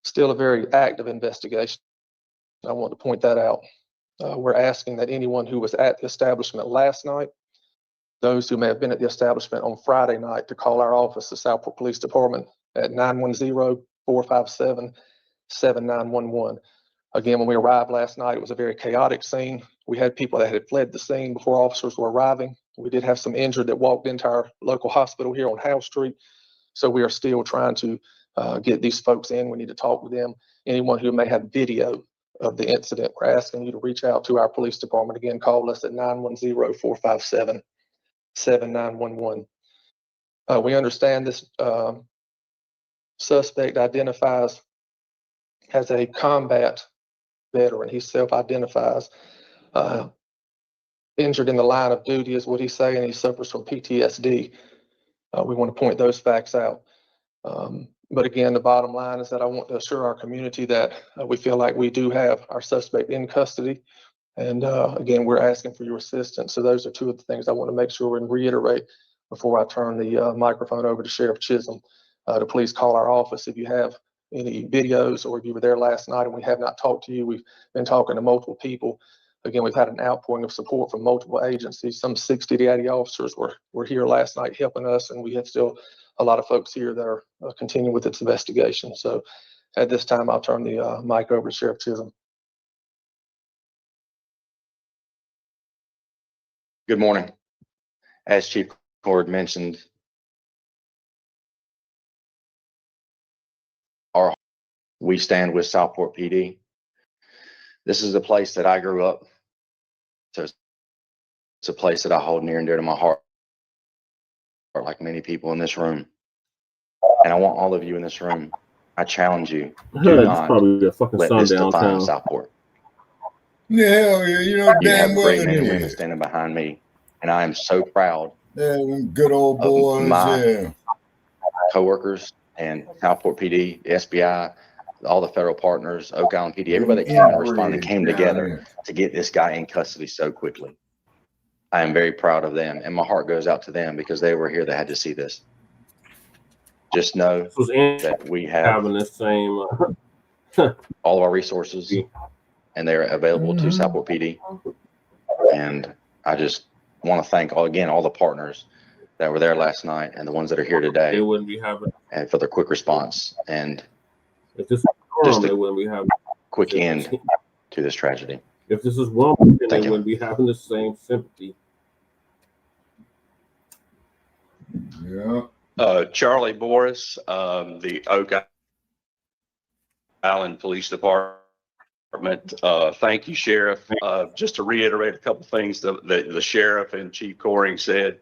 Still a very active investigation. I want to point that out. We're asking that anyone who was at the establishment last night, those who may have been at the establishment on Friday night, to call our office, the Southport Police Department, at 910-457-7911. Again, when we arrived last night, it was a very chaotic scene. We had people that had fled the scene before officers were arriving. We did have some injured that walked into our local hospital here on Howe Street. So we are still trying to get these folks in. We need to talk with them. Anyone who may have video of the incident, we're asking you to reach out to our police department. Again, call us at 910-457-7911. We understand this suspect identifies as a combat veteran. He self-identifies injured in the line of duty is what he's saying. He suffers from PTSD. We want to point those facts out. But again, the bottom line is that I want to assure our community that we feel like we do have our suspect in custody. And again, we're asking for your assistance. So those are two of the things I want to make sure and reiterate before I turn the microphone over to Sheriff Chisholm, to please call our office if you have any videos, or if you were there last night and we have not talked to you. We've been talking to multiple people. Again, we've had an outpouring of support from multiple agencies. Some 60 to 80 officers were here last night helping us, and we have still a lot of folks here that are continuing with its investigation. So at this time, I'll turn the mic over to Sheriff Chisholm. Good morning. As Chief Cord mentioned, we stand with Southport PD. This is a place that I grew up. So it's a place that I hold near and dear to my heart, like many people in this room. And I want all of you in this room, I challenge you, do not let this define Southport. Yeah, hell yeah, you know damn well great men and women standing behind me, and I am so proud. Yeah, good old boys, my coworkers and Southport PD, the SBI, all the federal partners, Oak Island PD, everybody that came and responded, came together to get this guy in custody so quickly. I am very proud of them, and my heart goes out to them because they were here. They had to see this. Just know that we have the same all of our resources, and they're available to Southport PD. And I just want to thank all the partners that were there last night and the ones that are here today. They wouldn't be having, and for their quick response and if this just they a wouldn't be having quick end to this tragedy. If this is wrong, then they wouldn't be having the same sympathy. Yeah. Charlie Boris, the Oak Island Police Department. Thank you, Sheriff. Just to reiterate a couple things that the Sheriff and Chief Coring said,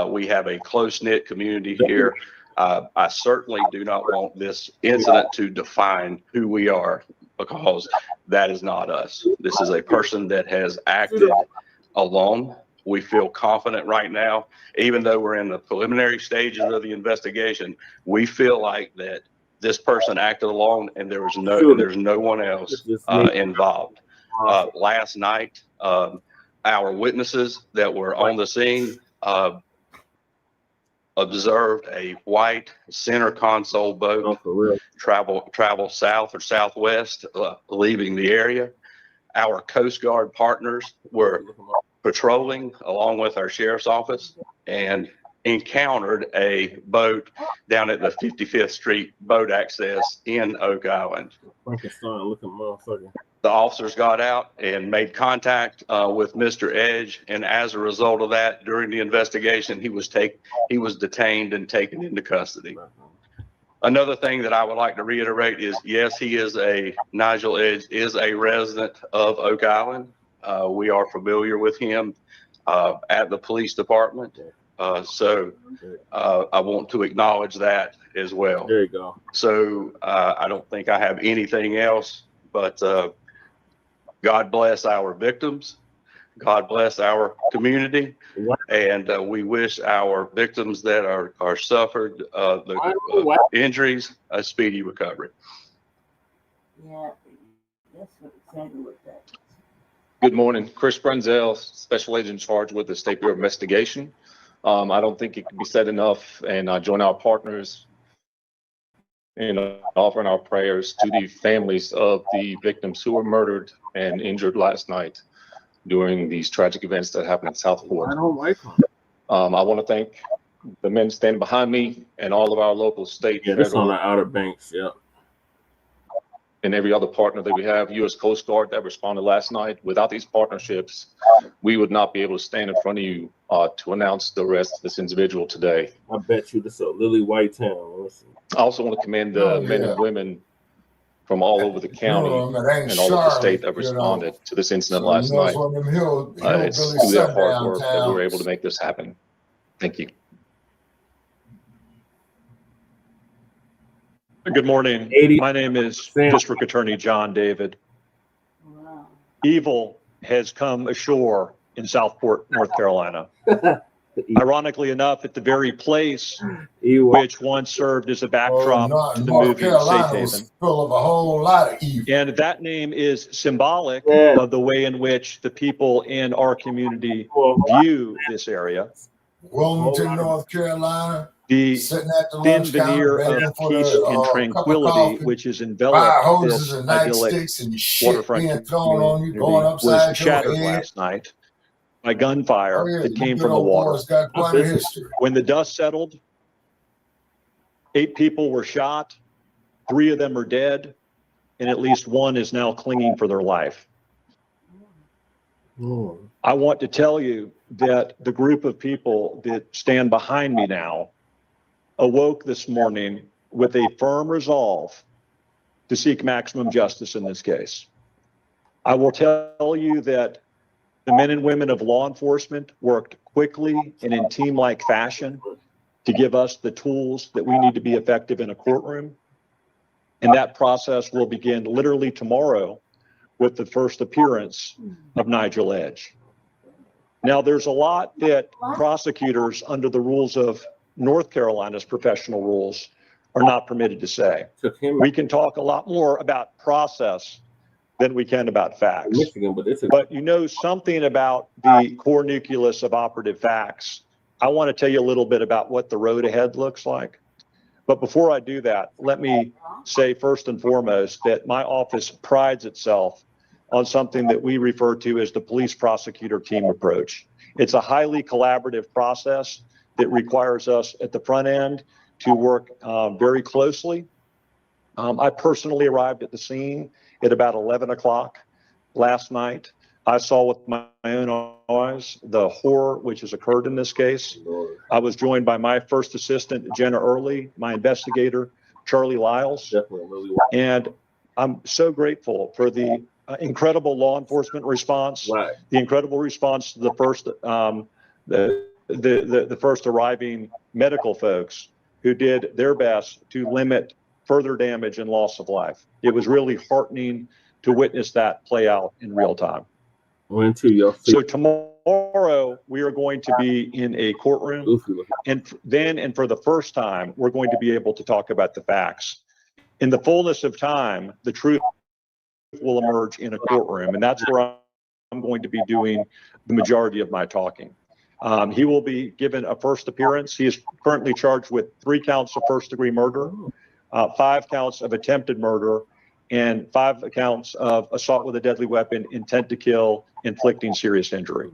we have a close-knit community here. I certainly do not want this incident to define who we are, because that is not us. This is a person that has acted alone. We feel confident right now, even though we're in the preliminary stages of the investigation, we feel like that this person acted alone and there's no one else involved. Last night, our witnesses that were on the scene observed a white center console boat travel south or southwest, leaving the area. Our Coast Guard partners were patrolling along with our sheriff's office and encountered a boat down at the 55th Street boat access in Oak Island. The officers got out and made contact with Mr. Edge, and as a result of that, during the investigation, he was detained and taken into custody. Another thing that I would like to reiterate is, yes, Nigel Edge is a resident of Oak Island. We are familiar with him at the police department. So I want to acknowledge that as well. There you go. So I don't think I have anything else, but God bless our victims. God bless our community. And we wish our victims that are suffered the injuries a speedy recovery. Yeah, that's exactly what that is. Good morning. Chris Brunzel, Special Agent in charge with the State Bureau of Investigation. I don't think it can be said enough, and I join our partners in offering our prayers to the families of the victims who were murdered and injured last night during these tragic events that happened in SANFORD. I don't like them. I want to thank the men standing behind me and all of our local, state, Yeah, this federal, on the Outer Banks, yeah. and every other partner that we have, U.S. Coast Guard that responded last night. Without these partnerships, we would not be able to stand in front of you to announce the arrest of this individual today. I bet you this is a lily white town. Listen. I also want to commend the men and women from all over the county and all over the state that responded to this incident last night. It's through their hard work that we were able to make this happen. Thank you. Good morning. My name is District Attorney John David. Wow. Evil has come ashore in Southport, North Carolina. Ironically enough, at the very place which once served as a backdrop to the movie Safe Haven. Full of a whole lot of evil. And that name is symbolic of the way in which the people in our community view this area. Wilmington, North Carolina. The thin veneer of peace and tranquility which is enveloped this idyllic waterfront community was shattered last night by gunfire that came from the water. When the dust settled, 8 people were shot, 3 of them are dead, and at least 1 is now clinging for their life. I want to tell you that the group of people that stand behind me now awoke this morning with a firm resolve to seek maximum justice in this case. I will tell you that the men and women of law enforcement worked quickly and in team-like fashion to give us the tools that we need to be effective in a courtroom. And that process will begin literally tomorrow with the first appearance of Nigel Edge. Now, there's a lot that prosecutors under the rules of North Carolina's professional rules are not permitted to say. We can talk a lot more about process than we can about facts. But you know something about the core nucleus of operative facts. I want to tell you a little bit about what the road ahead looks like. But before I do that, let me say first and foremost that my office prides itself on something that we refer to as the police prosecutor team approach. It's a highly collaborative process that requires us at the front end to work very closely. I personally arrived at the scene at about 11 o'clock last night. I saw with my own eyes the horror which has occurred in this case. I was joined by my first assistant, Jenna Early, my investigator, Charlie Lyles. And I'm so grateful for the incredible law enforcement response, the incredible response to the first the first arriving medical folks who did their best to limit further damage and loss of life. It was really heartening to witness that play out in real time. So tomorrow we are going to be in a courtroom, and for the first time, we're going to be able to talk about the facts. In the fullness of time, the truth will emerge in a courtroom, and that's where I'm going to be doing the majority of my talking. He will be given a first appearance. He is currently charged with 3 counts of first-degree murder, 5 counts of attempted murder, and 5 counts of assault with a deadly weapon, intent to kill, inflicting serious injury.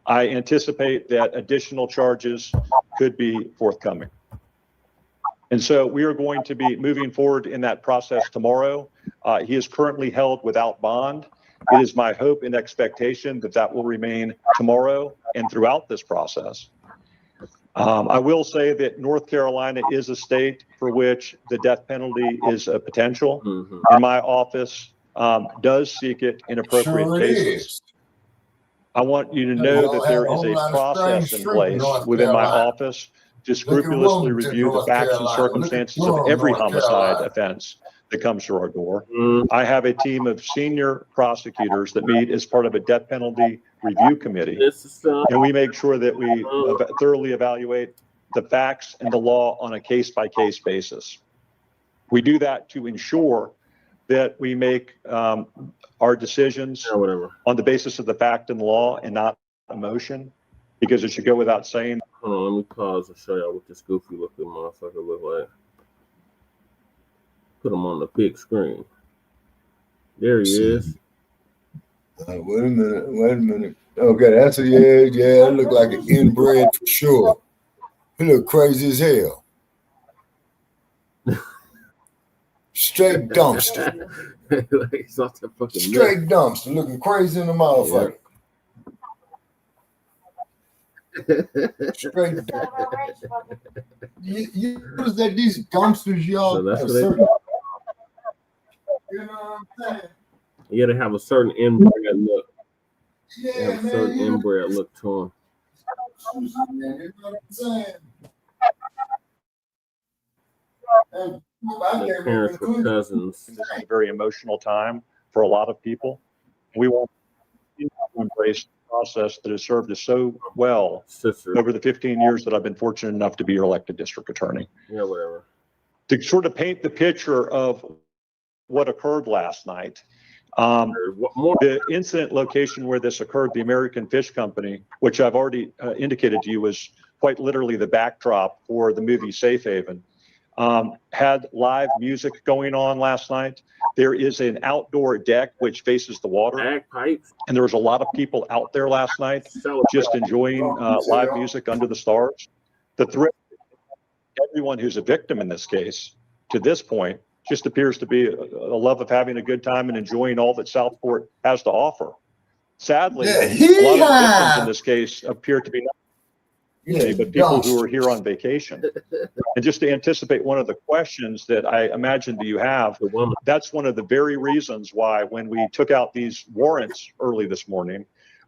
I anticipate that additional charges could be forthcoming. And so we are going to be moving forward in that process tomorrow. He is currently held without bond. It is my hope and expectation that that will remain tomorrow and throughout this process. I will say that North Carolina is a state for which the death penalty is a potential, and my office does seek it in appropriate cases. I want you to know that there is a process in place within my office to scrupulously review the facts and circumstances of every homicide offense that comes through our door. I have a team of senior prosecutors that meet as part of a death penalty review committee, and we make sure that we thoroughly evaluate the facts and the law on a case-by-case basis. We do that to ensure that we make our decisions on the basis of the fact and the law and not emotion, because it should go without saying. Hold on, let me pause and show y'all what this goofy looking motherfucker look like. Put him on the big screen. There he is. Wait a minute. Okay, that's a yeah, it look like an inbred for sure. He look crazy as hell. Straight dumpster. He's off the fucking Straight dumpster, looking crazy in the motherfucker. Straight dumpster. You notice that these dumpsters, y'all, So that's have what they certain, do. you know what I'm saying? You gotta have a certain inbred look. Yeah, They have a man, certain you know, inbred look to him. you know what I'm saying? And I Their can't parents were remember cousins. This is a very emotional time for a lot of people. We want to embrace the process that has served us so well over the 15 years that I've been fortunate enough to be your elected district attorney. Yeah, whatever. To sort of paint the picture of what occurred last night, the incident location where this occurred, the American Fish Company, which I've already indicated to you was quite literally the backdrop for the movie Safe Haven, had live music going on last night. There is an outdoor deck which faces the water, and there was a lot of people out there last night just enjoying live music under the stars. The threat, everyone who's a victim in this case, to this point, just appears to be a love of having a good time and enjoying all that Southport has to offer. Sadly, a lot of the victims in this case appear to be not but people who are here on vacation. And just to anticipate one of the questions that I imagine that you have, that's one of the very reasons why when we took out these warrants early this morning,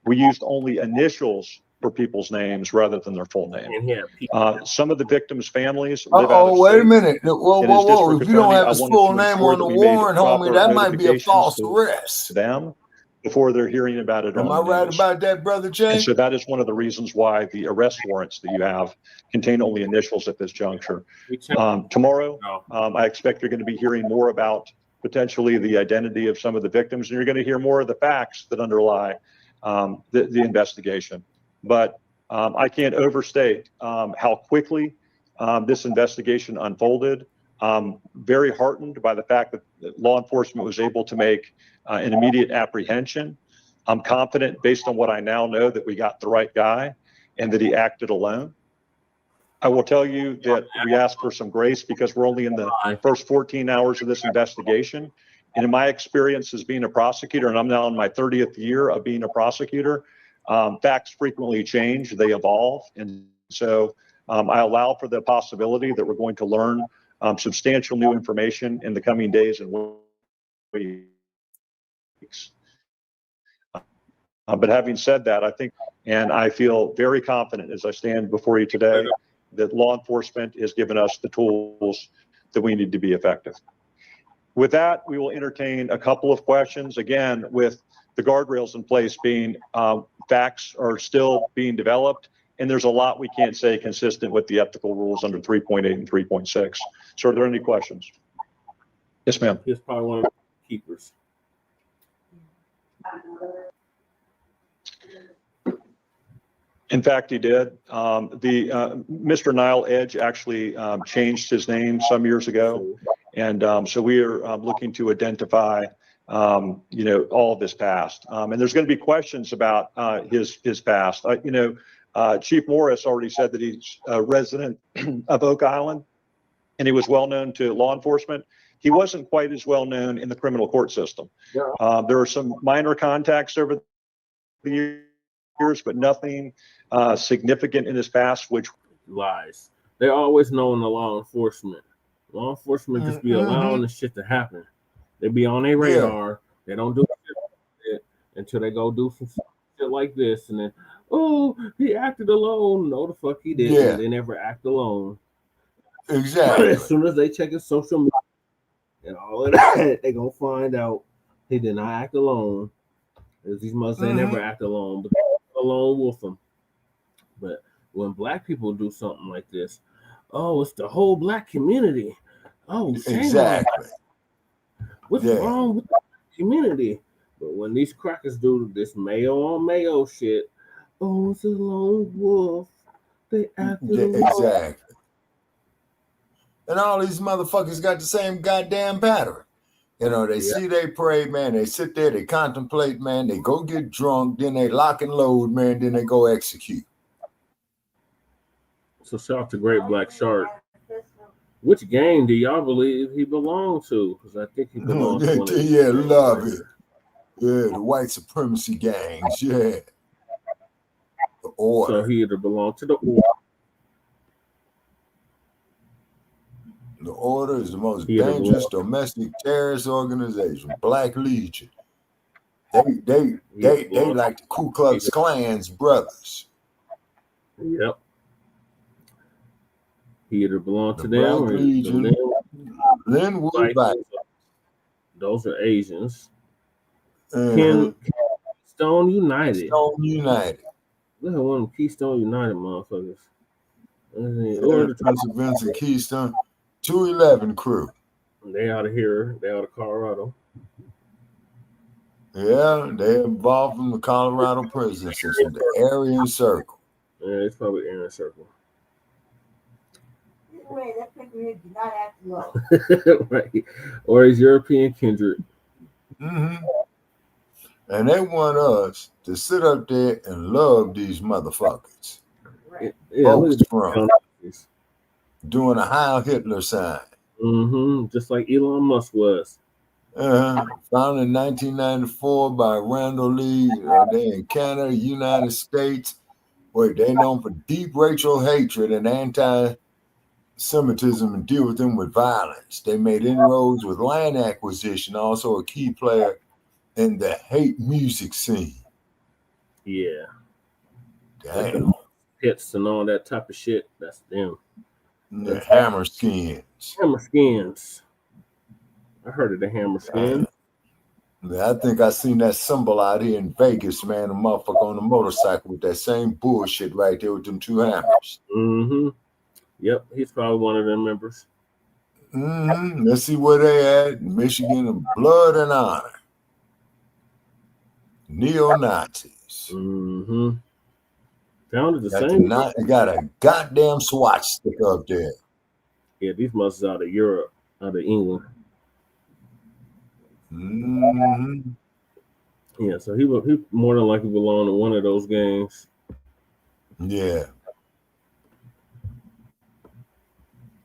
we used only initials for people's names rather than their full name. Some of the victims' families live out of wait a state. minute. Whoa. If you don't have his I wanted full to name ensure on the that we made warrant, homie, proper that might be a notifications false to arrest. them before they're hearing about it Am on I the right news. about that, Brother And Jay? so that is one of the reasons why the arrest warrants that you have contain only initials at this juncture. Tomorrow, I expect you're going to be hearing more about potentially the identity of some of the victims, and you're going to hear more of the facts that underlie the investigation. But I can't overstate how quickly this investigation unfolded. Very heartened by the fact that law enforcement was able to make an immediate apprehension. I'm confident, based on what I now know, that we got the right guy and that he acted alone. I will tell you that we ask for some grace because we're only in the first 14 hours of this investigation. And in my experience as being a prosecutor, and I'm now in my 30th year of being a prosecutor, facts frequently change, they evolve. And so I allow for the possibility that we're going to learn substantial new information in the coming days and weeks. But having said that, I think, and I feel very confident as I stand before you today, that law enforcement has given us the tools that we need to be effective. With that, we will entertain a couple of questions, again, with the guardrails in place being facts are still being developed, and there's a lot we can't say consistent with the ethical rules under 3.8 and 3.6. So are there any questions? Yes, ma'am. He's probably one of the keepers. In fact, he did. Mr. Nile Edge actually changed his name some years ago, and so we are looking to identify, all of his past. And there's going to be questions about his past. Chief Morris already said that he's a resident of Oak Island, and he was well known to law enforcement. He wasn't quite as well known in the criminal court system. There are some minor contacts over the years, but nothing significant in his past, which lies. They're always knowing the law enforcement. Law enforcement just be allowing this shit to happen. They be on their radar. They don't do shit until they go do some shit like this, and then, oh, he acted alone. No, the fuck he didn't. Yeah. They never act alone. Exactly. As soon as they check his social media and all of that, they gonna find out he did not act alone. These must they never act alone, but alone with them. But when black people do something like this, oh, it's the whole black community. Oh, exactly. What's wrong with the community? But when these crackers do this mayo on mayo shit, oh, it's a lone wolf. They act exactly. And all these motherfuckers got the same goddamn pattern. They see they pray, man. They sit there, they contemplate, man. They go get drunk, then they lock and load, man. Then they go execute. So shout out to Great Black Shark. Which gang do y'all believe he belonged to? Because I think he belongs to one of love it. Yeah, the white supremacy gangs. Yeah. The order. So he either belonged to the order. The Order is the most dangerous domestic terrorist organization. Black Legion. They like the Ku Klux Klan's brothers. Yep. He either belonged to the them Black or Legion. Linwood Vikings. Those are Asians. Keystone United. Keystone United. Look at one of them Keystone United motherfuckers. Prince of Vincent Keystone. 211 crew. They out of here. They out of Colorado. Yeah, they involved from the Colorado prison system, the Aryan Circle. Yeah, it's probably Aryan Circle. That figure did not act low. Right. Or his European kindred. And they want us to sit up there and love these motherfuckers. Right. Folks from doing a Heil Hitler sign. Just like Elon Musk was. Founded in 1994 by Randall Lee. They in Canada, United States. They known for deep racial hatred and anti-Semitism and deal with them with violence. They made inroads with land acquisition, also a key player in the hate music scene. Yeah. Damn. Like hits and all that type of shit. That's them. The Hammer Skins. Hammer Skins. I heard of the Hammer Skins. I think I seen that symbol out here in Vegas, man. A motherfucker on a motorcycle with that same bullshit right there with them two hammers. Yep, he's probably one of them members. Let's see where they at. Michigan and Blood and Honor. Neo-Nazis. Founded the same. Got a goddamn SWAT stick up there. Yeah, these must out of Europe, out of England. Yeah, so he more than likely belonged to one of those gangs. Yeah.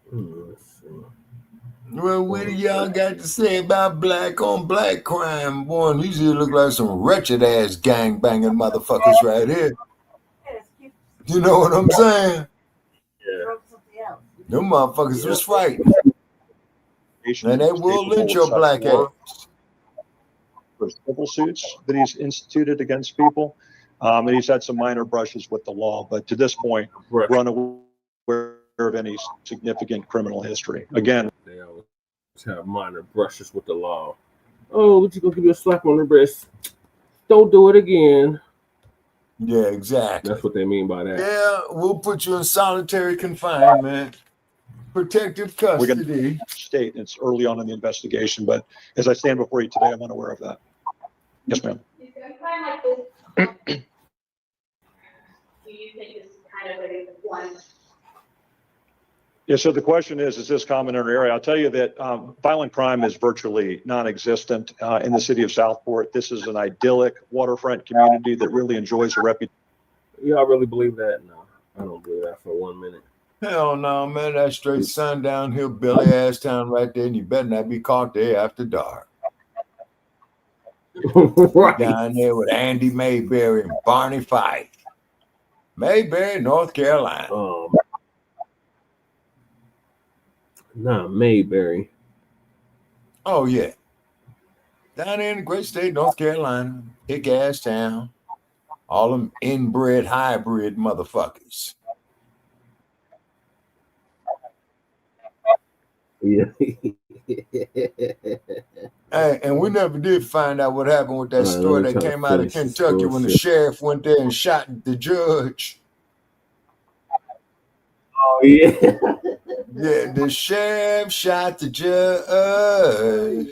Let's see. Well, what do y'all got to say about black on black crime? Boy, these here look like some wretched ass gang banging motherfuckers right here. You know what I'm saying? Yeah. Them motherfuckers was frightened. And they will lynch your black ass. For civil suits that he's instituted against people. And he's had some minor brushes with the law, but to this point, we're unaware of any significant criminal history. Again, they always have minor brushes with the law. Oh, what you gonna give you a slap on the wrist? Don't do it again. Yeah, exactly. That's what they mean by that. Yeah, we'll put you in solitary confinement, protective custody. State it's early on in the investigation, but as I stand before you today, I'm unaware of that. Yes, ma'am. think is kind of a one. Yeah, so the question is this common in our area? I'll tell you that violent crime is virtually non-existent in the city of Southport. This is an idyllic waterfront community that really enjoys a reputation. Y'all really believe that? No, I don't believe that for 1 minute. Hell no, man. That's straight sundown hillbilly ass town right there, and you better not be caught there after dark. Right. Down there with Andy Mayberry and Barney Fife. Mayberry, North Carolina. Nah, Mayberry. Oh, yeah. Down there in the great state of North Carolina, hick ass town. All them inbred, hybrid motherfuckers. Yeah. Hey, and we never did find out what happened with that story that came out of Kentucky when the sheriff went there and shot the judge. Oh, yeah. Yeah, the sheriff shot the judge,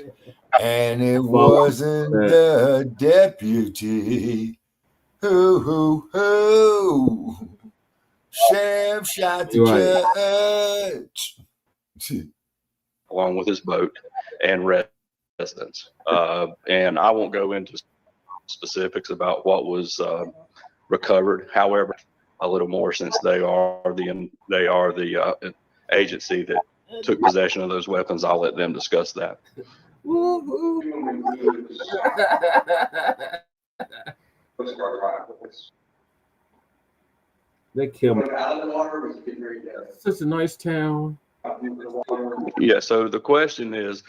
and it wasn't the deputy. Who. Sheriff shot the judge. Along with his boat and residents. And I won't go into specifics about what was recovered. However, a little more, since they are the agency that took possession of those weapons, I'll let them discuss that. They killed me. Such a nice town. Yeah, so the question is,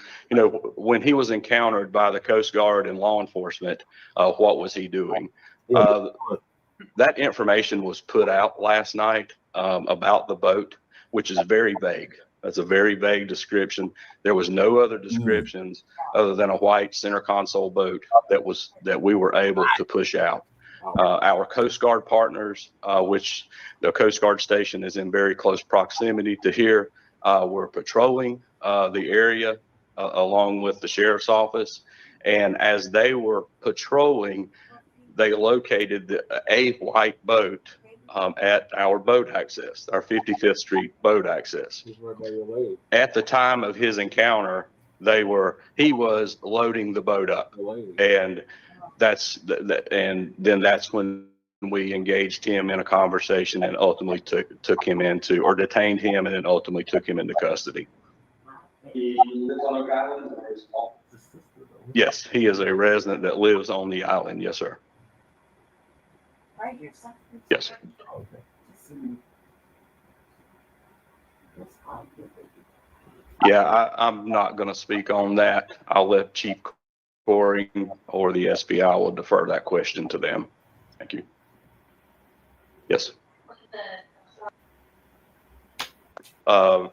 when he was encountered by the Coast Guard and law enforcement, what was he doing? That information was put out last night about the boat, which is very vague. That's a very vague description. There was no other descriptions other than a white center console boat that we were able to push out. Our Coast Guard partners, which the Coast Guard station is in very close proximity to here, were patrolling the area along with the sheriff's office. And as they were patrolling, they located a white boat at our boat access, our 55th Street boat access. At the time of his encounter, he was loading the boat up, and then that's when we engaged him in a conversation and ultimately took him into, or detained him and then ultimately took him into custody. He lives on Oak Island, or is small? Yes, he is a resident that lives on the island. Yes, sir. Yes. Yeah, I'm not going to speak on that. I'll let Chief Coring or the SBI will defer that question to them. Thank you. Yes. No,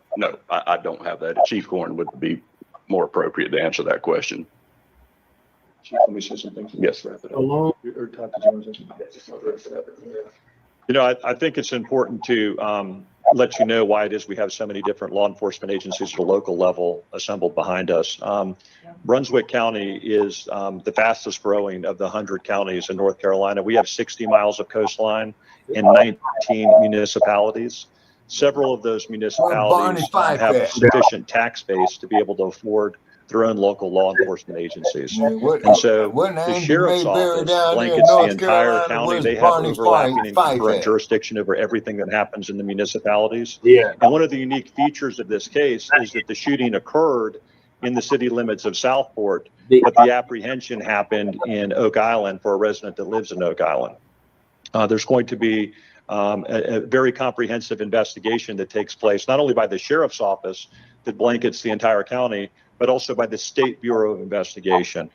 I don't have that. Chief Coring would be more appropriate to answer that question. Chief, let me say something. Yes. I think it's important to let you know why it is we have so many different law enforcement agencies at a local level assembled behind us. Brunswick County is the fastest growing of the 100 counties in North Carolina. We have 60 miles of coastline in 19 municipalities. Several of those municipalities have sufficient tax base to be able to afford their own local law enforcement agencies. And so the sheriff's office blankets the entire county. They have overlapping and concurrent jurisdiction over everything that happens in the municipalities. Yeah. And one of the unique features of this case is that the shooting occurred in the city limits of Southport, but the apprehension happened in Oak Island for a resident that lives in Oak Island. There's going to be a very comprehensive investigation that takes place, not only by the sheriff's office that blankets the entire county, but also by the State Bureau of Investigation.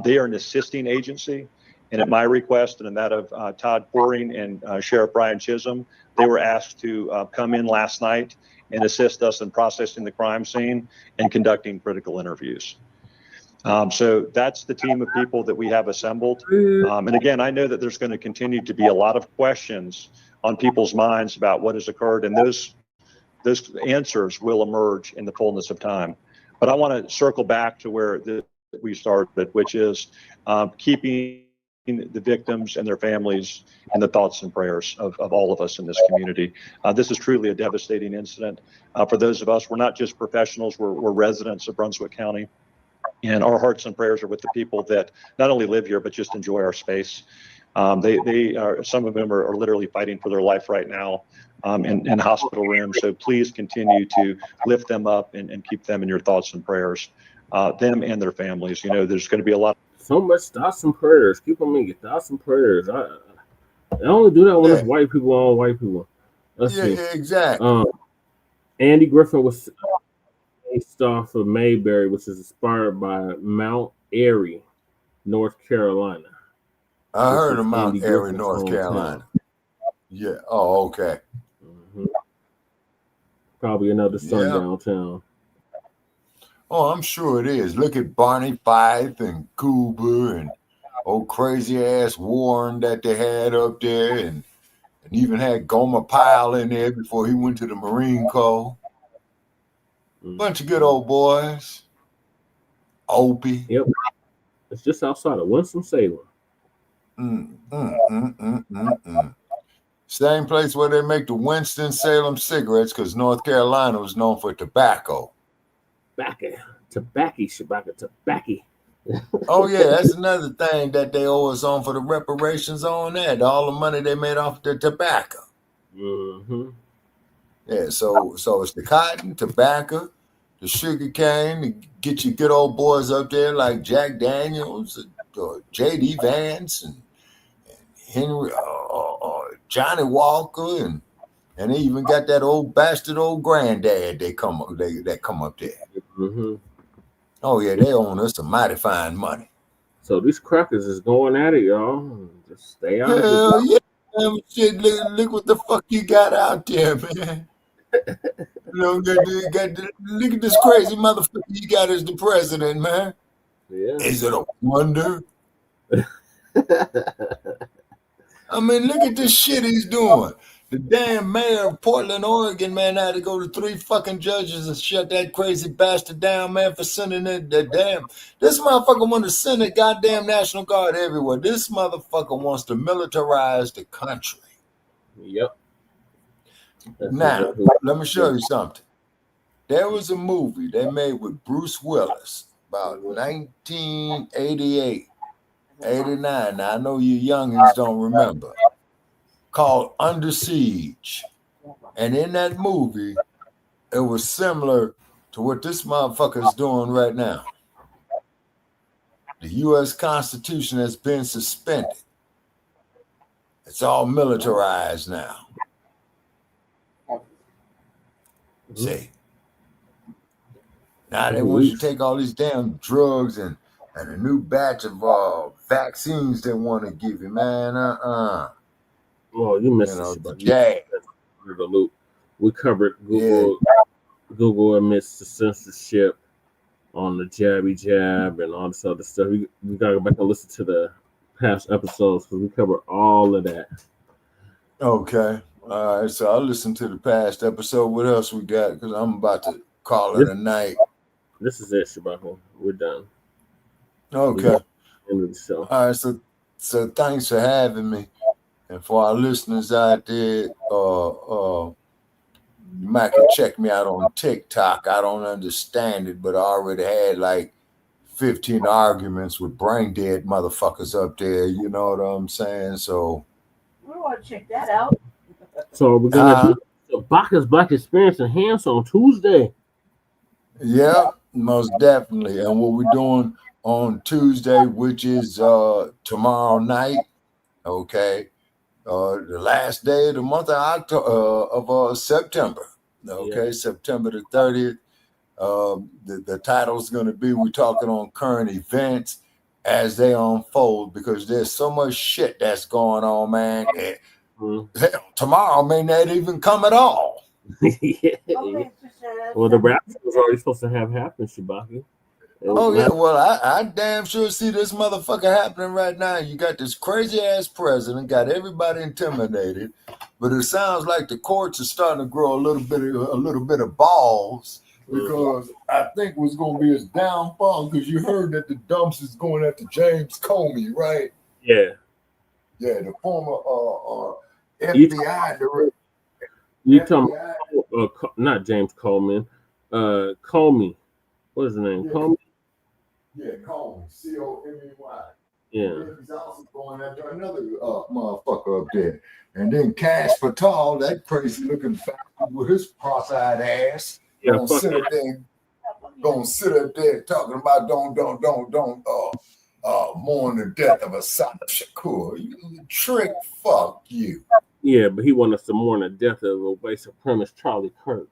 They are an assisting agency, and at my request and in that of Todd Coring and Sheriff Brian Chisholm, they were asked to come in last night and assist us in processing the crime scene and conducting critical interviews. So that's the team of people that we have assembled. And again, I know that there's going to continue to be a lot of questions on people's minds about what has occurred, and those answers will emerge in the fullness of time. But I want to circle back to where we started, which is keeping the victims and their families in the thoughts and prayers of all of us in this community. This is truly a devastating incident. For those of us, we're not just professionals, we're residents of Brunswick County. And our hearts and prayers are with the people that not only live here, but just enjoy our space. They are, some of them are literally fighting for their life right now in hospital rooms. So please continue to lift them up and keep them in your thoughts and prayers, them and their families. You know, there's going to be a lot. So much thoughts and prayers. Keep them in your thoughts and prayers. I only do that when it's white people on white people. Let's see. Yeah, exactly. Andy Griffin was based off of Mayberry, which is inspired by Mount Airy, North Carolina. I heard of Mount Airy, North Carolina. Yeah. Oh, okay. Probably another sundown town. Oh, I'm sure it is. Look at Barney Fife and Cooper and old crazy ass Warren that they had up there, and even had Gomer Pyle in there before he went to the Marine Corps. Bunch of good old boys. Opie. Yep. It's just outside of Winston-Salem. Same place where they make the Winston-Salem cigarettes, because North Carolina was known for tobacco. Tobacco. Oh yeah, that's another thing that they owe us on for the reparations on that. All the money they made off the tobacco. Yeah, so it's the cotton, tobacco, the sugar cane to get you good old boys up there like Jack Daniels, J.D. Vance, and Henry, Johnny Walker, and they even got that old bastard old granddad that come up there. Oh yeah, they own us some mighty fine money. So these crackers is going at it, y'all. Just stay out of it. Shit, look what the fuck you got out there, man. Look at this crazy motherfucker you got as the president, man. Yeah. Is it a wonder? I mean, look at this shit he's doing. The damn mayor of Portland, Oregon, man, had to go to 3 fucking judges and shut that crazy bastard down, man, for sending it. This motherfucker want to send a goddamn National Guard everywhere. This motherfucker wants to militarize the country. Yep. Now, let me show you something. There was a movie they made with Bruce Willis about 1988, 89. Now, I know you youngins don't remember. Called Under Siege. And in that movie, it was similar to what this motherfucker is doing right now. The U.S. Constitution has been suspended. It's all militarized now. See? Now they want you to take all these damn drugs and a new batch of vaccines they want to give you, man. Well, you missed the loop. We covered Google amidst the censorship on the jabby jab and all this other stuff. We gotta go back and listen to the past episodes because we covered all of that. Okay. All right. So I'll listen to the past episode. What else we got? Because I'm about to call it a night. This is it, Shabako. We're done. Okay. End of the show. All right. So thanks for having me. And for our listeners out there, you might can check me out on TikTok. I don't understand it, but I already had like 15 arguments with brain dead motherfuckers up there. You know what I'm saying? So we want to check that out. So we're gonna do Bacca's Black Experience Enhanced on Tuesday. Yeah, most definitely. And what we're doing on Tuesday, which is tomorrow night, okay. The last day of the month of September. Okay, yeah. September the 30th. The title is going to be, we're talking on current events as they unfold, because there's so much shit that's going on, man. Hell, tomorrow may not even come at all. Yeah. Well, the rap was already supposed to have happened, Shabaki. Oh yeah, well I damn sure see this motherfucker happening right now. You got this crazy ass president, got everybody intimidated, but it sounds like the courts are starting to grow a little bit of balls, because I think what's going to be his downfall, because you heard that the dumps is going after James Comey, right? Yeah. Yeah, the former You FBI director. You talking about, not James Coleman, Comey. What is his name? Yeah. Comey? Yeah, Comey, C-O-M-E-Y. Yeah. He's also going after another motherfucker up there. And then Kash Patel, that crazy looking fat with his cross-eyed ass, Yeah, gonna sit up there talking about don't mourn the death of Assata Shakur. You trick, fuck you. Yeah, but he wanted us to mourn the death of a white supremacist Charlie Kirk.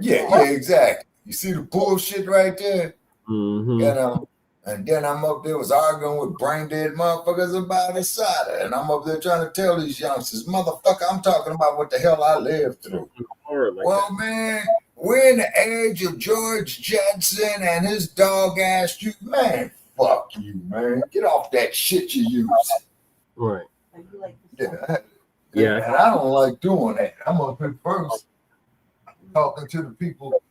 Yeah, exactly. You see the bullshit right there? Mm-hmm. You know? And then I'm up there was arguing with brain dead motherfuckers about Assata. And I'm up there trying to tell these youngsters, motherfucker, I'm talking about what the hell I lived through. Well, man, we're in the age of George Jetson and his dog ass you. Man, fuck you, man. Get off that shit you use. Right. Yeah. And I don't like doing that. I'm up here first talking to the people.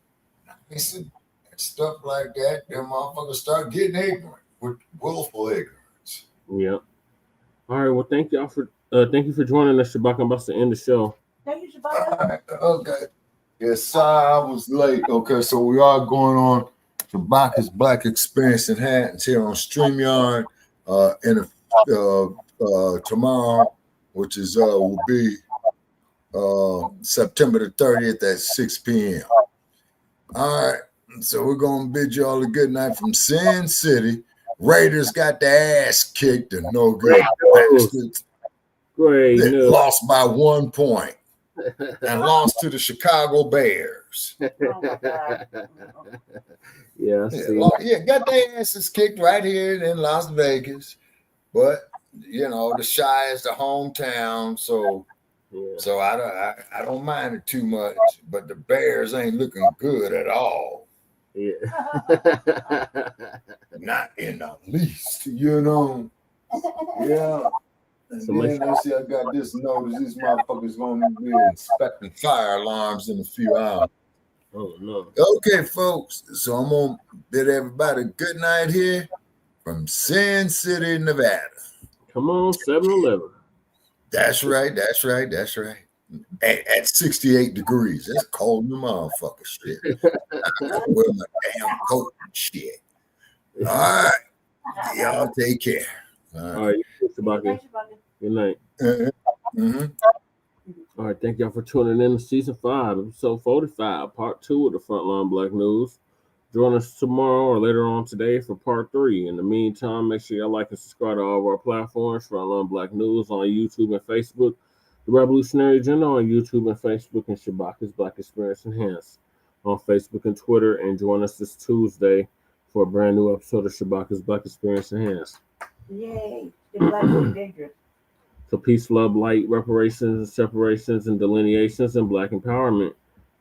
Listen, stuff like that, them motherfuckers start getting ignorant with willful ignorance. Yeah. All right. Well, thank you for joining us, Shabak. I'm about to end the show. Thank you, Shabak. Okay. Yes, I was late. Okay, so we are going on Shabak's Blacc Experience in Hattons here on StreamYard tomorrow, which is will be September the 30th at 6 p.m. All right. So we're going to bid you all a good night from Sin City. Raiders got their ass kicked and no good bastards. Great. They lost by 1 point and lost to the Chicago Bears. Yeah, got their asses kicked right here in Las Vegas. But, you know, the Chi is the hometown, so I don't mind it too much. But the Bears ain't looking good at all. Yeah. Not in the least, you know. Yeah. And then I see I got this notice. These motherfuckers going to be inspecting fire alarms in a few hours. Oh, no. Okay, folks. So I'm going to bid everybody good night here from Sin City, Nevada. Come on, 7-Eleven. That's right. At 68 degrees. That's cold in the motherfucker shit. I gotta wear my damn coat and shit. All right. Y'all take care. All right. Good night. Mm-hmm. All right. Thank y'all for tuning in to season 5, episode 45, part 2 of the Front Line Blacc News. Join us tomorrow or later on today for part 3. In the meantime, make sure y'all like and subscribe to all of our platforms. Front Line Blacc News on YouTube and Facebook. The Revolutionary Agenda on YouTube and Facebook, and Shabak's Blacc Experience Enhanced on Facebook and Twitter. And join us this Tuesday for a brand new episode of Shabak's Blacc Experience Enhanced. Yay! Black is dangerous. So peace, love, light, reparations, separations, and delineations, and Black empowerment.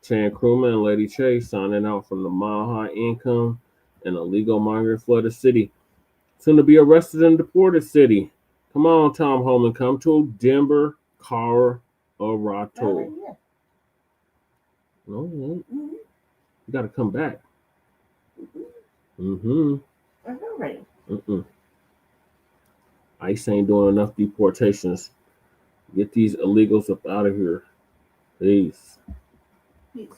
Chan Krumah and Lady Chase signing out from the Mile High Income and illegal migrant flooded city. Soon to be arrested and deported city. Come on, Tom Holman, come to Denver, Colorado. No, you got to come back. ICE ain't doing enough deportations. Get these illegals up out of here. Peace. Peace.